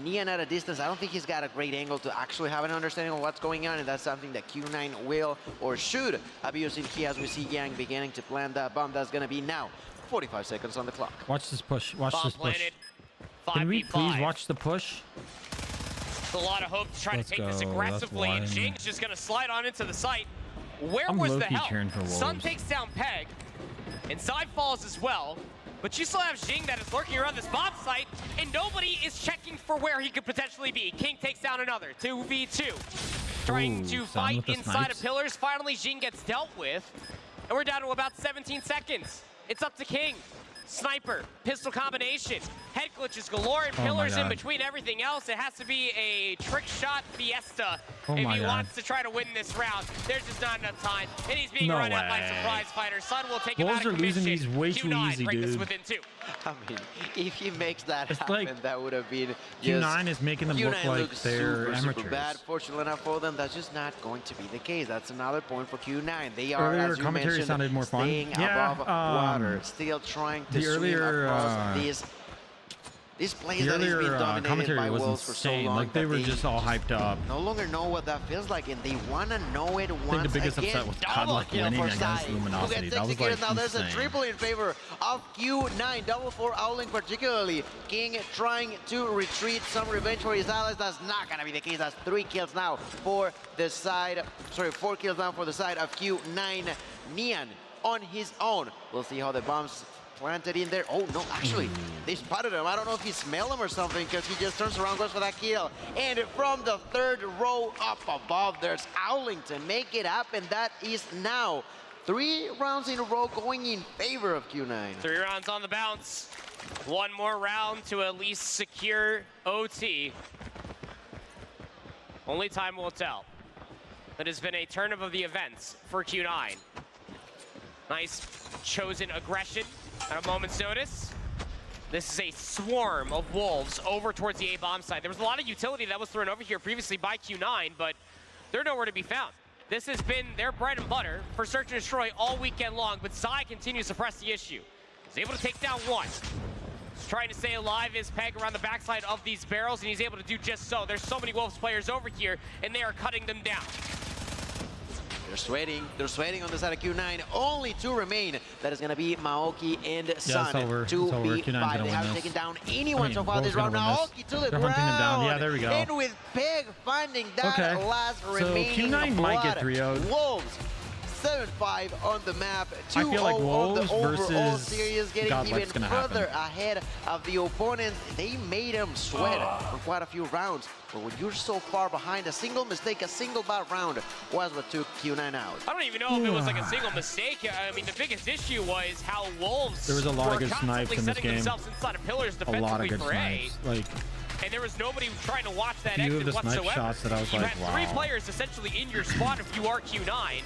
Neon at a distance, I don't think he's got a great angle to actually have an understanding of what's going on, and that's something that Q9 will or should abuse in here as we see Yang beginning to plant that bomb. That's gonna be now 45 seconds on the clock. Watch this push. Watch Bomb this push. planted. Can we 5v5. please watch the push? It's a lot of hope to try Let's to take this go. aggressively, and That's one. Jing's just gonna slide on into the site. Where I'm was the low-key help? cheering for Sun Wolves. takes down Peg, and Side falls as well. But you still have Jing that is lurking around this bomb site, and nobody is checking for where he could potentially be. King takes down another, 2v2. Trying Ooh, to Sun fight with the inside snipes. of pillars. Finally, Jing gets dealt with, and we're down to about 17 seconds. It's up to King. Sniper, pistol combination, head glitches galore, and Oh my pillars in God. between everything else. It has to be a trick shot fiesta Oh if my he God. wants to try to win this round. There's just not enough time, and he's being No run out by way. surprise fighter. Sun will take him Wolves out of are losing commission. these way too Q9 easy, break this dude. within 2. I mean, if he makes that It's happen, like that would have been Q9 is making them look Q9 like looks they're super, amateurs. super bad. Fortunately enough for them, that's just not going to be the case. That's another point for Q9. They are, Earlier as you commentary mentioned, sounded more fun. staying Yeah, above water, still trying to the swim earlier, across these plays The that is being earlier dominated commentary by was Wolves for so insane. long. Like they that were just all hyped up. no longer know what that feels like, and they want to know it once the biggest again. upset was Double Godlike kill winning for against Sai, Luminosity. who gets That was, executed. like, Now there's a insane. triple in favor of Q9. Double for Owling particularly. King trying to retreat some revenge for his allies. That's not going to be the case. That's 3 kills now for the side. Sorry, 4 kills now for the side of Q9. Neon on his own. We'll see how the bombs planted in there. Oh, no, actually, they spotted him. I don't know if he smelled him or something, because he just turns around, goes for that kill. And from the 3rd row up above, there's Owling to make it happen. That is now 3 rounds in a row going in favor of Q9. 3 rounds on the bounce. 1 more round to at least secure OT. Only time will tell. That has been a turn of the events for Q9. Nice chosen aggression at a moment's notice. This is a swarm of Wolves over towards the A-bomb side. There was a lot of utility that was thrown over here previously by Q9, but they're nowhere to be found. This has been their bread and butter for search and destroy all weekend long, but Zai continues to press the issue. He's able to take down 1. Trying to stay alive is Peg around the backside of these barrels, and he's able to do just so. There's so many Wolves players over here, and they are cutting them down. They're sweating on the side of Q9. Only 2 remain. That is going to be Maoki and Sun. it's over. 2v5. Q9's They haven't taken down anyone so far Wolves this round. gonna win Maoki to the They're ground. hunting them down. Yeah, there we go. And with Peg finding that last So remaining Q9 might get 3-0'd. Wolves 7-5 on the map. 2-0 I feel like on the Wolves overall versus series, getting Godlike's even gonna further happen. ahead of the opponents. They made them sweat for quite a few rounds. But when you're so far behind, a single mistake, a single bad round was what took Q9 out. I don't even know if it was like a single mistake. I mean, the biggest issue was how Wolves There was a lot were of good snipes constantly in this setting game. themselves inside of pillars A lot of defensively good for A. snipes. Like, And there was nobody trying to watch that few of exit the snipe whatsoever. shots that I was you like, had 3 wow. players essentially in your spot if you are Q9.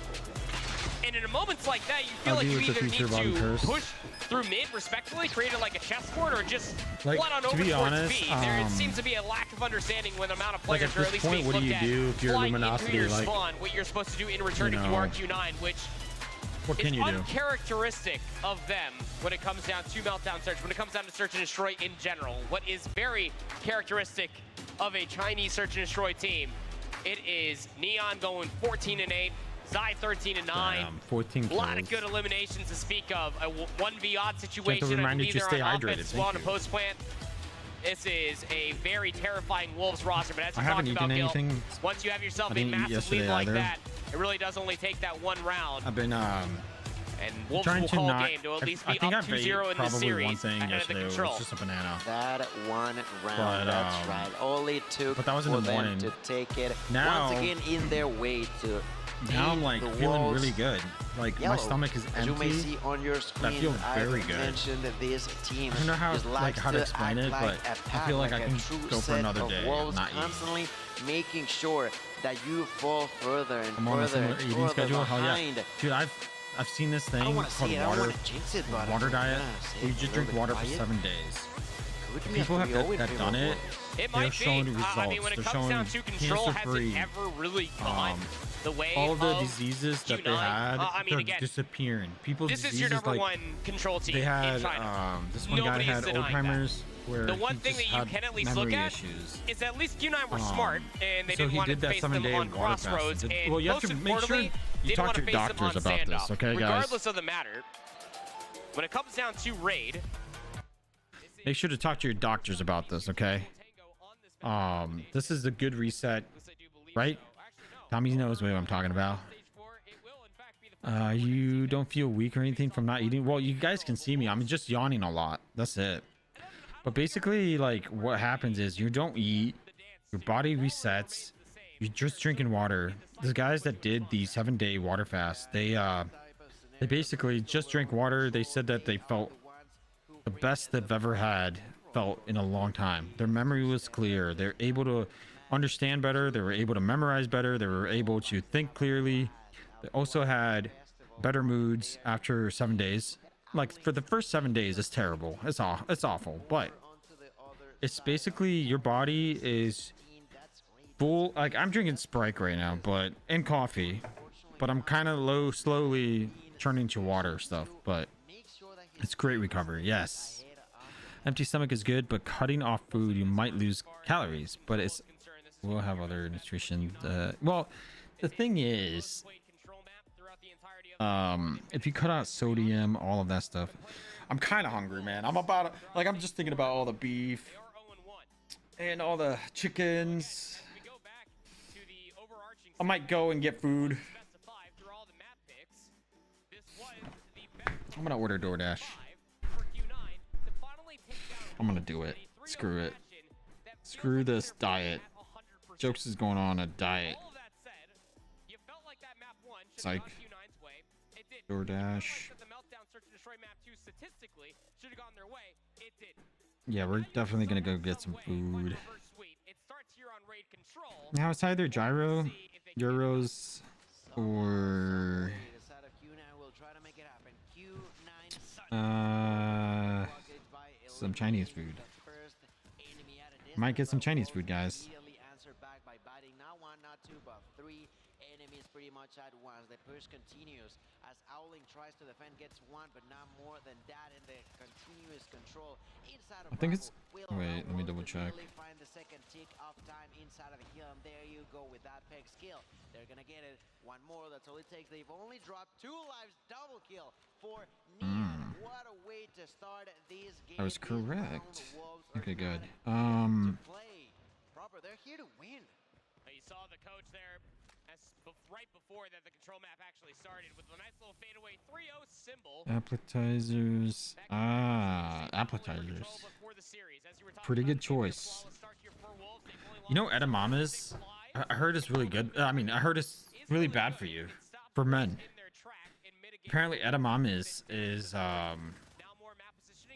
And in moments like that, you feel like LG you was the either need future Bobby to Curse. push through mid respectfully, create it like a chessboard, or just Like, flat on to over be towards honest, B. There seems to be a lack of understanding when the amount of like players at are at this least point, being what do looked you at do if you're flying Luminosity? into your Like, spawn, what you're supposed to do in return if you are Q9, which what can it's you do? uncharacteristic of them when it comes down to Meltdown Search, when it comes down to Search and Destroy in general. What is very characteristic of a Chinese Search and Destroy team, it is Neon going 14-8, Zai 13-9. Damn, 14 A lot of kills. good eliminations to speak of. A 1v odd situation. remind I you believe to they're stay on hydrated. offense as Thank well in a you. post plant. This is a very terrifying Wolves roster, but as I you haven't talked about, eaten Gil, anything. once you have yourself I a didn't eat massive lead yesterday like either. that, it really does only take that one round. I've been And Wolves trying will to call not. game to at least I be think up I ate 2-0 in this probably series one thing ahead of the yesterday. It control. was just a banana. That one round, But, that's right. All it took but that was in for the them morning. to take it Now- once again in their way to Now I'm beat like the feeling Wolves. really good. Like Yellow. my stomach is As you may empty. see on your screen, feel I very good. mentioned that this team I don't know how just like likes how to explain act it, like but a I pack, feel like I a can true go for set another of day. wolves, Not eat. constantly making sure that you fall further and I'm on a further similar and eating further schedule. Hell yeah, behind. dude. I've seen this I thing don't want to called see it. I don't water want to jinx it, but water I'm diet. gonna say You it a just little drink bit water for quiet. 7 days. Could be People after have we that always done favor it. wolves. It They're might showing be. results. I mean, when it They're comes showing down to control, hasn't cancer-free. ever really gone the way All the of diseases that they Q9. had, I mean, they're again, disappearing. People's this is diseases, your number like, one control team they had in China. this one guy Nobody's had denying Alzheimer's, where The one he thing just that you had can at least look memory at issues. is at least Q9 were smart, and they so didn't he want to did that face them 7-day on water fast. Crossroads, and Well, you have most to make sure importantly, you didn't talk want to to your face them on doctors about this, standoff. okay, guys? Regardless of the matter, when it comes down to raid, Make sure to talk to your doctors about this, okay? This is a good reset, right? Tommy knows what I'm talking about. You don't feel weak or anything from not eating? Well, you guys can see me. I'm just yawning a lot. That's it. But basically, like, what happens is you don't eat, your body resets, you're just drinking water. The guys that did the 7-day water fast, they basically just drank water. They said that they felt the best they've ever felt in a long time. Their memory was clear. They're able to understand better. They were able to memorize better. They were able to think clearly. They also had better moods after 7 days. Like, for the first 7 days, it's terrible. It's awful. But it's basically your body is full. Like, I'm drinking Sprite right now, and coffee, but I'm kind of slowly turning to water stuff. But it's great recovery. Yes. Empty stomach is good, but cutting off food, you might lose calories. But we'll have other nutrition. Well, the thing is, if you cut out sodium, all of that stuff, I'm kind of hungry, man. I'm just thinking about all the beef and all the chickens. I might go and get food. I'm gonna order DoorDash. I'm gonna do it. Screw it. Screw this diet. Jokes is going on a diet. Psych. DoorDash. Yeah, we're definitely gonna go get some food. Now it's either gyro, euros, or some Chinese food. Might get some Chinese food, guys. Pretty much at once. The push continues as Owling tries to defend, gets one, but not more than that, in the continuous control inside of I think it's. Bravo. Wait, let me double check. Find the second tick of time inside of the hill, and there you go with that peg skill. They're gonna get it. One more, that's all it takes. They've only dropped 2 lives, double kill for Neon. What a way to start this game. That was This round, correct. Wolves are Okay, good. not to play proper. They're here to win. You saw the coach there right before that the control map actually started with a nice little fadeaway 3-0 symbol. Appetizers. Ah, appetizers. Pretty good choice. You know, edamame I heard is really good. I mean, I heard it's really bad for you, for men. Apparently, edamame is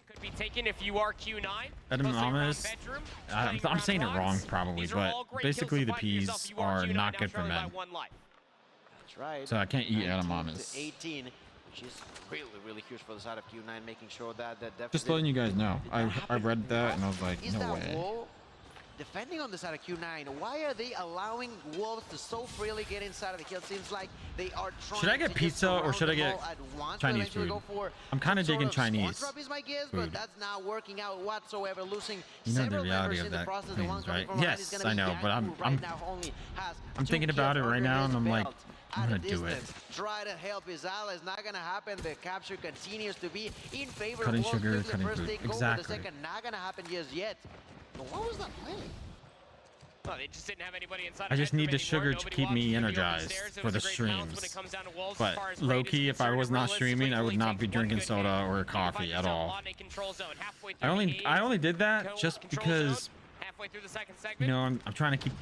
could be taken if you are Q9. edamame. I'm saying it wrong probably, but basically the peas are not good for men. That's right. So I can't eat 19 edamame. to 18, which is really huge for the side of Q9, making sure that Just letting you guys know. I read that and I was like, is no that way. wall defending on the side of Q9? Why are they allowing Wolves to so freely get inside of the kill? Seems like they are trying. Should I get to pizza or should I get Chinese food? I'm kind of digging Chinese drop is my guess, food. but that's not working out whatsoever. Losing You know the several reality members of in the that process. The things, one coming right? from behind Yes, is gonna I be know, but Yang, who right now only has I'm 2 thinking about kills it right under now, his and I'm like, belt. I'm At gonna a do it. distance, try to help his allies. Not gonna happen. The capture continues to be in favor Cutting of Wolves. sugar, Took the cutting first food. take over, the Exactly. second not gonna happen just yet. But what was that play? Well, they just didn't have anybody inside I just need the anymore. sugar to Nobody keep walks me through the open energized stairs. It for was the a great balance when streams. it comes down to Wolves as far But as low rate is key, if I concerned. was not Realistically, streaming, I would not be takes one drinking good soda hit. or You can coffee find at yourself all. on a control zone, halfway I through only the I only eighth did that just control because zone, halfway through the second you segment. know I'm trying to keep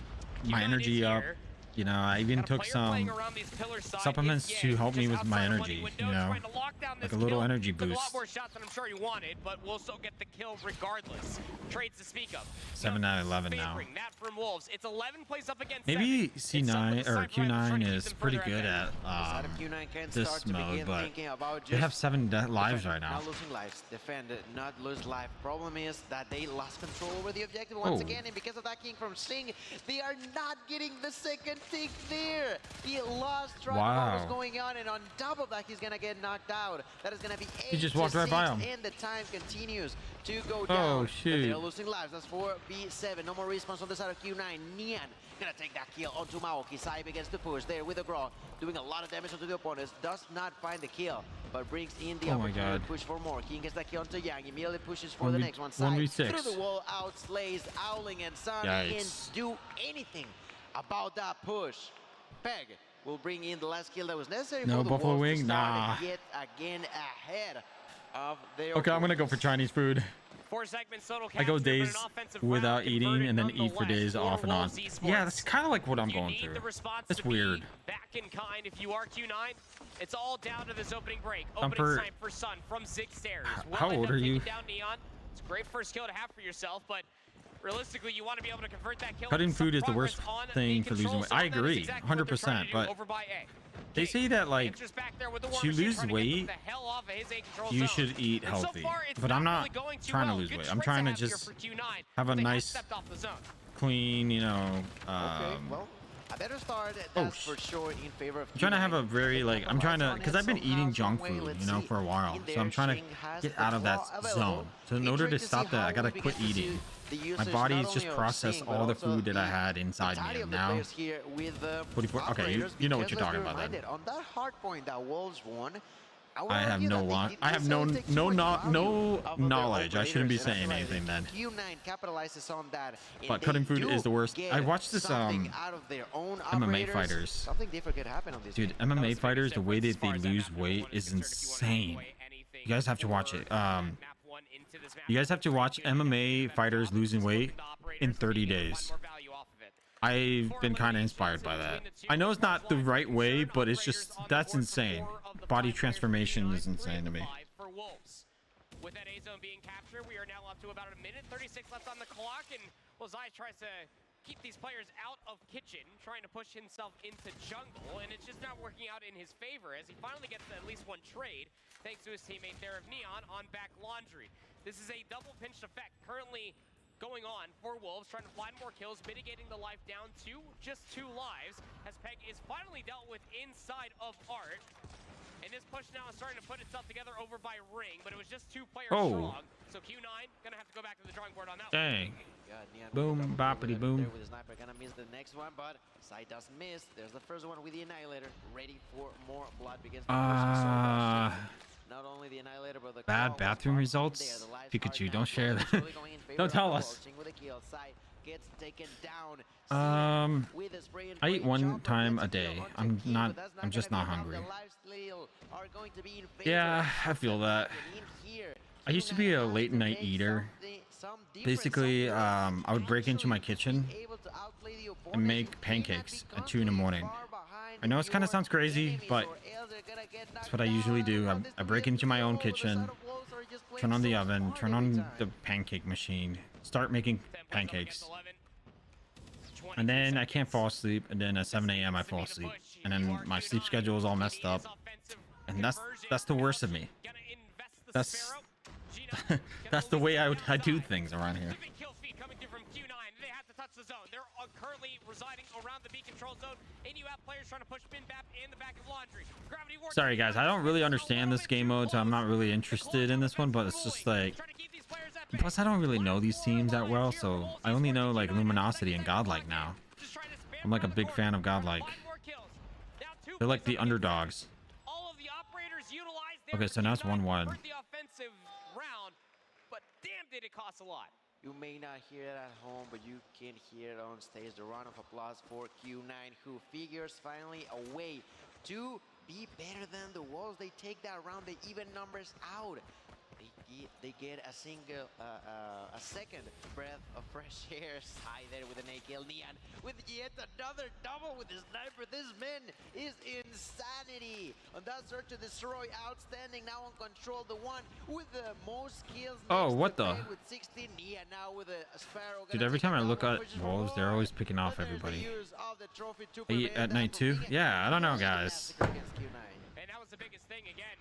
my Q9 energy is up. here. You know, I even Got a took player some playing around these pillar side. supplements It's to Yang, help me just with my outside the energy, money you window, know, trying to lock down like this a little kill. energy Took a lot boost. more shots than I'm sure he wanted, but will still get the kill regardless. Trades to speak of. 7 out of 11 now. Favoring that from Wolves. It's 11 plays up against Maybe 7. C9 or Q9 is them pretty further good ahead. at The side of Q9 can this start to mode, begin but thinking about they have just 7 lives right now. not losing lives, defend, not lose life. Problem is that they lost control over the objective once again, and because of that king from Sing, they are not getting the second tick there. He lost track of what was going on, and on top of that, he's gonna get knocked out. That is gonna be 8 He just walked right by him. and the time continues to go down. Oh, But shoot. they're losing lives. That's for B7. No more response on the side of Q9. Nian gonna take that kill onto Maoki. Saib against the push there with the Graw, doing a lot of damage onto the opponents. Does not find the kill, but brings in the Oh my opportunity God. to push for more. King gets that kill onto Yang. Immediately pushes for the next one. Side 1v6. through the wall, outslays Owling, and Sun Yikes. can't do anything about that push. Peg will bring in the last kill that was necessary No for the Buffalo Wolves Wing? to start Nah. yet again ahead of their Okay, I'm gonna go for Chinese food. 4 segments total I go capture, days but an offensive without round eating converted and then eat for days nonetheless off and on. Wolves Esports. Yeah, that's kind of like what I'm You going need through. the response It's to weird. Be back in kind if you are Q9. It's all down to this opening break. I'm Opening time for Sun from Zig Stairs. How old are you? Down Neon. It's a great first kill to have for yourself, but realistically, you want to be able to convert that kill. Cutting into some food is the progress worst on the thing for losing control weight. I zone. That is agree, exactly what they're trying 100%, to do but over by A. they say that like Enters back there with the war to machine, lose trying to get weight, the hell off of his A control you zone. should eat And so healthy. far, it's But I'm really not going too trying to well. lose Good weight. I'm trade trying to have here just for Q9, have a but they nice, stepped off the zone. clean, you know, Okay, well, a better start, that's for sure in favor of I'm trying to have Q9. a very like I'm trying to because I've been eating junk food, you know, for a while. In So there, I'm trying Shing to has get the out of that claw available. zone. So in order to Intrigued stop see that, I how gotta we quit begin to see eating. the My usage body's not just only of processed Shing, but all the also food that I the had inside entirety me. of the Now, players here with the 44 okay, operators, you know what because you're let's talking be about then. reminded, on that hard point that Wolves won, would I have argue no that they lot. didn't I have necessarily take too much value no of their knowledge. I shouldn't be operators, and I saying feel like anything then. Q9 capitalizes on that. and But they cutting food do is the worst. get I watched this something out of their own MMA operators. fighters. Something different could happen on this Dude, game. MMA fighters, the way that they lose weight is insane. You guys have to watch it. You guys have to watch MMA fighters losing weight in 30 days. I've been kind of inspired by that. I know it's not the right way, but it's just, that's insane. Body transformation is insane to me. With that A zone being captured, we are now up to about a minute 36 left on the clock, and Zai tries to keep these players out of kitchen, trying to push himself into jungle, and it's just not working out in his favor as he finally gets at least one trade, thanks to his teammate there of Neon on back Laundry. This is a double pinched effect currently going on for Wolves, trying to find more kills, mitigating the life down to just 2 lives, as Peg is finally dealt with inside of Art. And this push now is starting to put itself together over by Ring, but it was just 2 players Oh. strong. So Q9 gonna have to go back to the drawing board on that one. Dang. God, Neon Boom, with a double boppity bullet boom. there with the sniper, gonna miss the next one, but Sai doesn't miss. There's the first one with the Annihilator, ready for more blood because not only the Annihilator, but the Bad claw was bathroom far results? there. The lives Pikachu, are don't now share that. slowly going in favor Don't of tell the us. Wolves. Sing with a kill. Sai gets taken down. I I eat one time a day. I'm just not hungry. Yeah, I feel that. I used to be a late night eater. Basically, I would break into my kitchen and make pancakes at 2 in the morning. I know it kind of sounds crazy, but that's what I usually do. I break into my own kitchen, turn on the oven, turn on the pancake machine, start making pancakes. And then I can't fall asleep, and then at 7 a.m. I fall asleep, and then my sleep schedule is all messed up, and that's the worst of me. That's that's the way I do things around here. They're currently residing around the B control zone, and you have players trying to push bin bap in the back of laundry. Sorry guys, I don't really understand this game mode, so I'm not really interested in this one, but it's just like, plus I don't really know these teams that well, so I only know like Luminosity and Godlike now. I'm like a big fan of Godlike. They're like the underdogs. Okay, so now it's 1-1. But damn, did it cost a lot. You may not hear it at home, but you can hear it on stage. The round of applause for Q9, who figures finally a way to be better than the Wolves. They take that round, they even numbers out. They get a second breath of fresh air. Sai there with an A kill. Neon with yet another double with his sniper. This man is insanity. On that search to destroy, outstanding. Now on control, the one with the most kills. Oh, what the? With 16. Neon now with a Sparrow. Dude, every time I look at Wolves, they're always picking off everybody. At night too? Yeah, I don't know, guys. And that was the biggest thing again.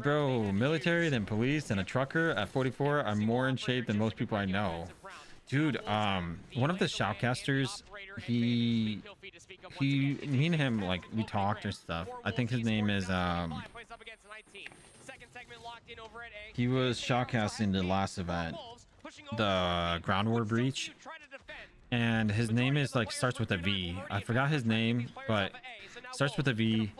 Bro, military, then police, then a trucker at 44. I'm more in shape than most people I know. Dude, one of the shoutcasters, me and him, like, we talked and stuff. I think his name is, he was shoutcasting the last event, the Ground War Breach. And his name is, like, starts with a V. I forgot his name, but starts with a V.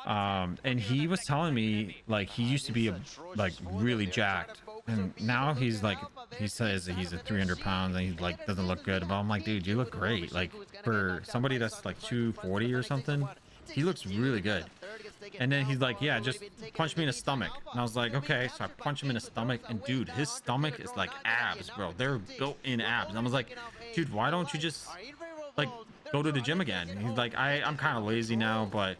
And he was telling me, like, he used to be like really jacked, and now he's like, he says that he's at 300 pounds and he like doesn't look good, but I'm like, dude, you look great. Like, for somebody that's like 240 or something, he looks really good. And then he's like, yeah, just punch me in the stomach. And I was like, okay. So I punch him in the stomach, and dude, his stomach is like abs, bro. They're built in abs. And I was like, dude, why don't you just like go to the gym again? And he's like, I'm kind of lazy now, but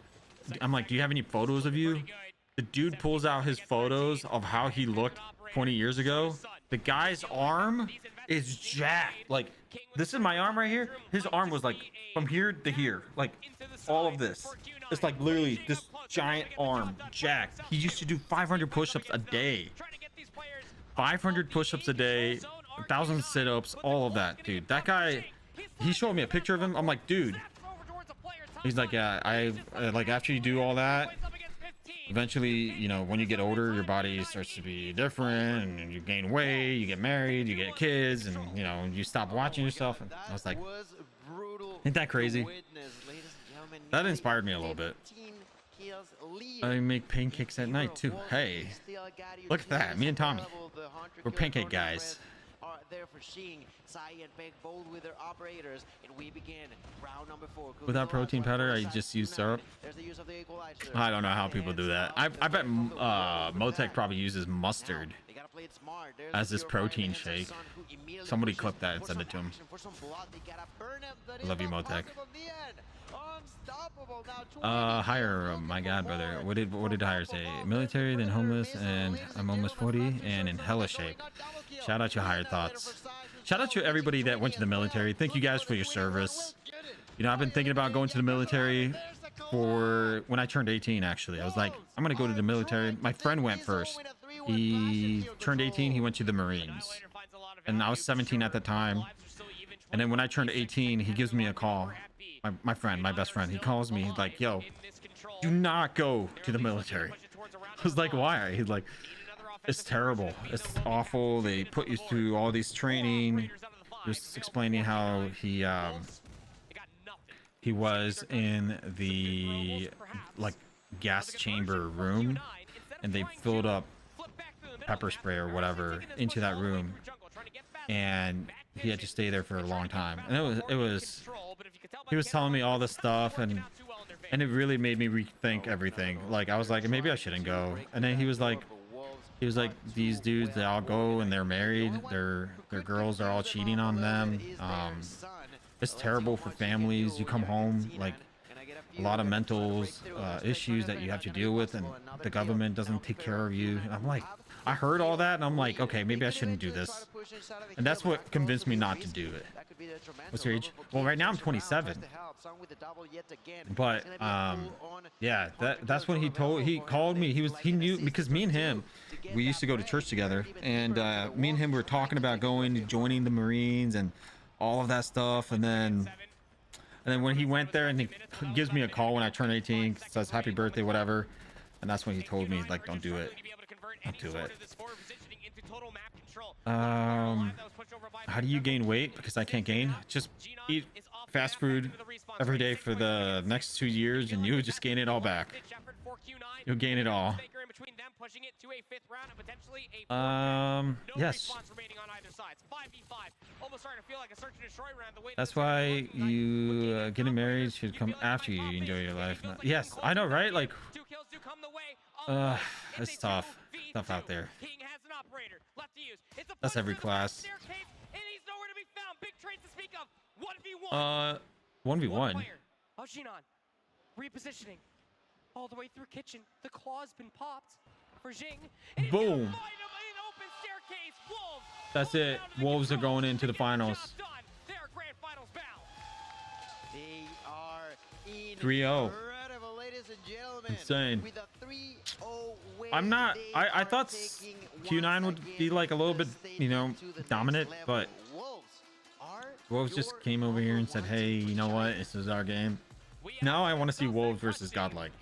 I'm like, do you have any photos of you? The dude pulls out his photos of how he looked 20 years ago. The guy's arm is jacked. Like, this is my arm right here. His arm was like from here to here, like all of this. It's like literally this giant arm, jacked. He used to do 500 push-ups a day. 500 push-ups a day, 1,000 sit-ups, all of that, dude. That guy, he showed me a picture of him. I'm like, dude. He's like, yeah, I like, after you do all that, eventually, you know, when you get older, your body starts to be different, and you gain weight, you get married, you get kids, and, you know, you stop watching yourself. And I was like, ain't that crazy? That inspired me a little bit. I make pancakes at night too. Hey, look at that, me and Tommy, we're pancake guys. There for Shing, Sai and Beck both with their operators, and we begin round number 4. Without protein powder, I just use syrup. I don't know how people do that. I bet Motec probably uses mustard as this protein shake. Somebody clip that and send it to him. I love you, Motec. Hire, my god, brother. What did Hire say? Military, then homeless, and I'm almost 40 and in hella shape. Shout out to Hire Thoughts. Shout out to everybody that went to the military. Thank you guys for your service. You know, I've been thinking about going to the military for when I turned 18, actually. I was like, I'm gonna go to the military. My friend went first. He turned 18, he went to the Marines. And I was 17 at the time. And then when I turned 18, he gives me a call. My friend, my best friend, he calls me. He's like, yo, do not go to the military. I was like, why? He's like, it's terrible. It's awful. They put you through all these training. Just explaining how he was in the like gas chamber room, and they filled up pepper spray or whatever into that room, and he had to stay there for a long time. And it was he was telling me all this stuff, and it really made me rethink everything. Like I was like, maybe I shouldn't go. And then he was like, these dudes, they all go and they're married, their girls are all cheating on them. It's terrible for families. You come home, like a lot of mental issues that you have to deal with, and the government doesn't take care of you. And I'm like, I heard all that, and I'm like, okay, maybe I shouldn't do this. And that's what convinced me not to do it. What's your age? Well, right now I'm 27. But yeah, that's when he called me. He knew, because me and him, we used to go to church together, and me and him were talking about joining the Marines and all of that stuff. And then when he went there, and he gives me a call when I turn 18, says happy birthday, whatever, and that's when he told me, like, don't do it. Don't do it. How do you gain weight? Because I can't gain. Just eat fast food every day for the next 2 years, and you would just gain it all back. You'll gain it all. Yes. That's why you getting married should come after you enjoy your life. Yes, I know, right? Like, it's tough. Tough out there. That's every class. 1v1. Repositioning all the way through kitchen. The claw's been popped for Jing. Boom. That's it. Wolves are going into the finals. They are in 3-0. Insane. I'm not. I thought Q9 would be like a little bit, you know, dominant, but Wolves just came over here and said, hey, you know what? This is our game. Now I want to see Wolves versus Godlike.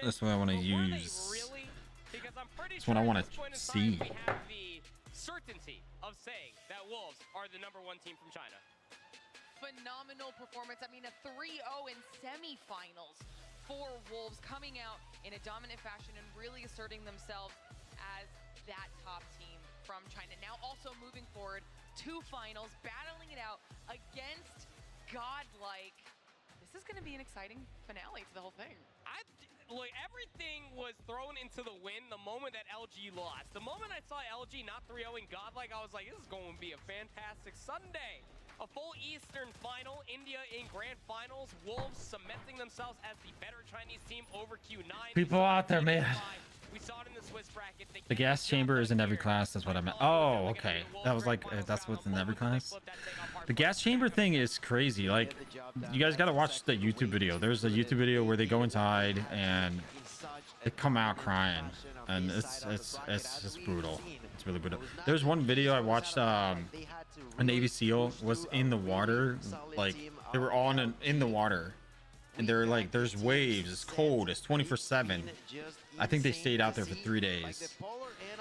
That's what I want to use. That's what I want to see. Certainty of saying that Wolves are the #1 team from China. Phenomenal performance. I mean, a 3-0 in semifinals for Wolves, coming out in a dominant fashion and really asserting themselves as that top team from China. Now also moving forward to finals, battling it out against Godlike. This is going to be an exciting finale to the whole thing. Look, everything was thrown into the wind the moment that LG lost. The moment I saw LG not 3-0ing Godlike, I was like, this is going to be a fantastic Sunday. A full Eastern final, India in grand finals, Wolves cementing themselves as the better Chinese team over Q9. People out there, man. We saw it in the Swiss bracket. The gas chamber is in every class. That's what I meant. Oh, okay. That was like, that's what's in every class. The gas chamber thing is crazy. Like, you guys got to watch the YouTube video. There's a YouTube video where they go inside and they come out crying, and it's just brutal. It's really brutal. There's one video I watched. A Navy SEAL was in the water. Like, they were all in the water, and they're like, there's waves. It's cold. It's 24/7. I think they stayed out there for 3 days.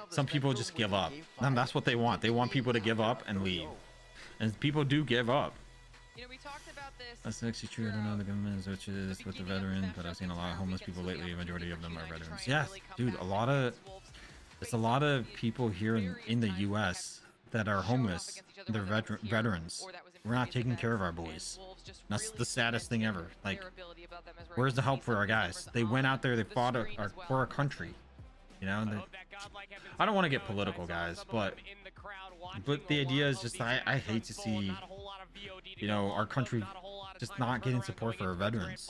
Some people just give up, and that's what they want. They want people to give up and leave, and people do give up. You know, we talked about this. That's actually true. I don't know the government, which is with the veterans, but I've seen a lot of homeless people lately. A majority of them are veterans. Yes, dude, it's a lot of people here in the U.S. that are homeless. They're veterans. We're not taking care of our boys. That's the saddest thing ever. Like, where's the help for our guys? They went out there, they fought for our country. You know, I don't want to get political, guys, but the idea is just, I hate to see, you know, our country just not getting support for our veterans.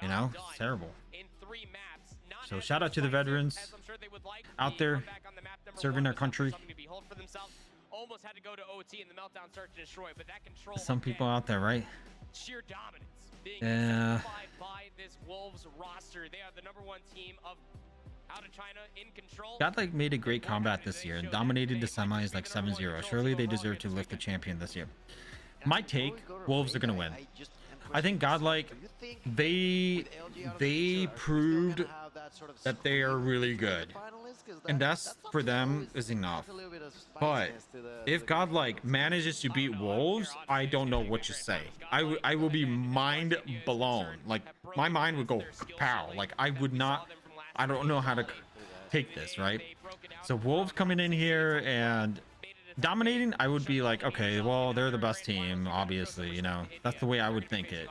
You know, it's terrible. So shout out to the veterans out there serving our country. Almost had to go to OT in the meltdown search and destroy, but that control. Some people out there, right? Sheer dominance being yeah. exemplified by this Wolves roster. They are the #1 team of out of China in control. Godlike made a great combat this year and dominated the semis like 7-0. Surely they deserve to lift the champion this year. My take, Wolves are gonna win. I think Godlike, they proved that they are really good, and that's for them is enough. But if Godlike manages to beat Wolves, I don't know what to say. I will be mind blown. Like my mind would go pow. Like I don't know how to take this, right? So Wolves coming in here and dominating, I would be like, okay, well, they're the best team, obviously, you know. That's the way I would think it.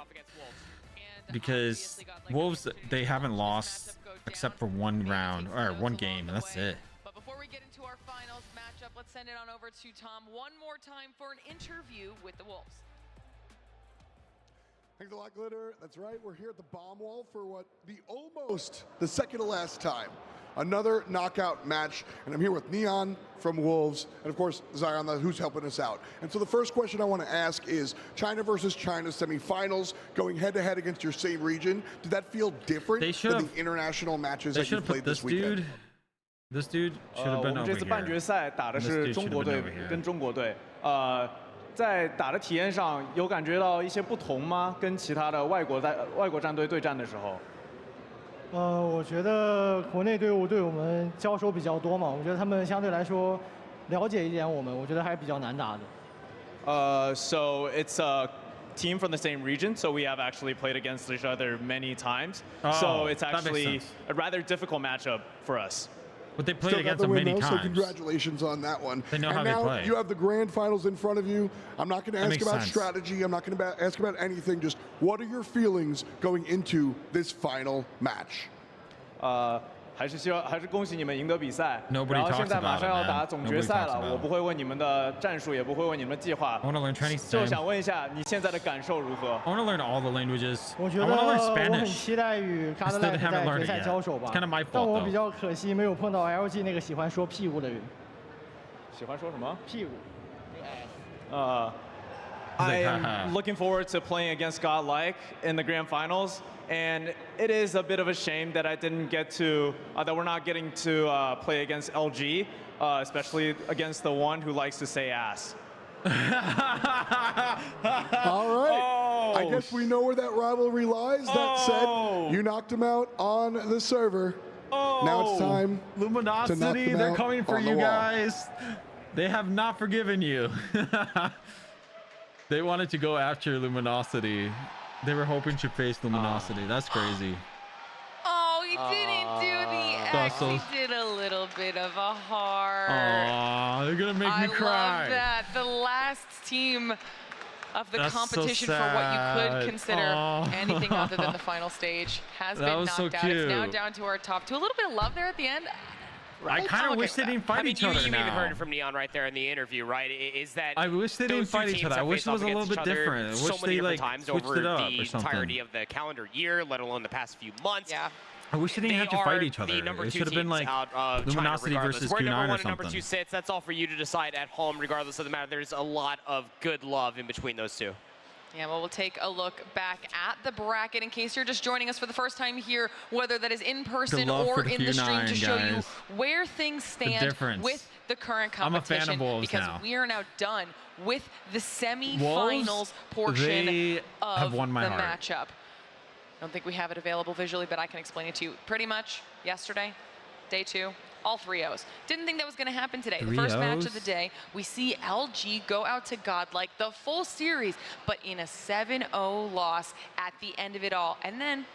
Because Wolves, they haven't lost except for one round or one game, and that's it. But before we get into our finals matchup, let's send it on over to Tom one more time for an interview with the Wolves. Thanks a lot, Glitter. That's right. We're here at the bomb wall for almost the second to last time. Another knockout match, and I'm here with Neon from Wolves, and of course Zion, who's helping us out. And so the first question I want to ask is China versus China semifinals, going head-to-head against your same region. Did that feel different than the international matches that you played this weekend? This dude should have been over here. 我们这次半决赛打的是中国队跟中国队，在打的体验上有感觉到一些不同吗？跟其他的外国战队对战的时候？ 我觉得国内队伍对我们交手比较多嘛，我觉得他们相对来说了解一点我们，我觉得还比较难打的。So it's a team from the same region, so we have actually played against each other many times. So it's actually a rather difficult matchup for us. But they played against them many times. So congratulations on that one. They know how they play. You have the grand finals in front of you. I'm not going to ask about strategy. I'm not going to ask about anything. Just what are your feelings going into this final match? 还是恭喜你们赢得比赛。 Nobody 然后 talks 现在 about 马上 it, 要 man. 打总 Nobody 决赛 talks 了， about 我 it. 不会问你们的战术，也不会问你们的计划。 I want to learn Chinese. 就想问一下你现在的感受如何？ I want to learn all the languages. 我觉得 I want to learn 我很 Spanish. 期待与 Godlike 在决赛交手吧。 It's kind of my 但 fault 我比 though. 较可惜没有碰到 LG 那个喜欢说屁股的人。喜欢说什么？屁股。I am looking forward to playing against Godlike in the grand finals, and it is a bit of a shame that I didn't get to, that we're not getting to play against LG, especially against the one who likes to say ass. All right. I guess we know where that rivalry lies. That said, you knocked him out on the server. Now it's time Luminosity, to knock them they're out coming for on the you wall. guys. They have not forgiven you. They wanted to go after Luminosity. They were hoping to face Luminosity. That's crazy. Oh, he didn't do the X. He did a little bit of a heart. Aw, they're gonna make me cry. I love that. The last team of the competition so for what you could sad. consider anything other than the final stage has been knocked out. Cute. It's now down to our top two. A little bit of love there at the end. I kind of wish they didn't fight each other you now. even heard it from Neon right there in the interview, right? Is that I wish they didn't fight each other. I wish it was a little bit different. I wish they like switched it up or something. Entirety of the calendar year, let alone the past few months. Yeah. I wish they didn't have to fight each other. It should have been like Luminosity versus Where Q9 number or one and number something. two sits, that's all for you to decide at home, regardless of the matter. There's a lot of good love in between those two. Yeah, well, we'll take a look back at the bracket in case you're just joining us for the first time here, whether that is in person or in the stream, to show you where things stand with the current competition. I'm a fan of Wolves because now. we are now done with the semi-finals portion of the matchup. I don't think we have it available visually, but I can explain it to you. Pretty much yesterday, day two, all 3-0s. Didn't think that was going to happen today. The first match of the day, we see LG go out to Godlike the full series, but in a 7-0 loss at the end of it all. And then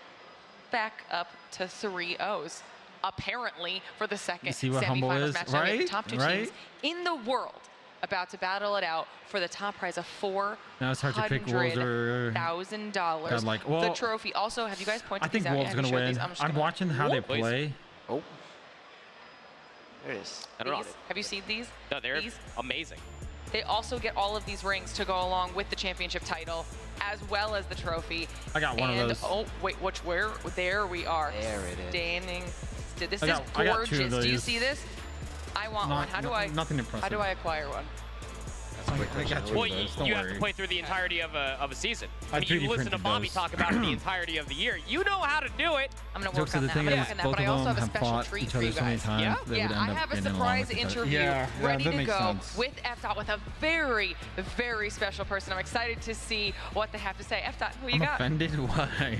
back up to 3-0s, apparently, for the second semifinals match. Now we have the top two teams in the world about to battle it out for the top prize of $400,000. Like, well, the trophy. Also, have you guys pointed these out? I think Wolves gonna win. I'm watching how they play. Oh. There it is. I don't know. Have you seen these? No, they're amazing. They also get all of these rings to go along with the championship title, as well as the trophy. I got one of those. Oh, wait, where? There we are. There it is. Standing. This is gorgeous. Do you see this? I want one. How do I? Nothing impressive. How do I acquire one? That's quick. I got you, Well, Liz, don't you have worry. to play through the entirety of a season. I I mean, you 3D listen to printed Bobby those. talk about it the entirety of the year. You know how to do it. I'm gonna Jokes work on the that. thing I'm gonna is, work on that. both But I of also them have a have special fought treat each for other you so many guys. times. Yeah, they would yeah. end I up have a getting along surprise with each other. interview Yeah, ready that to makes go sense. with F-Dot with a very, very special person. I'm excited to see what they have to say. F-Dot, who you I'm got? offended. Why?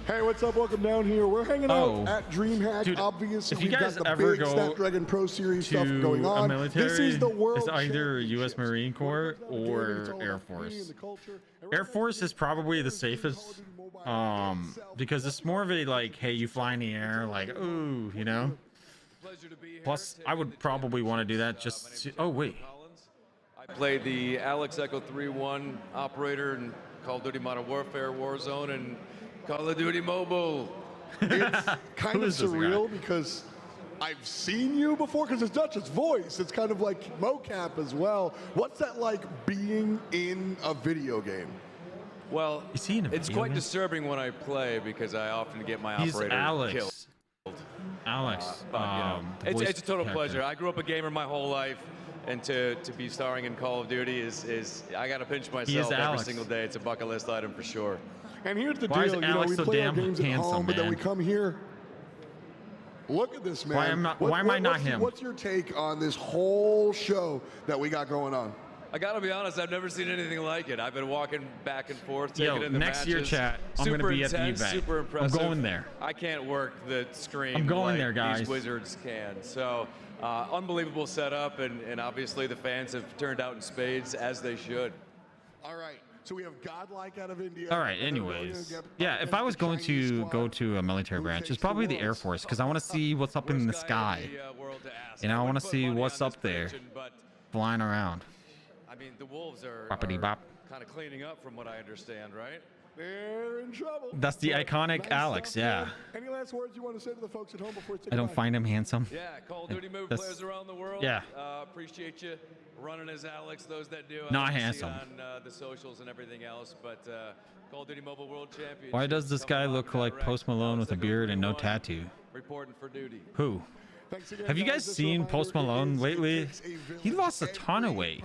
Hey, what's up? Welcome down here. We're hanging out at DreamHack. Dude, Obviously, if you we've guys got the ever big go Snapdragon Pro Series stuff to going a on. military, This is the world. it's either U.S. Marine Corps or Air Force. Air Force is probably the safest, because it's more of a like, hey, you fly in the air, like, ooh, you know. Plus, I would probably want to do that just to, oh wait. I played the Alex Echo 3-1 operator in Call of Duty Modern Warfare, Warzone, and Call of Duty Mobile. It's kind of surreal because I've seen you before because it's not just voice, it's kind of like mocap as well. What's that like being in a video game? Well, it's quite disturbing when I play because I often get my He's operator Alex. killed. Alex. But, you know, the voice it's a total character. pleasure. I grew up a gamer my whole life, and to be starring in Call of Duty is I got to pinch myself every Alex. single day. It's a bucket list item for sure. And here's the Why is deal, you know, Alex we so play our damn games at handsome, home, but then man? we come here. Look at this, man. Why am I not him? What's your take on this whole show that we got going on? I gotta be honest, I've never seen anything like it. I've been walking back and forth, taking in the next matches. year, chat, I'm Super gonna be at the intense, event. Super I'm impressive. going there. I can't work the screen. I'm going like there, guys. These wizards can. So, unbelievable setup, and obviously the fans have turned out in spades as they should. All right, so we have Godlike out of India. All right, anyways. Yeah, if I was going to go to a military branch, it's probably the Air Force, because I want to see what's up in the sky. You know, I want to see what's up there, flying around. I mean, the Wolves are Boppity-bop. kind of cleaning up from what I understand, right? They're in trouble. That's the iconic Alex, yeah. Any last words you want to say to the folks at home before we say I don't goodbye? find him handsome. Yeah, Call of Duty Move That's- players around the world. Yeah. Appreciate you running as Alex. Those that do, Not obviously handsome. on the socials and everything else. But Call of Duty Mobile World Championship. Why does this guy look like Post Malone with a beard and no tattoo? Reporting for duty. Who? Have you guys seen Post Malone lately? He lost a ton of weight.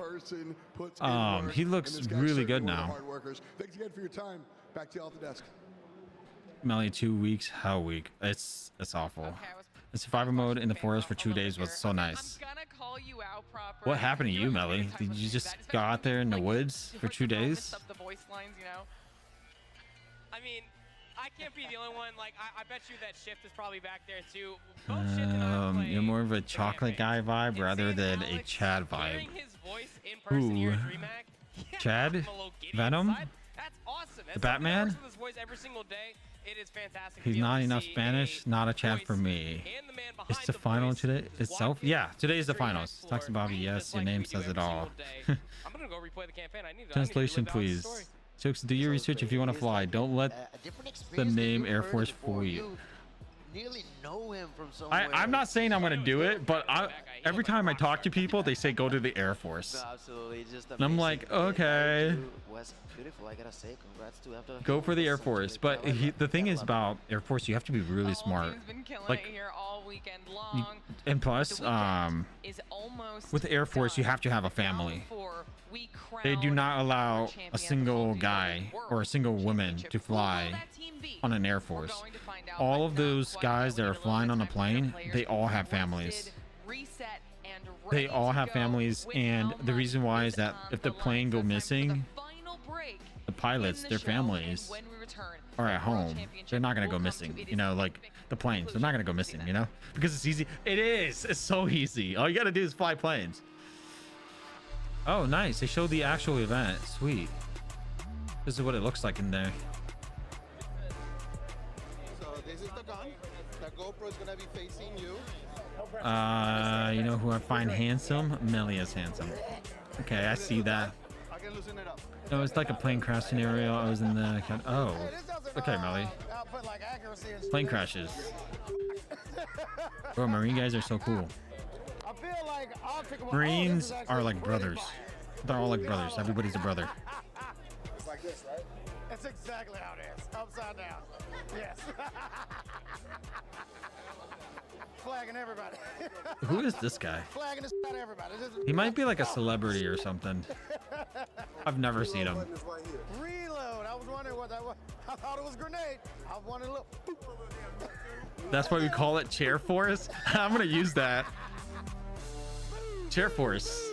He looks really good now. Thanks again for your time. Back to you off the desk. Melly, 2 weeks? How weak? It's awful. The survivor mode in the forest for 2 days was so nice. What happened to you, Melly? Did you just go out there in the woods for 2 days? The voice lines, you know. I mean, I can't be the only one. Like, I bet you that Shift is probably back there too. Both Shift and I play You're more of a chocolate guy vibe rather than a Chad vibe. hearing his voice in person here Ooh. at DreamHack. Yeah, Chad? I'm a little giddy Venom? inside. That's awesome. The Batman? Works with his voice every single day. It is fantastic. to He's be able not to enough see Spanish, not a Chad for me. It's the final today itself? Yeah, today is the finals. Talks to Bobby, yes, your name says it all. I'm gonna go replay the campaign. I need to Translation, live out the story. please. Jokes, do your research if you want to fly. Don't let the name Air Force fool you. Nearly know him from somewhere. I'm not saying I'm going to do it, but every time I talk to people, they say go to the Air Force. No, absolutely, just And I'm like, okay. Was beautiful, I gotta say. Congrats to have to Go for the Air Force. But the thing is about Air Force, you have to be really smart. Like, here all weekend long. and plus, Is almost with the Air Force, you have to have a family. They do not allow a single guy or a single woman to fly on an Air Force. All of those guys that are flying on a plane, they all have families. They all have families, and the reason why is that if the plane go missing, the pilots, their families are at home. They're not gonna go missing, you know, like the planes. They're not gonna go missing, you know, because it's easy. It is. It's so easy. All you gotta do is fly planes. Oh, nice. They showed the actual event. Sweet. This is what it looks like in there. So this is the gun. The GoPro is gonna be facing you. You know who I find handsome? Melly is handsome. Okay, I see that. I can loosen it up. No, it's like a plane crash scenario. I was in the... Oh. Okay, Melly. Plane crashes. Bro, Marine guys are so cool. I feel like Marines are like brothers. They're all like brothers. Everybody's a brother. It's like this, right? That's exactly how it is. Upside down. Yes. flagging everybody. Who is this guy? Flagging this out everybody. He might be like a celebrity or something. I've never seen him. Reload. I was wondering what that was. I thought it was a grenade. I wanted a little. That's why we call it chair force. I'm gonna use that. Chair force.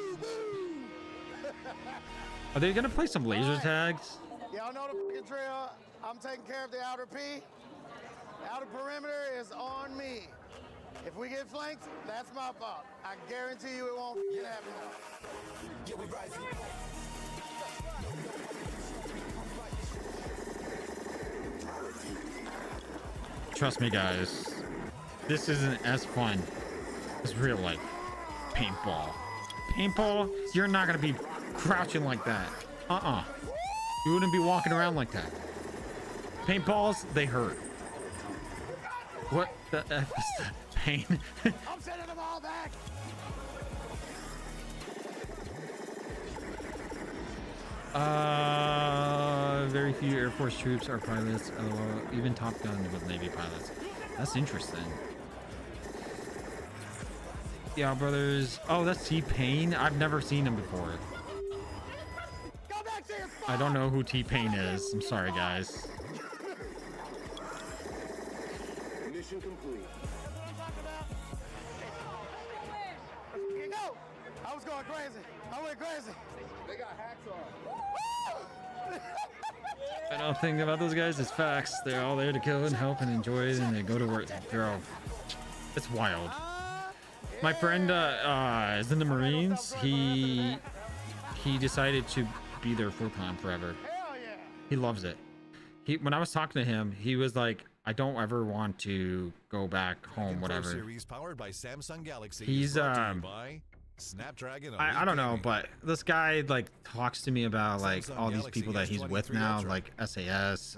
Are they gonna play some laser tags? Y'all know the fucking drill. I'm taking care of the outer P. The outer perimeter is on me. If we get flanked, that's my fault. I guarantee you it won't happen. Yeah, we rising. Trust me, guys. This isn't as fun as real life. Paintball. Paintball, you're not gonna be crouching like that. You wouldn't be walking around like that. Paintballs, they hurt. What the F is that? Pain. I'm sending them all back. Very few Air Force troops are pilots. Even Top Gun with Navy pilots. That's interesting. Yeah, brothers. Oh, that's T-Pain. I've never seen him before. I don't know who T-Pain is. I'm sorry, guys. Mission complete. Here go. I was going crazy. I went crazy. They got hacks on. I know thing about those guys is facts. They're all there to kill and help and enjoy it, and they go to work. Bro, it's wild. My friend is in the Marines. He decided to be there full time forever. He loves it. When I was talking to him, he was like, I don't ever want to go back home, whatever. Series powered by Samsung Galaxy. He's Snapdragon. I don't know, but this guy like talks to me about like all these people that he's with now, like SAS,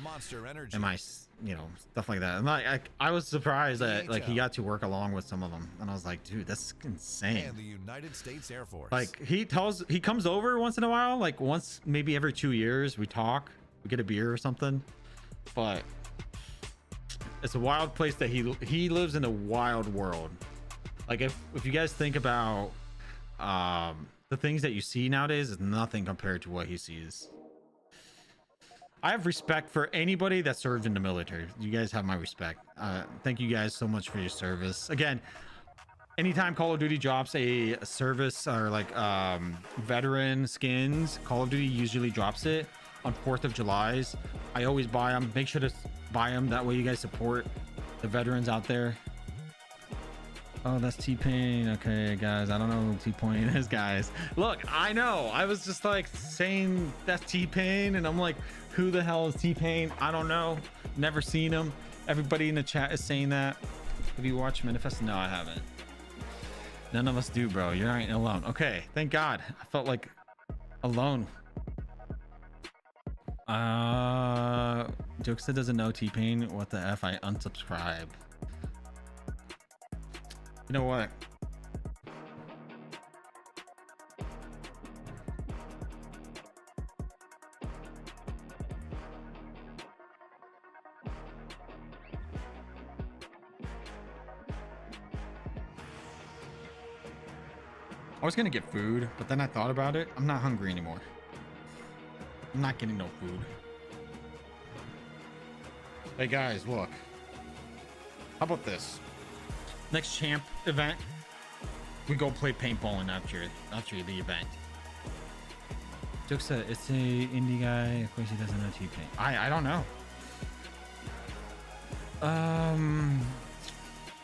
Monster Energy, and my, you know, stuff like that. And like I was surprised that like he got to work along with some of them, and I was like, dude, that's insane. And the United States Air Force. Like he comes over once in a while, like once maybe every 2 years, we talk, we get a beer or something, but it's a wild place that he lives in a wild world. Like if you guys think about the things that you see nowadays, is nothing compared to what he sees. I have respect for anybody that served in the military. You guys have my respect. Thank you guys so much for your service. Again, anytime Call of Duty drops a service or like veteran skins, Call of Duty usually drops it on 4th of July's. I always buy them. Make sure to buy them. That way you guys support the veterans out there. Oh, that's T-Pain. Okay, guys, I don't know who T-Point is, guys. Look, I know. I was just like saying that's T-Pain, and I'm like, who the hell is T-Pain? I don't know. Never seen him. Everybody in the chat is saying that. Have you watched Manifest? No, I haven't. None of us do, bro. You're not alone. Okay, thank God. I felt like alone. Jokesta doesn't know T-Pain. What the F? I unsubscribe. You know what? I was gonna get food, but then I thought about it. I'm not hungry anymore. I'm not getting no food. Hey guys, look. How about this? Next champ event, we go play paintballing after the event. Jokesta, it's a indie guy. Of course he doesn't know T-Pain. I don't know.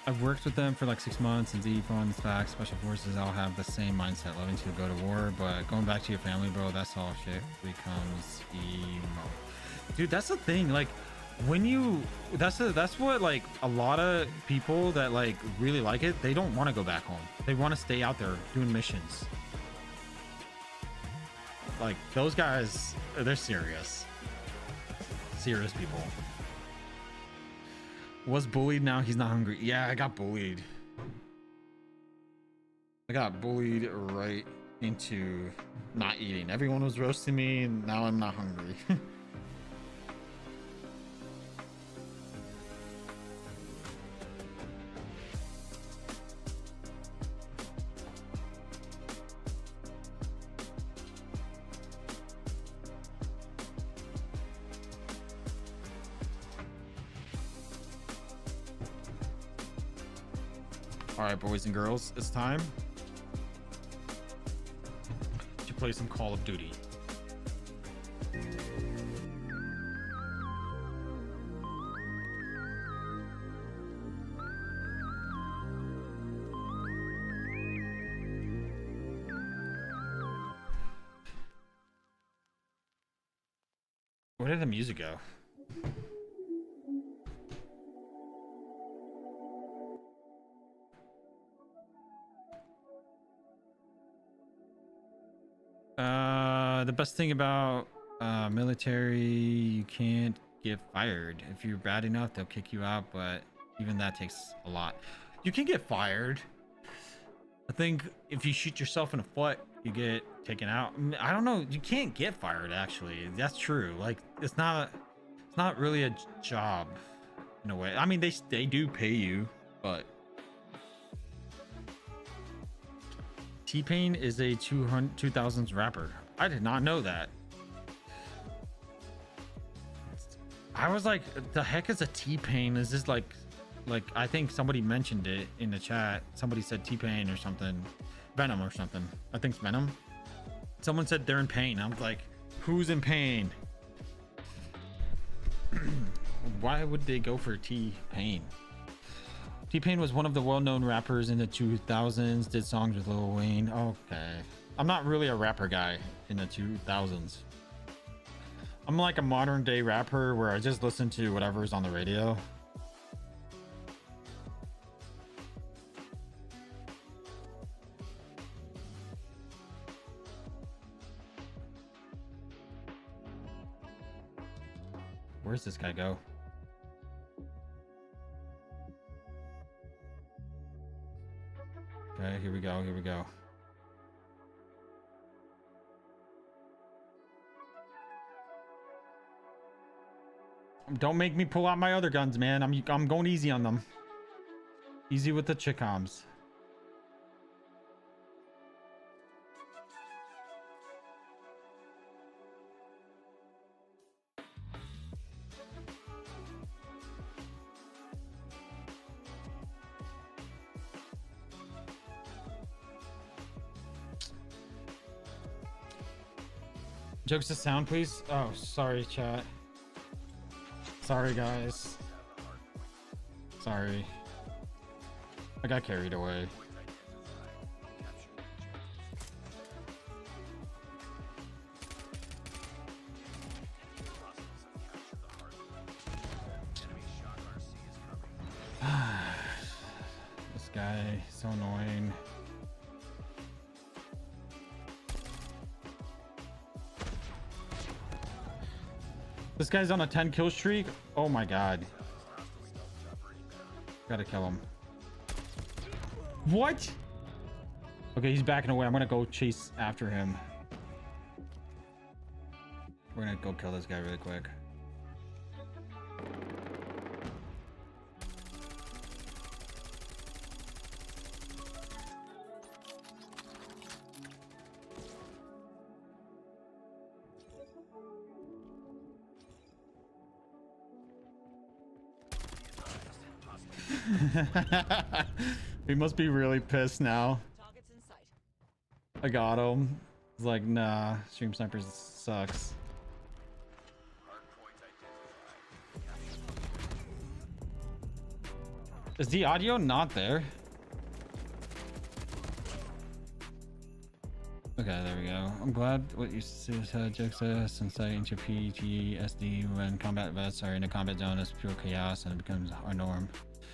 I've worked with them for like 6 months, and Z-Fun, SPAC, Special Forces all have the same mindset, loving to go to war, but going back to your family, bro, that's all shit becomes emo. Dude, that's the thing, like, when you that's what like a lot of people that like really like it, they don't want to go back home. They want to stay out there doing missions. Like those guys, they're serious people. Was bullied, now he's not hungry. Yeah, I got bullied. I got bullied right into not eating. Everyone was roasting me, and now I'm not hungry. All right, boys and girls, it's time to play some Call of Duty. Where did the music go? The best thing about military, you can't get fired. If you're bad enough, they'll kick you out, but even that takes a lot. You can get fired. I think if you shoot yourself in the foot, you get taken out. I don't know. You can't get fired, actually. That's true. Like, it's not really a job in a way. I mean, they do pay you, but T-Pain is a 2000s rapper. I did not know that. I was like, the heck is a T-Pain? Is this like I think somebody mentioned it in the chat. Somebody said T-Pain or something. Venom or something. I think it's Venom. Someone said they're in pain. I was like, who's in pain? Why would they go for T-Pain? T-Pain was one of the well-known rappers in the 2000s, did songs with Lil Wayne. Okay. I'm not really a rapper guy in the 2000s. I'm like a modern day rapper where I just listen to whatever's on the radio. Where's this guy go? Okay, here we go, here we go. Don't make me pull out my other guns, man. I'm going easy on them. Easy with the chickoms. Jokesta sound, please. Oh, sorry, chat. Sorry, guys. Sorry. I got carried away. This guy, so annoying. This guy's on a 10 kill streak. Oh my god. Gotta kill him. What? Okay, he's backing away. I'm gonna go chase after him. We're gonna go kill this guy really quick. He must be really pissed now. I got him. He's like, nah, stream snipers sucks. Is the audio not there? Okay, there we go. I'm glad what you said, Jokesta, since I into PTSD when combat vets are in a combat zone is pure chaos and it becomes our norm.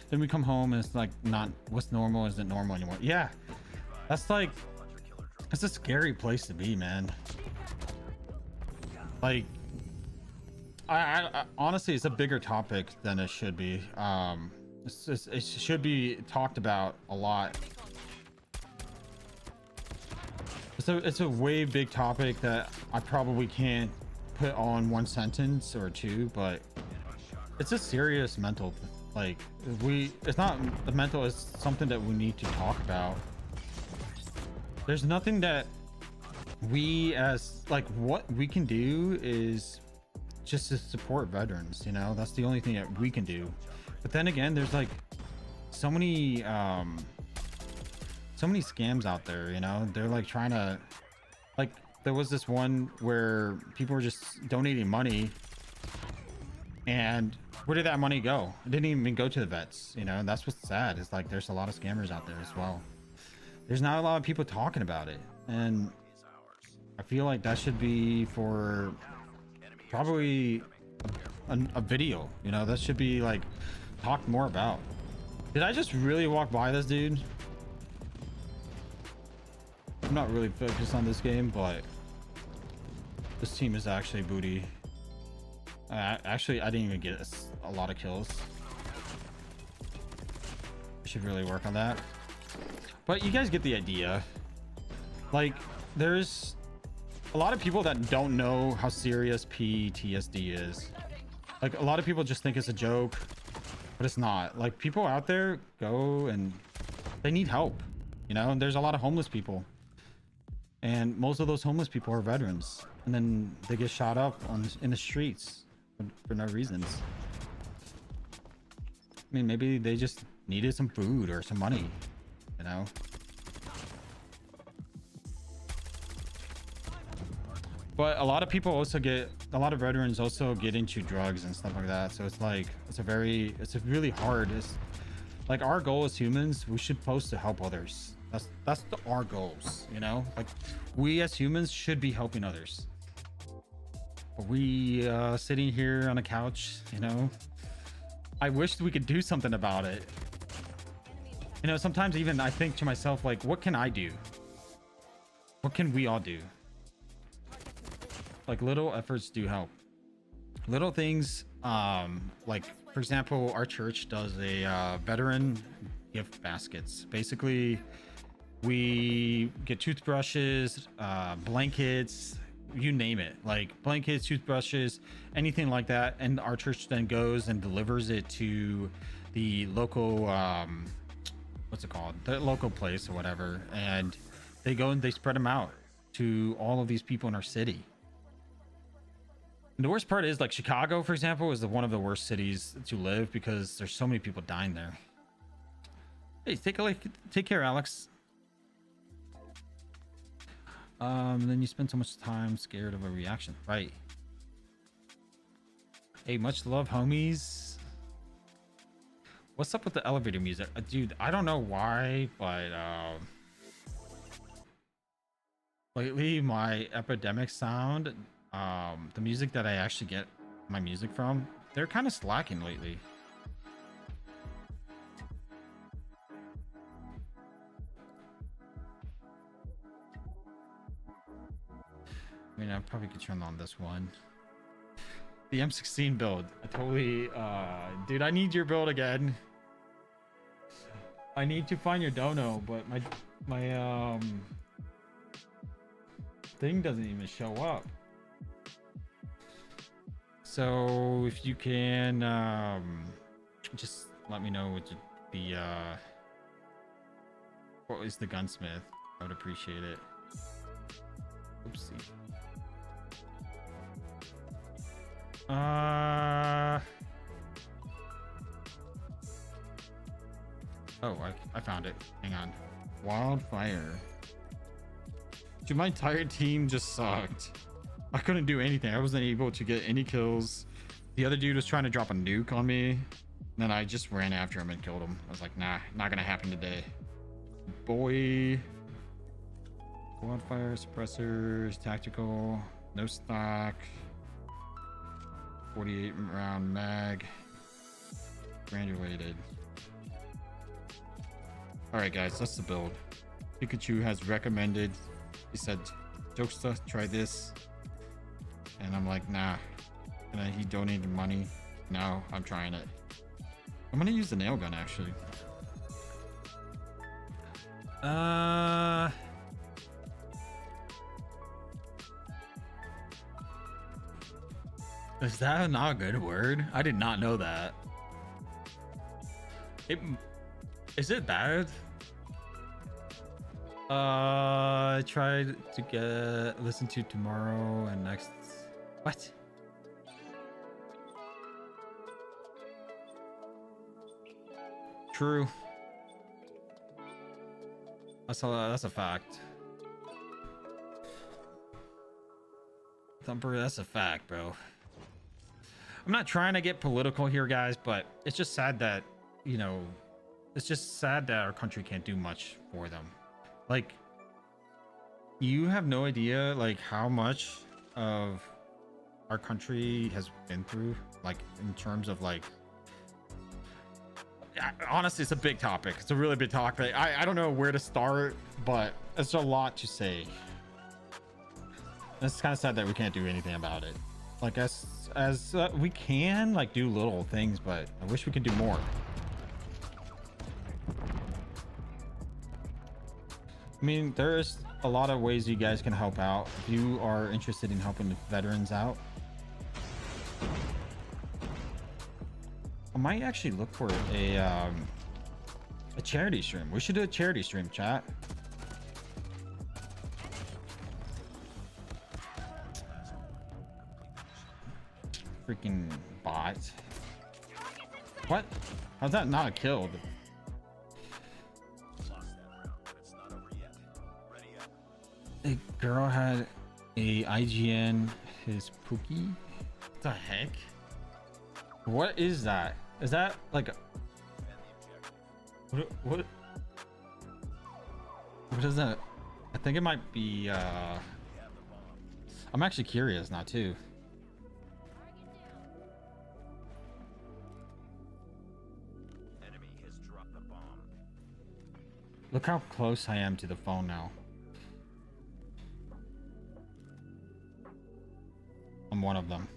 Then we come home and it's like, not what's normal isn't normal anymore. Yeah, that's like, it's a scary place to be, man. Like, I honestly, it's a bigger topic than it should be. It should be talked about a lot. It's a way big topic that I probably can't put on one sentence or two, but it's a serious mental, like, it's not the mental, it's something that we need to talk about. There's nothing that we as, like, what we can do is just to support veterans, you know, that's the only thing that we can do. But then again, there's like so many so many scams out there, you know. They're like trying to, like, there was this one where people were just donating money, and where did that money go? It didn't even go to the vets, you know. And that's what's sad, is like there's a lot of scammers out there as well. There's not a lot of people talking about it, and I feel like that should be for probably a video, you know. That should be like talked more about. Did I just really walk by this dude? I'm not really focused on this game, but this team is actually booty. Actually, I didn't even get a lot of kills. I should really work on that. But you guys get the idea. Like, there's a lot of people that don't know how serious PTSD is. Like, a lot of people just think it's a joke, but it's not. Like, people out there go and they need help, you know. And there's a lot of homeless people, and most of those homeless people are veterans, and then they get shot up in the streets for no reasons. I mean, maybe they just needed some food or some money, you know. But a lot of people also a lot of veterans also get into drugs and stuff like that. So it's like, it's a really hard, it's like, our goal as humans, we should supposed to help others. That's our goals, you know. Like, we as humans should be helping others. But we sitting here on a couch, you know, I wish we could do something about it. You know, sometimes even I think to myself, like, what can I do? What can we all do? Like, little efforts do help. Little things, like, for example, our church does a veteran gift baskets. Basically, we get toothbrushes, blankets, you name it, like blankets, toothbrushes, anything like that, and our church then goes and delivers it to the local what's it called, the local place or whatever, and they go and they spread them out to all of these people in our city. And the worst part is, like, Chicago, for example, is one of the worst cities to live because there's so many people dying there. Hey, take care, Alex. Then you spend so much time scared of a reaction, right? Hey, much love, homies. What's up with the elevator music? Dude, I don't know why, but lately my epidemic sound, the music that I actually get my music from, they're kind of slacking lately. I mean, I probably could turn on this one. The M16 build. I totally, dude, I need your build again. I need to find your dono, but my thing doesn't even show up. So if you can, just let me know what what is the gunsmith. I would appreciate it. Oopsie. Oh, I found it. Hang on. Wildfire. Dude, my entire team just sucked. I couldn't do anything. I wasn't able to get any kills. The other dude was trying to drop a nuke on me. And then I just ran after him and killed him. I was like, nah, not gonna happen today. Boy. Wildfire, suppressors, tactical, no stock. 48 round mag. Granulated. Alright guys, that's the build. Pikachu has recommended, he said, Jokesta, try this. And I'm like, nah. And he donated money. No, I'm trying it. I'm gonna use the nail gun actually. Is that not a good word? I did not know that. Is it bad? I tried to listen to tomorrow and next. What? True. That's a fact. Thumper, that's a fact, bro. I'm not trying to get political here, guys, but it's just sad that, you know, it's just sad that our country can't do much for them. Like, you have no idea, like, how much of our country has been through, like, in terms of, like, honestly, it's a big topic. It's a really big topic. I don't know where to start, but it's a lot to say. It's kind of sad that we can't do anything about it. Like, as we can, like, do little things, but I wish we could do more. I mean, there's a lot of ways you guys can help out. If you are interested in helping the veterans out, I might actually look for a charity stream. We should do a charity stream, chat. Freaking bot. What? How's that not killed? A girl had a IGN his Pookie? What the heck? What is that? Is that like a... What is that? I think it might be I'm actually curious now too. Enemy has dropped the bomb. Look how close I am to the phone now. I'm one of them.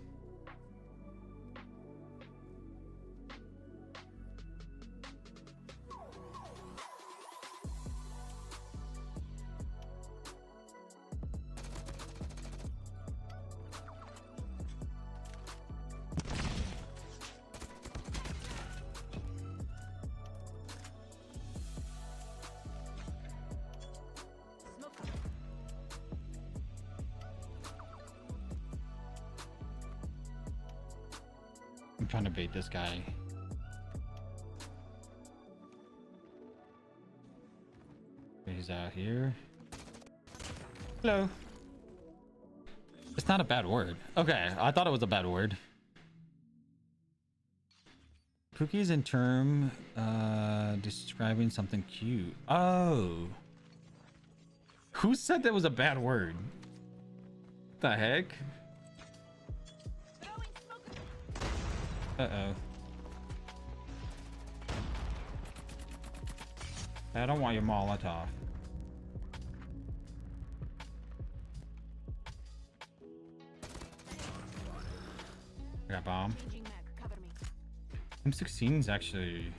I'm trying to bait this guy. He's out here. Hello. It's not a bad word. Okay, I thought it was a bad word. Cookies in term describing something cute. Oh. Who said that was a bad word? The heck? Uh-oh. I don't want your Molotov. I got bomb. M16 is actually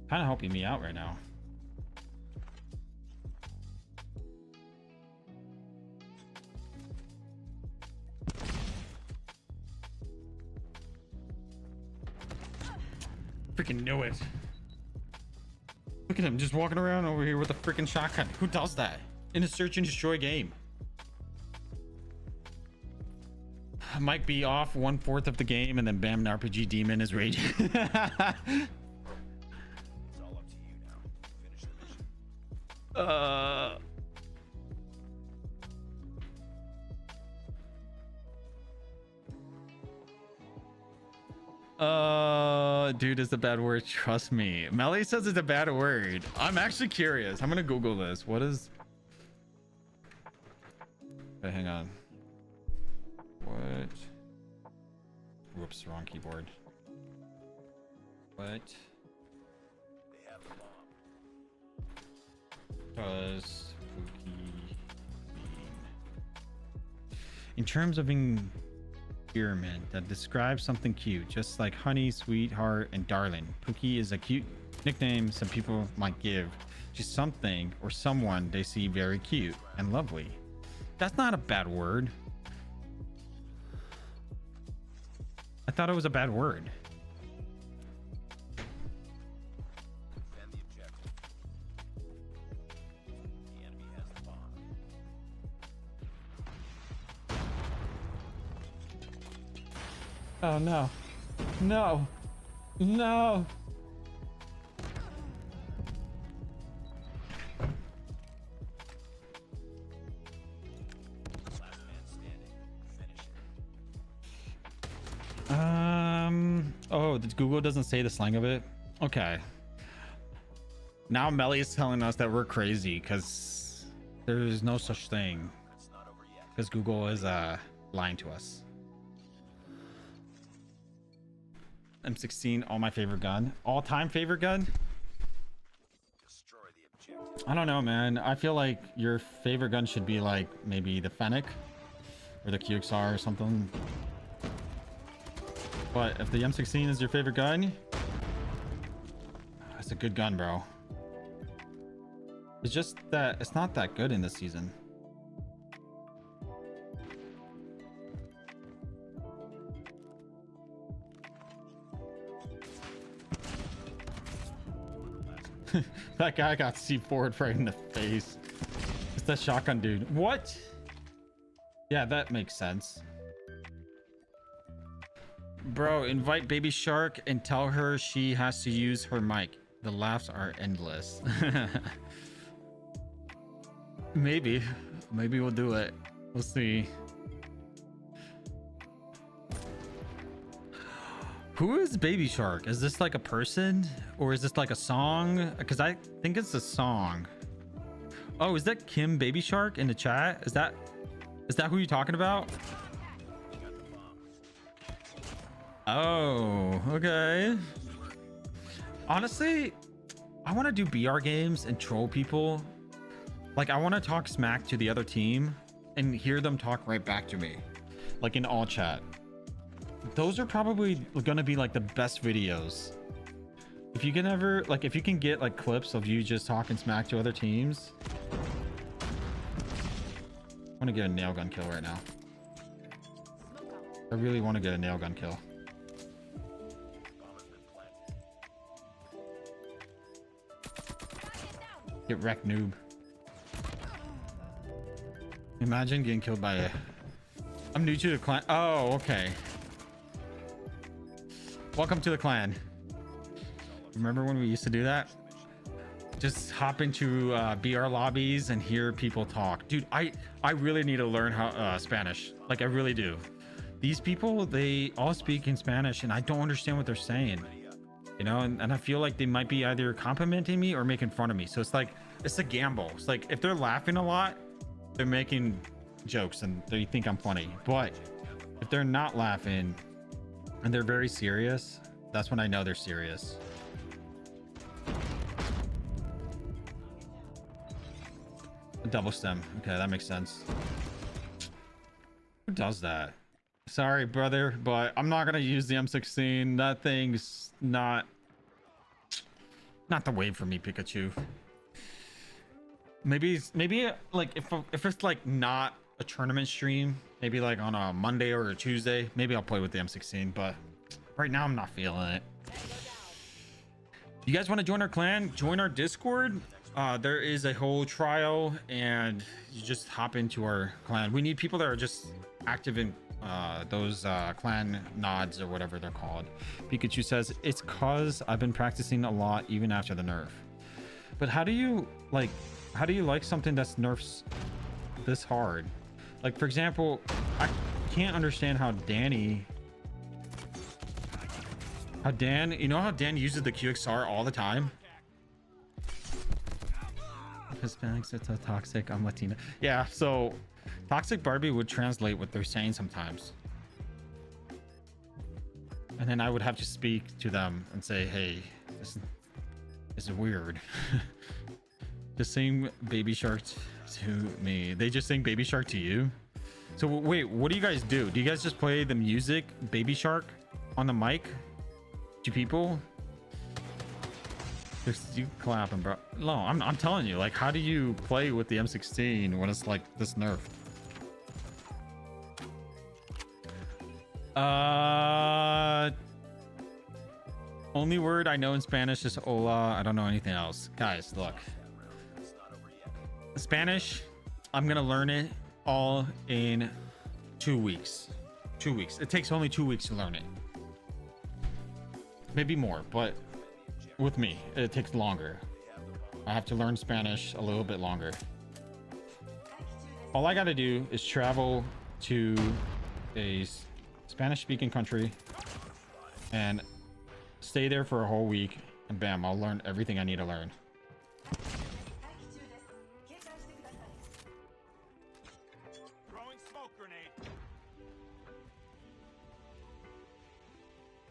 kind of helping me out right now. Freaking knew it. Look at him just walking around over here with a freaking shotgun. Who does that in a search and destroy game? I might be off 1/4 of the game and then bam, an RPG demon is raging. It's all up to you now. Finish the mission. Dude, it's a bad word. Trust me. Melly says it's a bad word. I'm actually curious. I'm gonna Google this. What is... Wait, hang on. What? Whoops, wrong keyboard. What? They have the bomb. Does Pookie mean? In terms of endearment that describes something cute, just like honey, sweetheart, and darling. Pookie is a cute nickname some people might give to something or someone they see very cute and lovely. That's not a bad word. I thought it was a bad word. Defend the objective. The enemy has the bomb. Oh no. No. No. Oh, Google doesn't say the slang of it. Okay. Now Melly is telling us that we're crazy because there's no such thing. Because Google is lying to us. M16, all my favorite gun. All-time favorite gun? I don't know, man. I feel like your favorite gun should be like maybe the Fennec or the QXR or something. But if the M16 is your favorite gun, it's a good gun, bro. It's just that it's not that good in this season. That guy got C4'd right in the face. It's that shotgun dude. What? Yeah, that makes sense. Bro, invite Baby Shark and tell her she has to use her mic. The laughs are endless. Maybe we'll do it. We'll see. Who is Baby Shark? Is this like a person or is this like a song? Because I think it's a song. Oh, is that Kim Baby Shark in the chat? Is that who you're talking about? Oh, okay. Honestly, I want to do BR games and troll people. Like, I want to talk smack to the other team and hear them talk right back to me, like in all chat. Those are probably gonna be like the best videos. If you can ever, like, if you can get like clips of you just talking smack to other teams. I want to get a nail gun kill right now. I really want to get a nail gun kill. Get wrecked, noob. Imagine getting killed by a... I'm new to the clan. Oh, okay. Welcome to the clan. Remember when we used to do that? Just hop into BR lobbies and hear people talk. Dude, I really need to learn how Spanish. Like, I really do. These people, they all speak in Spanish and I don't understand what they're saying. You know, and I feel like they might be either complimenting me or making fun of me. So it's like, it's a gamble. It's like, if they're laughing a lot, they're making jokes and they think I'm funny. But if they're not laughing and they're very serious, that's when I know they're serious. Double stem. Okay, that makes sense. Who does that? Sorry, brother, but I'm not gonna use the M16. That thing's not the way for me, Pikachu. Maybe like if it's like not a tournament stream, maybe like on a Monday or a Tuesday, maybe I'll play with the M16. But right now, I'm not feeling it. You guys want to join our clan? Join our Discord. There is a whole trial, and you just hop into our clan. We need people that are just active in those clan nods or whatever they're called. Pikachu says it's cause I've been practicing a lot even after the nerf. But how do you like something that's nerfs this hard? Like, for example, I can't understand how Dan, you know how Dan uses the QXR all the time? Hispanics are so toxic. I'm Latina. Yeah, so Toxic Barbie would translate what they're saying sometimes. And then I would have to speak to them and say, hey, this is weird. Just sing Baby Shark to me. They just sing Baby Shark to you? So wait, what do you guys do? Do you guys just play the music Baby Shark on the mic to people? You clapping, bro. No, I'm telling you, like, how do you play with the M16 when it's like this nerf? Only word I know in Spanish is hola. I don't know anything else. Guys, look. Spanish, I'm gonna learn it all in 2 weeks. 2 weeks. It takes only 2 weeks to learn it. Maybe more, but with me, it takes longer. I have to learn Spanish a little bit longer. All I gotta do is travel to a Spanish-speaking country and stay there for a whole week, and bam, I'll learn everything I need to learn. Throwing smoke grenade.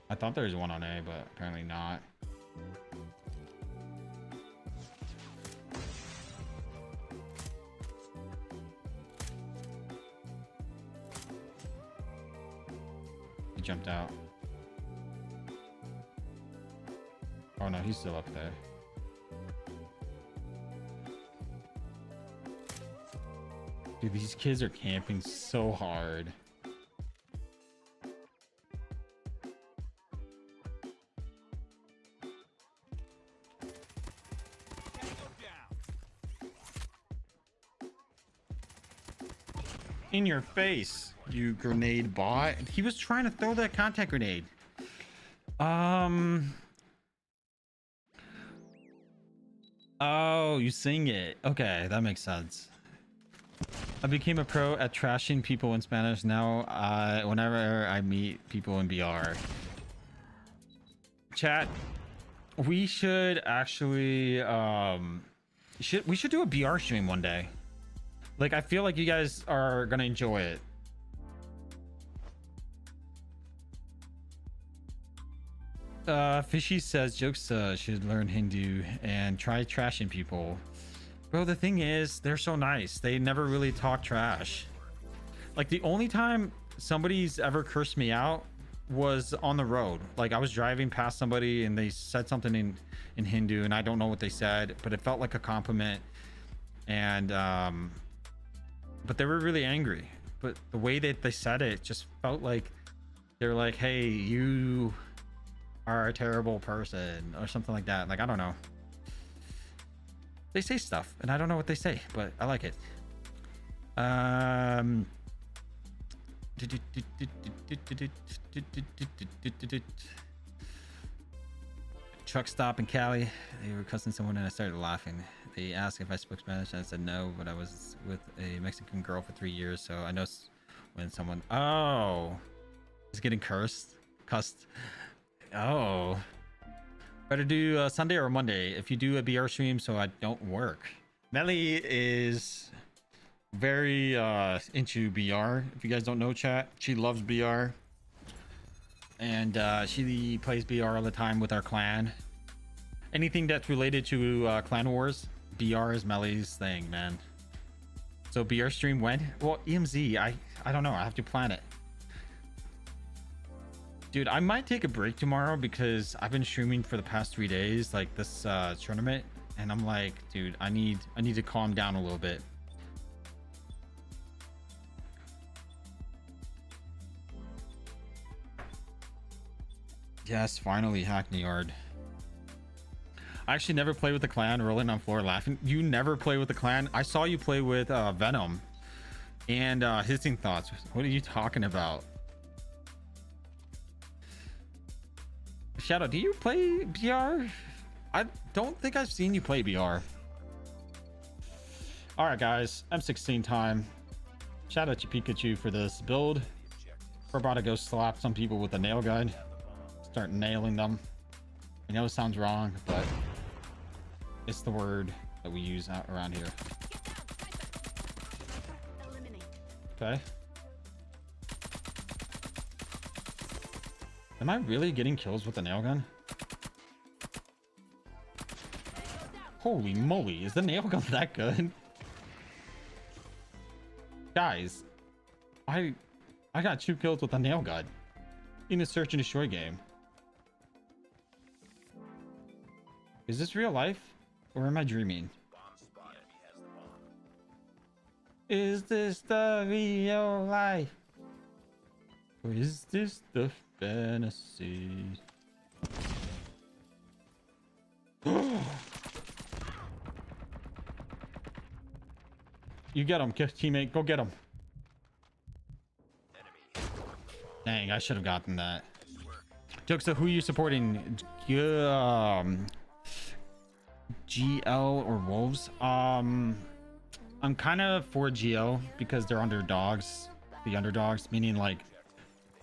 I thought there was one on A, but apparently not. He jumped out. Oh no, he's still up there. Dude, these kids are camping so hard. In your face, you grenade bot. He was trying to throw that contact grenade. Oh, you sing it. Okay, that makes sense. I became a pro at trashing people in Spanish. Now, whenever I meet people in BR. Chat, we should actually, we should do a BR stream one day. Like, I feel like you guys are gonna enjoy it. Fishy says Jokesta should learn Hindu and try trashing people. Bro, the thing is, they're so nice. They never really talk trash. Like, the only time somebody's ever cursed me out was on the road. Like, I was driving past somebody and they said something in Hindu and I don't know what they said, but it felt like a compliment. And, but they were really angry. But the way that they said it just felt like they're like, hey, you are a terrible person or something like that. Like, I don't know. They say stuff and I don't know what they say, but I like it. Truck stop in Cali. They were cussing someone and I started laughing. They asked if I spoke Spanish and I said no, but I was with a Mexican girl for 3 years, so I know when someone... Oh, is getting cussed. Oh, better do Sunday or Monday if you do a BR stream so I don't work. Melly is very into BR. If you guys don't know, chat, she loves BR, and she plays BR all the time with our clan. Anything that's related to clan wars, BR is Melly's thing, man. So BR stream when? Well, EMZ, I don't know, I have to plan it. Dude, I might take a break tomorrow because I've been streaming for the past 3 days, like this tournament, and I'm like, dude, I need to calm down a little bit. Yes, finally, Hackney Yard. I actually never played with the clan, rolling on floor laughing. You never play with the clan? I saw you play with Venom and Hissing Thoughts. What are you talking about? Shadow, do you play BR? I don't think I've seen you play BR. All right, guys, M16 time. Shout out to Pikachu for this build. We're about to go slap some people with a nail gun. Start nailing them. I know it sounds wrong, but it's the word that we use out around here. Okay. Am I really getting kills with the nail gun? Holy moly, is the nail gun that good? Guys, I got 2 kills with the nail gun in a search and destroy game. Is this real life or am I dreaming? Is this the real life? Or is this the fantasy? You get him, teammate. Go get him. Dang, I should have gotten that. Jokesta, who are you supporting? GL or Wolves? I'm kind of for GL because they're underdogs. The underdogs, meaning like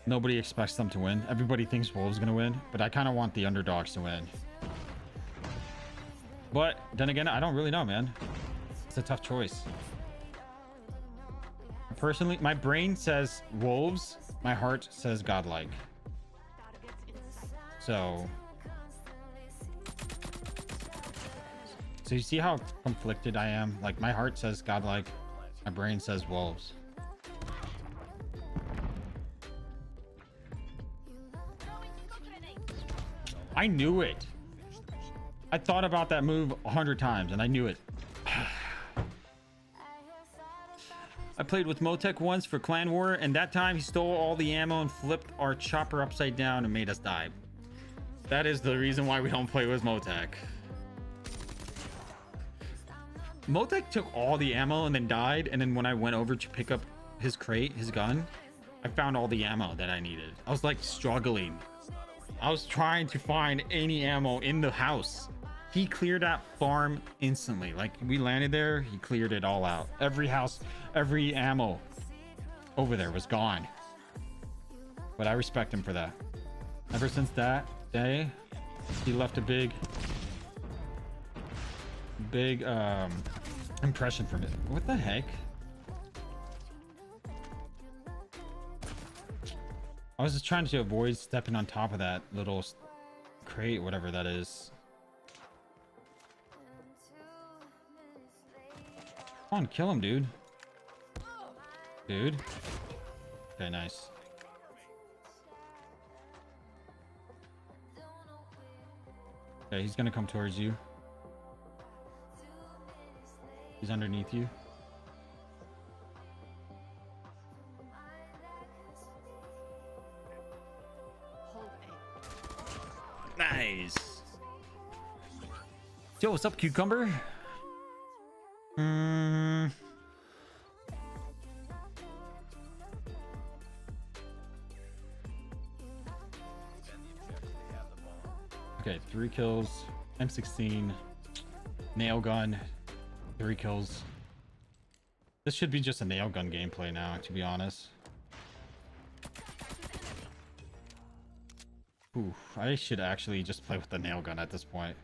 Nobody expects them to win. Everybody thinks Wolves gonna win, but I kind of want the underdogs to win. But then again, I don't really know, man. It's a tough choice. Personally, my brain says Wolves, my heart says Godlike. So you see how conflicted I am? Like, my heart says Godlike, my brain says Wolves. I knew it. I thought about that move 100 times and I knew it. I played with Motek once for Clan War, and that time he stole all the ammo and flipped our chopper upside down and made us die. That is the reason why we don't play with Motek. Motek took all the ammo and then died, and then when I went over to pick up his crate, his gun, I found all the ammo that I needed. I was like struggling. I was trying to find any ammo in the house. He cleared that farm instantly. Like, we landed there, he cleared it all out. Every house, every ammo over there was gone. But I respect him for that. Ever since that day, he left a big impression for me. What the heck? I was just trying to avoid stepping on top of that little crate, whatever that is. Come on, kill him, dude. Dude. Okay, nice. Okay, he's gonna come towards you. He's underneath you. Nice. Yo, what's up, Cucumber? Okay, 3 kills, M16, nail gun, 3 kills. This should be just a nail gun gameplay now, to be honest. Ooh, I should actually just play with the nail gun at this point.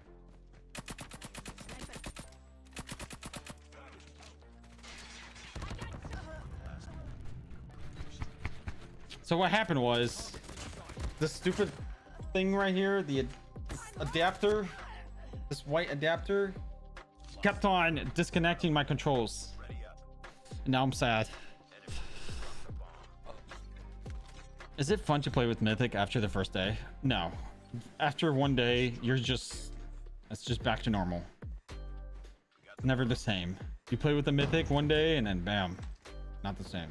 So what happened was, this stupid thing right here, the adapter, this white adapter, kept on disconnecting my controls. And now I'm sad. Is it fun to play with Mythic after the first day? No. After one day, it's just back to normal. Never the same. You play with the Mythic one day and then bam, not the same.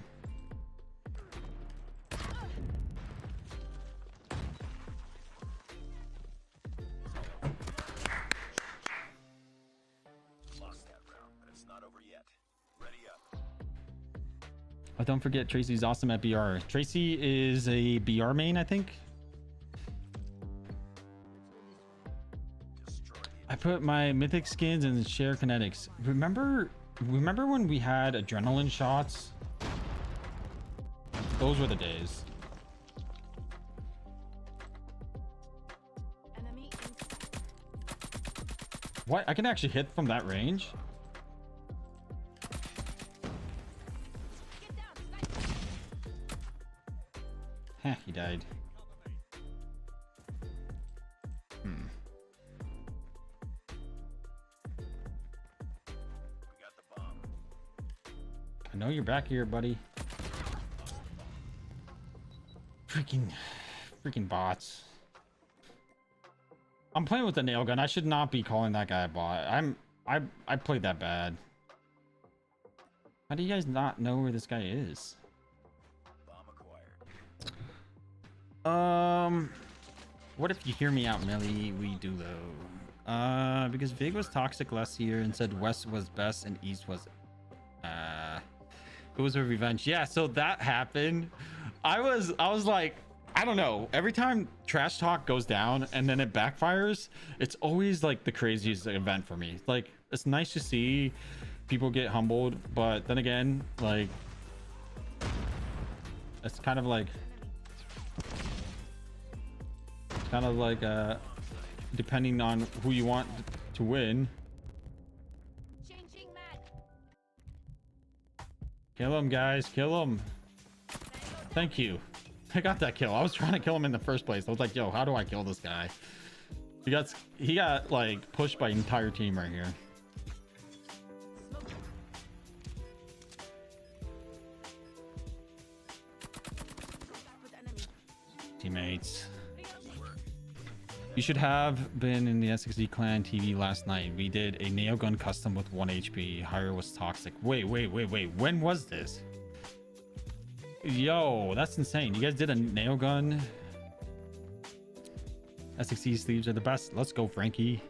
Oh, don't forget Tracy's awesome at BR. Tracy is a BR main, I think. I put my mythic skins and share kinetics. Remember when we had adrenaline shots? Those were the days. What? I can actually hit from that range? Heh, he died. I know you're back here, buddy. Freaking bots. I'm playing with the nail gun. I should not be calling that guy a bot. I played that bad. How do you guys not know where this guy is? What if you hear me out, Melly? We do though. Because Vig was toxic last year and said West was best and East was it was a revenge. Yeah, so that happened. I was like, I don't know, every time trash talk goes down and then it backfires, it's always like the craziest event for me. Like, it's nice to see people get humbled, but then again, like, it's kind of like, Kind of like depending on who you want to win. Kill him, guys. Kill him. Thank you. I got that kill. I was trying to kill him in the first place. I was like, yo, how do I kill this guy? He got like pushed by an entire team right here. Teammates. You should have been in the SXD clan TV last night. We did a nail gun custom with 1 HP. Hire was toxic. Wait. When was this? Yo, that's insane. You guys did a nail gun. SXD sleeves are the best. Let's go, Frankie.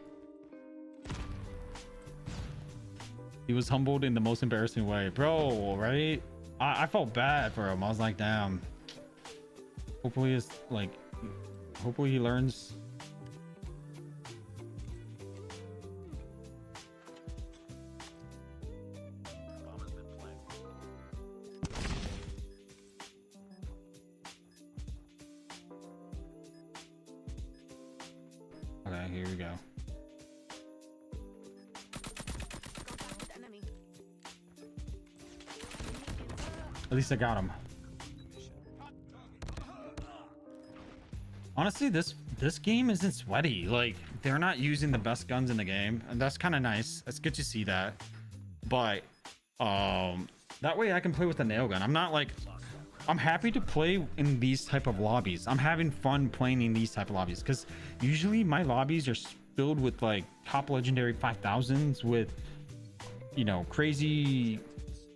He was humbled in the most embarrassing way. Bro, right? I felt bad for him. I was like, damn. Hopefully it's like, hopefully he learns. Okay, here we go. At least I got him. Honestly, this game isn't sweaty. Like, they're not using the best guns in the game, and that's kind of nice. It's good to see that. But that way I can play with a nail gun. I'm not like, I'm happy to play in these type of lobbies. I'm having fun playing in these type of lobbies because usually my lobbies are filled with like top legendary 5000s with, you know, crazy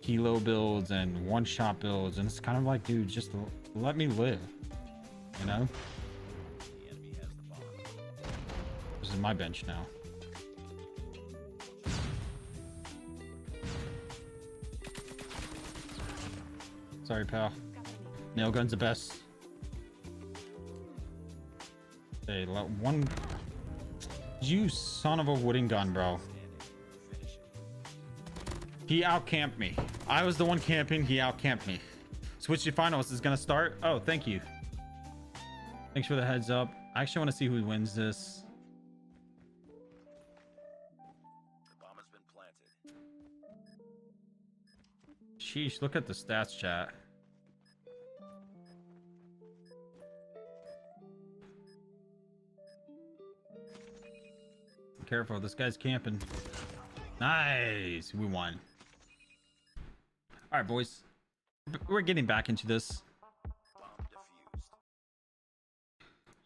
kilo builds and one-shot builds, and it's kind of like, dude, just let me live, you know? This is my bench now. Sorry, pal. Nail gun's the best. Hey, one. You son of a wooden gun, bro. He outcamped me. I was the one camping. He outcamped me. Switch to finals is gonna start. Oh, thank you. Thanks for the heads up. I actually want to see who wins this. The bomb has been planted. Sheesh, look at the stats, chat. Be careful, this guy's camping. Nice, we won. All right, boys, we're getting back into this.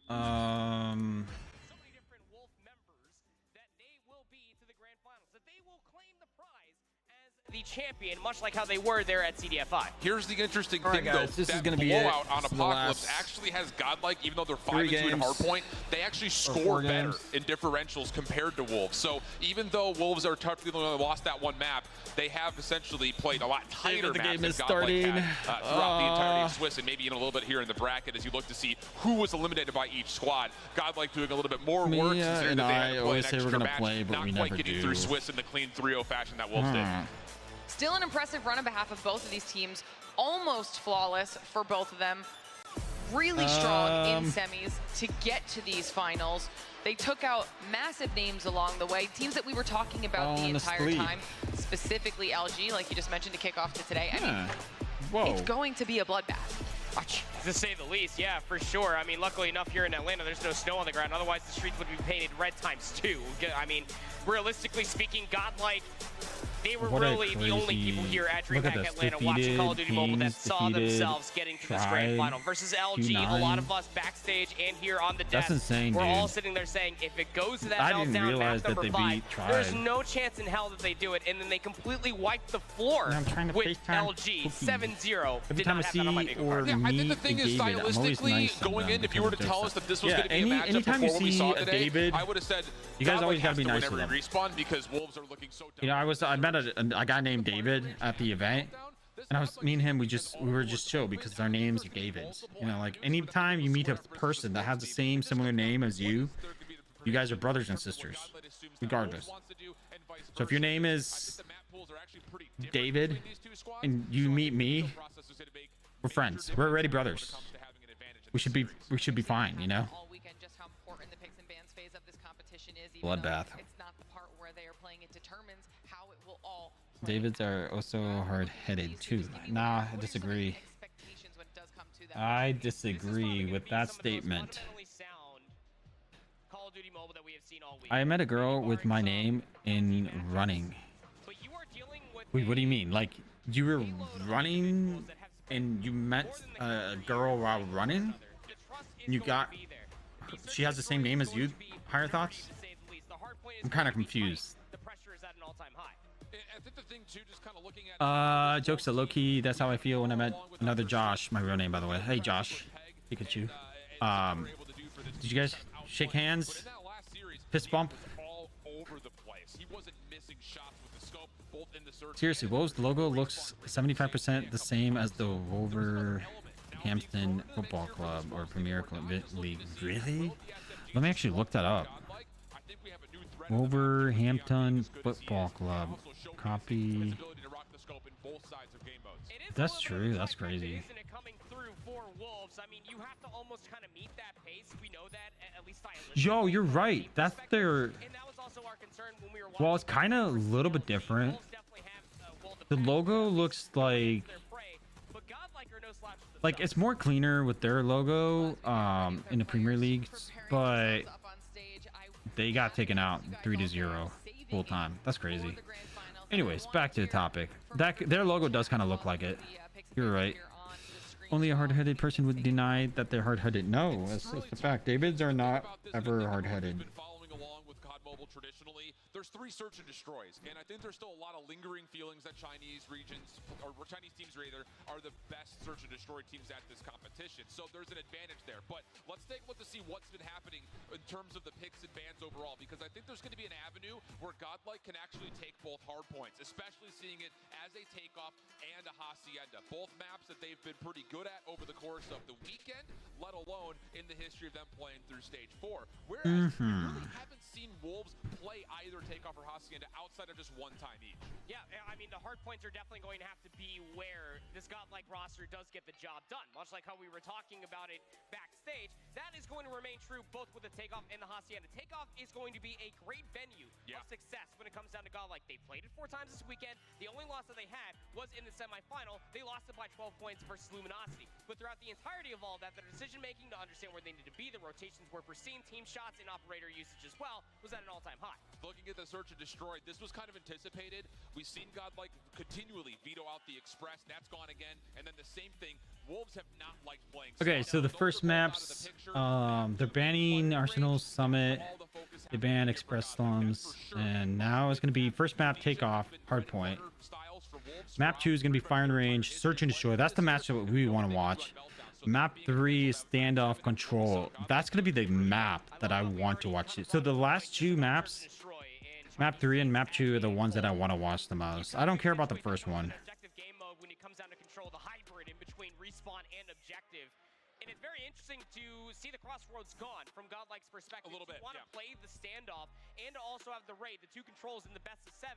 So many different Wolf members that they will be to the grand finals, that they will claim the prize as the champion, much like how they were there at CDFI. Here's the interesting All right, thing, guys, though. this is That gonna be it. blowout on This is the Apocalypse last actually has Godlike, even though they're 5-2 games. in hardpoint, they actually score better in differentials compared to Wolves. So even though Wolves are tough, only lost that one map, they have essentially played a lot tighter the maps game than is Godlike starting. had throughout the entirety of Swiss, and maybe in a little bit here in the bracket as you look to see who was eliminated by each squad. Godlike doing a little bit more work, Mia considering and that they had I to play always an say we're extra gonna match, play, but not we quite never getting do. through Swiss in the clean 3-0 fashion that Wolves did. Still an impressive run on behalf of both of these teams. Almost flawless for both of them. Really strong in semis to get to these finals. They took out massive names along the way. Teams that we were talking about the entire time. Specifically LG, like you just mentioned, to kick off to today. I mean, it's going to be a bloodbath. To say the least, yeah, for sure. I mean, luckily enough here in Atlanta, there's no snow on the ground. Otherwise, the streets would be painted red ×2. I mean, realistically speaking, Godlike, they were really the only people here at DreamHack Atlanta watching Call of Duty Mobile that saw themselves getting to this grand final. Versus LG, a lot of us backstage and here on the desk, That's insane, we're dude. all sitting there saying, if it goes to that I didn't meltdown realize map that number they 5, beat there's Tribe. no chance in hell that they do it. And then they completely wipe the floor I'm trying to with FaceTime LG, Cookie. 7-0. Every Did time I not have that on my see bingo or card. Yeah, I think the meet thing is, David, I'm always stylistically, nice to going them in, if you were to because tell they're us that this was yeah, going to be a matchup anytime before you what we see saw a today, David, I would have said you guys Godlike always gotta has be to win nice to every them. respawn because Wolves are looking so You know, I met a guy named David at the event, and me and him, we were just chill because our names are Davids. You know, like anytime you meet a person that has the same similar name as you guys are brothers and sisters, regardless. So if your name is David and you meet me, we're friends. We're already brothers. We should be fine, you know. All weekend just how even though Bloodbath. it's not the part where they are playing. It determines how it will all Davids are also hard-headed too. Nah, I disagree. expectations when it does come to them. I disagree with that statement. Call of Duty Mobile that we have seen all week. I met a girl with my name in running. But you are dealing with Wait, what do you mean? Like you were running and you met a girl while running? And you got... She has the same name as you? Higher thoughts? I'm kind of confused. the pressure is at an all-time high. I think the thing too, just kind of looking at Jokesta, low-key, that's how I feel when I met another Josh. My real name, by the way. Hey, Josh. Pikachu. Did you guys shake hands? Fist bump? all over the place. He wasn't missing shots with the scope, both in the search. Seriously, Wolves logo looks 75% the same as the Wolverhampton Football Club or Premier League. Really? Let me actually look that up. Wolverhampton Football Club. Copy. That's true. That's crazy. I mean, you have to almost kind of meet that pace. We know that at least Yo, you're right. That's their... and that was also our concern when we were Well, it's kind of a little bit different. The logo looks like it's more cleaner with their logo in the Premier League, but they got taken out 3-0 full time. That's crazy. Anyways, back to the topic. Their logo does kind of look like it. You're right. Only a hard-headed person would deny that they're hard-headed. No, that's the fact. Davids are not ever hard-headed. Traditionally, there's 3 search and destroys, and I think there's still a lot of lingering feelings that Chinese regions or Chinese teams rather are the best search and destroy teams at this competition. So there's an advantage there. But let's take a look to see what's been happening in terms of the picks and bans overall, because I think there's going to be an avenue where Godlike can actually take both hard points, especially seeing it as a takeoff and a hacienda. Both maps that they've been pretty good at over the course of the weekend, let alone in the history of them playing through stage 4. Whereas we really haven't seen Wolves play either takeoff or hacienda outside of just one time each. Yeah, I mean, the hard points are definitely going to have to be where this godlike roster does get the job done. Much like how we were talking about it backstage, that is going to remain true both with the takeoff and the hacienda. Takeoff is going to be a great venue of success when it comes down to godlike. They played it 4 times this weekend. The only loss that they had was in the semifinal. They lost it by 12 points versus Luminosity. But throughout the entirety of all that, their decision making to understand where they need to be, the rotations were foreseen, team shots and operator usage as well was at an all-time high. Looking at the search and destroy, this was kind of anticipated. We've seen Godlike continually veto out the Express. That's gone again. And then the same thing, Wolves have not liked playing. Okay, so the first maps, they're banning Arsenal Summit, they banned Express Slums, and now it's going to be first map takeoff, hardpoint. Map 2 is going to be fire and range, search and destroy. That's the match that we want to watch. Map 3 is standoff control. That's going to be the map that I want to watch. So the last 2 maps, map 3 and map 2, are the ones that I want to watch the most. I don't care about the first one. Objective game mode when it comes down to control, the hybrid in between respawn and objective. And it's very interesting to see the crossroads gone from Godlike's perspective. A little bit, you want to play the standoff and to also have the raid, the 2 controls in the best of 7.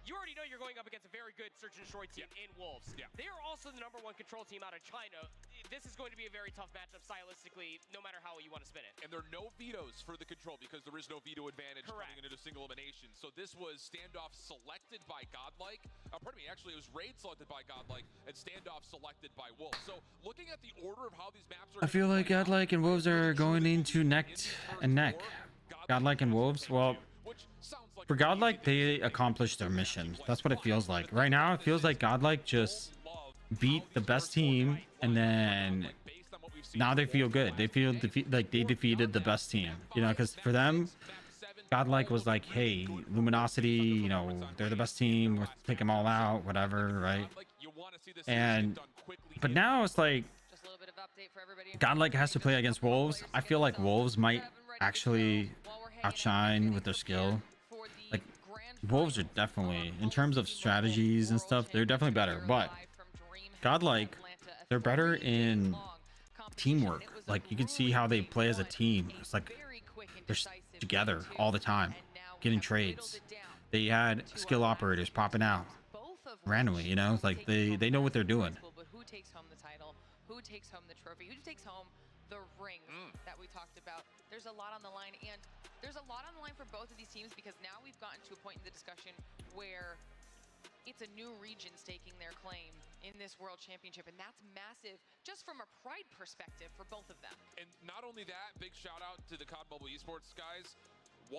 You already know you're going up against a very good search and destroy team in Wolves. They are also the #1 control team out of China. This is going to be a very tough matchup stylistically, no matter how you want to spin it. And there are no vetoes for the control because there is no veto advantage coming into single elimination. So this was standoff selected by Godlike. Pardon me, actually it was raid selected by Godlike and standoff selected by Wolves. So looking at the order of how these maps are... I feel like Godlike and Wolves are going into neck and neck. Godlike and Wolves, well... For Godlike, they accomplished their mission. That's what it feels like. Right now, it feels like Godlike just beat the best team, and then now they feel good. They feel like they defeated the best team. You know, because for them, Godlike was like, hey, Luminosity, you know, they're the best team. We'll take them all out, whatever, right? But now it's like Godlike has to play against Wolves. I feel like Wolves might actually outshine with their skill. Like Wolves are definitely, in terms of strategies and stuff, they're definitely better, but Godlike, they're better in teamwork. Like you can see how they play as a team. It's like they're together all the time, getting trades. They had skill operators popping out randomly, you know, it's like they know what they're doing. But who takes home the title? Who takes home the trophy? Who takes home the ring that we talked about There's a lot on the line, and there's a lot on the line for both of these teams because now we've gotten to a point in the discussion where it's a new region staking their claim in this World Championship, and that's massive just from a pride perspective for both of them. And not only that, big shout out to the COD Mobile Esports guys. $170,000,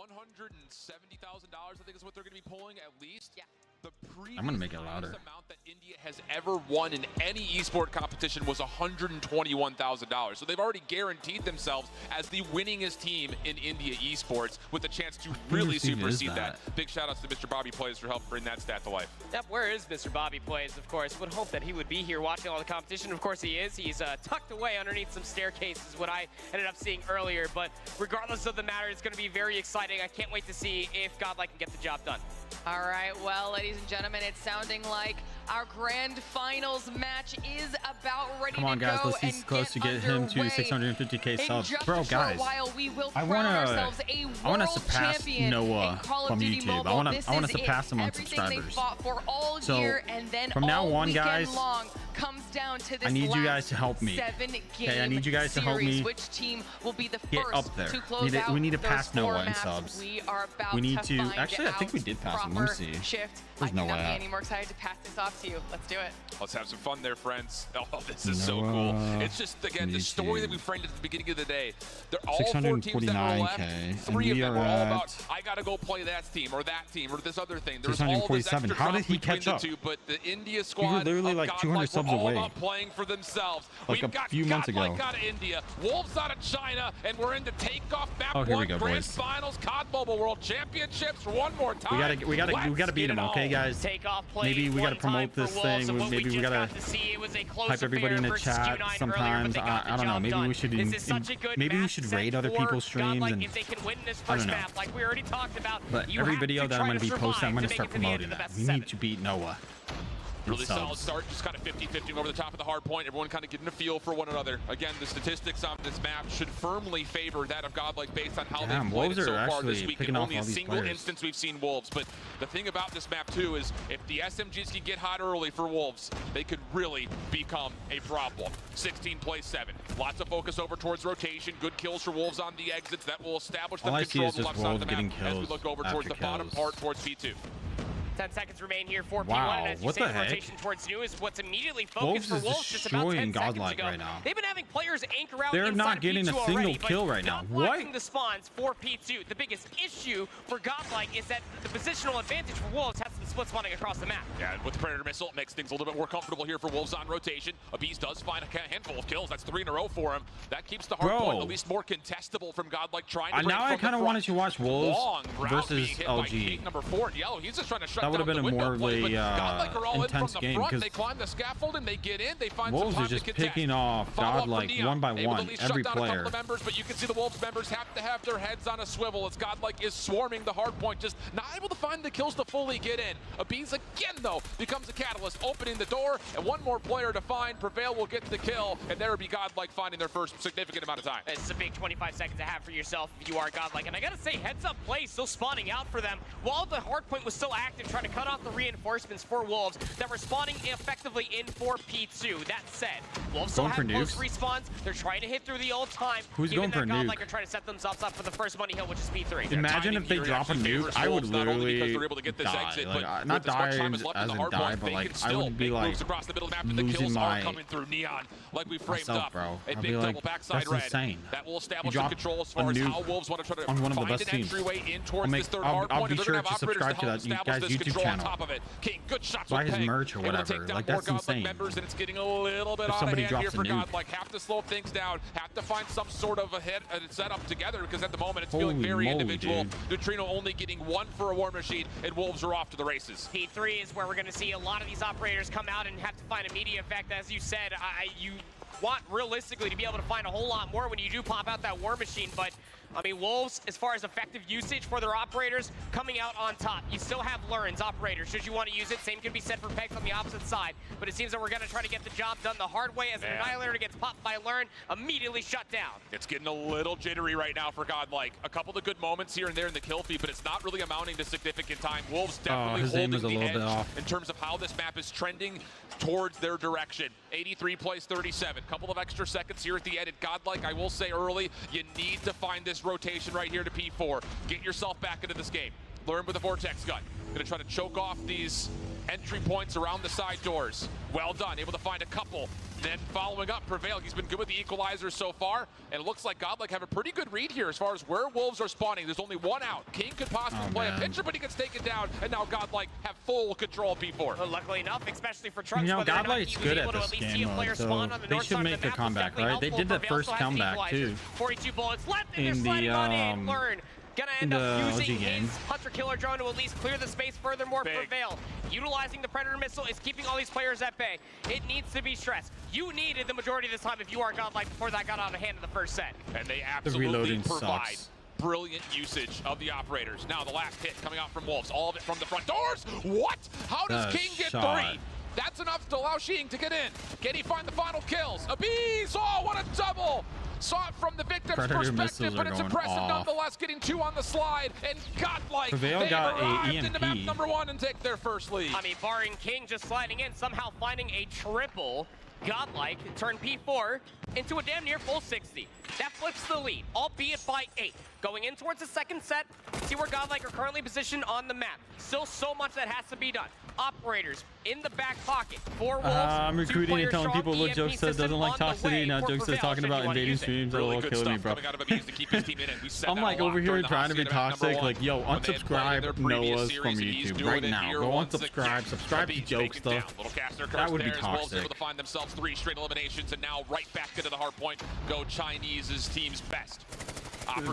I think is what they're going to be pulling at least. Yeah. The I'm gonna make it louder. amount that India has ever won in any esport competition was $121,000. So they've already guaranteed themselves as the winningest team in India esports with the chance to really supersede that. Big shout outs to Mr. Bobby Plays for helping bring that stat to life. Yep, where is Mr. Bobby Plays, of course? Would hope that he would be here watching all the competition. Of course he is. He's tucked away underneath some staircases, what I ended up seeing earlier. But regardless of the matter, it's going to be very exciting. I can't wait to see if Godlike can get the job done. All right, well, ladies and gentlemen, it's sounding like our grand finals match is about ready to go. Come on, guys, let's see close to get him to 650K subs. Bro, guys, I want to surpass Noah from YouTube. I want to surpass him on subscribers. So from now on, guys, I need you guys to help me. Okay, I need you guys to help me get up there. We need to pass Noah in subs. We need to. Actually, I think we did pass him. Let me see. There's Noah. I cannot be any more excited to pass this off to you. Let's do it. Let's have some fun there, friends. Oh, this is so cool. It's just, again, the story that we framed at the beginning of the day. They're all 4 teams that are left. 3 of them are all about, I got to go play that team or this other thing. There's all this extra How did he catch up? But the India squad, we were literally like 200 subs away. About playing for themselves. Like We've got a few months ago. Godlike out of India, Wolves out of China, and we're into takeoff map 1 Grand Finals, COD Mobile World Championships one more time. We gotta beat him, okay, guys? Maybe we gotta promote this thing. Maybe we gotta hype everybody in the chat sometimes. I don't know. Maybe we should. Maybe we should raid other people's streams and I don't know. But every video that I'm gonna be posting, I'm gonna start promoting that. We need to beat Noah. Really solid start, just kind of 50-50 over the top of the hard point. Everyone kind of getting a feel for one another. Again, the statistics on this map should firmly favor that of Godlike based on how they've played it so far this week. And only a single instance we've seen Wolves. But the thing about this map too is if the SMGs can get hot early for Wolves, they could really become a problem. 16 plays 7. Lots of focus over towards rotation. Good kills for Wolves on the exits. That will establish them control on the left side of the map as we look over towards the bottom part towards P2. 10 seconds remain here for P1, wow, and as you what say, the rotation towards new is what's immediately focused for Wolves just about 10 seconds ago. Right now. They've been having players anchor out They're inside not getting P2 a single already, kill right now. What? The spawns for P2. The biggest issue for Godlike is that the positional advantage for Wolves has some split spawning across the map. Yeah, with the Predator Missile, it makes things a little bit more comfortable here for Wolves on rotation. Abiz does find a handful of kills. That's 3 in a row for him. That keeps the hard point at least more contestable from Godlike trying to now I kind of wanted to watch Wolves versus LG. Number 4 in yellow. He's just trying to shut that would have been a more intense game because they climb the scaffolding, they get in, they find Wolves some are time just to contest. picking off Godlike one by one, every player. Members, but you can see the Wolves members have to have their heads on a swivel as Godlike is swarming the hard point, just not able to find the kills to fully get in. Abiz again, though, becomes a catalyst, opening the door, and one more player to find. Prevail will get the kill, and there would be Godlike finding their first significant amount of time. This is a big 25 seconds to have for yourself if you are Godlike, and I gotta say, heads up play still spawning out for them while the hard point was still active, trying to cut off the reinforcements for Wolves that were spawning effectively in for P2. That said, Wolves still have close respawns. They're trying to hit through the old time. Who's going for a nuke? Godlike are trying to set themselves up for the first money hill, which is P3. Imagine if they drop a nuke, I would literally die. Like, not die as in die, but like I would be like losing my like we framed myself, up. bro. A I'd big be double like, backside that's red. insane. That will establish the control as far as how Wolves want to try to on one of the find best an teams. entryway in towards this third hard I'll point. be sure to subscribe to that guy's YouTube channel. King, good shots buy with his merch or whatever. Like that's insane. Members, and it's getting a little bit out of hand here for Godlike. Have to slow things down. Have to find some sort of a hit and set up together because at the moment it's feeling very individual. Neutrino only getting 1 for a War Machine, and Wolves are off to the races. P3 is where we're going to see a lot of these operators come out and have to find a media effect. As you said, you want realistically to be able to find a whole lot more when you do pop out that War Machine, but I mean, Wolves, as far as effective usage for their operators, coming out on top. You still have Lurin's operators, should you want to use it. Same can be said for Pegs on the opposite side, but it seems that we're going to try to get the job done the hard way as an Annihilator gets popped by Lurin, immediately shut down. It's getting a little jittery right now for Godlike. A couple of good moments here and there in the kill feed, but it's not really amounting to significant time. Wolves definitely holding the edge in terms of how this map is trending towards their direction. 83 plays 37. Couple of extra seconds here at the end. At Godlike, I will say early, you need to find this force rotation right here to P4. Get yourself back into this game. Learn with the Vortex gun. Gonna try to choke off these entry points around the side doors. Well done, able to find a couple. Then following up, Prevail, he's been good with the equalizer so far, and it looks like Godlike have a pretty good read here as far as where Wolves are spawning. There's only one out. King could possibly play a pincher, but he gets taken down, and now Godlike have full control of P4. Well, luckily enough, especially for Trunks, You know, whether or not Godlike's he was good able at to this at least see game a player mode, spawn so on the they north should side make of the their map, comeback, which is right? They definitely did that helpful. first Prevail still has comeback, the equalizer. too. 42 bullets left, and In they're sliding the, on in. Learn. Gonna end up LG using game. his Hunter-Killer drone to at least clear the space. Furthermore, Big. Prevail, utilizing the Predator missile, is keeping all these players at bay. It needs to be stressed. You needed the majority of this time if you are Godlike before that got out of hand in the first set. And they The absolutely reloading provide sucks. brilliant usage of the operators. Now the last hit coming out from Wolves, all of it from the front doors. What? How does That King get shot. 3? That's enough to allow Sheen to get in. Can he find the final kills? Abiz, oh, what a double! Saw it from the victim's Predator perspective, missiles but are it's going impressive off. nonetheless, getting 2 on the slide, and Godlike, Prevail they've got a arrived into EMP. map number 1 and take their first lead. I mean, barring King just sliding in, somehow finding a triple, Godlike turned P4 into a damn near full 60. That flips the lead, albeit by 8. Going in towards the second set, see where Godlike are currently positioned on the map. Still so much that has to be done. Operators in the back pocket for Wolves. I'm recruiting and telling people what EMP Jokesta doesn't like toxicity. Now Jokesta's talking about invading streams. Really Oh, good killing stuff me, bro. coming out of Abiz to keep his team in it. We said I'm that like a lot over here during the trying to be hot seat of event number toxic. 1. Like, yo, When they had played their unsubscribe previous Noah's series, from and he's YouTube doing right it now. here Go once unsubscribe. again. Subscribe to Abiz taken down. Jokesta. Little caster That curse would be there as Wolves toxic. able to find themselves 3 straight eliminations, and now right back into the hard point go Chinese's team's best.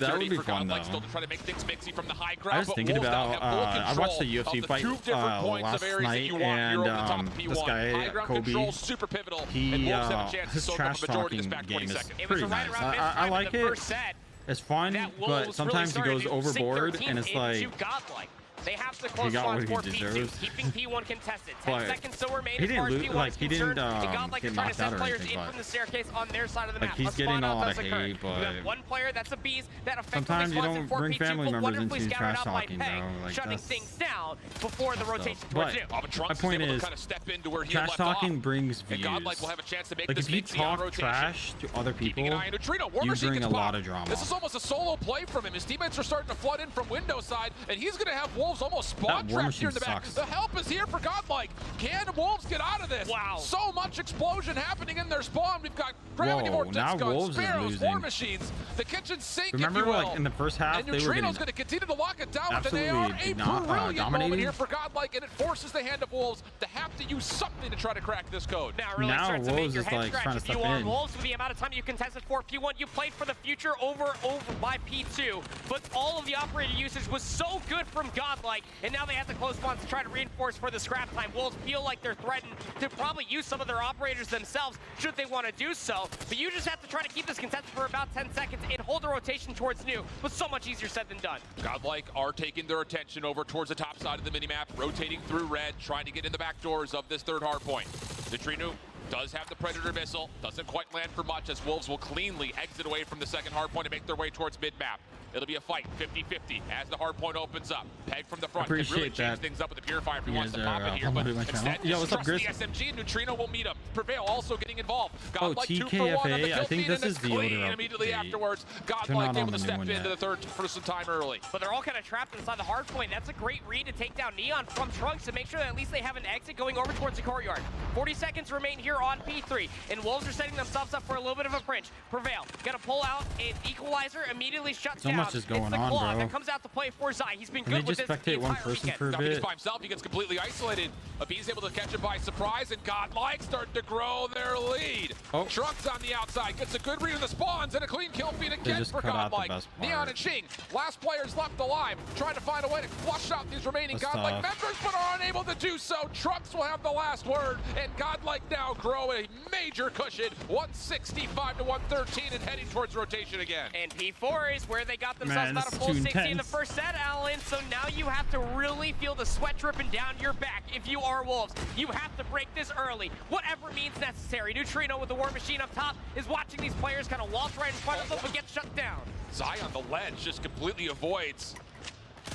That would be for fun, Godlike though. still to try to make things mixy from the high I ground. was but thinking Wolves now about, have full I watched the control UFC of the fight 2 different points last of areas that night, you want and here over the top of this P1. guy, High ground Kobe, control super pivotal, he, and Wolves have a chance to his soak up trash a majority of this talking back 20 game is seconds. It was pretty right nice. around I mid-time like in the it. first set. It's fun, That but Wolves sometimes he really goes started to sink their overboard, team and it's into like Godlike. They have the close got spawns what for he P2, deserves. keeping P1 contested. 10 But seconds still remain he as far as didn't P1 like, is he concerned. didn't, And Godlike get are trying to knocked send out or players anything, in but from the staircase on their side of the like, map. he's A getting spawn a out lot does of occur. hate, You have but one player, that's Abiz, that effectively sometimes you spawns don't in for bring P2, family but members wonderfully into scouted trash out by talking, Peg, bro. Like, shutting that's things down before the rotation up. towards But you. But Trunks my is point able is, to kind of step into where he trash left off. talking brings And views. Godlike will have a chance to make Like, this if you mixy on talk rotation. trash to other people, Keeping an eye on Neutrino. War you Machine bring gets a lot popped. of drama. This is almost a solo play from him. His teammates are starting to flood in from window side, and he's going to have Wolves almost spawn That War trapped here in the Machine back. sucks. The help is here for Godlike. Can Wolves get out of this? Wow. So much explosion happening in their spawn. We've got Gravity Whoa, Vortex now guns, Wolves is Sparrows, losing. War Machines, the kitchen sink, Remember, if you will. like, in the first half, and they were Neutrino's getting going to continue to lock it down with an absolutely AR. A brilliant moment dominated. here for Godlike, and it forces the hand of Wolves to have to use something to try to crack this code. Now really Now starts to make Wolves your is, head like, scratch trying to if you step are in. Wolves with the amount of time you contested for P1. You played for the future over by P2, but all of the operator usage was so good from Godlike, and now they have the close spawns to try to reinforce for the scrap time. Wolves feel like they're threatened to probably use some of their operators themselves should they want to do so, but you just have to try to keep this contested for about 10 seconds and hold the rotation towards new, but so much easier said than done. Godlike are taking their attention over towards the top side of the minimap, rotating through red, trying to get in the back doors of this third hard point. Neutrino does have the Predator missile, doesn't quite land for much as Wolves will cleanly exit away from the second hard point and make their way towards mid-map. It'll be a fight, 50-50, as the hard point opens up. Peg from the front can really Appreciate change that. things up with the Purifier if he You wants to guys pop are, it here, but promoting my channel. instead, Yo, what's up, trust Grizz? the SMG, and Neutrino will meet him. Prevail also getting involved. Oh, Godlike 2 for 1 on the TKFA, kill I think feed, this and is it's the clean order immediately update. afterwards. Turn Godlike on able the to new step one into yet. the third for some time early. But they're all kind of trapped inside the hard point. That's a great read to take down Neon from Trunks to make sure that at least they have an exit going over towards the courtyard. 40 seconds remain here on P3, and Wolves are setting themselves up for a little bit of a pinch. Prevail, gonna pull out an equalizer, immediately shuts So down. much is going it's the on, Claw bro. that comes out to play for Zai. He's been Can they good with just this the spectate one entire person weekend. for a Now he gets bit? by himself, he gets completely isolated. Abi's able to catch him by surprise, and Godlike start to grow their lead. Oh. Trunks on the outside, gets a good read on the spawns, and a clean kill feed again just for cut out the Godlike. best part. Neon and Shing, last players left alive, trying to find a way to flush out these remaining That's Godlike tough. members, but are unable to do so. Trunks will have the last word, and Godlike now grow a major cushion, 165 to 113, and heading towards rotation again. And P4 is where they got themselves Man, about a this is full too 60 in the intense. first set, Alan. So now you have to really feel the sweat dripping down your back if you are Wolves. You have to break this early, whatever means necessary. Neutrino with the War Machine up top is watching these players kind of waltz right in front of them but gets shut down. Zai on the ledge just completely avoids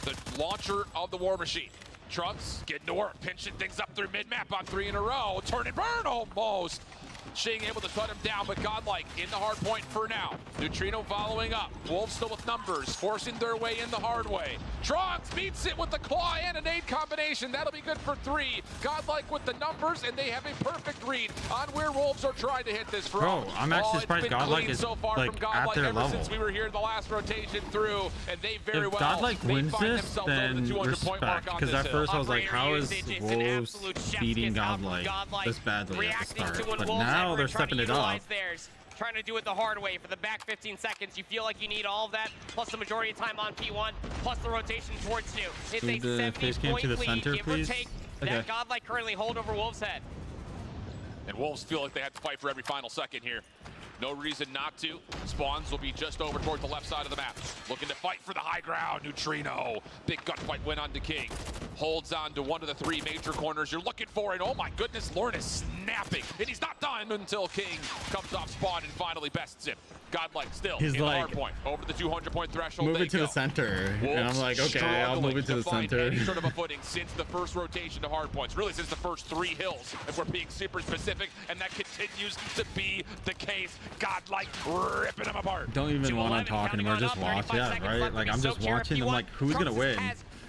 the launcher of the War Machine. Trunks getting to work, pinching things up through mid-map on 3 in a row. Turn and burn almost. Shing able to shut him down, but Godlike in the hard point for now. Neutrino following up. Wolves still with numbers, forcing their way in the hard way. Trunks beats it with the claw and a nade combination. That'll be good for 3. Godlike with the numbers, and they have a perfect read on where Wolves are trying to hit this from. Bro, I'm actually surprised Godlike is so far like from Godlike at their ever level. since we were here the last rotation through, and they very If well Godlike may wins find this, themselves over the then 200-point mark respect. on Because this at first I was like, how is Operator usage, it's an Wolves absolute chef's beating kiss out from Godlike Godlike, this badly at the reacting start? to when But Wolves now ever they're trying to stepping it up. utilize theirs, trying to do it the hard way for the back 15 seconds. You feel like you need all of that, plus the majority of time on P1, plus the rotation towards new. It's Move the a face cam 70-point to the lead, center, give please. or take, Okay. that Godlike currently hold over Wolves' head. And Wolves feel like they have to fight for every final second here. No reason not to. Spawns will be just over towards the left side of the map. Looking to fight for the high ground. Neutrino. Big gunfight went on to King. Holds on to one of the 3 major corners you're looking for. And oh my goodness, Lorne is snapping. And he's not done until King comes off spawn and finally bests him. Godlike still He's in the like, hard point. Over the 200-point threshold. Move they it to go. the center. Wolves And I'm like, okay, I'll move it to the find center. any sort of a footing since the first rotation of hard points. Really since the first 3 hills, if we're being super specific, and that continues to be the case. Godlike ripping them apart. Don't even want to talk anymore. Just watch. Yeah, right? Like, I'm just watching. I'm like, who's going to win?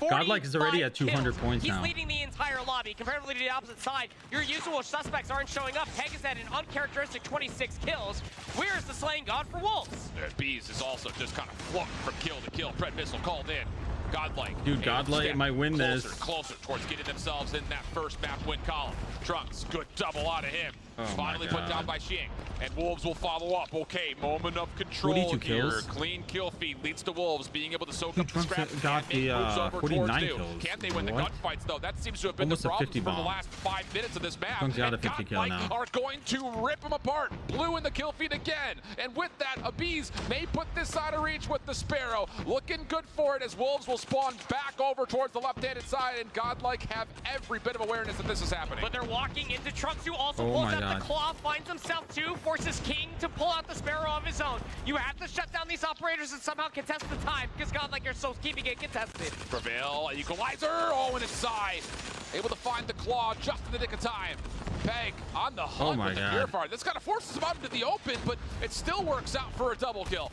Godlike is already at 200 points now. He's leading the entire lobby. Comparatively to the opposite side, your usual suspects aren't showing up. Peg is at an uncharacteristic 26 kills. Where is the slaying god for Wolves? Bees is also just kind of floating from kill to kill. Pred missile called in. Godlike. Dude, Godlike might win this. Closer towards getting themselves in that first map win column. Trunks, good double out of him. Oh Finally my put down God. by Xing. And Wolves will follow up. Okay, moment of control 42 here. kills. Clean kill feed leads to Wolves being able to soak Dude, up the scrap. Trunks got and make the, moves over 49 towards new. kills. Can they win the What? gunfights though? That seems to have been Almost the a problem 50 from the bomb. last 5 minutes of this map. Trunks got a And 50 kill Godlike now. are going to rip them apart. Blue in the kill feed again. And with that, Abiz may put this out of reach with the Sparrow. Looking good for it as Wolves will spawn back over towards the left-handed side, and Godlike have every bit of awareness that this is happening. But they're walking into Trunks, who also Oh pulls my out God. the claw, finds himself too, forces King to pull out the Sparrow of his own. You have to shut down these operators and somehow contest the time, because Godlike are so keeping it contested. Prevail, equalizer, oh, and inside. Able to find the claw just in the nick of time. Peg on the hunt my with the God. purifier. This kind of forces him out into the open, but it still works out for a double kill.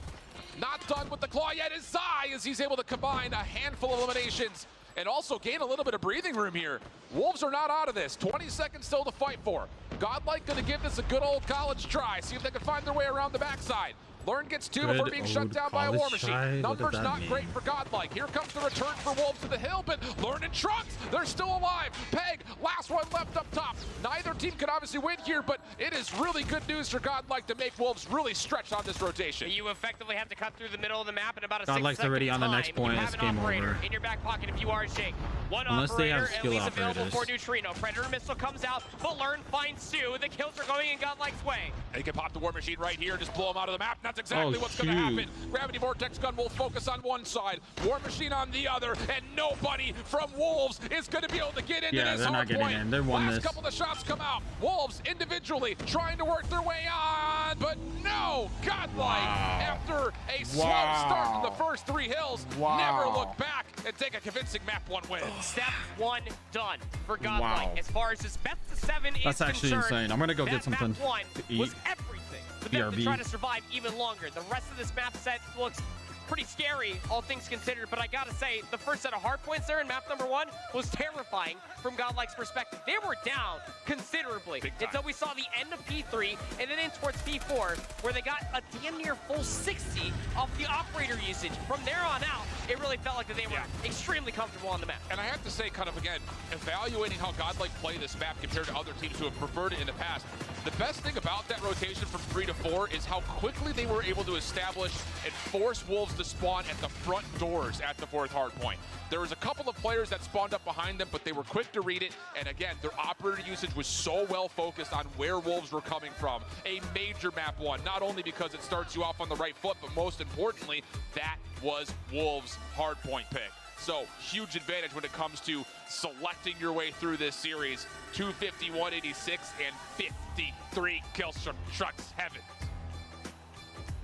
Not done with the claw yet is Zai, as he's able to combine a handful of eliminations and also gain a little bit of breathing room here. Wolves are not out of this. 20 seconds still to fight for. Godlike gonna give this a good old college try. See if they can find their way around the backside. Learn gets 2 before Good being shut old down by a college War Machine. try? What does Numbers that not mean? great for Godlike. Here comes the return for Wolves to the hill, but Learn and Trunks, they're still alive. Peg, last one left up top. Neither team can obviously win here, but it is really good news for Godlike to make Wolves really stretch on this rotation. You effectively have to cut through the middle of the map in about a Godlike's 6-second already on the time. next point. You have It's an game operator over. in your back pocket if you are Shake. One Unless they have operator at skill least available operators. for Neutrino. Predator missile comes out, but Learn finds Sue. The kills are going in Godlike's way. They can pop the War Machine right here, just blow him out of the map. That's exactly Oh, what's going to shoot. happen. Gravity Vortex gun will focus on one side, War Machine on the other, and nobody from Wolves is going to be able to get into Yeah, this they're not hard getting point. in. They're won Last this. couple of shots come out. Wolves individually trying to work their way on, but no, Godlike, after a slow start in the first 3 hills, never look back and take a convincing map 1 win. Step 1 done for Godlike. Wow. As far as this best of 7 is That's actually concerned, insane. I'm gonna go get that something map 1 to was eat. everything for them to BRB. try to survive even longer. The rest of this map set looks pretty scary, all things considered, but I gotta say, the first set of hard points there in map number 1 was terrifying from Godlike's perspective. They were down considerably until we saw the end of P3 and then in towards P4, where they got a damn near full 60 off the operator usage. From there on out, it really felt like that they were extremely comfortable on the map. And I have to say, kind of again, evaluating how Godlike play this map compared to other teams who have preferred it in the past, the best thing about that rotation from 3 to 4 is how quickly they were able to establish and force Wolves to spawn at the front doors at the 4th hard point. There was a couple of players that spawned up behind them, but they were quick to read it. And again, their operator usage was so well focused on where Wolves were coming from. A major map 1, not only because it starts you off on the right foot, but most importantly, that was Wolves' hard point pick. So, huge advantage when it comes to selecting your way through this series. 250, 186, and 53 kills from Trucks Heavens.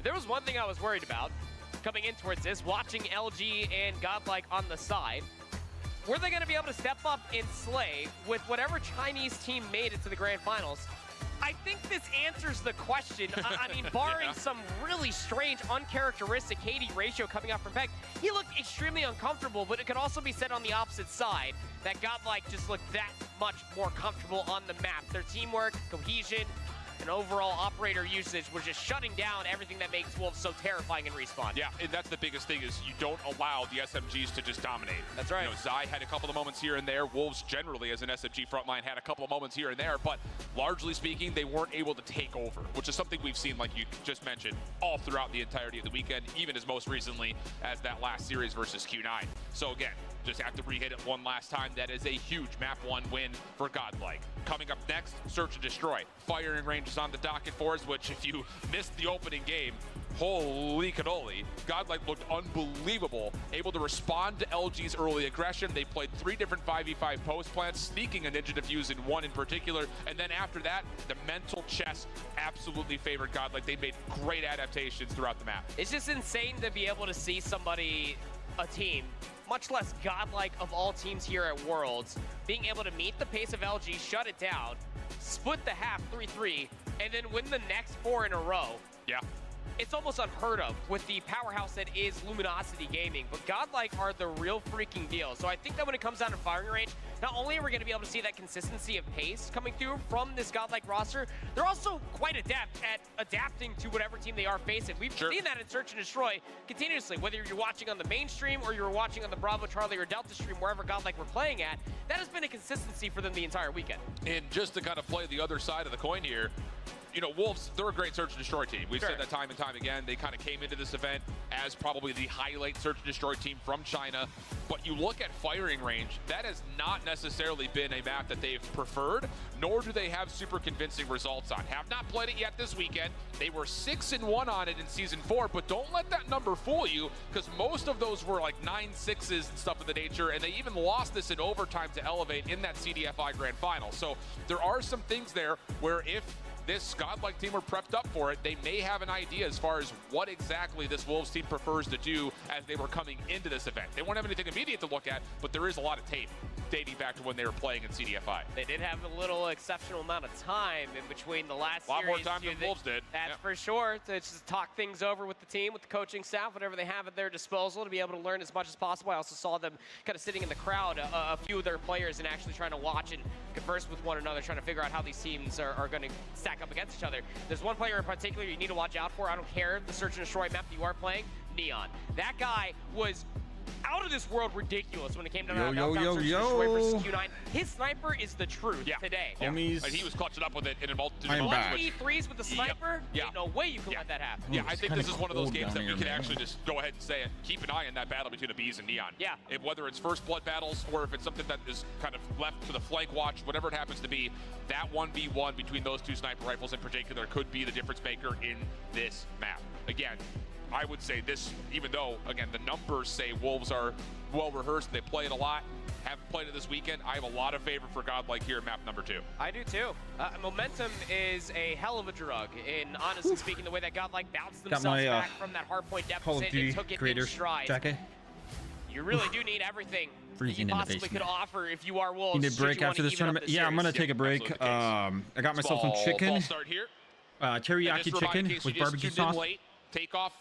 There was one thing I was worried about coming in towards this, watching LG and Godlike on the side. Were they going to be able to step up and slay with whatever Chinese team made it to the grand finals? I think this answers the question. I mean, barring some really strange, uncharacteristic KD ratio coming out from Peck, he looked extremely uncomfortable, but it could also be said on the opposite side that Godlike just looked that much more comfortable on the map. Their teamwork, cohesion, and overall operator usage was just shutting down everything that makes Wolves so terrifying in Respawn. Yeah, and that's the biggest thing is you don't allow the SMGs to just dominate. That's right. You know, Zai had a couple of moments here and there. Wolves generally as an SMG frontline had a couple of moments here and there, but largely speaking, they weren't able to take over, which is something we've seen, like you just mentioned, all throughout the entirety of the weekend, even as most recently as that last series versus Q9. So again, just have to re-hit it one last time. That is a huge map 1 win for Godlike. Coming up next, Search and Destroy. Firing range is on the docket for us, which if you missed the opening game, holy cannoli. Godlike looked unbelievable, able to respond to LG's early aggression. They played 3 different 5v5 post plants, sneaking a Ninja Defuse in one in particular. And then after that, the mental chess absolutely favored Godlike. They made great adaptations throughout the map. It's just insane to be able to see somebody, a team, much less Godlike of all teams here at Worlds, being able to meet the pace of LG, shut it down, split the half 3-3, and then win the next 4 in a row. Yeah. It's almost unheard of with the powerhouse that is Luminosity Gaming, but Godlike are the real freaking deal. So I think that when it comes down to firing range, not only are we going to be able to see that consistency of pace coming through from this Godlike roster, they're also quite adept at adapting to whatever team they are facing. We've seen that in Search and Destroy continuously, whether you're watching on the main stream or you're watching on the Bravo, Charlie, or Delta stream, wherever Godlike were playing at. That has been a consistency for them the entire weekend. And just to kind of play the other side of the coin here, you know, Wolves, they're a great Search and Destroy team. We've said that time and time again. They kind of came into this event as probably the highlight Search and Destroy team from China. But you look at firing range, that has not necessarily been a map that they've preferred, nor do they have super convincing results on. Have not played it yet this weekend. They were 6-1 on it in Season 4, but don't let that number fool you, because most of those were like 9-6s and stuff of the nature, and they even lost this in overtime to Elevate in that CDFI Grand Final. So there are some things there where if this Godlike team were prepped up for it, they may have an idea as far as what exactly this Wolves team prefers to do as they were coming into this event. They won't have anything immediate to look at, but there is a lot of tape dating back to when they were playing in CDFI. They did have a little exceptional amount of time in between the last A lot more series time than Wolves did. That's for sure. To just talk things over with the team, with the coaching staff, whatever they have at their disposal to be able to learn as much as possible. I also saw them kind of sitting in the crowd, a few of their players, and actually trying to watch and converse with one another, trying to figure out how these teams are going to stack up against each other. There's one player in particular you need to watch out for. I don't care the Search and Destroy map that you are playing, Neon. That guy was out of this world ridiculous when it came to Search and Destroy versus Q9. His sniper is the truth today. Yeah. And he was clutching up with it in a multitude I'm of back. 1v3s with the sniper? Ain't no way you can let that happen. Yeah, I think this is one of those games that we can actually just go ahead and say it. Keep an eye on that battle between the Bees and Neon. Yeah. Whether it's first blood battles or if it's something that is kind of left to the flank watch, whatever it happens to be, that 1v1 between those two sniper rifles in particular could be the difference maker in this map. Again, I would say this, even though, again, the numbers say Wolves are well rehearsed, they play it a lot, haven't played it this weekend, I have a lot of favor for Godlike here in map number 2. I do too. Momentum is a hell of a drug, and honestly speaking, the way that Godlike bounced themselves back from that hardpoint deficit and took it in stride. Jacket. You really do need everything Freezing you in the possibly basement. could offer if you are Wolves. You need a break after this tournament? Yeah, I'm going to take a break. I got myself some chicken. Start here. Teriyaki chicken with barbecue sauce. Late, take off.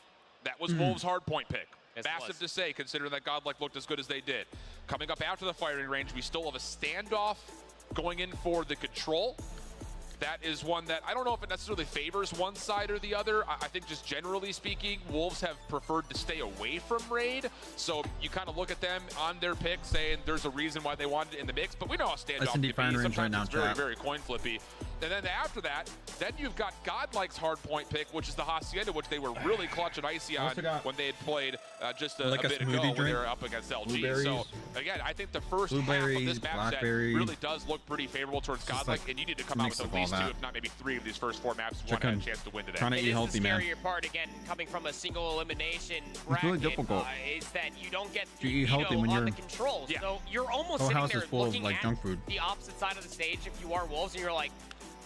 That was Wolves' hard point pick. Massive to say, considering that Godlike looked as good as they did. Coming up after the firing range, we still have a standoff going in for the control. That is one that I don't know if it necessarily favors one side or the other. I think just generally speaking, Wolves have preferred to stay away from Raid. So you kind of look at them on their pick saying there's a reason why they wanted it in the mix, but we know how standoff can be. Sometimes it's very, very coin flippy. And then after that, then you've got Godlike's hard point pick, which is the Hacienda, which they were really clutch and icy on when they had played just a bit ago when they were up against LG. So again, I think the first half of this map set really does look pretty favorable towards Godlike, and you need to come out with at least 2, if not maybe 3 of these first 4 maps if you want to have a chance to win today. Trying to eat healthy, man. The scarier part, again, coming from a single elimination It's really difficult. is that you don't get to eat healthy when on you're the controls. Yeah. So you're almost whole sitting house there is full of looking like at junk food. the opposite side of the stage if you are Wolves, and you're like,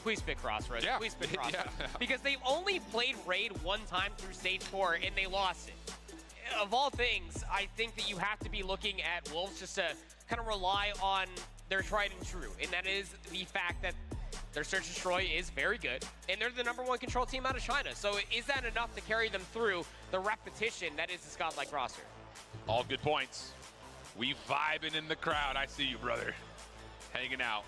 please pick Crossroads. Yeah. Please pick Crossroads. Because they've only played Raid one time through stage 4, and they lost it. Of all things, I think that you have to be looking at Wolves just to kind of rely on their tried and true, and that is the fact that Their search and destroy is very good, and they're the #1 control team out of China. So is that enough to carry them through the repetition that is this godlike roster? All good points. We vibing in the crowd. I see you, brother. Hanging out.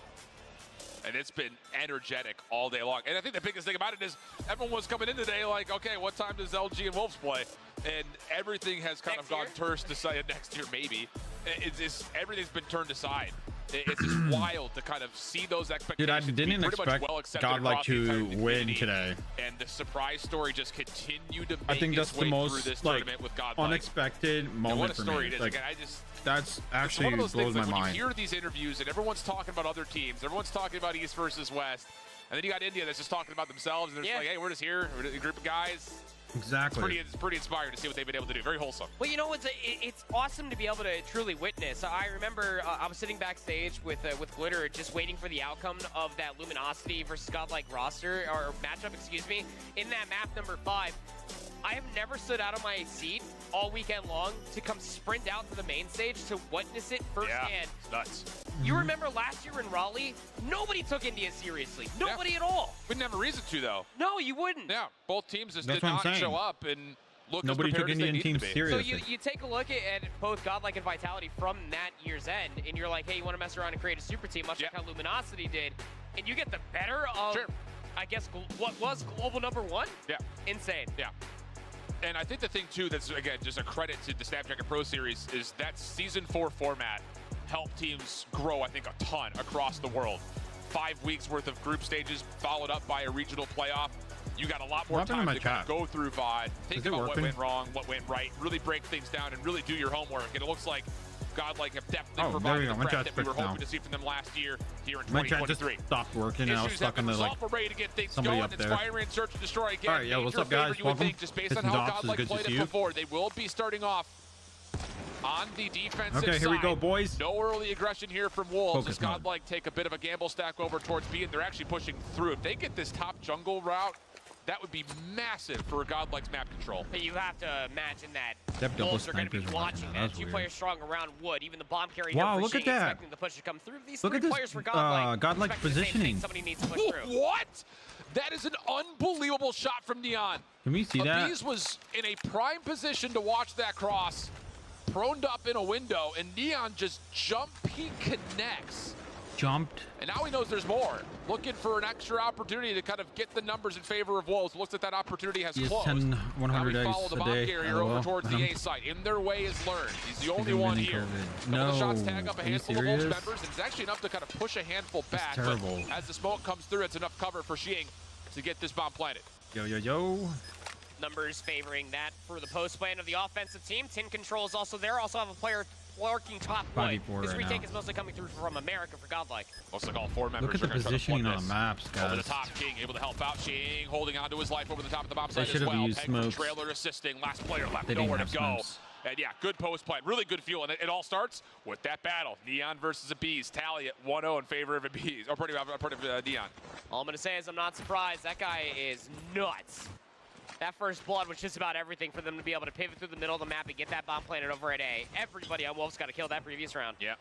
And it's been energetic all day long. And I think the biggest thing about it is everyone was coming in today like, okay, what time does LG and Wolves play? And everything has kind of gone terse to say next year, maybe. Everything's been turned aside. It's just wild to kind of see those expectations. Dude, I didn't expect Godlike to win today. And the surprise story just continued to make I think that's its the way most through this like tournament with Godlike. unexpected moment what a for story me. it is. Like, Again, that's it's actually one of those blows things, my like, when mind. you hear these interviews and everyone's talking about other teams, everyone's talking about East versus West, and then you got India that's just talking about themselves, and they're just like, hey, we're just here, we're a group of guys. Exactly. It's pretty inspiring to see what they've been able to do. Very wholesome. Well, you know, it's awesome to be able to truly witness. I remember I was sitting backstage with Glitter, just waiting for the outcome of that Luminosity versus Godlike roster, or matchup, excuse me, in that map number 5. I have never stood out of my seat all weekend long to come sprint out to the main stage to witness it firsthand. Yeah, it's nuts. You remember last year in Raleigh, nobody took India seriously. Nobody at all. We didn't have a reason to, though. No, you wouldn't. Yeah, both teams just That's did what I'm not saying. show up and look Nobody as took prepared as they Indian needed teams to be. seriously. So you take a look at both Godlike and Vitality from that year's end, and you're like, hey, you want to mess around and create a super team, much like how Luminosity did, and you get the better of, I guess, what was global #1? Yeah. Insane. Yeah. And I think the thing, too, that's, again, just a credit to the Snapdragon Pro Series is that Season 4 format helped teams grow, I think, a ton across the world. 5 weeks worth of group stages followed up by a regional playoff. You got a lot more time to kind of go through VOD, think about what went wrong, what went right, really break things down, and really do your homework. And it looks like Godlike have definitely provided the prep that we were hoping to see from them last year here in My chat 2023. just stopped working and I was stuck on the like We're ready to get things somebody going. up there. Inspire and search and destroy again. All right, yeah, what's up, Major guys? favor, you would Welcome. think, just based on Hitting how Dots is Godlike good to played see it you. before. They will be starting off on the defensive Okay, here we side. go, boys. No early aggression here from Wolves. Focus As mode. Godlike take a bit of a gamble stack over towards B, and they're actually pushing through. If they get this top jungle route, that would be massive for Godlike's map control. But you have to imagine that That double Wolves are going to be snipers watching right now, that. that's 2 weird. players strong around Wood. Even the bomb carrier Wow, here look for at Shane that. expecting the push to come through. These Look 3 at this players for Godlike. Godlike expecting the same thing. positioning. Somebody needs to push through. What? That is an unbelievable shot from Neon. Can we see that? Abiz was in a prime position to watch that cross, proned up in a window, and Neon just jump peek connects. Jumped. And now he knows there's more. Looking for an extra opportunity to kind of get the numbers in favor of Wolves. Looks like that opportunity has He's closed. 10, Now 100 we follow dice the a bomb day. carrier LOL. over towards the I'm A site. In their way is learned. He's the only thinking one mini here. COVID. Couple of shots No. tag up a Are you handful of Wolves serious? members, and it's actually enough to kind of push a handful back. terrible. But as the smoke comes through, it's enough cover for Xing to get this bomb planted. Yo, yo, yo. Numbers favoring that for the post plan of the offensive team. Tin Control is also there. Also have a player lurking top right. 5v4 His right retake now. is mostly coming through from America for Godlike. Looks like all 4 members Look at the are going to try to positioning flood on the this. maps, Over the guys. top, King able to help out. Xing holding on to his life over the top of the bomb They site as should have well. used Peg from smokes. trailer assisting. Last player left. They didn't Nowhere to have go. smokes. And yeah, good post play. Really good fuel. And it all starts with that battle. Neon versus Abiz. Tally at 1-0 in favor of Abiz. Or part of Neon. All I'm going to say is I'm not surprised. That guy is nuts. That first blood was just about everything for them to be able to pivot through the middle of the map and get that bomb planted over at A. Everybody on Wolves got to kill that previous round. Yeah.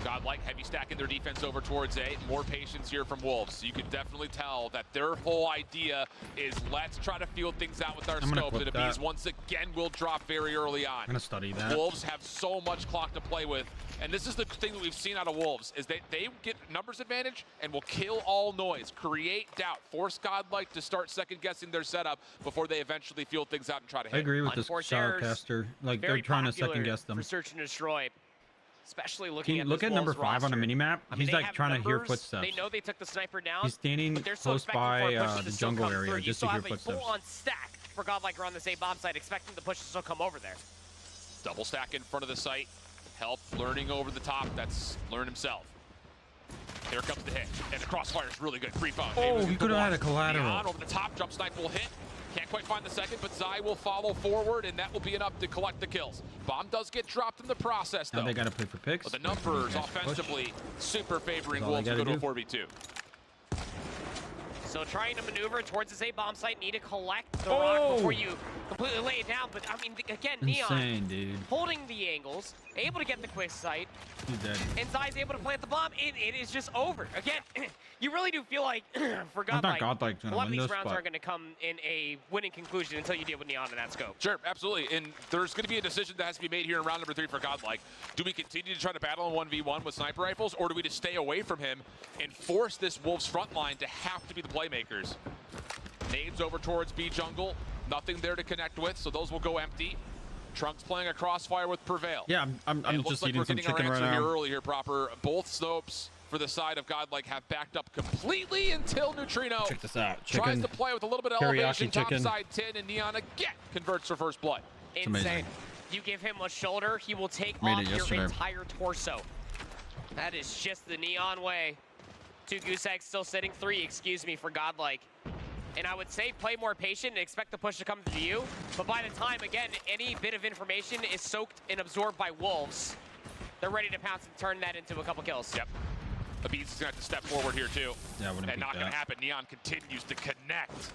Godlike heavy stacking their defense over towards A. More patience here from Wolves. You can definitely tell that their whole idea is let's try to feel things out with our I'm gonna scope. And clip Abiz that. once again will drop very early on. I'm gonna study that. Wolves have so much clock to play with. And this is the thing that we've seen out of Wolves, is they get numbers advantage and will kill all noise, create doubt, force Godlike to start second-guessing their setup before they eventually feel things out and try to hit. I agree with this Unforced errors, shoutcaster. Like, very they're trying to popular second-guess them. for search and destroy, especially Can looking you at look this at number Wolves 5 on the roster. minimap? I mean, He's they like have trying to hear numbers. footsteps. They know they took the sniper down. He's standing but they're so close expecting by for a push the to still jungle come area through. just you to still hear have footsteps. a full-on stack for Godlike around this A bomb site, expecting the push to still come over there. Double stack in front of the site. Help learning over the top. That's Learn himself. Here comes the hit. And the crossfire is really good. Free phone. Oh, he could have had a collateral. Neon over the top. Jump snipe will hit. Can't quite find the second, but Zai will follow forward, and that will be enough to collect the kills. Bomb does get dropped in the process, though. Now they gotta play for picks. But the numbers offensively super favoring That's all Wolves to they go to a gotta 4v2. So trying to maneuver towards this A bomb site, need to collect the rock before you completely lay it down. But I mean, again, Neon Insane, dude. holding the angles, able to get the quick sight. He's dead. And Zai's able to plant the bomb. It is just over. Again, you really do feel like for I thought Godlike, Godlike's a gonna lot of win these this, rounds but- aren't going to come in a winning conclusion until you deal with Neon in that scope. Sure, absolutely. And there's going to be a decision that has to be made here in round number 3 for Godlike. Do we continue to try to battle in 1v1 with sniper rifles, or do we just stay away from him and force this Wolves front line to have to be the playmakers? Nades over towards B jungle. Nothing there to connect with, so those will go empty. Trunks playing a crossfire with Prevail. Yeah, I'm just like eating we're some getting our chicken right answer here now. early here, proper. Both Snopes for the side of Godlike have backed up completely until Neutrino Check this out. tries Chicken. to play with a little bit of Teriyaki elevation, chicken. topside 10, and Neon again converts for first blood. amazing. Insane. You give him a shoulder, he will take Made off it your yesterday. entire torso. That is just the Neon way. 2 goose eggs still sitting, 3, excuse me, for Godlike. And I would say play more patient and expect the push to come to you. But by the time, again, any bit of information is soaked and absorbed by Wolves, they're ready to pounce and turn that into a couple kills. Yep. Abiz is going to have to step forward here, too. Yeah, I wouldn't And beat not going that. to happen. Neon continues to connect.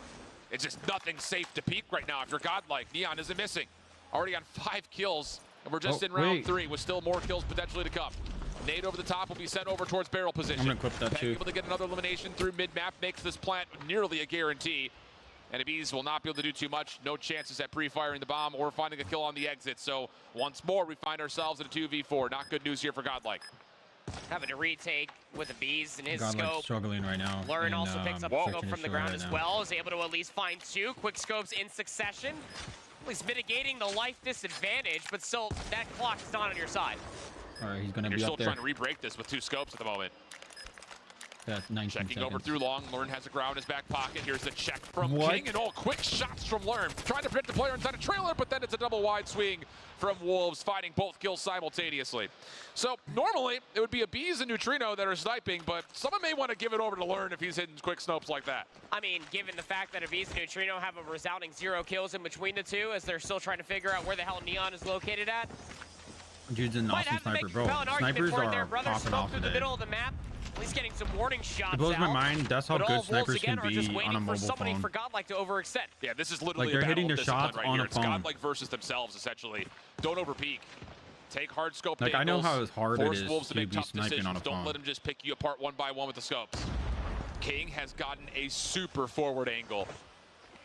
It's just nothing safe to peek right now. If you're Godlike, Neon isn't missing. Already on 5 kills, and we're just in round 3 with still more kills potentially to come. Nade over the top will be sent over towards barrel position. I'm gonna clip that Peg too. able to get another elimination through mid-map, makes this plant nearly a guarantee. And Abiz will not be able to do too much. No chances at pre-firing the bomb or finding a kill on the exit. So once more, we find ourselves in a 2v4. Not good news here for Godlike. Having a retake with the bees in his Godlike's scope. struggling right now. Lurin and, also picks up a search scope and from the destroy ground right as now. well, is able to at least find 2 quick scopes in succession. At least mitigating the life disadvantage, but still, that clock is not on your side. All right, he's gonna You're be still up there. trying to re-break this with 2 scopes at the moment. That's 19 Checking seconds. over through long. Lurn has a ground in his back pocket. Here's the check from What? King, and quick shots from Lurn. Trying to protect the player inside a trailer, but then it's a double wide swing from Wolves, finding both kills simultaneously. So normally it would be Abiz and Neutrino that are sniping, but someone may want to give it over to Lurn if he's hitting quick snopes like that. I mean, given the fact that Abiz and Neutrino have a resounding 0 kills in between the two, as they're still trying to figure out where the hell Neon is located at. Dude's an Might awesome have to make sniper, a bro. compelling argument Snipers for it there, are brother. popping Smoke off through the today. middle of the map. At least getting some warning shots It blows my out. mind. That's how But good all Wolves snipers again can are just be waiting on a for mobile somebody phone. for Godlike to overextend. Yeah, this is literally Like, they're a hitting battle the of discipline shots right on here. a It's phone. Godlike versus themselves, essentially. Don't overpeak. Take hard scope Like, I know angles. how hard it Force is Wolves to to make be tough sniping decisions. on a Don't phone. let them just pick you apart one by one with the scopes. King has gotten a super forward angle.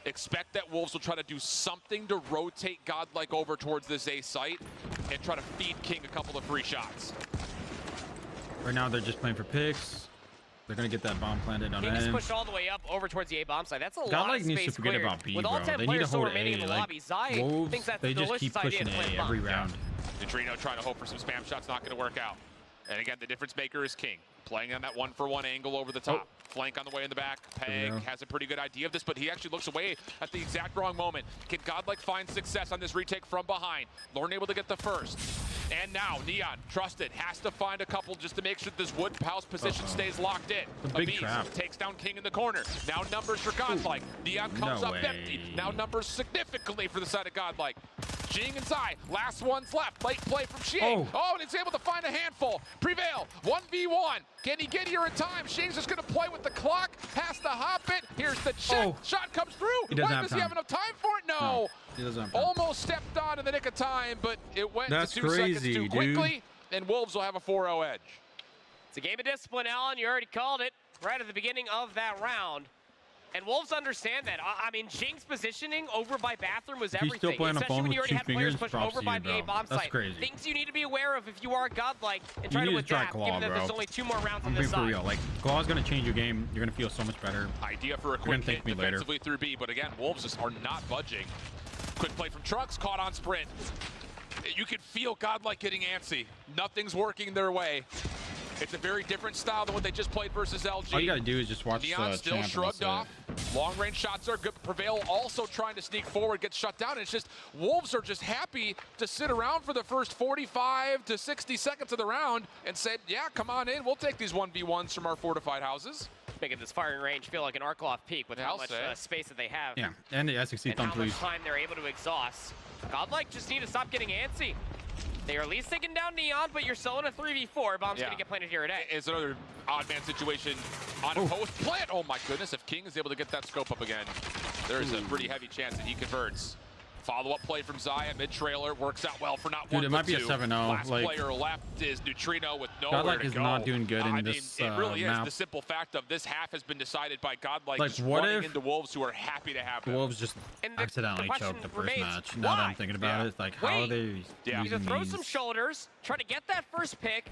Expect that Wolves will try to do something to rotate Godlike over towards this A site and try to feed King a couple of free shots. Right now, they're just playing for picks. They're gonna get that bomb planted on King is him. pushed all the way up over towards the A bomb side. That's a lot Godlike of needs space to forget cleared. about B, With all bro. 10 They need players to still hold remaining A. in the Like, lobby, Zai Wolves, thinks that's they a just delicious keep idea pushing to plant A bomb. every round. Neutrino trying to hope for some spam shots, not going to work out. And again, the difference maker is King. Playing on that 1-for-1 angle over the top. Flank on the way in the back. There we Peg go. has a pretty good idea of this, but he actually looks away at the exact wrong moment. Can Godlike find success on this retake from behind? Lorne able to get the first. And now, Neon, trusted, has to find a couple just to make sure this wood house position stays locked in. It's a big Abiz trap. takes down King in the corner. Now numbers for Godlike. Neon comes No up way. empty. Now numbers significantly for the side of Godlike. Jing and Zai, last one's left. Late play from Shing. Oh, and it's able to find a handful. Prevail, 1v1. Can he get here in time? Shing's just going to play with the clock. Has to hop it. Here's the check. Oh. Shot comes through. He doesn't When have does he time. have enough time for it? No. He doesn't have time. Almost stepped on in the nick of time, but it went That's to 2 seconds crazy, too dude. quickly, and Wolves will have a 4-0 edge. It's a game of discipline, Alan. You already called it right at the beginning of that round. And Wolves understand that. I mean, Jing's positioning over by Bathroom was If he's everything. still playing a Especially phone when you with already 2 had players fingers, pushed props over to by you, the A bro. bomb That's site. crazy. Things you need to be aware of if you are Godlike and try You to need to try adapt, Claw, given that bro. there's only 2 more rounds on I'm this being for side. real. Like, Claw's gonna change your game. You're gonna feel so much better. Idea for a You're quick gonna thank hit me later. defensively through B, but again, Wolves just are not budging. Quick play from Trunks, caught on sprint. You can feel Godlike getting antsy. Nothing's working their way. It's a very different style than what they just played versus LG. All you gotta do is just watch Neon still Champ and shrugged that's off. Long range shots are good. Prevail also trying to sneak forward, gets shut down. It's just Wolves are just happy to sit around for the first 45 to 60 seconds of the round and say, yeah, come on in. We'll take these 1v1s from our fortified houses. Making this firing range feel like an Arklov peak with how I'll much say. space that they have. Yeah, and the SXC And thumb how much please. time they're able to exhaust. Godlike just need to stop getting antsy. They are at least taking down Neon, but you're still in a 3v4. Bomb's gonna get planted here today. It's another odd man situation on a post plant. Oh my goodness, if King is able to get that scope up again, there's a pretty heavy chance that he converts. Follow-up play from Zaya, mid-trailer, works out well for not one, Dude, it but might be a two. 7-0. Last Like, player left is Neutrino with nowhere Godlike to is go. not doing good in I this mean, it really is. map. The simple fact of this half has been decided by Godlike Like, just what running if into Wolves who are happy to have the them. Wolves just accidentally question choked the first remains, match. Now that I'm thinking about it, like, how are they Either using throw these? some shoulders, try to get that first pick,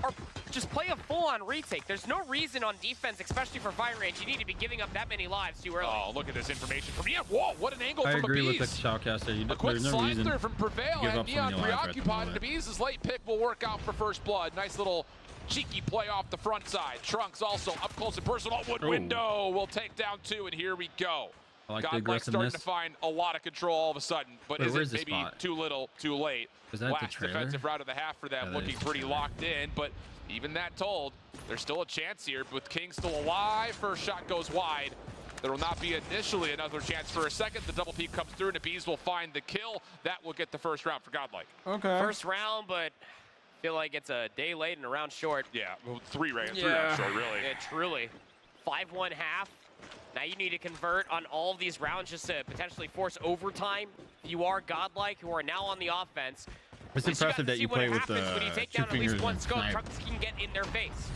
or just play a full-on retake. There's no reason on defense, especially for fire range, you need to be giving up that many lives too early. Oh, look at this information from Neon. Whoa, what an angle I from agree with the Abiz. Shoutcaster. A quick There's no slide reason through from Prevail, to give and up so Neon many lives right at the preoccupied. moment. Abiz's late pick will work out for first blood. Nice little cheeky play off the front side. Trunks also up close and personal. Wood window will take down 2, and here we go. I like the Godlike starting to aggressiveness. find a lot of control all of a sudden, but Wait, is where's it the maybe spot? too little, too late? Is that the Last trailer? defensive route of the half for them, Yeah, that looking is the pretty trailer. locked in, but even that told, there's still a chance here. With King still alive, first shot goes wide. There will not be initially another chance for a second. The double peek comes through, and Abiz will find the kill. That will get the first round for Godlike. Okay. First round, but I feel like it's a day late and a round short. Yeah, well, three rounds short, really. Yeah, truly. 5-1 half. Now you need to convert on all of these rounds just to potentially force overtime. You are Godlike, who are now on the offense. It's But you impressive gotta that see you what play with happens when you the take 2 down at least fingers one and scope. snipe. Trunks can get in their face.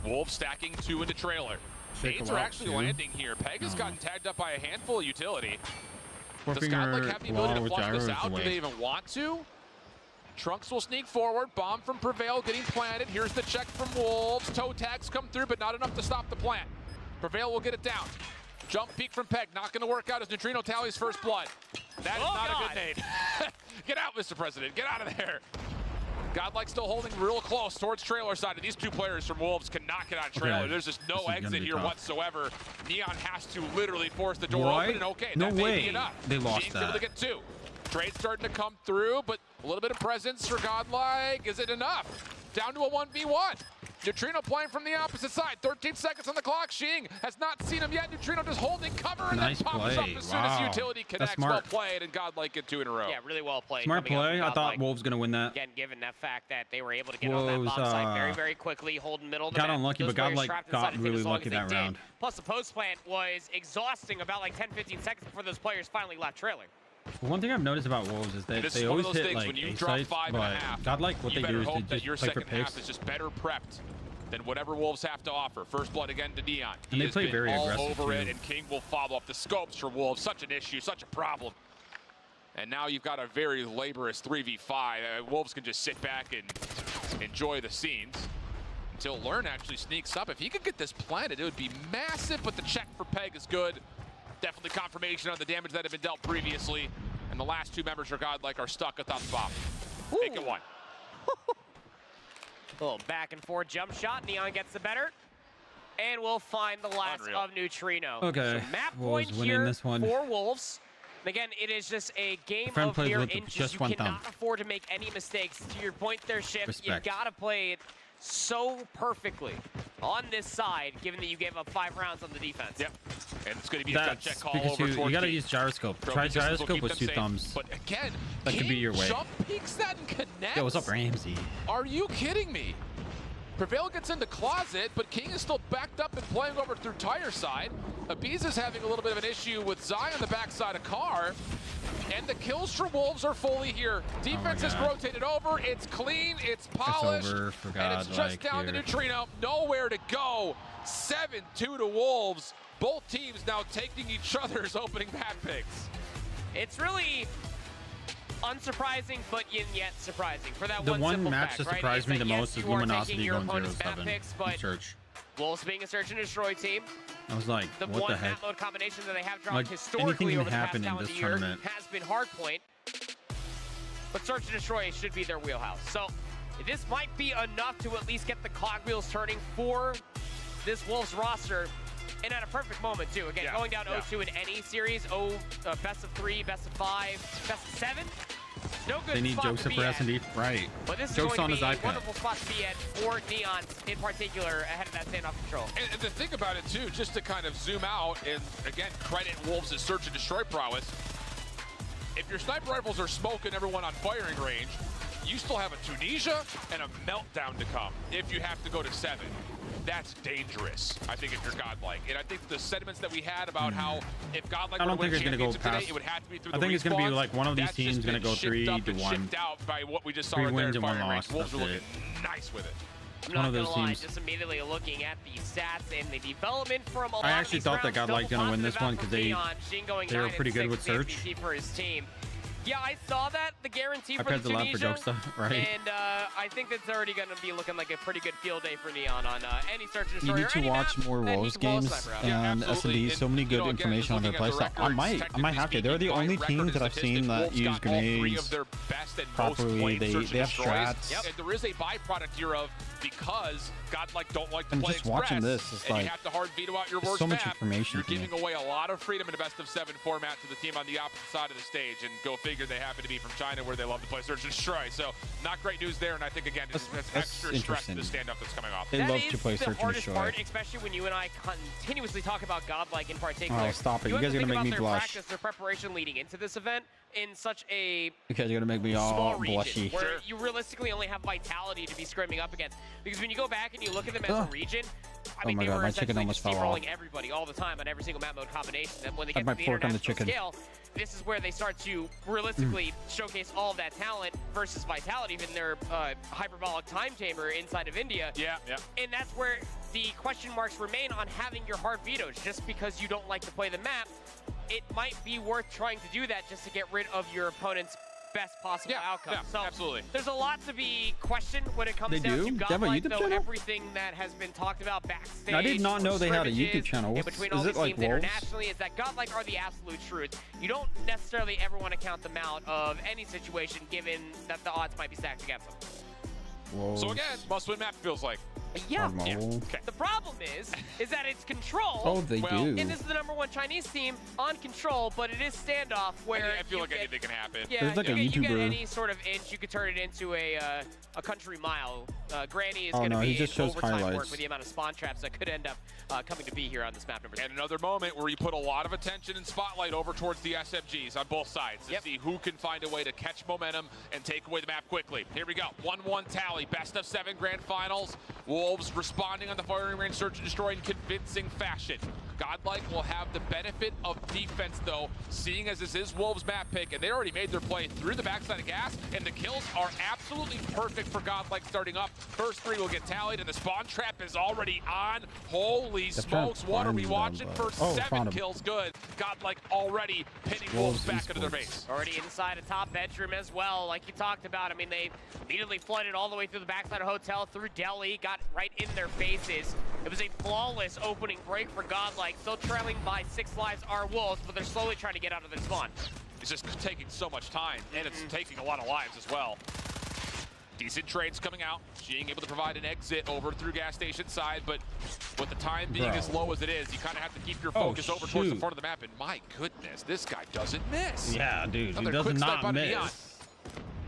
Wolves stacking 2 into trailer. Take Aids a are lot, actually too. landing here. Peg has gotten tagged up by a handful of utility. Four Does finger Godlike have the ability to wall with flush this gyro is out? the Do way. they even want to? Trunks will sneak forward. Bomb from Prevail getting planted. Here's the check from Wolves. Toe tags come through, but not enough to stop the plant. Prevail will get it down. Jump peek from Peg. Not going to work out as Neutrino tallies first blood. That is not a good nade. Get out, Mr. President. Get out of there. Godlike still holding real close towards trailer side. And these two players from Wolves can knock it on trailer. Okay. There's just This no is gonna exit be here tough. whatsoever. Neon has to literally force the door Right? open. And okay, No that may way. be enough. They lost James able to that. get 2. Trade starting to come through, but a little bit of presence for Godlike. Is it enough? Down to a 1v1. Neutrino playing from the opposite side. 13 seconds on the clock. Shing has not seen him yet. Neutrino just holding cover and Nice then pops play. up as soon as Wow. utility That's connects. smart. Well played, and Godlike get 2 in a row. Yeah, really well played. Smart coming up play. from I thought Godlike. Wolves gonna win that. Again, given that fact that they were able to get on that Wolves, bomb site very, very quickly, holding middle of the got map. unlucky, Those but players Godlike trapped got inside the really as long lucky as they that did. round. Plus, the post plant was exhausting about like 10-15 seconds before those players finally left trailing. One thing I've noticed about Wolves is that This they is one always of those hit things like when you A drop sites, 5 but and a half, Godlike what you they better do is hope they that your just play for second half pace. is just better prepped than whatever Wolves have to offer. First blood again to Neon. And He they has play been very all aggressive, over it, too. and King will follow up. The scopes for Wolves, such an issue, such a problem. And now you've got a very laborious 3v5. Wolves can just sit back and enjoy the scenes until Learn actually sneaks up. If he could get this planted, it would be massive, but the check for Peg is good. Definitely confirmation on the damage that had been dealt previously. And the last 2 members of Godlike are stuck without the bomb. Make it 1. A little back and forth jump shot. Neon gets the better. And we'll find the last Unreal. of Neutrino. Okay, So map Wolves point winning here this one. for Wolves. And again, it is just a game friend of plays mere with inches. just You one cannot thumb. afford to make any mistakes. To your point there, Shift, Respect. you gotta play it so perfectly on this side, given that you gave up 5 rounds on the defense. Yep. And it's going to be a gut That's check call because over you towards gotta B. use gyroscope. Throw Try resistance will gyroscope keep with them 2 safe. thumbs. But again, That could be your way. jump peeks that and connects. Yo, what's up, Ramsey? Are you kidding me? Prevail gets into closet, but King is still backed up and playing over through tire side. Abiz is having a little bit of an issue with Zai on the backside of Car. And the kills for Wolves are fully here. Defense is God. rotated over. It's clean. It's polished. over for and it's just Godlike down to here. Neutrino. Nowhere to go. 7-2 to Wolves. Both teams now taking each other's opening map picks. It's really unsurprising, but yet surprising for that The one one simple match fact, that right? surprised me that the yes, most is you are Luminosity taking your going opponent's map 0-7 picks, in but search. Wolves being a search and destroy team, I was like, the what one the heck? map mode combination that they have dropped Like, historically anything over can the past happen in calendar this year tournament. has been hardpoint. But search and destroy should be their wheelhouse. So this might be enough to at least get the cogwheels turning for this Wolves roster. And at a perfect moment, too. Again, going down 0-2 in any series, best of 3, best of 5, best of 7. No good They need spot to Jokesta be for at. S&D. Right. But this is Joke's going on to his be a iPad. wonderful spot to be at for Neon in particular ahead of that standoff control. And the thing about it, too, just to kind of zoom out and, again, credit Wolves' search and destroy prowess, if your sniper rifles are smoking everyone on firing range, you still have a Tunisia and a meltdown to come if you have to go to 7. That's dangerous, I think, if you're Godlike. And I think the sentiments that we had about how if Godlike I don't were to think win it's gonna go championship today, past. it would have to be through I the think it's gonna be respawns. like one of these That's teams just gonna been go shipped 3 up to and 1. shipped out by what we just saw 3 right there wins in and 1 firing loss. range. Wolves are That's looking it. nice with it. I'm One not of gonna those lie, teams. just immediately looking at the stats and the development from a lot I of actually these thought that rounds, Godlike double gonna win this positive one out because from they Neon. Jin going were 9 pretty and good 6 with with the search. MVP for his team. Yeah, I saw that, the guarantee I for the paid the lap for Tunisia, Jokesta, right? and I think that's already going to be looking like a pretty good field day for Neon on any search and You destroy need or to any watch map more that he Wolves can wall games sniper out. and absolutely. S&D. So many good again, information on their just looking at playstyle. the I records, might have to. They're the technically only speaking, team by that I've record seen and that statistics, use Wolves got all 3 grenades of their best and most properly. played They search and have destroys. strats. Yep. And there is a byproduct here of because Godlike don't like to And play just watching express, this, it's and like, you have to hard veto out your there's worst so much map, information you're to me. giving away a lot of freedom in a best-of-7 format to the team on the opposite side of the stage, and go figure they happen to be from China where they love to play search and destroy. So not great news there, and I think, again, that's extra stress to the interesting. standoff that's coming off. They That love is to play the search and hardest destroy. part, especially when you and I continuously talk about Godlike in particular. Oh, stop it. You have guys to are gonna think make about me their blush. practice, their preparation leading into this event in such a Because you're gonna make me all small region blushy. where you realistically only have Vitality to be scrimming up against. Because when you go back and you look at them as a region, I mean, my they God, were my chicken essentially almost just fell off. steamrolling everybody all the time on every single map mode combination. And when they Had get my to the fork on the international chicken. scale, this is where they start to realistically showcase all of that talent versus Vitality in their hyperbolic time chamber inside of India. Yeah. And that's where the question marks remain on having your hard vetoes. Just because you don't like to play the map, it might be worth trying to do that just to get rid of your opponent's best possible outcome. Yeah, so absolutely. there's a lot to be questioned when it comes They down do? to They have a Godlike, YouTube though channel? everything that has been talked about backstage. I did not know they had a scrimmages, YouTube channel. in between Is all it these like teams Wolves? internationally is that Godlike are the absolute truth. You don't necessarily ever want to count them out of any situation given that the odds might be stacked against them. Wolves. So again, must-win map feels like. Yeah. On mobile. Okay. The problem is that it's Control. Oh, they do. And this is the #1 Chinese team on Control, but it is standoff where I feel you like get, anything can happen. Yeah, There's like a you get YouTuber. any sort of inch, you could turn it into a country mile. Granny is Oh, going to no, be he just shows overtime work highlights. with the amount of spawn traps that could end up coming to be here on this map number 3. And another moment where you put a lot of attention and spotlight over towards the SMGs on both sides to see who can find a way to catch momentum and take away the map quickly. Here we go, 1-1 tally, best of 7 grand finals. Wolves responding on the firing range, search and destroy in convincing fashion. Godlike will have the benefit of defense though, seeing as this is Wolves map pick, and they already made their play through the backside of gas, and the kills are absolutely perfect for Godlike starting up. First 3 will get tallied, and the spawn trap is already on. Holy smokes, what are we watching? First 7 kills, good. Godlike already pinning Wolves back into their base. Already inside a top bedroom as well, like you talked about. I mean, they immediately flooded all the way through the backside of hotel, through Delhi, got right in their faces. It was a flawless opening break for Godlike, still trailing by 6 lives are Wolves, but they're slowly trying to get out of their spawn. It's just taking so much time, and it's taking a lot of lives as well. Decent trades coming out, being able to provide an exit over through gas station side, but with the time being as low as it is, you kind of have to keep your focus over towards the front of the map, and my goodness, this guy doesn't miss. Yeah, dude, Another he does quick snipe not out of miss. Neon.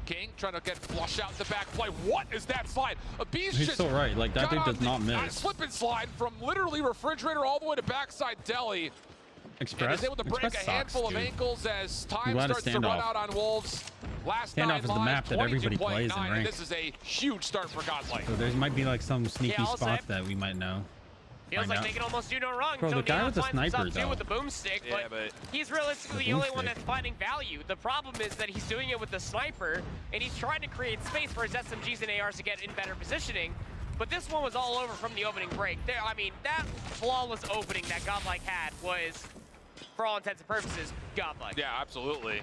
King trying to get flush out the back play. What is that slide? A beast He's just so right. Like, that got dude on does the- not miss. on a slip and slide from literally refrigerator all the way to backside Delhi. Express? And is able to break Express a handful sucks, of dude. ankles as time You gotta starts to stand run off. out on Wolves. Last Standoff 9 is the lives, map that everybody 22.9, plays in and ranked. this is a huge start for Godlike. So there might be like some sneaky I'll say- spot that we might know. Feels Find like out. they can almost do no wrong. Bro, So the guy Neon with the finds himself sniper, too though. with the boomstick, Yeah, but he's realistically The the only one boomstick. that's finding value. The problem is that he's doing it with the sniper, and he's trying to create space for his SMGs and ARs to get in better positioning. But this one was all over from the opening break. There, I mean, that flawless opening that Godlike had was, for all intents and purposes, Godlike. Yeah, absolutely.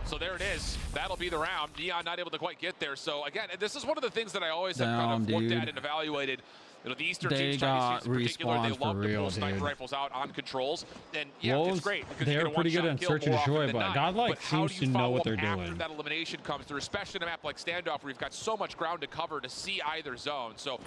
So there it is. That'll be the round. Neon not able to quite get there. So again, this is one of the things that I always have kind of looked at and evaluated. You know, the Eastern They teams, Chinese got teams in particular, they respawned for love to real, pull sniper dude. rifles out on controls. And yeah, Wolves, it's great because they're you get a pretty good one-shot on kill search and more often destroy, than but not. Godlike But how seems do to you know follow what up they're after doing. that elimination comes through, especially in a map like Standoff where you've got so much ground to cover to see either zone. So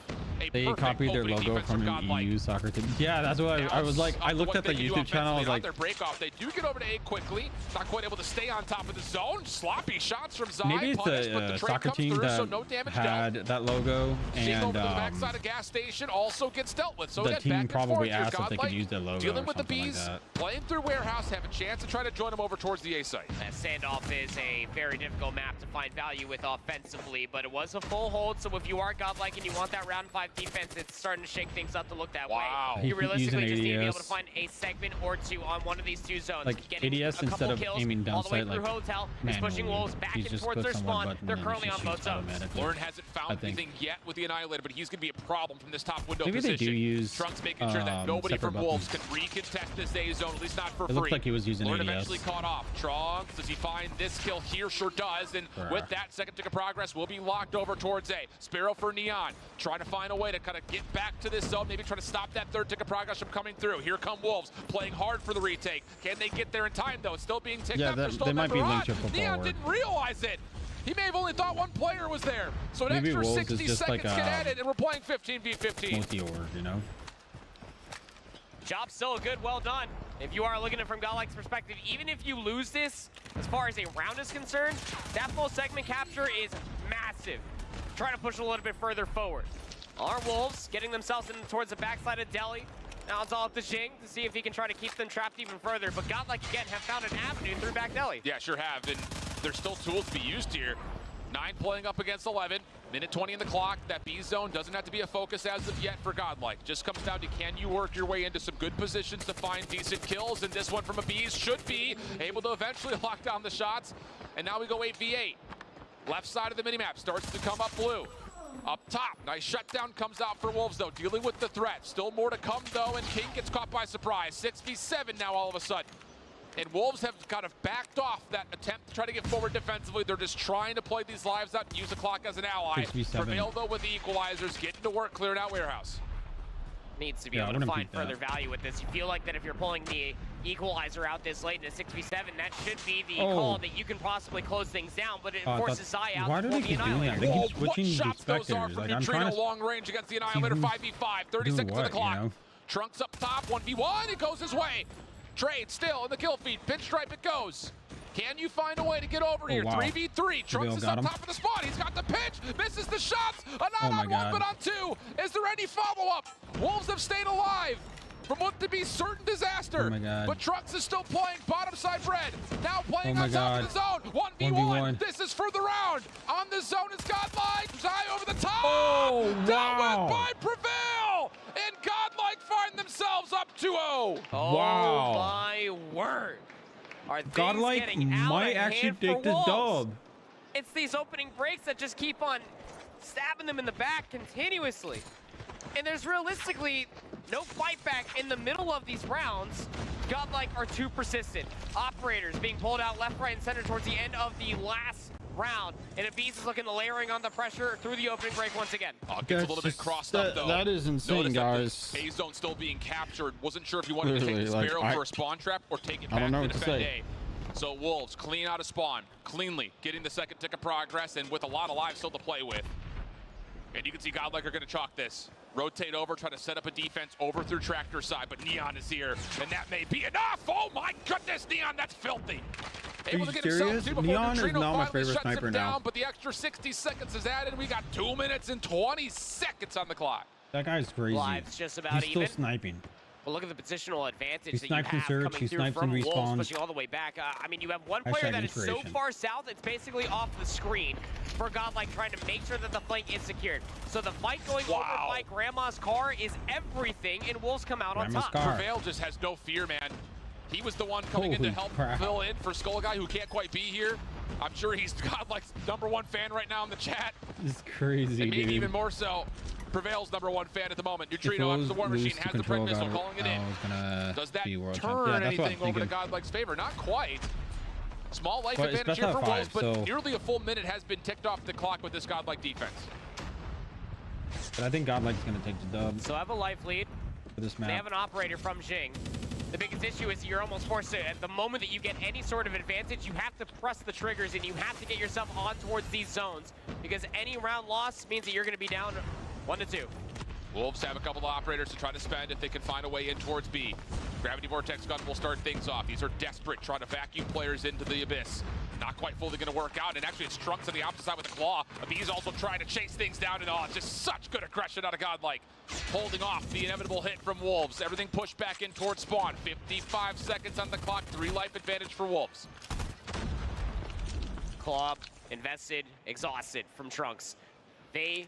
They copied their logo from an EU soccer team. Yeah, that's what I was like. I looked at the YouTube channel. I was like, their break off. They do get over to A quickly. Not quite able to stay on top of the zone. Sloppy shots from Zai. maybe it's the soccer team through, that so no damage had dealt. that logo, and over to the backside of gas station also gets dealt with. So the again, team back and probably forth here. asked if they could use their logo. Dealing or with the something bees, like that. playing through warehouse, have a chance to try to join them over towards the A site. That standoff is a very difficult map to find value with offensively, but it was a full hold, so if you are godlike and you want that round 5 defense, it's starting to shake things up to look that way. You realistically just need to be able to find a segment or two on one of these 2 zones. Like getting ADS a couple instead of kills aiming down all the way sight, through like Hotel is pushing Wolves back in towards their spawn. They're currently on both zones. Lauren hasn't found anything yet with the Annihilator, but he's going to be a problem from this top window Maybe position. they do use Trunks making sure that nobody from Wolves can recontest this A zone, at least not for free. It looked like he was using Lauren ADS. eventually caught off. Trunks, does he find this kill here? Sure does. And with that, second tick of progress will be locked over towards A. Sparrow for Neon, trying to find a way to kind of get back to this zone, maybe try to stop that third tick of progress from coming through. Here come Wolves, playing hard for the retake. Can they get there in time, though? It's still being ticked up. They're still they might be linked to Neon didn't realize it. He may have only thought one player was there. So an Maybe extra Wolves 60 is just seconds like get added, and we're playing 15v15. multi-org, you know? Job still good, well done. If you are looking at it from Godlike's perspective, even if you lose this, as far as a round is concerned, that full segment capture is massive. Trying to push a little bit further forward. Our Wolves getting themselves in towards the backside of Delhi. Now it's all up to Xing to see if he can try to keep them trapped even further. But Godlike, again, have found an avenue through back Delhi. Yeah, sure have. And there's still tools to be used here. 9 playing up against 11. Minute 20 in the clock. That B zone doesn't have to be a focus as of yet for Godlike. Just comes down to can you work your way into some good positions to find decent kills. And this one from Abiz should be able to eventually lock down the shots. And now we go 8v8. Left side of the minimap starts to come up blue. Up top, nice shutdown comes out for Wolves, though, dealing with the threat. Still more to come, though, and King gets caught by surprise. 6v7 now all of a sudden. And Wolves have kind of backed off that attempt to try to get forward defensively. They're just trying to play these lives out and use the clock as an ally. 6v7. Prevail, though, with the equalizers, getting to work, clearing out warehouse. Needs to be able to find further value with this. You feel like that if you're pulling the equalizer out this late in a 6v7, that should be the call that you can possibly close things down, but it forces Zai out. Why do they keep doing that? They keep switching the shots those are spectators. from Like, I'm trying Neutrino to long range against the Annihilator. 5v5, 30 seconds on the clock. You know? Trunks up top, 1v1, it goes his way. Trade still in the kill feed, pinstripe it goes. Can you find a way to get over here? 3v3, Trunks is up top of the spot. He's got the pitch, misses the shots. Not on one, but on 2. Is there any follow-up? Wolves have stayed alive from what to be certain disaster. Oh my God. But Trunks is still playing bottom side red. Now playing Oh on my top of the zone. 1v1. 1v1. This is for the round. On the zone is Godlike. Zai over the top. Oh, Dealt wow. with by Prevail. And Godlike find themselves up 2-0. Oh Wow. my word. Are things Godlike getting out might of actually hand for take the Wolves? dub. It's these opening breaks that just keep on stabbing them in the back continuously. And there's realistically no fight back in the middle of these rounds. Godlike are too persistent. Operators being pulled out left, right, and center towards the end of the last round. And Abiz is looking to layering on the pressure through the opening break once again. Gets a little bit crossed up, though. That is insane, Notice guys. that the A zone still being captured. Wasn't sure if you wanted to take the Literally, like, Sparrow for a spawn trap or take it I back don't know to what to defend say. A. So Wolves clean out of spawn, cleanly getting the second tick of progress and with a lot of lives still to play with. And you can see Godlike are going to chalk this. Rotate over, try to set up a defense over through Tractor side, but Neon is here, and that may be enough. Oh my goodness, Neon, that's filthy. Able to get himself two before Neon is Neutrino now my finally favorite shuts sniper him now. down, but the extra 60 seconds is added. We got 2 minutes and 20 seconds on the clock. That guy's crazy. Lives just about He's still even. sniping. Well, look at the positional advantage He that you sniped in have search, coming he through sniped from in Wolves, respawn. pushing all the way back. I mean, you have one player that is so inspiration. far south, it's basically off the screen for Godlike trying to make sure that the flank is secured. So the fight going over by Grandma's car is everything, and Wolves come out on top. Prevail just has no fear, man. He was the one coming in to help fill in for Skull Guy, who can't quite be here. I'm sure he's Godlike's #1 fan right now in the chat. It's crazy, And maybe dude. even more so, Prevail's #1 fan at the moment. Neutrino up to the War Machine, has the Pred Missile, calling it in. Does that turn anything over to Godlike's favor? Not quite. Small life But it's advantage best here for out of Wolves, 5, but so- nearly a full minute has been ticked off the clock with this Godlike defense. But I think Godlike's going to take the dub So have a life lead. for this They map. have an operator from Xing. The biggest issue is you're almost forced to, at the moment that you get any sort of advantage, you have to press the triggers and you have to get yourself on towards these zones, because any round loss means that you're going to be down 1-2. Wolves have a couple of operators to try to spend if they can find a way in towards B. Gravity Vortex gun will start things off. These are desperate, trying to vacuum players into the abyss. Not quite fully going to work out, and actually it's Trunks on the opposite side with a claw. Abi's also trying to chase things down, and it's just such good aggression out of Godlike. Holding off the inevitable hit from Wolves. Everything pushed back in towards spawn. 55 seconds on the clock, 3 life advantage for Wolves. Claw, invested, exhausted from Trunks. They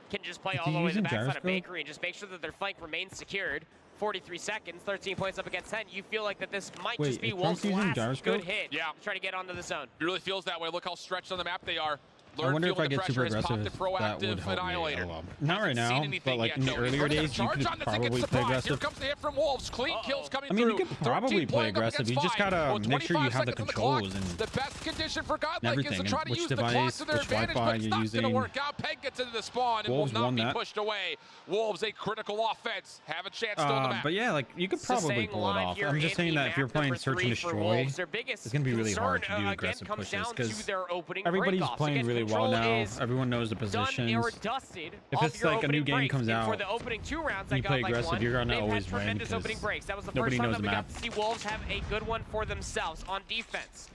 can just play Is all he the way to the using backside of gyroscope? Bakery and just make sure that their flank remains secured. 43 seconds, 13 points up against 10. You feel like that this might Wait, just be is Wolves' Trunks using last gyroscope? good hit Yeah. to try to get onto the zone. It really feels that way. Look how stretched on the map they are. I wonder if I feeling the get super pressure, has popped aggressive, the that would proactive help me annihilator. a lot. Not right Hasn't seen now, anything but like yet, in the though. He's earlier ready to days, you charge could on this and get probably play surprised. Here aggressive. comes the hit from Wolves. Clean kills coming I mean, through. you could probably 13 play playing up aggressive. against You just 5. gotta With make sure you 25 have the seconds on the clock, controls and the best condition for Godlike is to everything, try to which use the device, clock to their which advantage, Wi-Fi but it's you're not going using. to work out. Peg gets into the spawn and Wolves will not won be that. pushed away. Wolves, a critical offense, have a chance still on the map. But yeah, like you could So probably staying pull it alive off. here I'm just in saying the that if you're map playing number Search and 3 for Destroy, Wolves, their biggest it's gonna be really hard to concern, do again, aggressive comes pushes down to because their opening everybody's breakoffs. playing Again, really well control now. is Everyone knows the done positions. or dusted If off it's your like a new opening game breaks. comes And out, for the opening 2 rounds you that play Godlike aggressive, won, you're gonna they've always had win tremendous because opening breaks. That was the nobody first time knows that the we map. got to see Wolves have a good one for themselves on defense.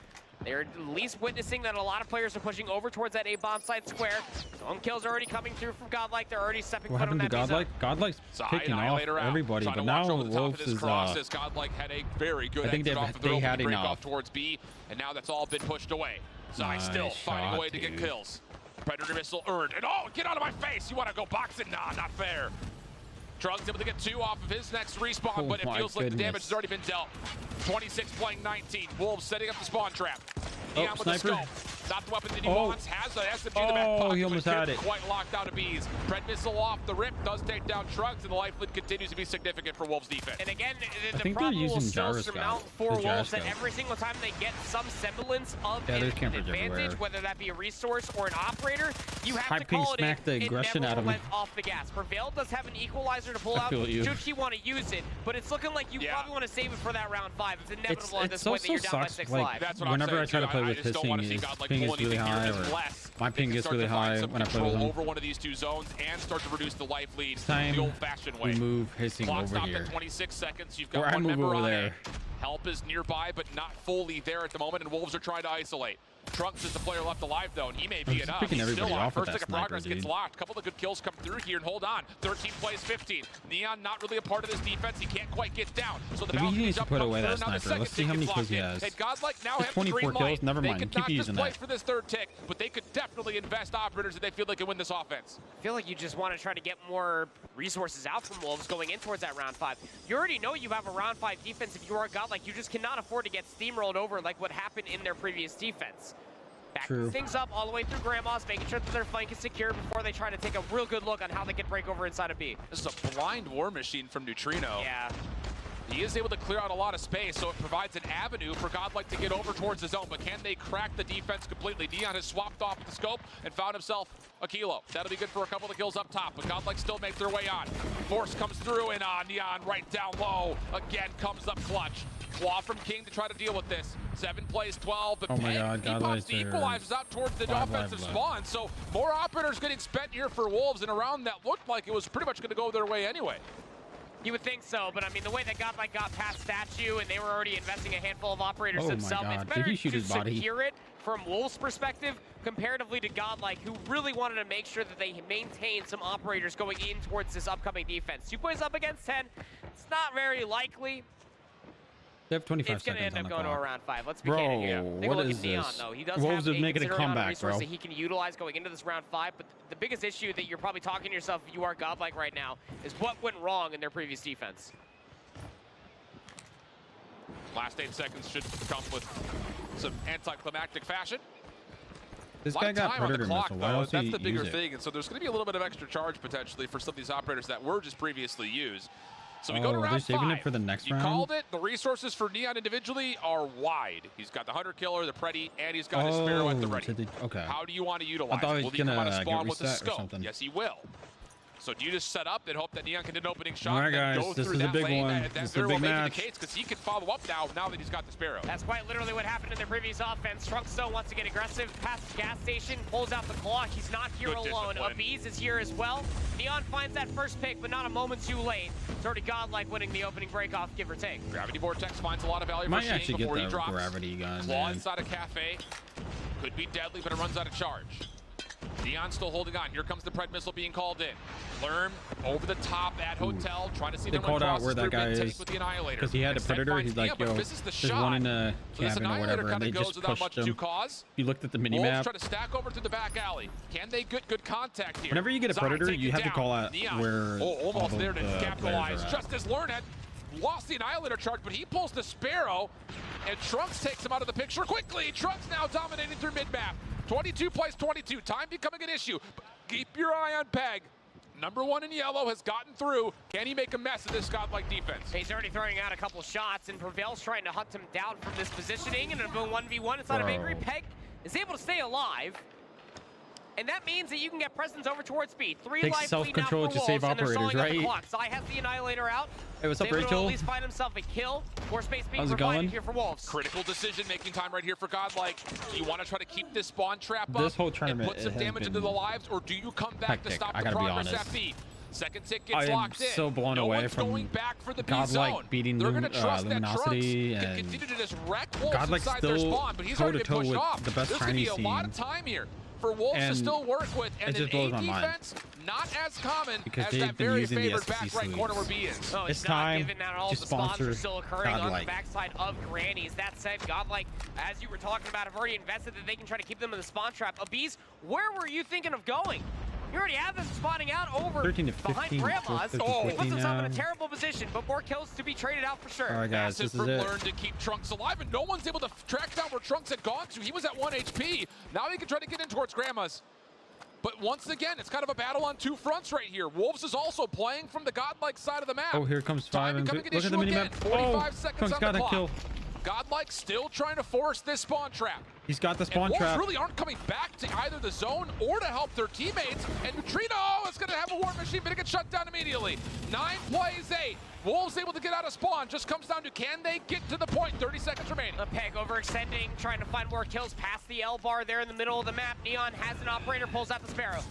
They're at least witnessing that a lot of players are pushing over towards that A-bomb side square. Zone kills are already coming through from Godlike. They're already stepping What foot on happened to that B zone. Godlike? Godlike's Side picking off annihilator out. everybody, Trying but to now watch over the top of Wolves this is cross as Godlike had a very good I think exit off of their they had opening break enough. off towards B, and now that's all been pushed away. Zai Nice still finding a shot, way to get dude. kills. Predator missile earned, and get out of my face! You want to go boxing? Nah, not fair. Trunks able to get 2 off of his next respawn, Oh but it my feels like the damage goodness. has already been dealt. 26 playing 19. Wolves setting up the spawn trap. Neon with the sniper. scope. Not the weapon that he Oh. wants. Has the SMG in the back pocket. He but almost couldn't had it. quite locked out of Bees. Pred missile off the rip does take down Trunks, and the life lead continues to be significant for Wolves defense. And again, I the think they're problem will using still gyroscope, surmount for the Wolves that gyroscope. every single time they get some semblance of Yeah, an there's campers advantage, everywhere. whether that be a resource or an operator, you have High to ping call it smacked the in. aggression It never out of me. went off the gas. Prevail does have an equalizer to pull I out feel you. should he want to use it, but it's looking like you probably want to save it for that round 5. It's inevitable at this point that you're down by 6 like lives. That's what I'm whenever I saying, try to too. play I with just don't wanna hissing, see his Godlike ping is pull really anything high, here, or unless my they ping can gets start really to find high some when I play with control him. over one of these 2 zones and start to reduce the life lead Time the old-fashioned way. we move hissing Clock over stopped here. at 26 seconds. You've Or got I one move member over on there. A. Help is nearby, but not fully there at the moment, and Wolves are trying to isolate. Trunks is the player left alive, though, and he may be just enough. picking He's still everybody on. off with First that tick of sniper, progress gets dude. locked. A couple of good kills come through here, and hold on. 13 plays 15. Neon not really a part of this defense. He can't quite get down. So the Maybe he balcony needs to jump put comes away through, that now the sniper. second Let's see tick how many gets kills he locked in. has. And Godlike now There's have the 24 green light. kills. Never They mind. could Keep not using just play that. for this 3rd tick, but they could definitely invest operators that they feel they can win this offense. I feel like you just want to try to get more resources out from Wolves going in towards that round 5. You already know you have a round 5 defense if you are Godlike. You just cannot afford to get steamrolled over like what happened in their previous defense. Backing True. things up all the way through Grandma's, making sure that their flank is secure before they try to take a real good look on how they can break over inside of B. This is a blind war machine from Neutrino. Yeah. He is able to clear out a lot of space, so it provides an avenue for Godlike to get over towards the zone, but can they crack the defense completely? Neon has swapped off the scope and found himself a kilo. That'll be good for a couple of kills up top, but Godlike still make their way on. Force comes through, and Neon right down low. Again comes up clutch. Claw from King to try to deal with this. 7 plays 12, but Oh my Peg, God, he pops Godlike's the there. equalizers out towards the 5 offensive lives spawn, so more operators getting spent here for Wolves in a round that looked like it was pretty much going to go their way anyway. You would think so, but I mean, the way that Godlike got past Statue and they were already investing a handful of operators Oh my themselves, God. it's Did better he shoot to his body? secure it from Wolves' perspective comparatively to Godlike, who really wanted to make sure that they maintain some operators going in towards this upcoming defense. 2 points up against 10. It's not very likely. They have 25 It's going to seconds end on up the going to clock. a round 5. Let's be Bro, candid here. Take a what look is at Neon, this? though. He does Wolves have is a making a considerable amount of comeback, resource bro. that he can utilize going into this round 5, but the biggest issue that you're probably talking to yourself if you are Godlike right now is what went wrong in their previous defense. Last 8 seconds should come with some anticlimactic fashion. This A lot guy of got time on the Predator clock, missile. Why though. else That's he the bigger use it? thing, and so there's going to be a little bit of extra charge potentially for some of these operators that were just previously used. So we go to Oh, round they're saving 5. it for the next you round? called it. The resources for Neon individually are wide. He's got the Hunter Killer, the Preddy, and he's got his Sparrow at the ready. Okay. How do you want to utilize I thought it? he Will was he come out gonna of get spawn with a reset or scope? something. Yes, he will. So do you just set up and hope that Neon can get an opening shot? All right, and then guys, go this through is a that big lane? one. That This is a very big well may be match. the case because he can follow up now that he's got the Sparrow. That's quite literally what happened in their previous offense. Trunks though wants to get aggressive, past the gas station, pulls out the claw. He's not here Good alone. discipline. Abiz is here as well. Neon finds that first pick, but not a moment too late. It's already Godlike winning the opening breakoff, give or take. Gravity Vortex finds a lot of value Might for actually Sheen get before he the drops. gravity gun. Claw Man. inside a cafe. Could be deadly, but it runs out of charge. Neon still holding on. Here comes the Pred missile being called in. Lerm over the top at Hotel, trying to see They them called run out where that guy is with the Annihilator. because he had a Extend predator. finds He's like, Neon, yo, but misses the there's shot. one in a So this cabin or Annihilator whatever, and kinda they goes just without pushed much him. due cause. You looked at the mini Wolves map. try to stack over to the back alley. Can they get good contact here? Whenever you get a Zai predator, take you it have to down. call out Neon, where all almost of there to the capitalize. players are at. Just as Lern had lost the Annihilator charge, but he pulls the Sparrow, and Trunks takes him out of the picture quickly. Trunks now dominating through mid-map. 22 plays 22. Time becoming an issue. Keep your eye on Peg. Number one in yellow has gotten through. Can he make a mess of this Godlike defense? He's already throwing out a couple shots, and Prevail's trying to hunt him down from this positioning. And in a 1v1 inside of Angry, Peg is able to stay alive. And that means that you can get presence over towards speed. 3 Takes life lead now for self-control to Wolves, save and they're operators, stalling out the right? clock. Zai has the Annihilator out. Hey, what's up, He's able to Rachel? at least find himself a kill. More space being How's it provided going? here for Wolves. Critical decision-making time right here for Godlike. Do you want to try to keep this spawn trap up This whole and tournament, put some it has damage into been the lives, or do you come back hectic, to stop I the gotta be progress honest. at B? Second tick I gets am locked in. so blown No away one's from going back for the B Godlike zone. beating They're gonna trust that Trunks Luminosity can and continue to just wreck Wolves Godlike inside their still spawn, but he's already been toe-to-toe pushed with off. the best There's gonna be Chinese a lot of team. time here for Wolves to And still work with, and it just an A blows my mind. defense not as common Because as they've that been very using the favored back SPC right corner where sleeves. B is. Oh, It's he's not time giving that all to the spawns are sponsor still occurring on the Godlike. backside of Grannies. That said, Godlike, as you were talking about, have already invested that they can try to keep them in the spawn trap. Abiz, where were you thinking of going? You already have them spawning out over 13 to behind 15, Grandma's. 15 to He puts 15 himself in a now. terrible position, but more kills to be traded out for sure. All right, guys, Massive this is from it. Lern to keep Trunks alive, and no one's able to track down where Trunks had gone to. He was at 1 HP. Now he can try to get in towards Grandma's. But once again, it's kind of a battle on two fronts right here. Wolves is also playing from the Godlike side of the map. Oh, here comes Time 5 and becoming an look at the issue mini again. map. 45 Oh, seconds Trunks on got the a clock. kill. Godlike still trying to force this spawn trap. He's got the And spawn Wolves trap. really aren't coming back to either the zone or to help their teammates. And Neutrino is going to have a war machine, but it gets shut down immediately. 9 plays 8. Wolves able to get out of spawn. Just comes down to can they get to the point? 30 seconds remaining. A Peg overextending, trying to find more kills past the L bar there in the middle of the map. Neon has an operator, pulls out the Sparrow.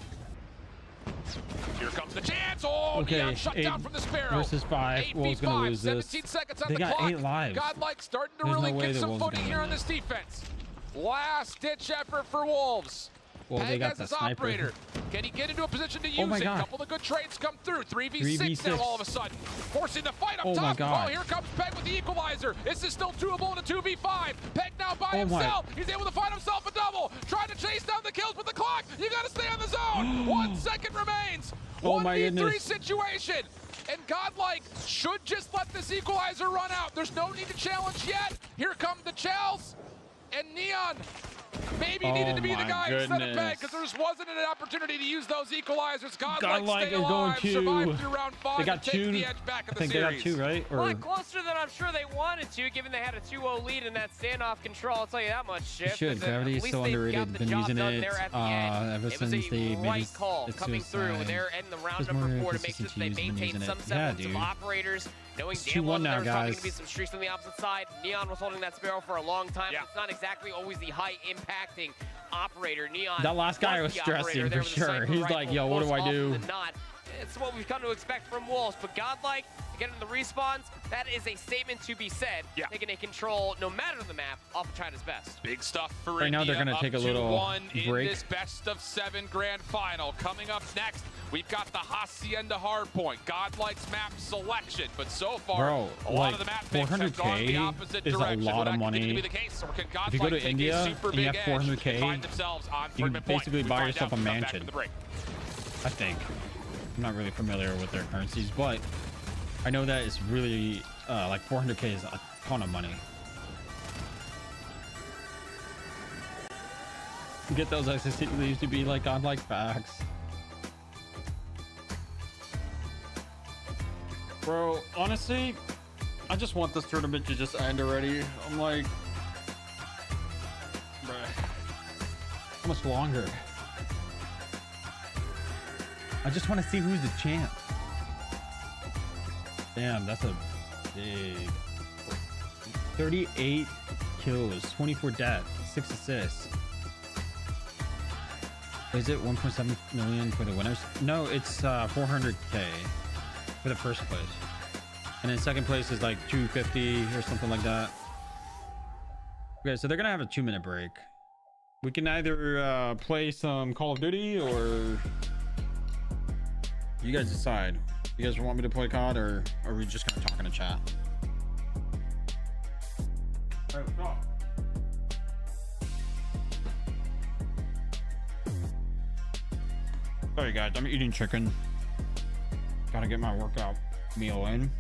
Here comes the chance. Oh, Okay, Neon shut 8 down from the Sparrow. versus 5. 8v5, Wolves gonna lose this. 17 seconds on They the got clock. 8 lives. Godlike starting to There's really no way get the some Wolves are footing gonna here on win this defense. Last ditch effort for Wolves. Well, they Peg got as the his sniper. operator. Can he get into a position to use Oh my it? God. Couple of good trades come through. 3v6 now 3v6. all of a sudden. Forcing the fight up Oh top. my God. Oh, here comes Peg with the equalizer. This is still doable in a 2v5. Peg now by Oh my. himself. He's able to find himself a double. Trying to chase down the kills with the clock. You got to stay on the zone. 1 second remains. Oh my 1v3 goodness. situation. And Godlike should just let this equalizer run out. There's no need to challenge yet. Here come the Chels. And Neon maybe needed to be the my guy instead of Peg goodness. because there just wasn't an opportunity to use those equalizers. Godlike Godlike stay is going alive, to. survive through round 5 They got and take 2. the edge back I in the think they got series. 2, right? A lot closer than I'm sure they wanted to, given they had a 2-0 lead in that standoff control. I'll tell you that much, Shift. Should. But at Gravity is least so they underrated. got the Been job using done it there at the end. ever It was since a they made right his call coming through suicide. there and the round There's number more 4 to make sure that they consistency using maintain it. some Yeah, semblance of dude. operators, knowing It's damn well 2-1 that now, there's probably going guys. to be some streaks on the opposite side. Neon was holding that Sparrow for a long time. Yeah. So it's not exactly always the high-impacting operator. Neon That last guy was the operator stressing there for with the sure. sniper He's rifle like, yo, what do most I do? often than not. It's what we've come to expect from Wolves, but Godlike, getting the respawns, that is a statement to be said. Yeah. Taking a control, no matter the map, off of China's best. Big stuff for Right now India. they're gonna up take a to little 1 in break. this best of 7 grand final. Coming up next, we've got the Hacienda Hardpoint. Godlike's map selection, but so far, Bro, a lot like, of the map picks have gone the 400K opposite is a direction. lot Will of that continue money. to be the case, or can If you go Godlike to take India a super and you big have edge 400K, and find themselves on you can Tournament Point? basically We buy find yourself out a when we come back mansion. from the break. I think. I'm not really familiar with their currencies, but I know that it's really like 400K is a ton of money. Get those SSC leaves to be like Godlike facts. Bro, honestly, I just want this tournament to just end already. I'm like, bruh, how much longer? I just want to see who's the champ. Damn, that's a big 38 kills, 24 deaths, 6 assists. Is it 1.7 million for the winners? No, it's 400k for the first place. And then second place is like 250 or something like that. Okay, so they're gonna have a 2-minute break. We can either play some Call of Duty or you guys decide. You guys want me to play COD or are we just gonna talk in the chat? All right, go. Sorry guys, I'm eating chicken. Gotta get my workout meal in.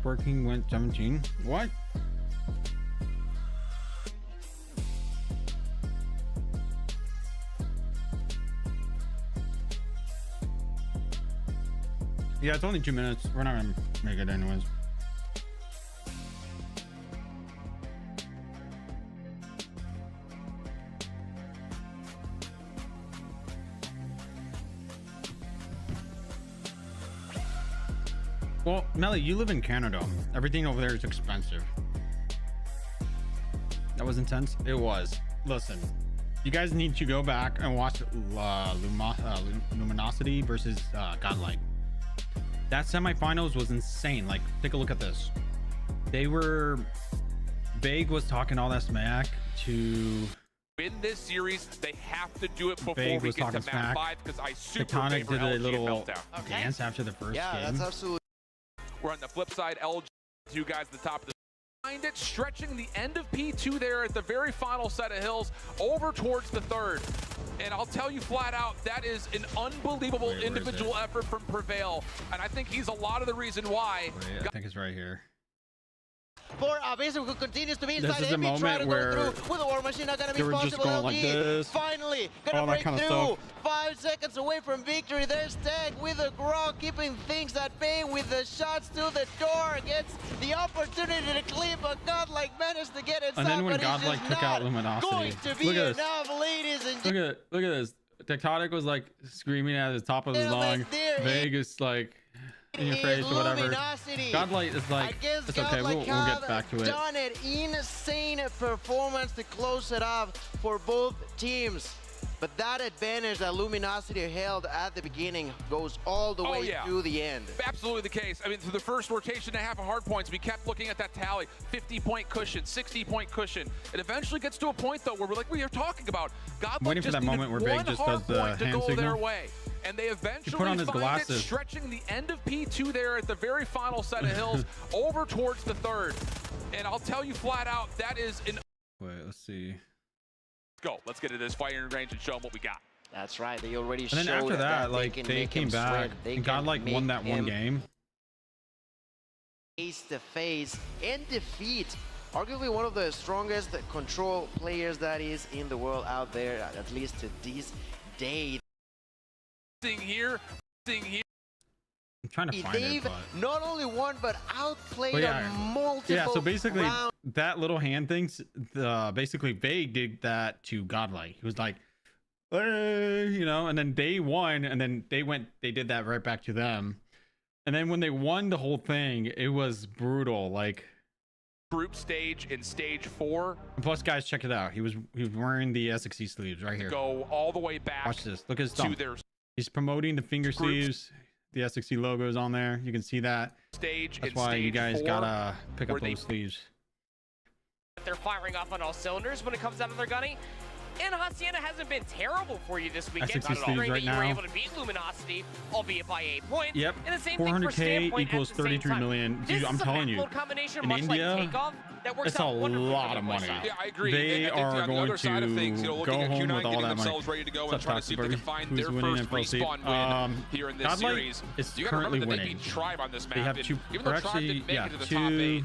Working went 17. What? Yeah, it's only 2 minutes. We're not gonna make it anyways. Well, Melly, you live in Canada. Everything over there is expensive. That was intense. It was. Listen, you guys need to go back and watch Luminosity versus Godlike. That semifinals was insane. Like, take a look at this. They were... Vague was talking all that smack to... Win this series, they have to do it before Vague we was get to talking map smack. 5 because I super Tectonic favor did a LG little Meltdown. dance after the first game. That's absolutely... We're on the flip side, LG, you guys at the top of the... Find it, stretching the end of P2 there at the very final set of hills over towards the third. And I'll tell you flat out, that is an unbelievable individual effort from Prevail. And I think he's a lot of the reason why. Wait, I think it's right here. For Abyssal, who continues to be inside. This is a Envy trying to moment go where through with the War Machine, not gonna be they were just possible. going like LG this. finally gonna All that break kind of through. stuff. 5 seconds away from victory. There's Tech with the Grog, keeping things at bay with the shots to the door. Gets the opportunity to clean, but Godlike managed to get it. And then when but it's Godlike just took out not Luminosity. going to be Look at this. enough, ladies and Look at this. Tectonic was like screaming at the top of his lung. Vegas like in your face or whatever. Luminosity. Godlight is like, Against it's okay, we'll get back to it. Done an insane performance to close it up for both teams. But that advantage that Luminosity held at the beginning goes all the way to the end. Absolutely the case. I mean, through the first rotation and a half of hard points, we kept looking at that tally. 50-point cushion, 60-point cushion. It eventually gets to a point, though, where we're like we are talking about. I'm waiting for that moment where Big just does the hand signal. Their way. And they eventually put on his find glasses. it, stretching the end of P2 there at the very final set of hills over towards the third. And I'll tell you flat out, that is an... Wait, let's see. Go. Let's get to this firing range and show them what we got. That's right. They already showed. And then after that, like they came back and Godlike won that one game. Face to face and defeat arguably one of the strongest control players that is in the world out there, at least to this day. Here. I'm trying to find They've it, but... not only won but outplayed on multiple Yeah, so basically rounds. that little hand things, basically Vague did that to Godlike. He was like, hey, you know, and then they won, and then they did that right back to them. And then when they won the whole thing, it was brutal. Like group stage in stage 4. Plus, guys, check it out. He was wearing the SXE sleeves right here. Go all the way back. Watch this. Look at his thumb. To their He's promoting the finger sleeves. The SXE logo is on there. You can see that. Stage. That's why you guys 4, gotta pick up those sleeves. They're firing off on all cylinders when it comes out of their gunny. And Hacienda hasn't been terrible for you this weekend. SXE sleeves right You were now. able to beat Luminosity, albeit by 8 points. Yep. And the same thing for 400k Standpoint equals at the same 33 time. million. This Dude, I'm is a telling map you, load combination, in much India, like Takeoff, that works it's a out wonderfully lot for of the money. side. Yeah, I agree. They I think are on the going other side of things, to looking go at home Q9 with all getting that money. themselves ready to go and What's trying up, to see if they can find Who's their winning first in FLC? respawn win here in this Godlike series. is You gotta remember currently that winning. they beat Tribe on this map. They have and two, even or though Tribe actually, didn't make yeah, it to the top 8,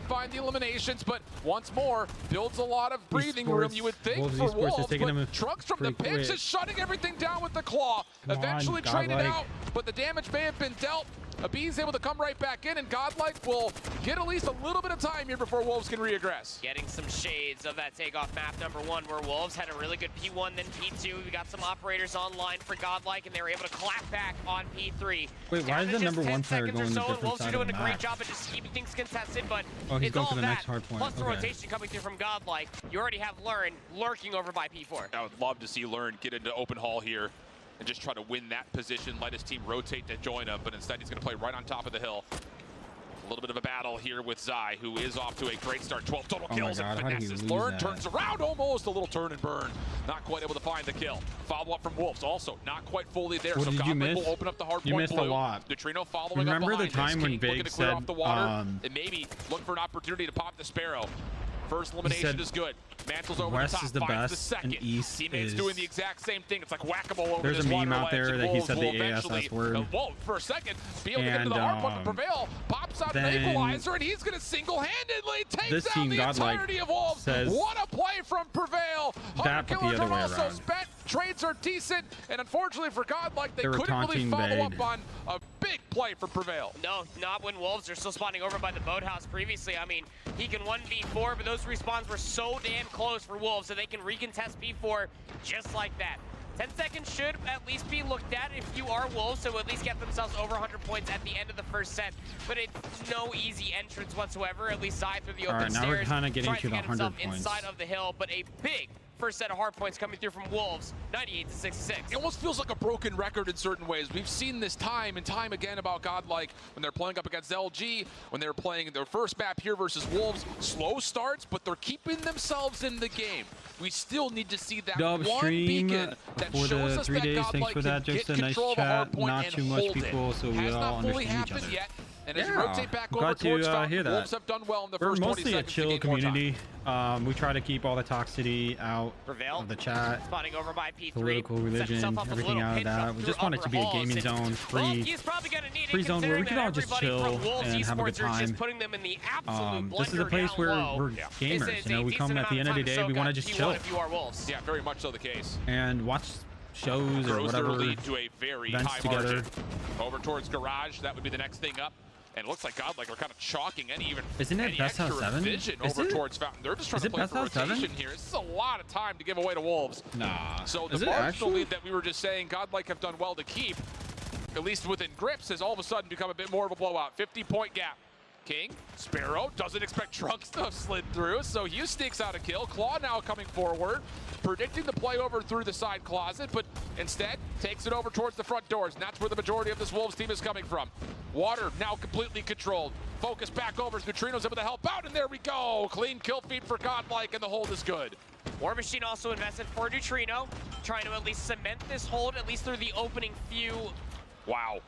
find the eliminations, but once more, builds a lot of breathing room, you would think, Wolves for Esports is Wolves, taking but him Trunks from the pretty pits quick. is shutting everything down with the claw. Come on, Eventually traded godlike. out, but the damage may have been dealt. Abi's able to come right back in, and Godlike will get at least a little bit of time here before Wolves can reaggress. Getting some shades of that takeoff map number 1, where Wolves had a really good P1, then P2. We got some operators online for Godlike, and they were able to clap back on P3. Wait, why is the number 1 player going to different Wolves are side doing of a the great map? job of just keeping things contested, but Oh, he's it's going all for the that, next hard point. plus the Okay. rotation coming through from Godlike. You already have Lurin lurking over by P4. I would love to see Lurin get into open hall here and just try to win that position, let his team rotate to join him, but instead he's going to play right on top of the hill. A little bit of a battle here with Zai, who is off to a great start. 12 total kills and finesses. Lurin turns around, almost a little turn and burn. Not quite able to find the kill. Follow up from Wolves, also not quite fully there. What so did you Godlike miss? will open up the hard You point missed blue. a lot. Neutrino following Remember up the behind time this. when King Big looking to clear said, off the water and maybe look for an opportunity to pop the Sparrow. First elimination is good. Mantle's over West the top, is the finds the best, second. and East Teammates is... doing the exact same thing. It's like whack-a-mole over There's this a meme water out ledge, there and that he Wolves said will the eventually, ASS word. Whoa, for a second, be able to get to And, the hard point, but Prevail pops out an then equalizer, and he's going to single-handedly take this down team the Godlike entirety of Wolves. says What a play from Prevail. that, but the Killer other way also around. spent. Trades are decent, and unfortunately for Godlike, they They were couldn't really taunting follow Bade. up on a big play for Prevail. No, not when Wolves are still spawning over by the boathouse previously. I mean, he can 1v4, but those respawns were so damn close for Wolves, so they can recontest P4 just like that. 10 seconds should at least be looked at if you are Wolves, so at least get themselves over 100 points at the end of the first set. But it's no easy entrance whatsoever, at least Zai through the open Alright, now we're stairs. kinda getting tries to the get 100 himself points. inside of the hill, but a big first set of hard points coming through from Wolves, 98-66. It almost feels like a broken record in certain ways. We've seen this time and time again about Godlike when they're playing up against LG, when they're playing their first map here versus Wolves. Slow starts, but they're keeping themselves in the game. We still need to see that Dub one stream beacon that for shows the us 3 that days. Thanks Godlike for that. can get Just a nice control of a hard chat. point Not and too much hold people, it. so we Has all not fully understand each happened other. yet. And as you Yeah, rotate back glad over to, towards Fountain, hear that. Wolves have done well in the We're first 20 mostly a seconds to chill gain more time. community. We try to keep all the toxicity out Prevail. of the chat. Spotting over by P3. Political Set religion, himself up with a everything little out of pinch that. up We through just want it to be a upper gaming halls, zone, and, free, well, he's probably gonna need it, free zone where we considering can that all just everybody chill from Wolves and have a good Esports are just time. putting them in the absolute This is a blender place down where low. we're This gamers. is You know, a we come decent at the end amount of the time day, we soak want to up just P1 chill if you are Wolves. Yeah, very much so the case. and watch shows or Grows their whatever lead to a very events high together. margin. Over towards Garage, that would be the next thing up. And it looks like Godlike are kind of chalking any Isn't it any best out of extra 7? vision Is over it? towards Fountain. They're just trying Is to it play best for out of 7? rotation here. This is a lot of time to give away to Wolves. Nah. So the Is it marginal actually? lead that we were just saying Godlike have done well to keep, at least within grips, has all of a sudden become a bit more of a blowout. 50-point gap. King, Sparrow, doesn't expect Trunks to have slid through, so Hughes sneaks out a kill. Claw now coming forward, predicting the play over through the side closet, but instead takes it over towards the front doors, and that's where the majority of this Wolves team is coming from. Water now completely controlled. Focus back over as Neutrino's able to help out, and there we go. Clean kill feed for Godlike, and the hold is good. War Machine also invested for Neutrino, trying to at least cement this hold, at least through the opening few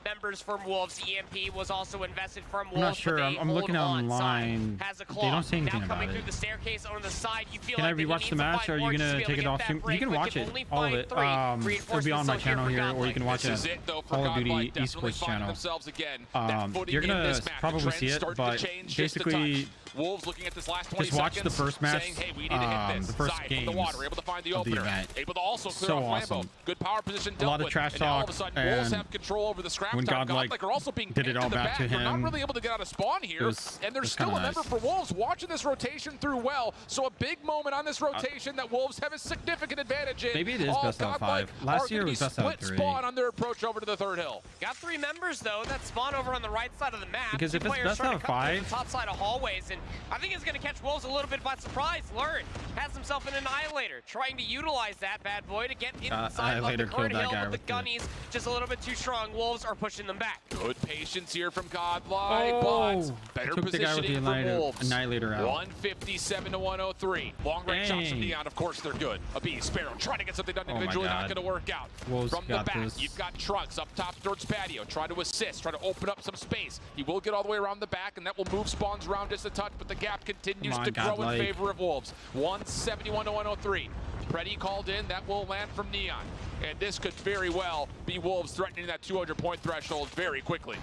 members from Wolves. EMP was also invested from Wolves. I'm not sure. But they I'm hold looking on. online. Has a They claw. don't say anything now about coming it. through the staircase on the side. You feel Can I like that he rewatch needs the to match, find or are more you just gonna to be take it able off to soon? get that You can break, but watch it, only all of find it. 3. It'll be Reinforcements on my still here channel for here, or you Godlike. can watch This it is at it, though, for Call of Duty Godlike. Definitely Esports finding channel. themselves again. That footing You're in gonna this match. The probably trend see it, starting but to change just a basically, touch. Wolves looking at this last 20 just watch the seconds, first match, saying, hey, we need to hit this. the first Zai games from the water, able to find the of the opener. event. Able to also clear So off Lambo. awesome. Good power position A dealt lot of with. trash And now all of a talk, sudden, Wolves and have control over the scrap when time. Godlike are also being did it pinned all to the back to They're not him, really able to get out of spawn here, was and there's kinda still a member nice. for Wolves watching this rotation through well. So a big moment on this rotation that Wolves have a significant advantage in. Maybe it is All best out of Godlike 5. Last are year gonna was be best out of split 3. spawn on their approach over to the third hill. Got 3 members, though, that spawn over on the right side of the map. Because 2 if it's players best trying out to of come through 5 the top side of hallways, and I think it's going to catch Wolves a little bit by surprise. Lurin has himself an Annihilator, trying to utilize that bad boy to get inside of the Annihilator current killed that hill, guy but the with the- gunnies just a little bit too strong. Wolves are pushing them back. Good patience here from Godlike, Oh, but better took the guy with the positioning for Wolves. Annihilator out. 157 to 103. Long range shots from Dang. Neon, of course they're good. A Sparrow trying to get something done Oh my individually, not God. going to work out. Wolves From the got back, this. you've got Trunks up top towards patio, trying to assist, trying to open up some space. He will get all the way around the back, and that will move spawns around just a touch, but the gap continues Come on, to grow Godlike. in favor of Wolves. 171 to 103. Preddy called in, that will land from Neon. And this could very well be Wolves threatening that 200-point threshold very quickly.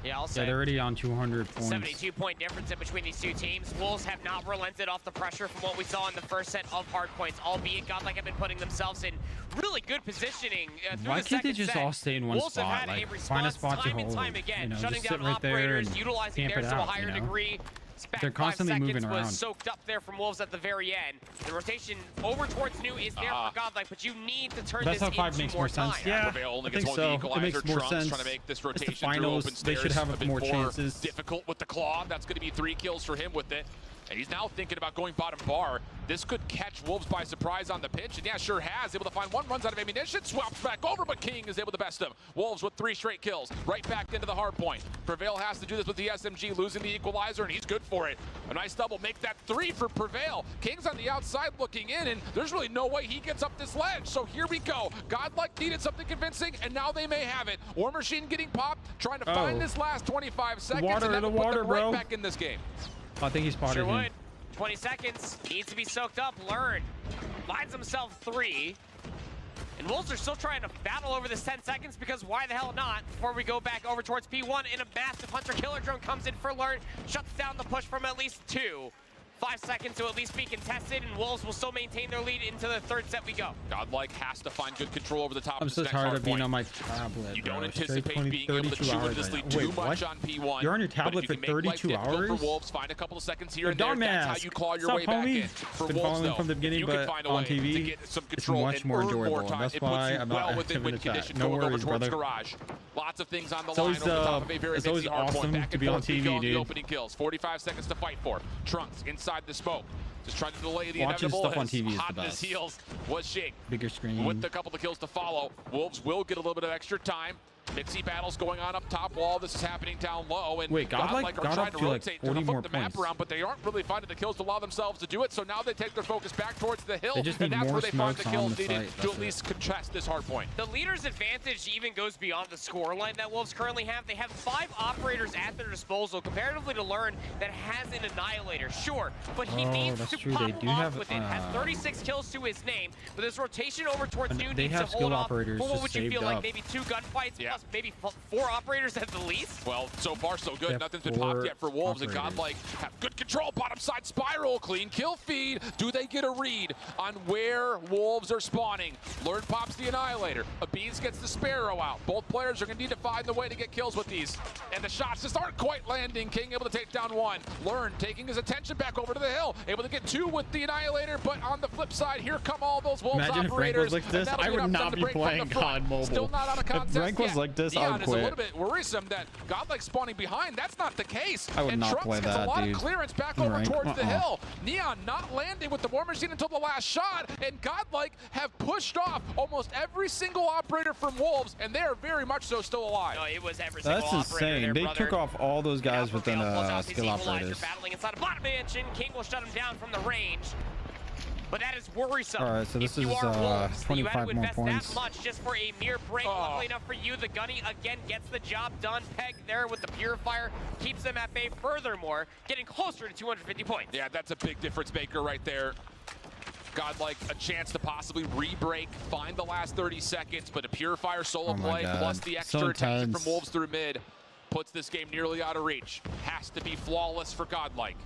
Yeah, I'll Yeah, say. they're already on 200 points. 72-point difference in between these two teams. Wolves have not relented off the pressure from what we saw in the first set of Hardpoints, albeit Godlike have been putting themselves in really good positioning through Why the can't they second just set. all stay in one Wolves spot? have had Like, a find a response spot to time and hold. time again, You know, shutting just down sit right there operators, and utilizing camp theirs it to a out, higher you know? degree. Back They're 5 constantly seconds moving was around. soaked up there from Wolves at the very end. The rotation over towards New is there for Godlike, but you need to turn That's this how 5 into makes more more sense. time. Yeah, Prevail only I gets think one of the so. It equalizer. makes more Trunks sense. trying to make this It's the rotation through finals. open They should stairs have a bit more chances. difficult with the claw. That's going to be 3 kills for him with it. And he's now thinking about going bottom bar. This could catch Wolves by surprise on the pinch, and yeah, sure has. Able to find one, runs out of ammunition, swaps back over, but King is able to best him. Wolves with 3 straight kills, right back into the hard point. Prevail has to do this with the SMG, losing the equalizer, and he's good for it. A nice double, make that 3 for Prevail. King's on the outside looking in, and there's really no way he gets up this ledge. So here we go. Godlike needed something convincing, and now they may have it. War Machine getting popped, trying to find this last 25 seconds, and that will put them right back in this game. I think he spotted Sure him. would. 20 seconds, needs to be soaked up. Learn, finds himself 3. And Wolves are still trying to battle over this 10 seconds because why the hell not? Before we go back over towards P1, in a massive Hunter-Killer drone comes in for Learn, shuts down the push from at least 2. 5 seconds to at least be contested, and Wolves will still maintain their lead into the 3rd set we go. Godlike has to find good control over the top I'm of so this next tired hard of being point. on my tablet. You don't bro. anticipate Straight being able to 32 chew into hours this right lead now. too Wait, much what? on P1. You're on your But if tablet you for can make life 32 difficult hours? for Wolves, find a couple of seconds here Yo, and there. That's how dumbass. you claw your Stop, way back homie. in. For Been Wolves, following though, from the beginning, you can but find a on way TV, to get some it's control much and more earn enjoyable. more time. That's It puts why you I'm well not within having win a chat. condition No going over worries, towards brother. Garage. Lots of things on the It's line always, over the top of a very it's busy always hard point. awesome Back to and be on forth we TV, go on the dude. opening kills. 45 seconds to fight for. Trunks inside the smoke. Just trying to delay the Watching inevitable. stuff on TV is the hot in his best. heels was Shake. Bigger screen. With a couple of kills to follow, Wolves will get a little bit of extra time. Mixy battles going on up top wall. This is happening down low. And Wait, Godlike are got trying up to to, like, rotate 40 to more flip the map points. around, but they aren't really finding the kills to allow themselves to do it. So now they take their focus back towards the hill. They just And need that's more where they find the smokes on kills the needed site, to that's at least contest this hard point. The leader's advantage even goes beyond the scoreline that Wolves currently have. They have 5 operators at their disposal, comparatively to Learn, that has an Annihilator, sure, but he needs that's to true. pop They do off have, with it. Has 36 kills to his name, but this rotation over towards And New they needs have to skill hold off for operators what just would you saved feel like up. maybe 2 gunfights plus maybe 4 operators at the least? Well, so far so good. have Nothing's been 4 popped yet for Wolves. And operators. Godlike have good control. Bottom side spiral. Clean kill feed. Do they get a read on where Wolves are spawning? Learn pops the Annihilator. Abiz gets the Sparrow out. Both players are going to need to find the way to get kills with these. And the shots just aren't quite landing. King able to take down 1. Learn taking his attention back over to the hill. Able to get 2 with the Annihilator. But on the flip side, here come all those Wolves Imagine if Rank operators. was like and this, that'll I be would enough for them not to be break from playing the front. COD Mobile. Still not on a contest If Rank was yet. like this, I Neon would is a little quit. bit worrisome that Godlike spawning behind. That's not the case. I would and not Trunks play gets that, a lot dude. of clearance back In over rank, towards the hill. Neon not landing with the War Machine until the last shot, and Godlike have pushed off almost every single operator from Wolves, and they are very much so still alive. No, it was every single That's operator insane. there, They brother. took off all those guys within Prevail pulls out his skill equalizer, operators. battling inside a bottom mansion. King will shut him down from the range. But that is worrisome. All right, so this if you is, are Wolves, you had 25 to more invest points. that much just for a mere break. Luckily enough for you, the Gunny again gets the job done. Peg there with the Purifier keeps them at bay. Furthermore, getting closer to 250 points. Yeah, that's a big difference maker right there. Godlike a chance to possibly re-break, find the last 30 seconds, but a Purifier solo Oh my play God. plus the extra So attention intense. from Wolves through mid puts this game nearly out of reach. Has to be flawless for Godlike.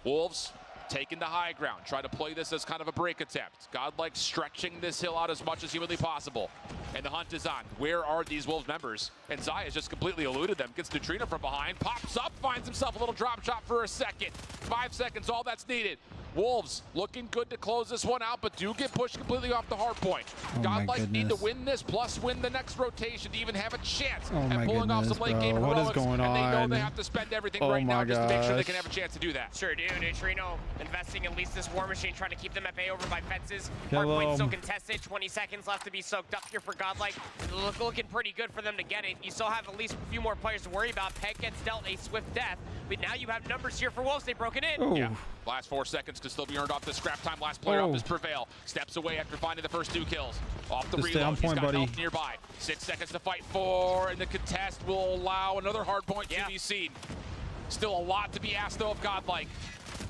Wolves taking the high ground, try to play this as kind of a break attempt. Godlike stretching this hill out as much as humanly possible. And the hunt is on. Where are these Wolves members? And Zai has just completely eluded them. Gets Neutrino from behind, pops up, finds himself a little drop shot for a second. 5 seconds, all that's needed. Wolves looking good to close this one out, but do get pushed completely off the hard point. Oh Godlike need to goodness. win this, plus win the next rotation to even have a chance Oh at my pulling off some goodness, late game bro. What is heroics. going and they know on? they have to spend everything Oh right now my just to make sure they can gosh. have a chance to do that. Sure do. Neutrino investing at least this War Machine, trying to keep them at bay over by fences. Kill Hardpoint still him. contested. 20 seconds left to be soaked up here for Godlike. Looking pretty good for them to get it. You still have at least a few more players to worry about. Peg gets dealt a swift death, but now you have numbers here for Wolves. They've broken in. Ooh. Yeah. Last 4 seconds could still be earned off the scrap time. Last player up Oh. is Prevail. Steps away after finding the first 2 kills. Off the Just stay on reload. He's point, got buddy. health nearby. 6 seconds to fight for, and the contest will allow another hard point to be seen. Still a lot to be asked though of Godlike.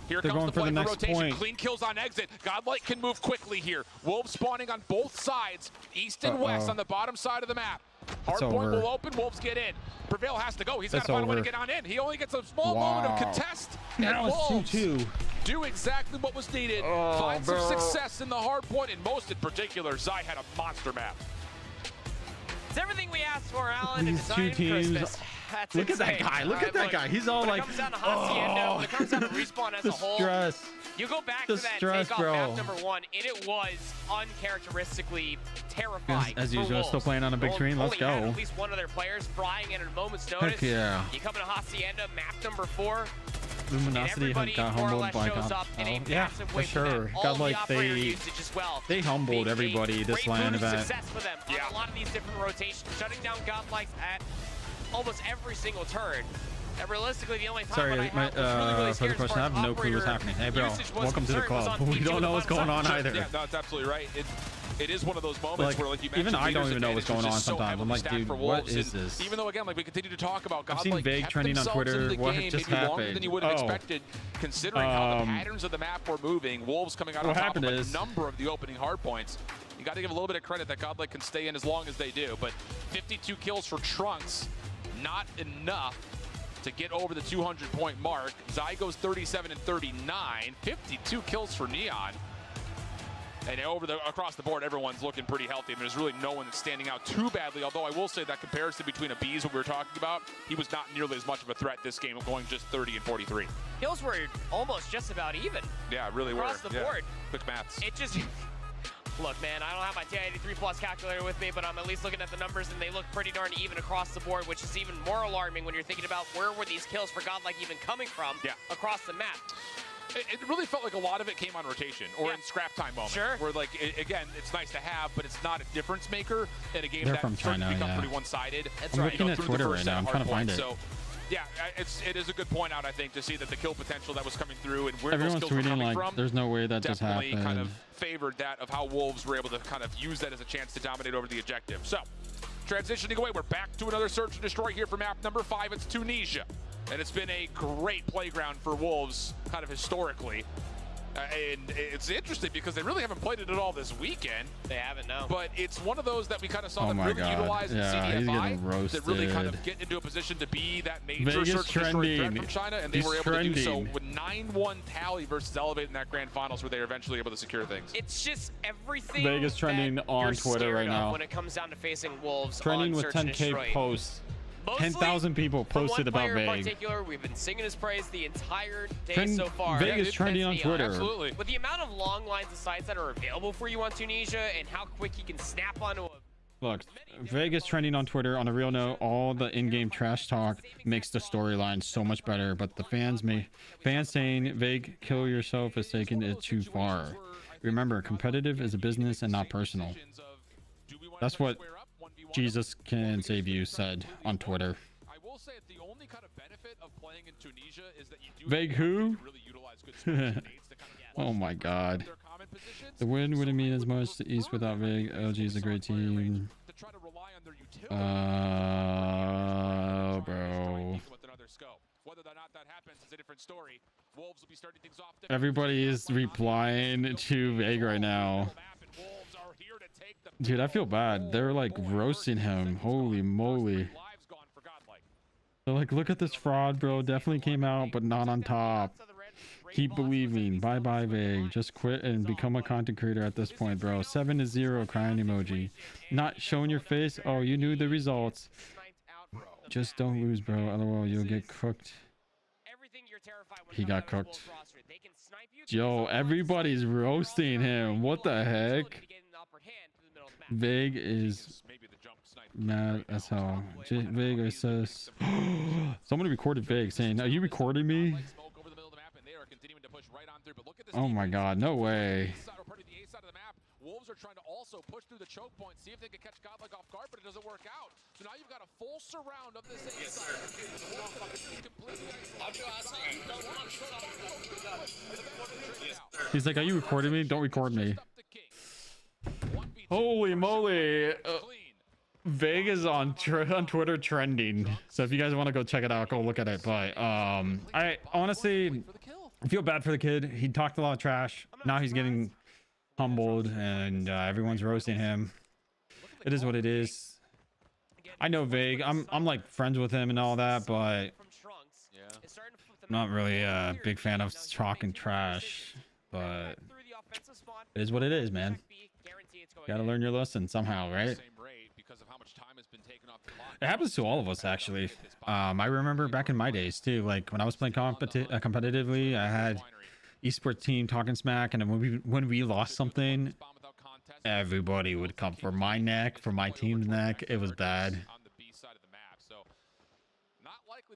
Here They're comes going the for play the for next rotation. point. Clean kills on exit. Godlike can move quickly here. Wolves spawning on both sides, east and west on the bottom side of the map. It's Hardpoint over. will open, Wolves get in. Prevail has to go. He's got It's to find a way to over. get on in. He only gets a small moment of contest. Now And it's Wolves 2-2. do exactly what was needed. Find some success in the hardpoint, and most in particular, Zai had a monster map. It's everything we asked for, Alan. These It's two Zion teams. Christmas. That's Look at that insane. guy. Look at that guy. He's all when like, it comes down to Hacienda, when it comes down to respawn as a whole, stress. you go back The to that stress, takeoff bro. map number 1, and it was uncharacteristically terrifying. As for usual, Wolves. still playing on a big screen. Let's Only had go. at least one of their players frying at a moment's notice. Heck yeah. You come into Hacienda, map number 4. Luminosity everybody got more or humbled less by shows God. up in a Yeah, massive for way for them. sure. All God, the like operator usage as well. they humbled Being a everybody this great LAN boon of event. success for them on a lot of these different rotations, shutting down Godlikes at almost every single turn. And realistically, the only time Sorry, when I have was really, really for scared the as question, I far have as no clue what's operator happening. Hey, bro, usage was welcome to the concerned, was club. on We P2 don't in know the what's going final on side. either. Yeah, no, it's absolutely right. It is one of those moments where, like you mentioned, even I don't leaders even know what's advantage going was on just so sometimes. I'm heavily like, stacked dude, for what Wolves. is And this? even though, again, like we continue to talk about, I've seen Godlike Vague kept trending on themselves Twitter. in the What game just maybe longer happened? than you would have Oh. expected, considering how the patterns of the map were moving. Wolves coming out on what top of happened a is- number of the opening hard points. You got to give a little bit of credit that Godlike can stay in as long as they do, but 52 kills for Trunks, not enough to get over the 200-point mark. Zai goes 37 and 39, 52 kills for Neon. And across the board, everyone's looking pretty healthy. I mean, there's really no one that's standing out too badly, although I will say that comparison between Abiz, what we were talking about, he was not nearly as much of a threat this game, going just 30 and 43. Kills were almost just about even. Yeah, really were. Across the Yeah. board. Quick maths. It just... Look, man, I don't have my TI-83 Plus calculator with me, but I'm at least looking at the numbers, and they look pretty darn even across the board, which is even more alarming when you're thinking about where were these kills for Godlike even coming from across the map. It really felt like a lot of it came on rotation or in scrap time moments. Sure. Where, like, again, it's nice to have, but it's not a difference maker in a game They're that from starts to China, become yeah. pretty one-sided. I'm looking at through the Twitter first right set now. of I'm trying to hard find points. it. So, yeah, it is a good point out, I think, to see that the kill potential that was coming through and where Everyone's those kills were tweeting coming like, from there's no way that just definitely happened. kind of favored that of how Wolves were able to kind of use that as a chance to dominate over the objective. So, transitioning away, we're back to another search and destroy here for map number 5. It's Tunisia. And it's been a great playground for Wolves, kind of historically. And it's interesting because they really haven't played it at all this weekend. They haven't, no. But it's one of those that we kind of saw Oh them my really God. utilize in Yeah, he's CDFI getting roasted. to really kind of get into a position to be that major Vegas search and destroy threat trending. from China, and they He's were able to do so trending. with 9-1 tally versus Elevate in that grand finals where they were eventually able to secure things. It's just everything Vegas trending that on you're Twitter scared right of now. when it comes down to facing Wolves Trending on with Search and 10K Destroy. posts. Mostly 10,000 people from posted one about player in Vague. particular, we've been singing his praise the entire day Trend- so far. Vegas It's trending on Neon. Twitter. Absolutely. With the amount of long lines of sites that are available for you on Tunisia and how quick you can snap onto a Look, Vegas trending on Twitter. On a real note, all the in-game trash talk makes the storyline so much better. But the fans saying Vague kill yourself is taking it too far. Remember, competitive is a business and not personal. That's what Jesus Can Save You said on Twitter. I will say the only kind of benefit of playing in Tunisia is that you do Vague who? really utilize good switch nades to kind of Oh my God. The win wouldn't mean as much to East without Vague. LG is a great team. to try to rely on their utility. Bro. With another scope. Whether or not that happens is a different story. Wolves will be starting things off. Everybody is replying to Vague right now. Dude, I feel bad. They're like roasting him. Holy moly. They're like, look at this fraud, bro. Definitely came out, but not on top. Keep believing. Bye bye, Vague. Just quit and become a content creator at this point, bro. 7-0 crying emoji. Not showing your face. Oh, you knew the results. Just don't lose, bro. LOL, you'll get cooked. He got cooked. Yo, everybody's roasting him. What the heck? Vague is mad as hell. Vague says, someone recorded Vague saying, are you recording me? Oh my God, no way. Wolves are trying to also push through the choke point, see if they can catch Godlike off guard, but it doesn't work out. So now you've got a full surround of this A side. He's like, are you recording me? Don't record me. Holy moly. Vague is on Twitter trending. So if you guys want to go check it out, go look at it. But I honestly feel bad for the kid. He talked a lot of trash. Now he's getting humbled and everyone's roasting him. It is what it is. I know Vague. I'm like friends with him and all that, but I'm not really a big fan of talking trash. But it is what it is, man. Gotta learn your lesson somehow, right? It happens to all of us, actually. I remember back in my days too, like when I was playing competitively, I had esports team talking smack, and then when we lost something, everybody would come for my neck, for my team's neck. It was bad.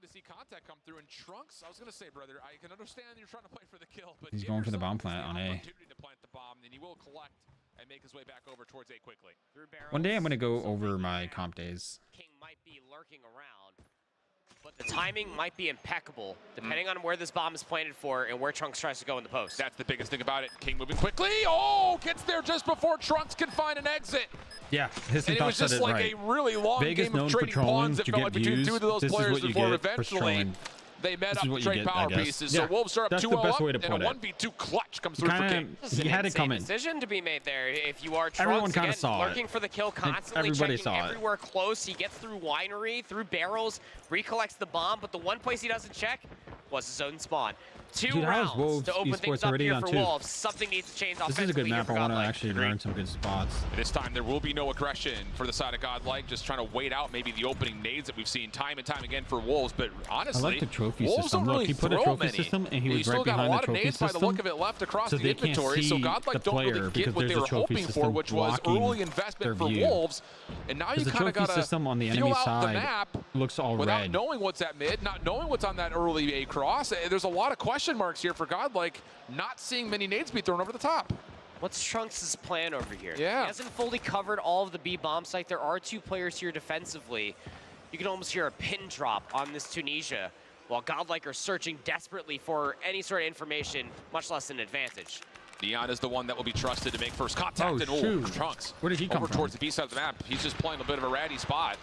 To see contact come through, and Trunks, I was gonna say, brother, I can understand you're trying to play for the kill, but He's going for the bomb plant on A. opportunity to plant the bomb, then he will collect and make his way back over towards A quickly. One day I'm gonna go over my comp days. King might be lurking around, but the timing might be impeccable depending on where this bomb is planted for and where Trunks tries to go in the post. That's the biggest thing about it. King moving quickly. Oh, gets there just before Trunks can find an exit. Yeah, his and it was just like a really long Vegas game of trading pawns that felt like between two of those players before eventually they met up to trade power pieces. So Wolves are up 2-0 up, and a 1v2 clutch comes through for King. He had it coming. Decision to be made there. If you are Everyone Trunks, kind again, of saw lurking it. for the kill, constantly checking everywhere close. He gets through winery, through barrels, recollects the bomb, but the one place he doesn't check was his own spawn. Two rounds to open things up here for Wolves. Something needs to change offensively. This is a good map. I want to actually Agreed. learn some good spots. This time there will be no aggression for the side of Godlike, just trying to wait out maybe the opening nades that we've seen time and time again for Wolves. But honestly, I like the trophy Wolves system. don't really Look, he put a throw trophy many. system, and he was still right got a behind lot the of trophy nades by the look of it left across so the they can't inventory. see So Godlike the don't really player get what because they were there's a trophy hoping for, system which was blocking early investment for their view. Wolves. And now you The kind of trophy got to system on the feel enemy out the side map looks all without red. knowing what's at mid, not knowing what's on that early A cross. There's a lot of question marks here for Godlike, not seeing many nades be thrown over the top. What's Trunks' plan over here? Yeah. He hasn't fully covered all of the B bomb site. There are two players here defensively. You can almost hear a pin drop on this Tunisia, while Godlike are searching desperately for any sort of information, much less an advantage. Neon is the one that will be trusted to make first contact. shoot. Trunks. Where did he come over from? towards the B side of the map. He's just playing a bit of a ratty spot,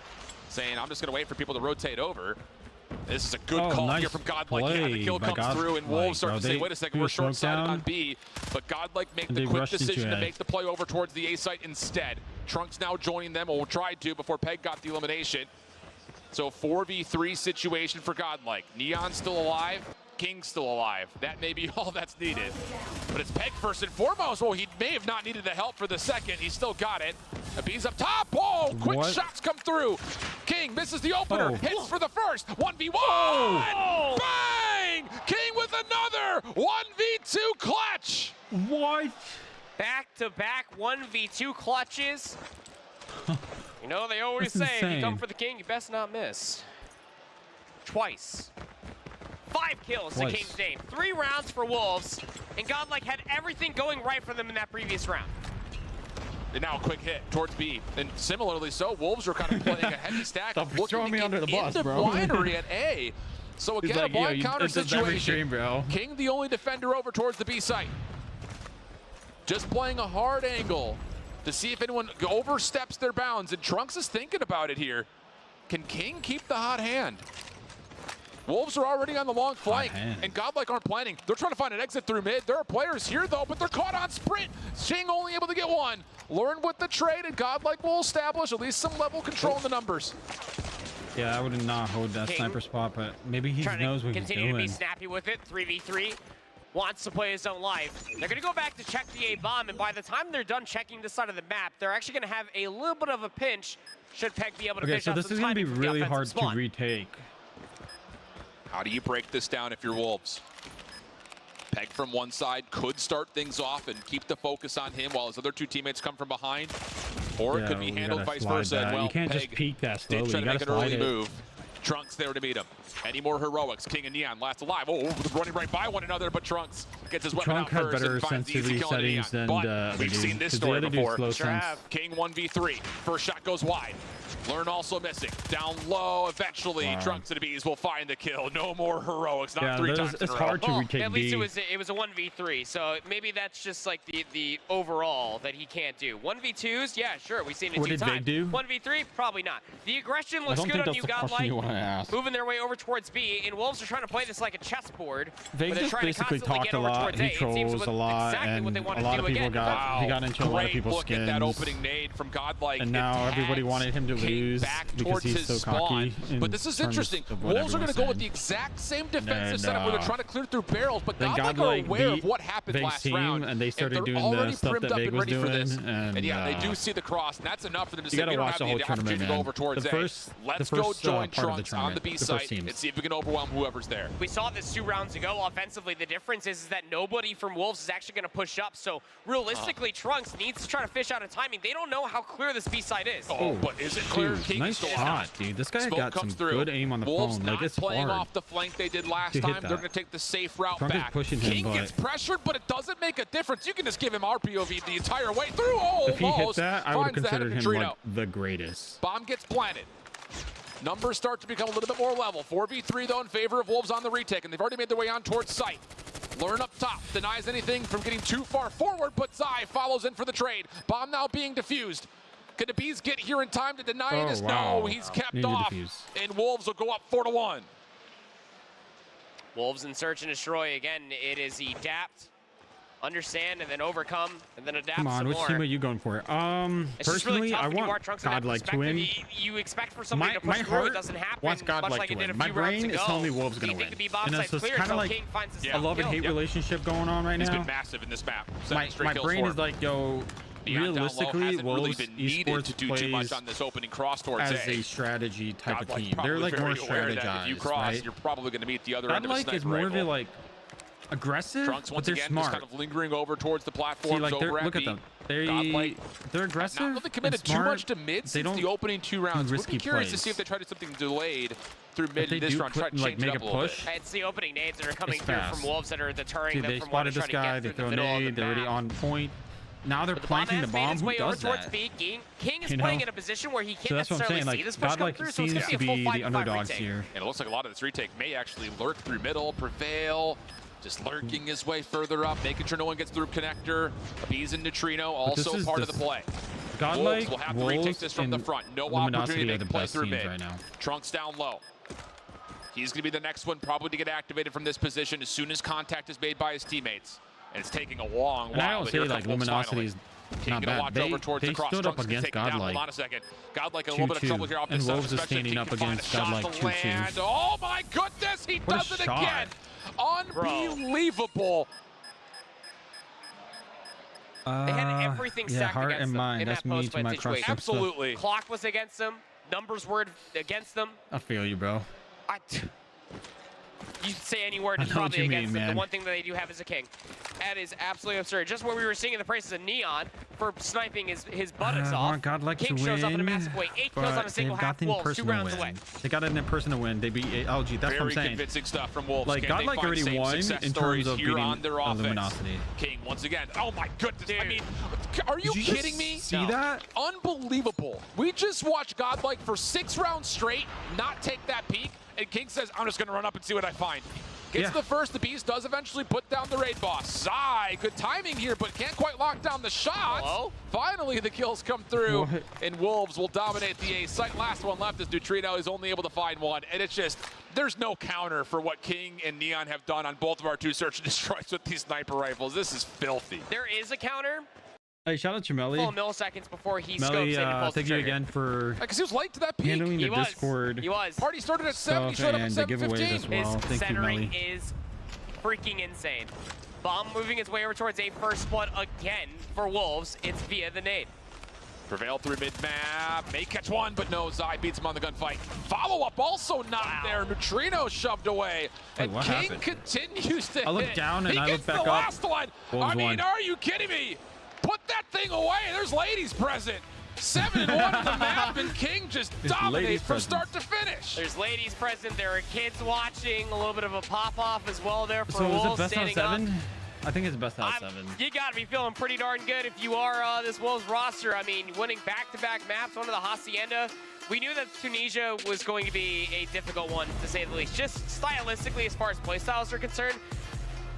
saying, I'm just going to wait for people to rotate over. This is a good call nice here from Godlike. Yeah, the kill play comes by through, and Godlike, Wolves start bro. to say, They wait a second, threw we're a smoke short-sided down, on B. But Godlike make and the they quick rushed into decision to A. make the play over towards the A site instead. Trunks now joining them, or tried to before Peg got the elimination. So 4v3 situation for Godlike. Neon's still alive. King's still alive. That may be all that's needed. But it's Peg first and foremost. Well, he may have not needed the help for the second. He still got it. Abi's up top. Oh, quick shots come through. King misses the opener. Hits for the first. 1v1. Oh. Bang! King with another 1v2 clutch. What? Back-to-back 1v2 clutches. You know, they always That's say, if you come insane. for the king, you best not miss. Twice. 5 kills to Twice. King's name. 3 rounds for Wolves, and Godlike had everything going right for them in that previous round. And now a quick hit towards B. And similarly so, Wolves are kind of playing a heavy stack. Stop looking throwing to me get under the bus, into bro. winery at A. So He's again, like, a blind "Yo, counter it's just every situation. stream, bro." King the only defender over towards the B site. Just playing a hard angle to see if anyone oversteps their bounds. And Trunks is thinking about it here. Can King keep the hot hand? Wolves are already on the long flank, and Godlike aren't planning. They're trying to find an exit through mid. There are players here, though, but they're caught on sprint. Shing only able to get one. Learn with the trade, and Godlike will establish at least some level control in the numbers. Yeah, I would not hold that King sniper spot, but maybe he Trying knows to what he's continue to be doing. snappy with it. 3v3. Wants to play his own life. They're going to go back to check the A bomb, and by the time they're done checking this side of the map, they're actually going to have a little bit of a pinch should Peg be able to Okay, finish so out this some is going to be timing from the really offensive hard spawn. to retake. How do you break this down if you're Wolves? Peg from one side could start things off and keep the focus on him while his other two teammates come from behind. Or it Yeah, could be we handled gotta vice slide versa. that. And well, You can't Peg just peek that did slowly. try You to make gotta an early slide it. move. Trunks there to meet him. Any more heroics? King and Neon last alive. Oh, running right by one another, but Trunks gets his weapon Trunk out has first better and finds the easy sensitivity kill on Neon. settings than But the other we've dude, seen this 'cause the story other dude's before. slow sense. King 1v3. First shot goes wide. Learn also missing. Down low, eventually, Wow. Trunks and the Bees will find the kill. No more heroics, not Yeah, 3 times it's in a row. hard to Well, retake at least B. it was a 1v3, so maybe that's just like the overall that he can't do. 1v2s, yeah, sure, we've seen it What 2 did times. Vig do? 1v3, probably not. The aggression I looks don't good think on that's you, the question Godlike. you want to ask. Moving their way over towards B, and Wolves are trying to play this like a chessboard. They where they're just trying to basically constantly talked get a over lot. towards He A. It seems trolls what- a lot, exactly and what they want a to lot do of people again. got he got into a lot of Great people's look skins. at that opening nade from Godlike. And now everybody wanted him to leave. lose back because towards he's his so spawn. cocky. But this is interesting. Wolves are going to go with the exact same defensive setup where they're trying to clear through barrels, but Godlike are aware of what happened last round. And they started doing already the stuff primed that up Vig and was ready for doing. this. And yeah, they do see the cross, and that's enough for them to say, we don't have the opportunity to go over towards A. Let's go join Trunks on the B site and see if we can overwhelm whoever's there. We saw this 2 rounds ago offensively. The difference is that nobody from Wolves is actually going to push up. So realistically, Trunks needs to try to fish out a timing. They don't know how clear this B side is. Oh, but is it clear? Dude, nice shot, dude. This guy got some good aim on the Wolves phone. not Like, it's playing hard off the flank they did last time. They're going to take the safe route Trunk is back. pushing him, King but gets pressured, but it doesn't make a difference. You can just give him RPOV the entire way through. Oh, if he hit almost that, I would have finds the head of considered him Neutrino. like the greatest. Bomb gets planted. Numbers start to become a little bit more level. 4v3 though in favor of Wolves on the retake, and they've already made their way on towards site. Learn up top, denies anything from getting too far forward, but Zai follows in for the trade. Bomb now being defused. Can the Bees get here in time to deny it? No, he's kept off, and Wolves will go up 4-1. Wolves in search and destroy again. It is adapt, understand, and then overcome, and then adapt. Come on, some which more. team are you going for? It's just Personally, really tough I when you are want Trunks in that Godlike to perspective. win. You expect for somebody to push My through, it heart doesn't happen. wants Godlike much like to it did a win. My few rounds brain is ago. telling me Wolves going to You win. think the B bomb And site's so it's clear kind of until like King finds his a love and hate relationship going on right He's now. been massive in this map. My brain is like, yo, realistically, Wolves been needed esports to do too much on this opening cross towards as a strategy type of team. They're like more strategized, if you cross, right? you're probably going to meet the other end of a Godlike sniper is more of a rifle. like aggressive, Trunks but once they're again smart. just kind of lingering over towards the platforms. See, like over at look at B. them. Godlike They're aggressive. not really committed and too smart. much to mid They since don't the opening 2 rounds. We'd risky be curious to plays. see if they try to do something delayed through If mid they this do round. Try to like change make it up a a little push, bit. It's the opening nades that are coming It's through fast. from Wolves that are deterring Dude, them they from wanting spotted to try this to get guy. through They the throw a middle of nade. the They're already map. on point. Now they're But the bomb planting the has made bomb. its Who way over does towards that? B. King is You know? playing in a position where he So can't that's what I'm necessarily saying. see Like this push come Godlike through, so it's seems going to to be a be full the 5-5 underdogs retake. here. And it looks like a lot of this retake may actually lurk through middle. Prevail just lurking his way further up, making sure no one gets through connector. Bees and Neutrino also part of the play. Godlike, Wolves will have to retake this from the front. No opportunity to play through mid. Right now. Trunks down low. He's going to be the next one probably to get activated from this position as soon as contact is made by his teammates. And it's taking a long And I while. don't But say here like comes Wolves Luminosity's finally. King not gonna bad. watch over towards They the cross. stood up Trunks against take it down. Godlike. Hold on a second. Godlike in a little bit of 2-2. trouble here off And this side, Wolves is especially if standing King up can find against a shot Godlike to 2-2. land. Oh my goodness, he What a does it shot. again. Unbelievable. They had everything yeah, stacked heart against and them mind. in That's that me to post-fight my situation. crush. Absolutely. Clock was against them. Numbers were against them. I feel you, bro. You say any word I is know what probably you mean, against them. The man. one thing that they do have is a king. That is absolutely absurd. Just what we were seeing in the praises of Neon for sniping his buttocks I off. want Godlike King to shows up in a win, massive way. 8 kills on a but single they've half. got the Wolves, 2 personal rounds win. away. They got it in personal win. They beat LG. That's what I'm Very saying. convincing stuff from Wolves. Like, Can Godlike they find already same won success in stories terms of here beating on their offense? Luminosity. King once again. Oh my goodness. Dude. I mean, are you Did you kidding just me? see that? Unbelievable. We just watched Godlike for 6 rounds straight not take that peak, and King says, I'm just going to run up and see what I find. Gets the first. The Beast does eventually put down the raid boss. Zai, good timing here, but can't quite lock down the shots. Hello? Finally, the kills come through, and Wolves will dominate the A site. Last one left is Neutrino. Is only able to find one, and it's just, there's no counter for what King and Neon have done on both of our 2 search and destroys with these sniper rifles. This is filthy. There is a counter. Hey, shout out to Melly. Full milliseconds before he Melly, scopes in and pulls the thank you trigger. again for Because he was late to that peak. handling the He was. Discord He was. Party started at 7. He stuff showed up at and the giveaways as 7:15. well. His Thank you, centering Melly. is freaking insane. Bomb moving his way over towards a first blood again for Wolves. It's via the nade. Prevail through mid-map. May catch one, but no. Zai beats him on the gunfight. Follow-up also not there. Neutrino shoved away. Wait, And what King happened? continues to I look hit. down and he I gets look back the up. last one. Wolves I mean, won. are you kidding me? Put that thing away. There's ladies present. 7-1 on the map, and King just There's dominates ladies from present. start to finish. There's ladies present. There are kids watching. A little bit of a pop-off as well there for So is Wolves it best out of standing 7? up. I think it's best out of 7. You got to be feeling pretty darn good if you are this Wolves roster. I mean, winning back-to-back maps, one of the Hacienda. We knew that Tunisia was going to be a difficult one, to say the least. Just stylistically, as far as playstyles are concerned,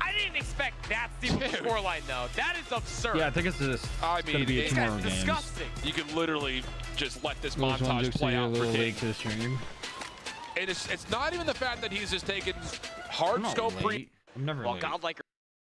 I didn't expect that steep of a scoreline, though. That is absurd. Yeah, I think it's just I going to mean, be a it's tomorrow games. disgusting. You can literally just let this Wolves won, montage Jokesta, play you're a out for little King. late to the stream. It's not even the fact that he's just taking hard I'm not scope pre. late. I'm never Well, late. Godlike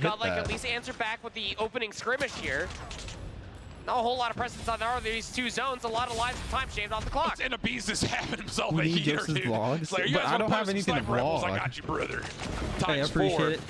hit Godlike that. at least answer back with the opening skirmish here. Not a whole lot of presence on there are these two zones. A lot of lives and time shaved off the clock. And Abiz just having himself We a need heater, Jokesta's dude. vlogs, It's like, you but guys I wanna don't play have some anything to Sniper Rebels? I vlog. got you, brother. Hey, I Times appreciate 4. it.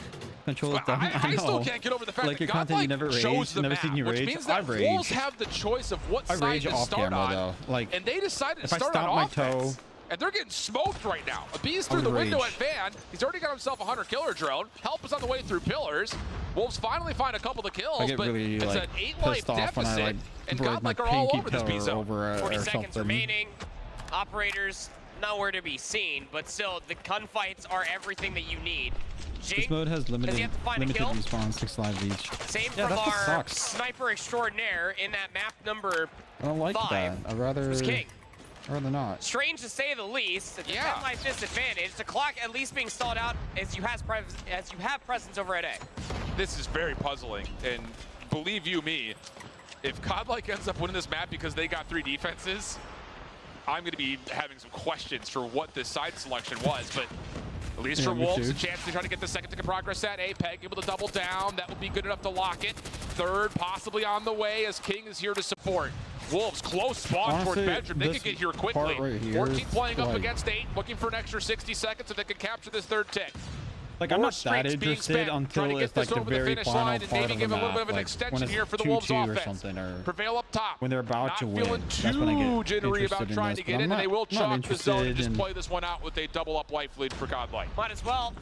control is dumb. I still can't get over the fact like that your content, you Godlike never chose rage, the never map, seen you which rage. means that I Wolves rage. have the choice of what I side rage to off start camera on, though. Like and they decided to if I start stop on my offense. toe, And they're getting smoked right now. Abi's I through the would window rage. at Van. He's already got himself a hunter killer drone. Help is on the way through pillars. Wolves finally find a couple of kills, I get but really it's like an 8-life pissed off when I deficit. like And break my Godlike are all pinky over this B toe zone. over 40 or seconds something. remaining. Operators nowhere to be seen, but still, the gunfights are everything that you need. Jig, This mode has does he limited have to find a limited kill? respawn, 6 lives each. Same Yeah, from that just our sucks. sniper extraordinaire in that map number I don't like 5. that. I'd rather King. not. Strange to say the least. It's a 10-life disadvantage. The clock at least being stalled out as you have presence over at A. This is very puzzling, and believe you me, if Godlike ends up winning this map because they got 3 defenses, I'm going to be having some questions for what this side selection was, but at least for me Wolves, too. a chance to try to get the second tick of progress at A. Peg able to double down. That will be good enough to lock it. Third possibly on the way as King is here to support. Wolves close spawn Honestly, towards bedroom. They this could get here part quickly. right here 14 is playing up like- against 8, looking for an extra 60 seconds if they could capture this third tick. Like I'm More not that streaks being interested spent, trying until to get it's like this the over the very finish final line and part maybe of give the a little map, bit of an like extension when here it's for the Wolves 2-2 or offense. something, or Prevail up top. when they're about Not to win. feeling That's when I get too jittery interested about in trying this, to but get I'm in, and they will not chalk the zone and interested just in- play this one out with a double up life lead for Godlike. Might as well.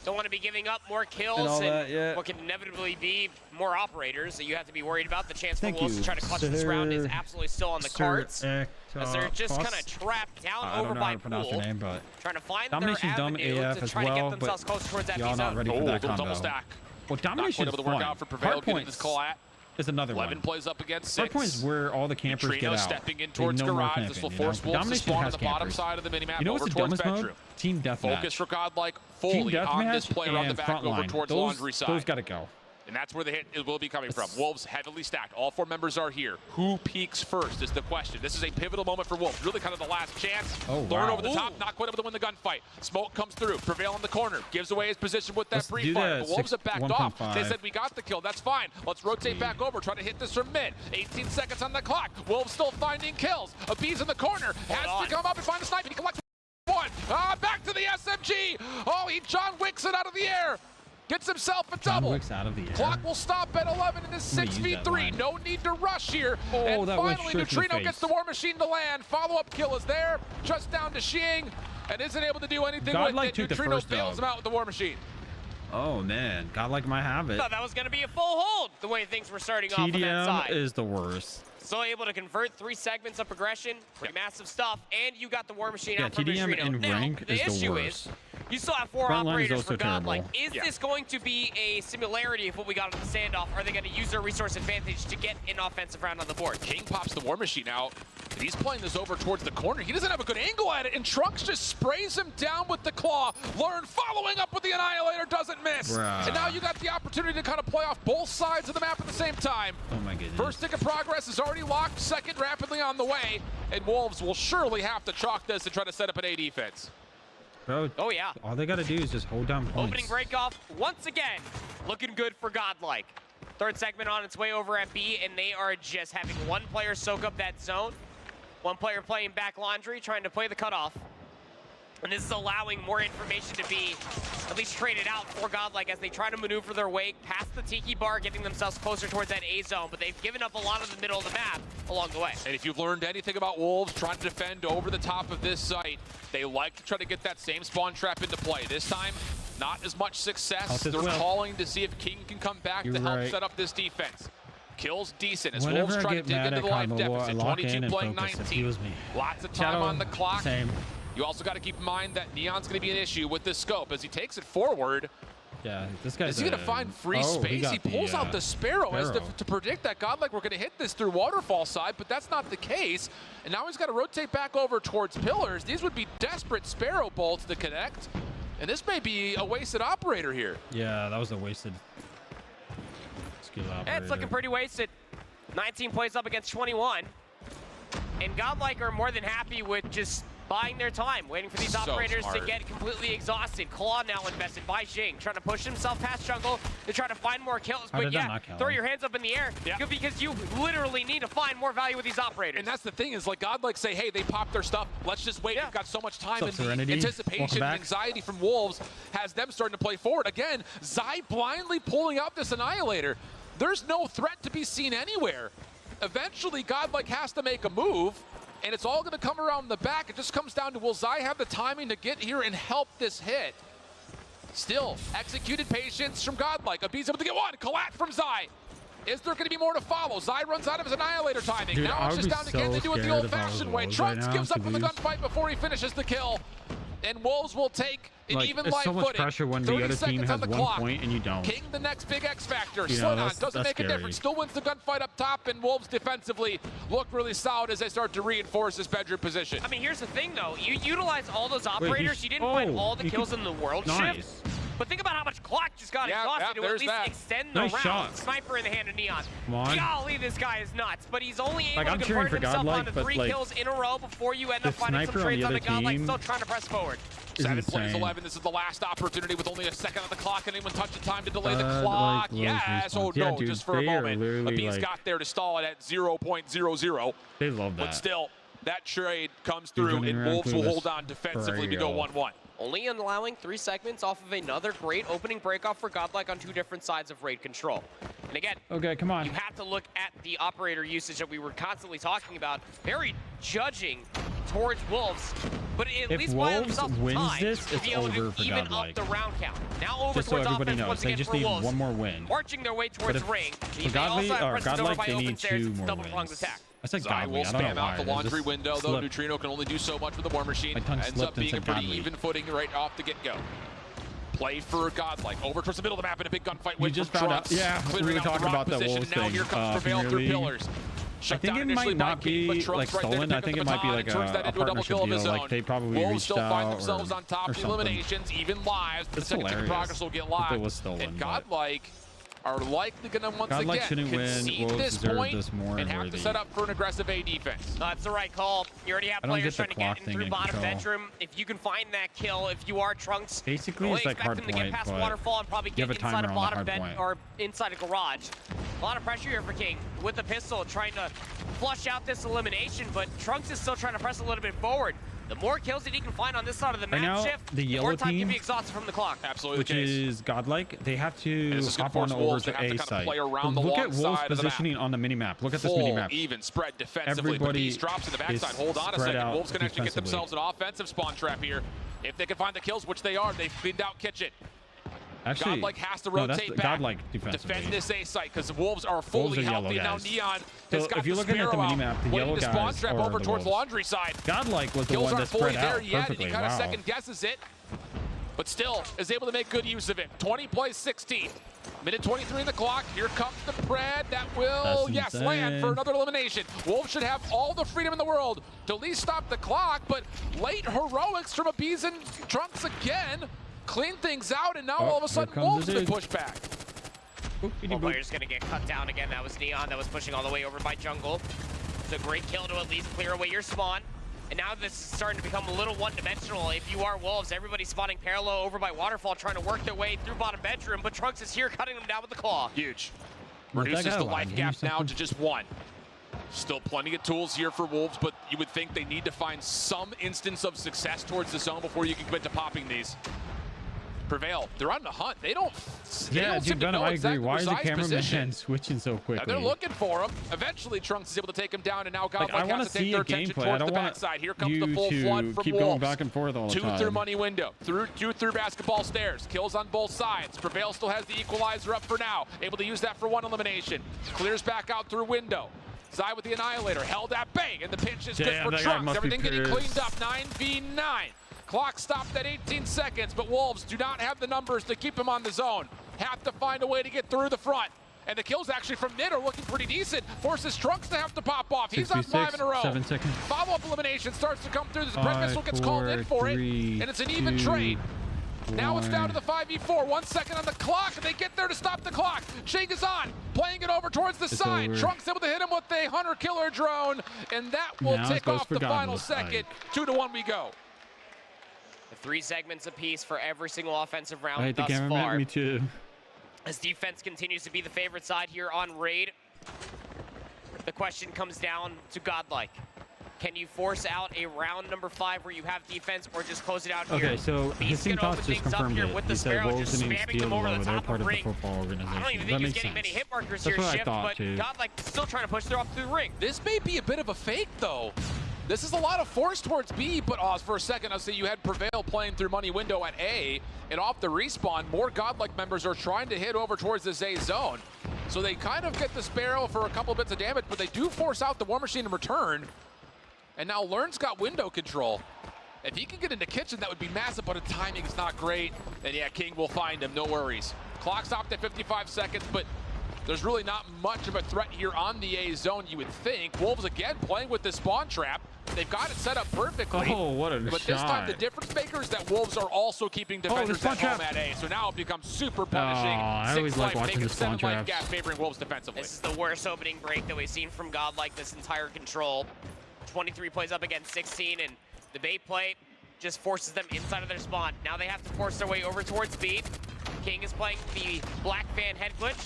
Don't want to be giving up more kills And all that, yeah. what can inevitably be more operators that you have to be worried about. The chance for Thank Wolves you, to try to clutch this round is Sir- absolutely still on the cards. As they're just kind of trapped down I over don't know by how to pronounce Pool, your name, but trying to find Domination's their dumb avenue AF to as try to well, get themselves but closer towards that y'all B not zone. ready for Oh, that little combo. double stack. Well, Not domination quite is able to work fun. out for Prevail Hard getting this points collat. is another 11 one. plays up against 6. Hard points is where all the campers Neutrino get out. stepping in They towards no more garage. camping, This will you force know? Wolves to Domination spawn on has the bottom campers. side of the minimap You know over what's the towards dumbest bedroom. mode? Team deathmatch. Focus for Godlike Team fully on this deathmatch player on the and back over frontline. towards Those, laundry side. those gotta go. And that's where the hit will be coming from. Wolves heavily stacked. All 4 members are here. Who peaks first is the question. This is a pivotal moment for Wolves. Really kind of the last chance. Oh, Lauren wow. over the top, not quite able to win the gunfight. Smoke comes through. Prevail in the corner. Gives away his position with that Let's do pre-fire. that. The Wolves have backed off. 1.5. They said, we got the kill. That's fine. Let's rotate back over. Try to hit this from mid. 18 seconds on the clock. Wolves still finding kills. Abi's in the corner. Has to come up and find a snipe. He collects one. Back to the SMG. Oh, he John Wicks it out of the air. Gets himself a John double. Wick's out of the air. Clock will stop at 11 in this I'm gonna use that 6v3. line. No need to rush here. Oh, and that went finally, straight to the Neutrino gets face. the War Machine to land. Follow-up kill is there. Just down to Xing and isn't able to do anything Godlike with it. took the Neutrino first bails dub. him out with the War Machine. Oh man, Godlike might have it. Thought that was going to be a full hold the way things were starting off on that TDM side. is the worst. Still able to convert 3 segments of progression. Pretty massive stuff. And you got the War Machine Yeah, out from TDM Neutrino. in Now, rank the is the issue worst. is you still have 4 Frontline is operators also for Godlike. terrible. Is this going to be a similarity of what we got on the standoff? Are they going to use their resource advantage to get an offensive round on the board? King pops the War Machine out, and he's playing this over towards the corner. He doesn't have a good angle at it, and Trunks just sprays him down with the claw. Lauren following up with the Annihilator, doesn't miss. Bruh. And now you got the opportunity to kind of play off both sides of the map at the same time. Oh my goodness. First tick of progress is already locked, second rapidly on the way, and Wolves will surely have to chalk this and try to set up an A defense. Bro, Oh, yeah. all they gotta do is just hold down points. Opening breakoff, once again, looking good for Godlike. Third segment on its way over at B, and they are just having 1 player soak up that zone. 1 player playing back laundry, trying to play the cutoff. And this is allowing more information to be at least traded out for Godlike as they try to maneuver their way past the Tiki Bar, getting themselves closer towards that A zone, but they've given up a lot of the middle of the map along the way. And if you've learned anything about Wolves trying to defend over the top of this site, they like to try to get that same spawn trap into play. This time, not as much success. They're calling to see if King can come back to help set up this defense. Kills decent as Whenever Wolves I try to get dig mad into the at life Combo War, I deficit. lock 22 in and playing focus. It 19. heals me. Lots of time Shadow, on the clock. same. You also got to keep in mind that Neon's going to be an issue with this scope as he takes it forward. Yeah, this guy's Is he going to find free space? He pulls out the Sparrow as to predict that Godlike we're going to hit this through Waterfall side, but that's not the case. And now he's got to rotate back over towards Pillars. These would be desperate Sparrow bolts to connect. And this may be a wasted operator here. Yeah, that was a wasted skill operator. It's looking pretty wasted. 19 plays up against 21. And Godlike are more than happy with just buying their time, waiting for these So operators smart. to get completely exhausted. Claw now invested by Jing, trying to push himself past jungle to try to find more kills. How But did that yeah, not kill throw him? your hands up in the air because you literally need to find more value with these operators. And that's the thing is, like, Godlike say, hey, they popped their stuff. Let's just wait. We've got so much time. What's up, And the Serenity? anticipation Welcome and back. anxiety from Wolves has them starting to play forward. Again, Zai blindly pulling out this Annihilator. There's no threat to be seen anywhere. Eventually, Godlike has to make a move, and it's all going to come around the back. It just comes down to, will Zai have the timing to get here and help this hit? Still, executed patience from Godlike. Abi's able to get one. Collat from Zai. Is there going to be more to follow? Zai runs out of his Annihilator timing. Dude, now I it's would just be down to so getting to do it the scared if I was old-fashioned way. Wolves Trunks right now gives up to on the lose. gunfight before he finishes the kill. And Wolves will take an Like, even it's light so much footing. pressure when the 30 other team seconds has on the 1 clock. point and you don't. King, the next big X factor. You know, Slinan that's doesn't make scary. a difference. Still wins the gunfight up top, and Wolves defensively look really solid as they start to reinforce this bedroom position. I mean, here's the thing, though. You utilize all those operators. You didn't find all the kills in the world Nice. shift. But think about how much clock just got Yeah, exhausted to at there's least that. extend the Nice round. shot. Sniper in the hand of Neon. Come on. Golly, this guy is nuts. But he's only able Like, I'm to cheering convert for himself Godlike, onto but, 3 like, kills in a row before you end the up finding some sniper on trades the on the other Godlike, team still trying to press forward. is 7 plays insane. 11. This is the last opportunity with only a second on the clock. Anyone touch the time to delay the Like, clock? low Yes. Oh response. Yeah, no, dude, just for a they are moment. literally, Abi's like- got there to stall it at 0.00. They love that. But still, that trade comes Dude, through, running and around Wolves will clueless hold on defensively to go for real. 1-1. Only allowing 3 segments off of another great opening breakoff for Godlike on 2 different sides of raid control. And again, Okay, come on. you have to look at the operator usage that we were constantly talking about. Very judging towards Wolves, but at If least buy Wolves themselves wins time this, to it's be able over to for even Godlike. up the round count. Now over Just so towards everybody offense knows, once they again just for need Wolves. one more win. Marching their way towards if- ring. for They also have Godlike, presses over Godlike, by they open need stairs 2 and more double pronged wins. attack. I said Zai Godly. will I don't spam know out why. the laundry Just window, though. slipped. Neutrino can only do so much with the War Machine. My tongue Ends slipped up and being a said pretty Godly. even footing right off the get-go. Play for Godlike. Over towards the middle of the map in a big gunfight. You win just from found out. Trunks, Yeah, we clearing were out the talking rock about that position. Wolves Now thing. here comes Prevail Premier through League. pillars. I Shut think down it initially might by not King, but be Trunks like right there to stolen. pick I up think the it might be baton like and turns that a into a double partnership kill of his deal. own. Like they probably Wolves reached still find out themselves or on top of the something. eliminations, even lives. The It's second team hilarious progress will get if locked. it was stolen, And but- Godlike are likely going to once Godlike again shouldn't win. concede Wolves this deserve point this more and have worthy. to set up for an aggressive A defense. That's the right call. You already have I don't players get the trying to clock get in thing through in bottom control. bedroom. If you can find that kill, if you are Trunks, Basically, only it's like expect him to get hard past point, but waterfall and probably you get have a inside timer a on the bottom hard bed point. or inside a garage. A lot of pressure here for King with the pistol, trying to flush out this elimination, but Trunks is still trying to press a little bit forward. The more kills that he can find on this side of the Right map now, shift, the more yellow time can team, be exhausted from the clock. Absolutely which the case. is Godlike, they have to this is gonna hop on force over Wolves to to have to A kind of site. play around the Look long at Wolves' side of the map. positioning on the mini-map. Look at this Full, mini-map. even spread defensively. Everybody But Beast drops in the backside. is Hold on a spread second. out Wolves can actually get defensively. themselves an offensive spawn trap here. If they can find the kills, which they are, they've cleaned out Kitchen. Actually, Godlike has to no, that's rotate back. Godlike defensively. Defend this A site because the Wolves are Wolves fully are yellow healthy. Now guys. Neon So has got if you're the looking at the Sparrow out, mini-map, the waiting yellow to spawn guys trap are over the towards the Wolves. laundry side. Godlike was the Kills one that aren't fully spread there out yet, and perfectly. he kind of Wow. second guesses it, but still is able to make good use of it. 20 plays 16. Minute 23 in the clock. Here comes the Pred. That will, That's land insane. for another elimination. Wolves should have all the freedom in the world to at least stop the clock, but late heroics from Abiz and Trunks again clean things out, and now all of a sudden comes Wolves the have been dude. pushed back. One player's gonna get cut down again. That was Neon that was pushing all the way over by Jungle. It's a great kill to at least clear away your spawn. And now this is starting to become a little one-dimensional. If you are Wolves, everybody's spawning parallel over by Waterfall, trying to work their way through bottom bedroom, but Trunks is here cutting them down with the claw. Huge. Let that Reduces guy the line. life Give gap me now something. to just 1. Still plenty of tools here for Wolves, but you would think they need to find some instance of success towards the zone before you can commit to popping these. Prevail. They're on the hunt. They don't Yeah, seem dude, to Gunna, know I agree. exactly Why where is the Zai's cameraman positioned. switching so quickly? And they're looking for him. Eventually, Trunks is able to take him down, and now Godlike I want has to to take see their a attention gameplay. I towards don't the want backside. Here comes you the full to flood from keep Wolves. going back and forth all the 2 time. through money window. Two through basketball stairs. Kills on both sides. Prevail still has the equalizer up for now. Able to use that for 1 elimination. Clears back out through window. Zai with the Annihilator. Held at bay, and the pinch is Damn, good for that guy Trunks. must be Everything getting pissed. cleaned up. 9v9. Clock stopped at 18 seconds, but Wolves do not have the numbers to keep him on the zone. Have to find a way to get through the front. And the kills actually from Nid are looking pretty decent. Forces Trunks to have to pop off. He's on 5 in a row. 7 seconds. Follow-up elimination starts to come through. The 5, missile gets called in 4, for 3, it, and it's an even 2, trade. Now it's down to the 5v4. 1 second on the clock, and they get there to stop the clock. Shake is on, playing it over towards the side. over. Trunks able to hit him with a hunter-killer drone, and that will Now it tick goes off for the final Godlike. second. 2-1 we go. 3 segments apiece for every single offensive I round hate the thus cameraman. far. Me too. As defense continues to be the favorite side here on Raid, the question comes down to Godlike. Can you force out a round number 5 where you have defense, or just close it out here? Okay, so Beast his team can open thoughts just things up confirmed here it. with the He said Sparrow, Wolves just didn't spamming steal them over the They're top part of of the ring. football organization. I don't even That think he's makes getting many sense. hit markers That's here, what I Shift, thought, but too. Godlike still trying to push it off through the ring. This may be a bit of a fake, though. This is a lot of force towards B, but for a second, I'll say you had Prevail playing through money window at A, and off the respawn, more Godlike members are trying to hit over towards this A zone. So they kind of get the Sparrow for a couple bits of damage, but they do force out the War Machine in return. And now Learn's got window control. If he can get into kitchen, that would be massive, but the timing is not great. And yeah, King will find him, no worries. Clock stopped at 55 seconds, but there's really not much of a threat here on the A zone, you would think. Wolves again playing with this spawn trap. They've got it set up perfectly. Oh, what a But this time the difference maker is that Wolves are also keeping defenders spawn at home trap. at A. So now it becomes super punishing. I 6 always like life, watching making the spawn 7 life traps. gap favoring Wolves defensively. This is the worst opening break that we've seen from Godlike this entire control. 23 plays up against 16, and the bait play just forces them inside of their spawn. Now they have to force their way over towards B. King is playing the Black Fan head glitch.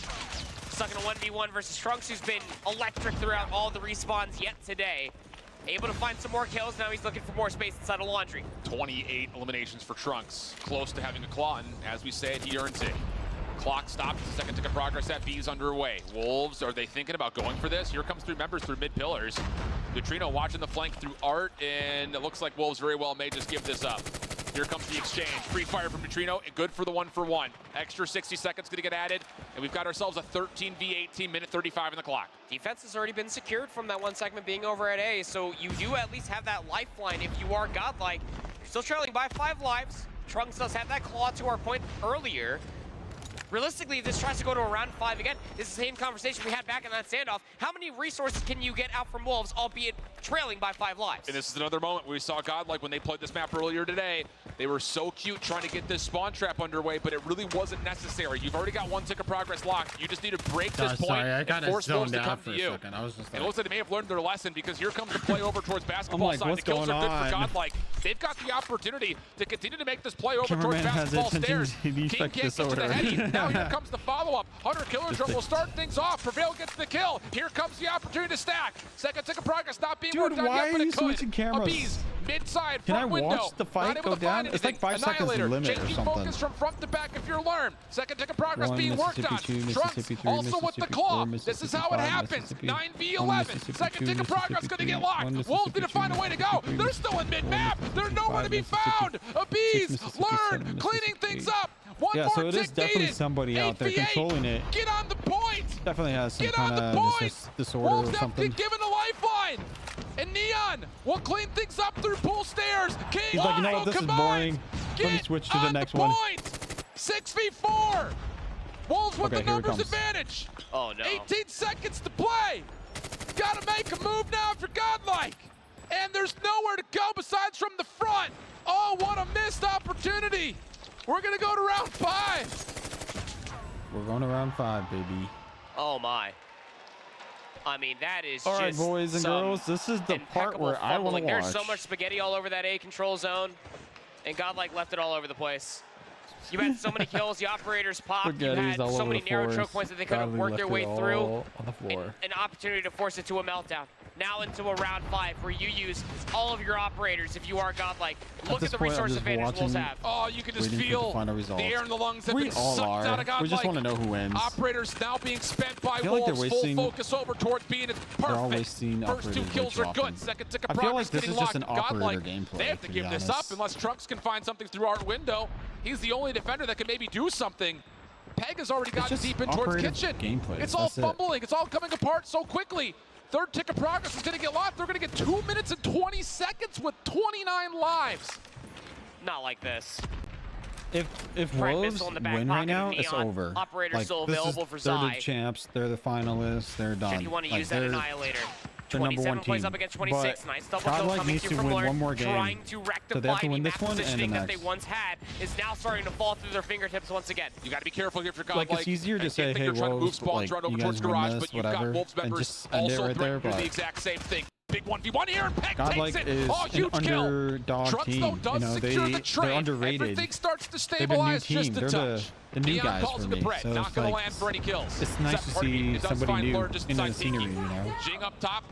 Stuck in a 1v1 versus Trunks, who's been electric throughout all the respawns yet today. Able to find some more kills. Now he's looking for more space inside of Laundry. 28 eliminations for Trunks. Close to having a claw, and as we said, he earns it. Clock stopped. Second tick of progress at B is underway. Wolves, are they thinking about going for this? Here comes 3 members through mid pillars. Neutrino watching the flank through Art, and it looks like Wolves very well may just give this up. Here comes the exchange. Free fire from Neutrino, good for the 1-for-1. Extra 60 seconds gonna get added, and we've got ourselves a 13v18, minute 35 in the clock. Defense has already been secured from that 1 segment being over at A, so you do at least have that lifeline if you are Godlike. You're still trailing by 5 lives. Trunks does have that claw to our point earlier. Realistically, if this tries to go to a round 5 again, it's the same conversation we had back in that standoff. How many resources can you get out from Wolves, albeit trailing by 5 lives? And this is another moment where we saw Godlike when they played this map earlier today. They were so cute trying to get this spawn trap underway, but it really wasn't necessary. You've already got 1 tick of progress locked. You just need to break this point Sorry, I and kinda force Wolves zoned to out come for to a you. second. I was just And it like- looks like they may have learned their lesson, because here comes the play over towards basketball like, side. what's The kills are good going for on? Godlike. They've got the opportunity to continue to make this play over towards Cameraman has basketball attention stairs. to King the effect can't get to the disorder. heady. Now here comes the follow-up. Hunter Killer Drum will start things off. Prevail gets the kill. Here comes the opportunity to stack. Second tick of progress not being Dude, worked on why yet, but are you it could. switching cameras? Abees, mid-side, Can I front watch window. the fight Not able go to find down? It's like anything. 5 seconds Annihilator, limit or changing something. focus from front to back if you're Learn. Second tick of progress 1 being worked on. Mississippi 2, Trunks Mississippi 3, also with the Mississippi claw. 4, This is Mississippi how it 5, happens. Mississippi 9v11. Mississippi Second 2, tick of progress Mississippi going to get 3, locked. 1 Wolves need to Mississippi find a 2, way to go. Mississippi They're still in mid-map. 1 They're nowhere to be Mississippi found. 5, Abees, Mississippi Learn, 7, cleaning Mississippi things up. One Yeah, more so it is tick definitely needed. somebody out there 8v8. controlling it. Get on the point. Definitely has some Get on kind the of point. disorder Wolves or have something. been given a lifeline. And Neon will clean things up through pool stairs. King He's like, you know what, this is boring. Let me switch to the next one. 6v4. Wolves with Okay, the here it numbers comes. advantage. Oh, no. 18 seconds to play. Gotta make a move now for Godlike. And there's nowhere to go besides from the front. Oh, what a missed opportunity. We're gonna go to round 5. We're going to round 5, baby. Oh, my. I mean, that is All right, just boys and some girls, this is the part impeccable where I want to fumbling. watch. There's so much spaghetti all over that A control zone, and Godlike left it all over the place. You had so many kills, the operators popped. You Spaghetti's had all so over many the narrow floors. choke points that they couldn't Godly work left their it way through. all on the floor. An opportunity to force it to a meltdown. Now into a round 5 where you use all of your operators if you are Godlike. Look this at the point, I'm resource just advantage Wolves watching, have. Oh, you can just waiting for feel the final the result. air in the lungs have We been all sucked out are. of Godlike. We just want to know who wins. Operators now being spent by I feel like they're Wolves. wasting- Full focus over towards B, and it's They're all perfect. wasting First 2 operators kills way are too good. often. Second tick of I feel progress like this getting is just locked. an operator Godlike, gameplay, they have to to give be this up honest. unless Trunks can find something through Art window. He's the only defender that can maybe do something. Peg has already gotten just deep in towards operative kitchen. gameplay. It's all That's it. fumbling. It's all coming apart so quickly. Third tick of progress is going to get locked. They're going to get 2 minutes and 20 seconds with 29 lives. Not like this. If Prime Wolves missile in the back win right pocket now, of it's Neon. over. Operator still this is- available for They're Zai. the champs. They're the finalists. They're done. If you want to Like, use that they're- Annihilator. the number 27 one plays team. up against 26. But Nice double kill Godlike coming needs through to from win Lord, one more game. trying to So rectify they have to the win map this one and the positioning that they next. once had is now starting to fall through their fingertips once again. You got to be careful here for Like, Godlike. it's easier to I say, can't think hey, they're trying to move Wolves, spawns like, right over you towards guys win Garage, this, but you've got whatever, Wolves and members just end it also right threatening there, to do the but exact same thing. Big 1v1 here, and Peg Godlike takes it. is Oh, an huge kill. underdog Trunks, team. though, does You know, secure the they're trade. underrated. Everything starts to They've been a new stabilize team. just a They're touch. the new Neon guys calls for it the me. bread. So Not it's going to like, land for any kills. it's nice to see it does somebody find new Lord just in the inside scenery, Tiki. you know? Jing up top.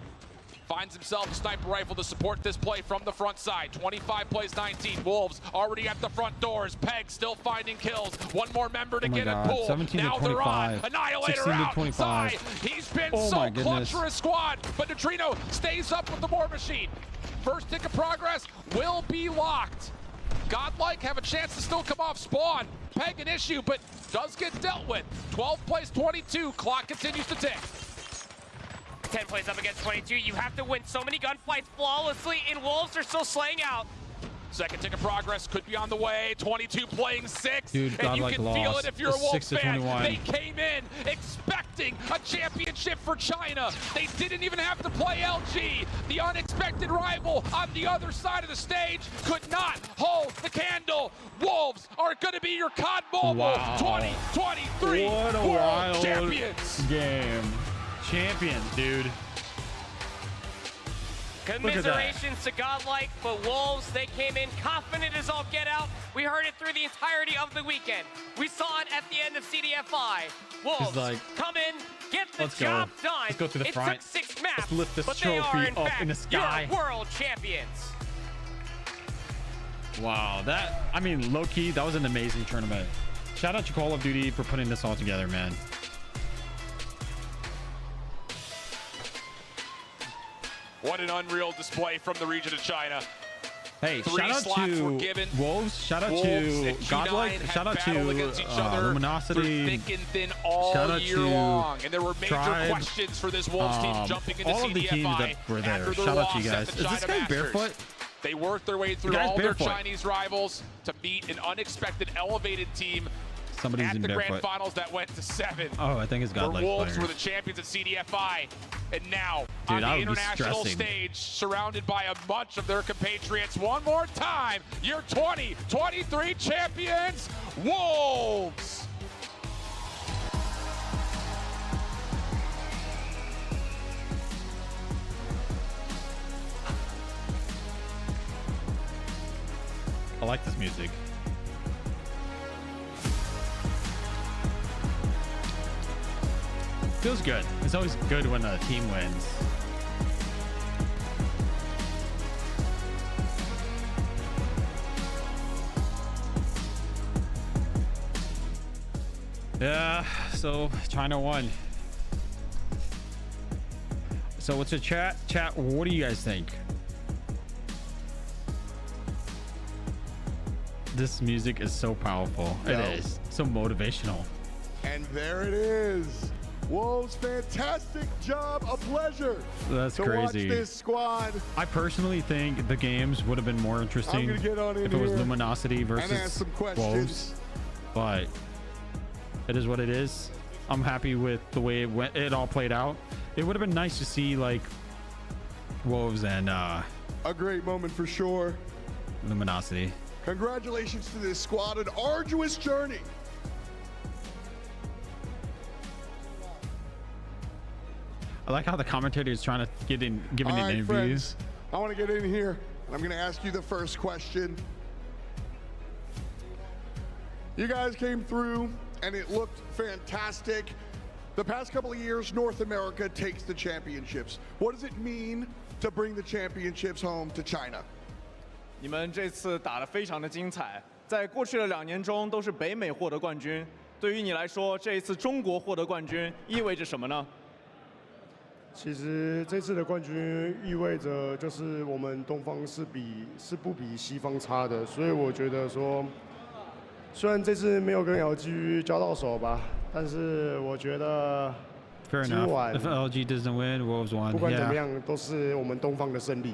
Finds himself a sniper rifle to support this play from the front side. 25 plays 19. Wolves already at the front doors. Peg still finding kills. One more member to Oh my get God. in pool. 17 to Now they're on. 25. Annihilator 16 to out. 25. Zai, he's been Oh so my clutch goodness. for his squad, but Neutrino stays up with the war machine. First tick of progress will be locked. Godlike have a chance to still come off spawn. Peg an issue, but does get dealt with. 12 plays 22. Clock continues to tick. 10 plays up against 22. You have to win so many gunfights flawlessly, and Wolves are still slaying out. Second tick of progress could be on the way. 22 playing 6. Dude, and you Godlike can feel lost. it if you're a It's Wolves 6 to fan. 21. They came in expecting a championship for China. They didn't even have to play LG. The unexpected rival on the other side of the stage could not hold the candle. Wolves are going to be your COD Mobile Wow. 2023 What a World wild Champions. game. Champions, dude. Commiserations to Godlike, but Wolves, they came in confident as all get out. We heard it through the entirety of the weekend. We saw it at the end of CDFI. Wolves, like, come in, get the let's go. job done. Let's go to the it front. took 6 maps, Let's lift this but they are, trophy in up fact, in the sky. your world champions. Wow, I mean, low-key, that was an amazing tournament. Shout out to Call of Duty for putting this all together, man. What an unreal display from the region of China. Hey, 3 shout out slots were to given. Wolves. Shout out Wolves to and Q9 Godlike. had Shout out to battled against each other through Luminosity. thick and thin all Shout out year to long, and there were major Tribe. questions for this Wolves team jumping into all of the CDFI teams that were there. after their Shout out to loss you at guys. the Is this China guy Masters. barefoot? They worked their way through guy's all their barefoot. Chinese rivals to beat an unexpected elevated team Somebody's at in the barefoot. grand finals that went to 7. Oh, I think it's The Godlike Wolves players. were the champions at CDFI, and now Dude, on that the would be international stressing. stage, surrounded by a bunch of their compatriots. One more time, your 2023 champions, Wolves! I like this music. Feels good. It's always good when a team wins. Yeah, so China won. So what's the chat? Chat, what do you guys think? This music is so powerful. Yo. It is so motivational. And there it is. Wolves, fantastic job. A pleasure That's to crazy. watch this squad. I personally think the games would have been more interesting I'm gonna get on in if it was here Luminosity and versus ask some questions. Wolves. But it is what it is. I'm happy with the way it went. It all played out. It would have been nice to see like Wolves and A great moment for sure. Luminosity. Congratulations to this squad. An arduous journey. I like how the commentator is trying to give All an right, interview. friends. I want to get in here. I'm going to ask you the first question. You guys came through, and it looked fantastic. The past couple of years, North America takes the championships. What does it mean to bring the championships home to China? 你们这次打得非常的精彩，在过去的2年中都是北美获得冠军。对于你来说，这一次中国获得冠军意味着什么呢？其实这次的冠军意味着就是我们东方是不比西方差的，所以我觉得说，虽然这次没有跟 LG 交到手吧，但是我觉得 Fair 今 enough. 晚 If LG doesn't win, Wolves won. 不管怎么 Yeah. 样都是我们东方的胜利。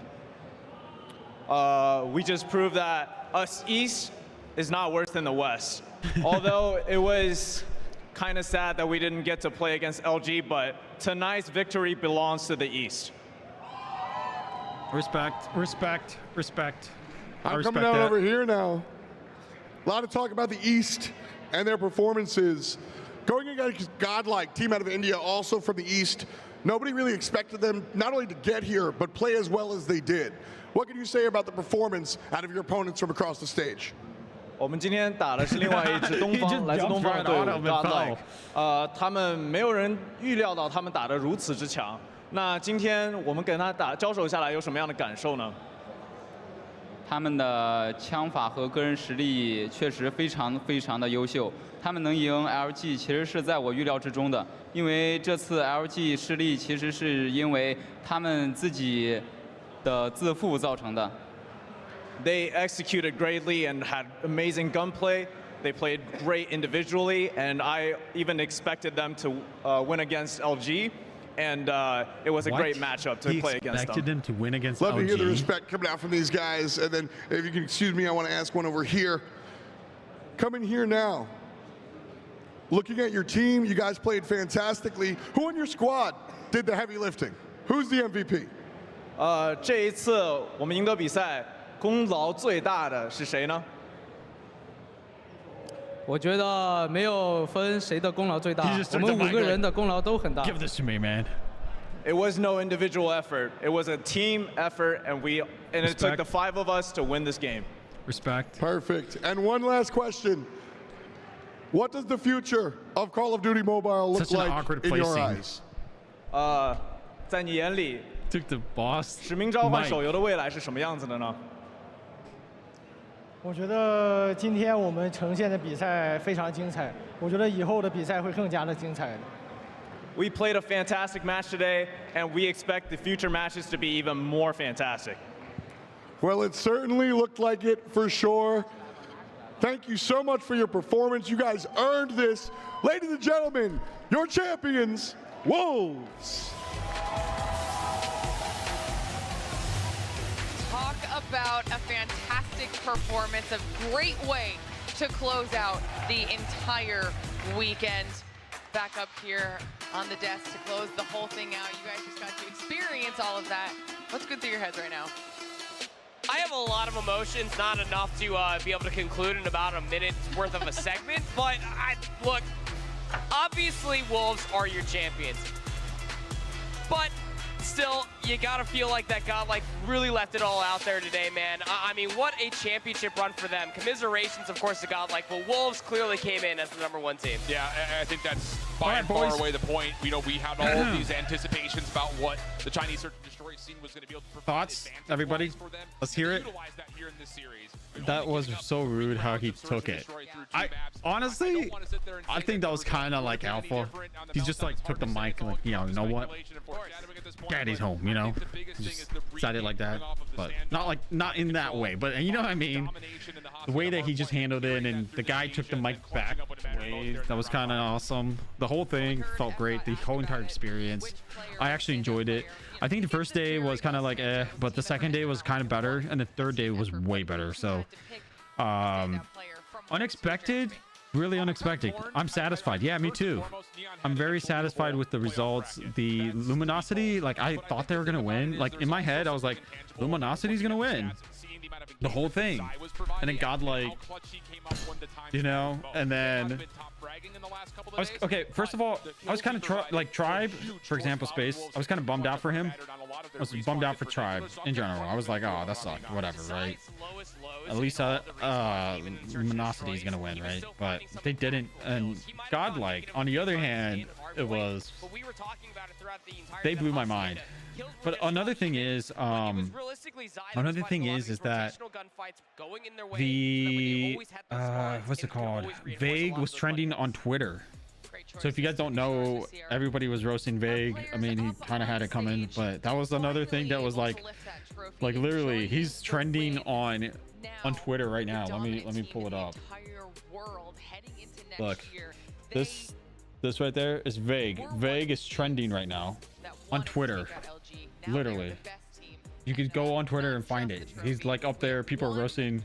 We just proved that us East is not worse than the West. Although it was kind of sad that we didn't get to play against LG, but tonight's victory belongs to the East. Respect. I'm coming out over here now. A lot of talk about the East and their performances. Going against Godlike, team out of India, also from the East. Nobody really expected them not only to get here, but play as well as they did. What can you say about the performance out of your opponents from across the stage? 我们今天打的是另外一支东方来自东方的队伍 Godlike， 他们没有人预料到他们打得如此之强。那今天我们跟他交手下来有什么样的感受呢？他们的枪法和个人实力确实非常的优秀，他们能赢 LG 其实是在我预料之中的，因为这次 LG 失利其实是因为他们自己的自负造成的。They executed greatly and had amazing gunplay. They played great individually, and I even expected them to win against LG. And it was a great matchup to play against them. Expected them to win against Love LG. to hear the respect coming out from these guys. And then, if you can excuse me, I want to ask one over here. Coming here now, looking at your team, you guys played fantastically. Who on your squad did the heavy lifting? Who's the MVP? 这一次我们赢得比赛，功劳最大的是谁呢？我觉得没有分谁的功劳最大，我们5个人的功劳都很大。 Give this to me, man. It was no individual effort. It was a team effort, and it took the 5 of us to win this game. Respect. Perfect. And one last question. What does the future of Call of Duty Mobile look Such an like awkward in your placing. eyes? 在你眼里， Took the boss. 使命召唤手游的未来是什么样子的呢？我觉得今天我们呈现的比赛非常精彩，我觉得以后的比赛会更加的精彩的。We played a fantastic match today, and we expect the future matches to be even more fantastic. Well, it certainly looked like it for sure. Thank you so much for your performance. You guys earned this. Ladies and gentlemen, your champions, Wolves. Talk about a fantastic performance, a great way to close out the entire weekend. Back up here on the desk to close the whole thing out. You guys just got to experience all of that. What's good through your heads right now? I have a lot of emotions, not enough to be able to conclude in about a minute's worth of a segment, but look, obviously Wolves are your champions. But still, you gotta feel like that Godlike really left it all out there today, man. I mean, what a championship run for them. Commiserations, of course, to Godlike, but Wolves clearly came in as the #1 team. Yeah, I think that's by and far away the point. You know, we had all of these anticipations about what the Chinese Search and Destroy scene was going to be able to provide. Thoughts, everybody? For them. Let's hear it. Utilize that here in this series. That was so rude how he took it. I honestly, I think that was kind of like alpha. He just like took the mic and like, you know what? Daddy's home, you know? Just said it like that, but not in that way. But you know what I mean? The way that he just handled it, and the guy took the mic back. That was kind of awesome. The whole thing felt great. The whole entire experience, I actually enjoyed it. I think the first day was kind of like but the second day was kind of better, and the third day was way better. So unexpected, really unexpected. I'm satisfied. Yeah, me too. I'm very satisfied with the results. The Luminosity, like I thought they were gonna win. Like in my head, I was like, Luminosity's gonna win the whole thing, and then Godlike, you know, and then okay, first of all, I was kind of like Tribe, for example, Space. I was kind of bummed out for him. I was bummed out for Tribe in general. I was like, oh, that sucked, whatever, right? At least Luminosity is gonna win, right? But they didn't. And Godlike, on the other hand, it was, they blew my mind. But another thing is that the what's it called? Vague was trending on Twitter. So if you guys don't know, everybody was roasting Vague. I mean, he kind of had it coming, but that was another thing that was like literally, he's trending on Twitter right now. Let me pull it up. Look, this right there is Vague. Vague is trending right now on Twitter. Literally, you could go on Twitter and find it. He's like up there. People are roasting.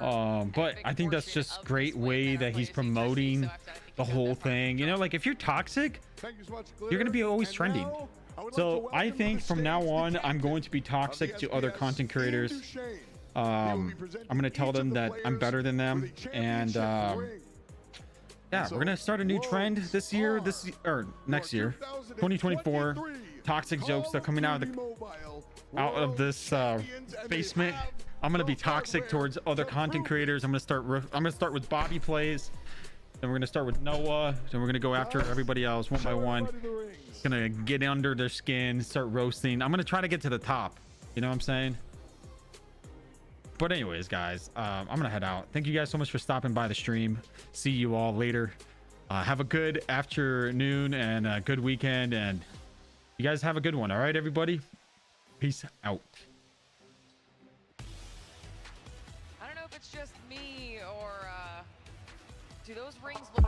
But I think that's just great way that he's promoting the whole thing. You know, like if you're toxic, you're gonna be always trending. So I think from now on, I'm going to be toxic to other content creators. I'm going to tell them that I'm better than them. And yeah, we're going to start a new trend this year, or next year, 2024. Toxic Jokesta coming out of this basement. I'm going to be toxic towards other content creators. I'm going to start with Bobby Plays. Then we're going to start with Noah. Then we're going to go after everybody else one by one. Gonna get under their skin, start roasting. I'm gonna try to get to the top, you know what I'm saying? But anyways, guys, I'm gonna head out. Thank you guys so much for stopping by the stream. See you all later. Have a good afternoon and a good weekend, and you guys have a good one. All right, everybody, peace out. I don't know if it's just me or do those rings look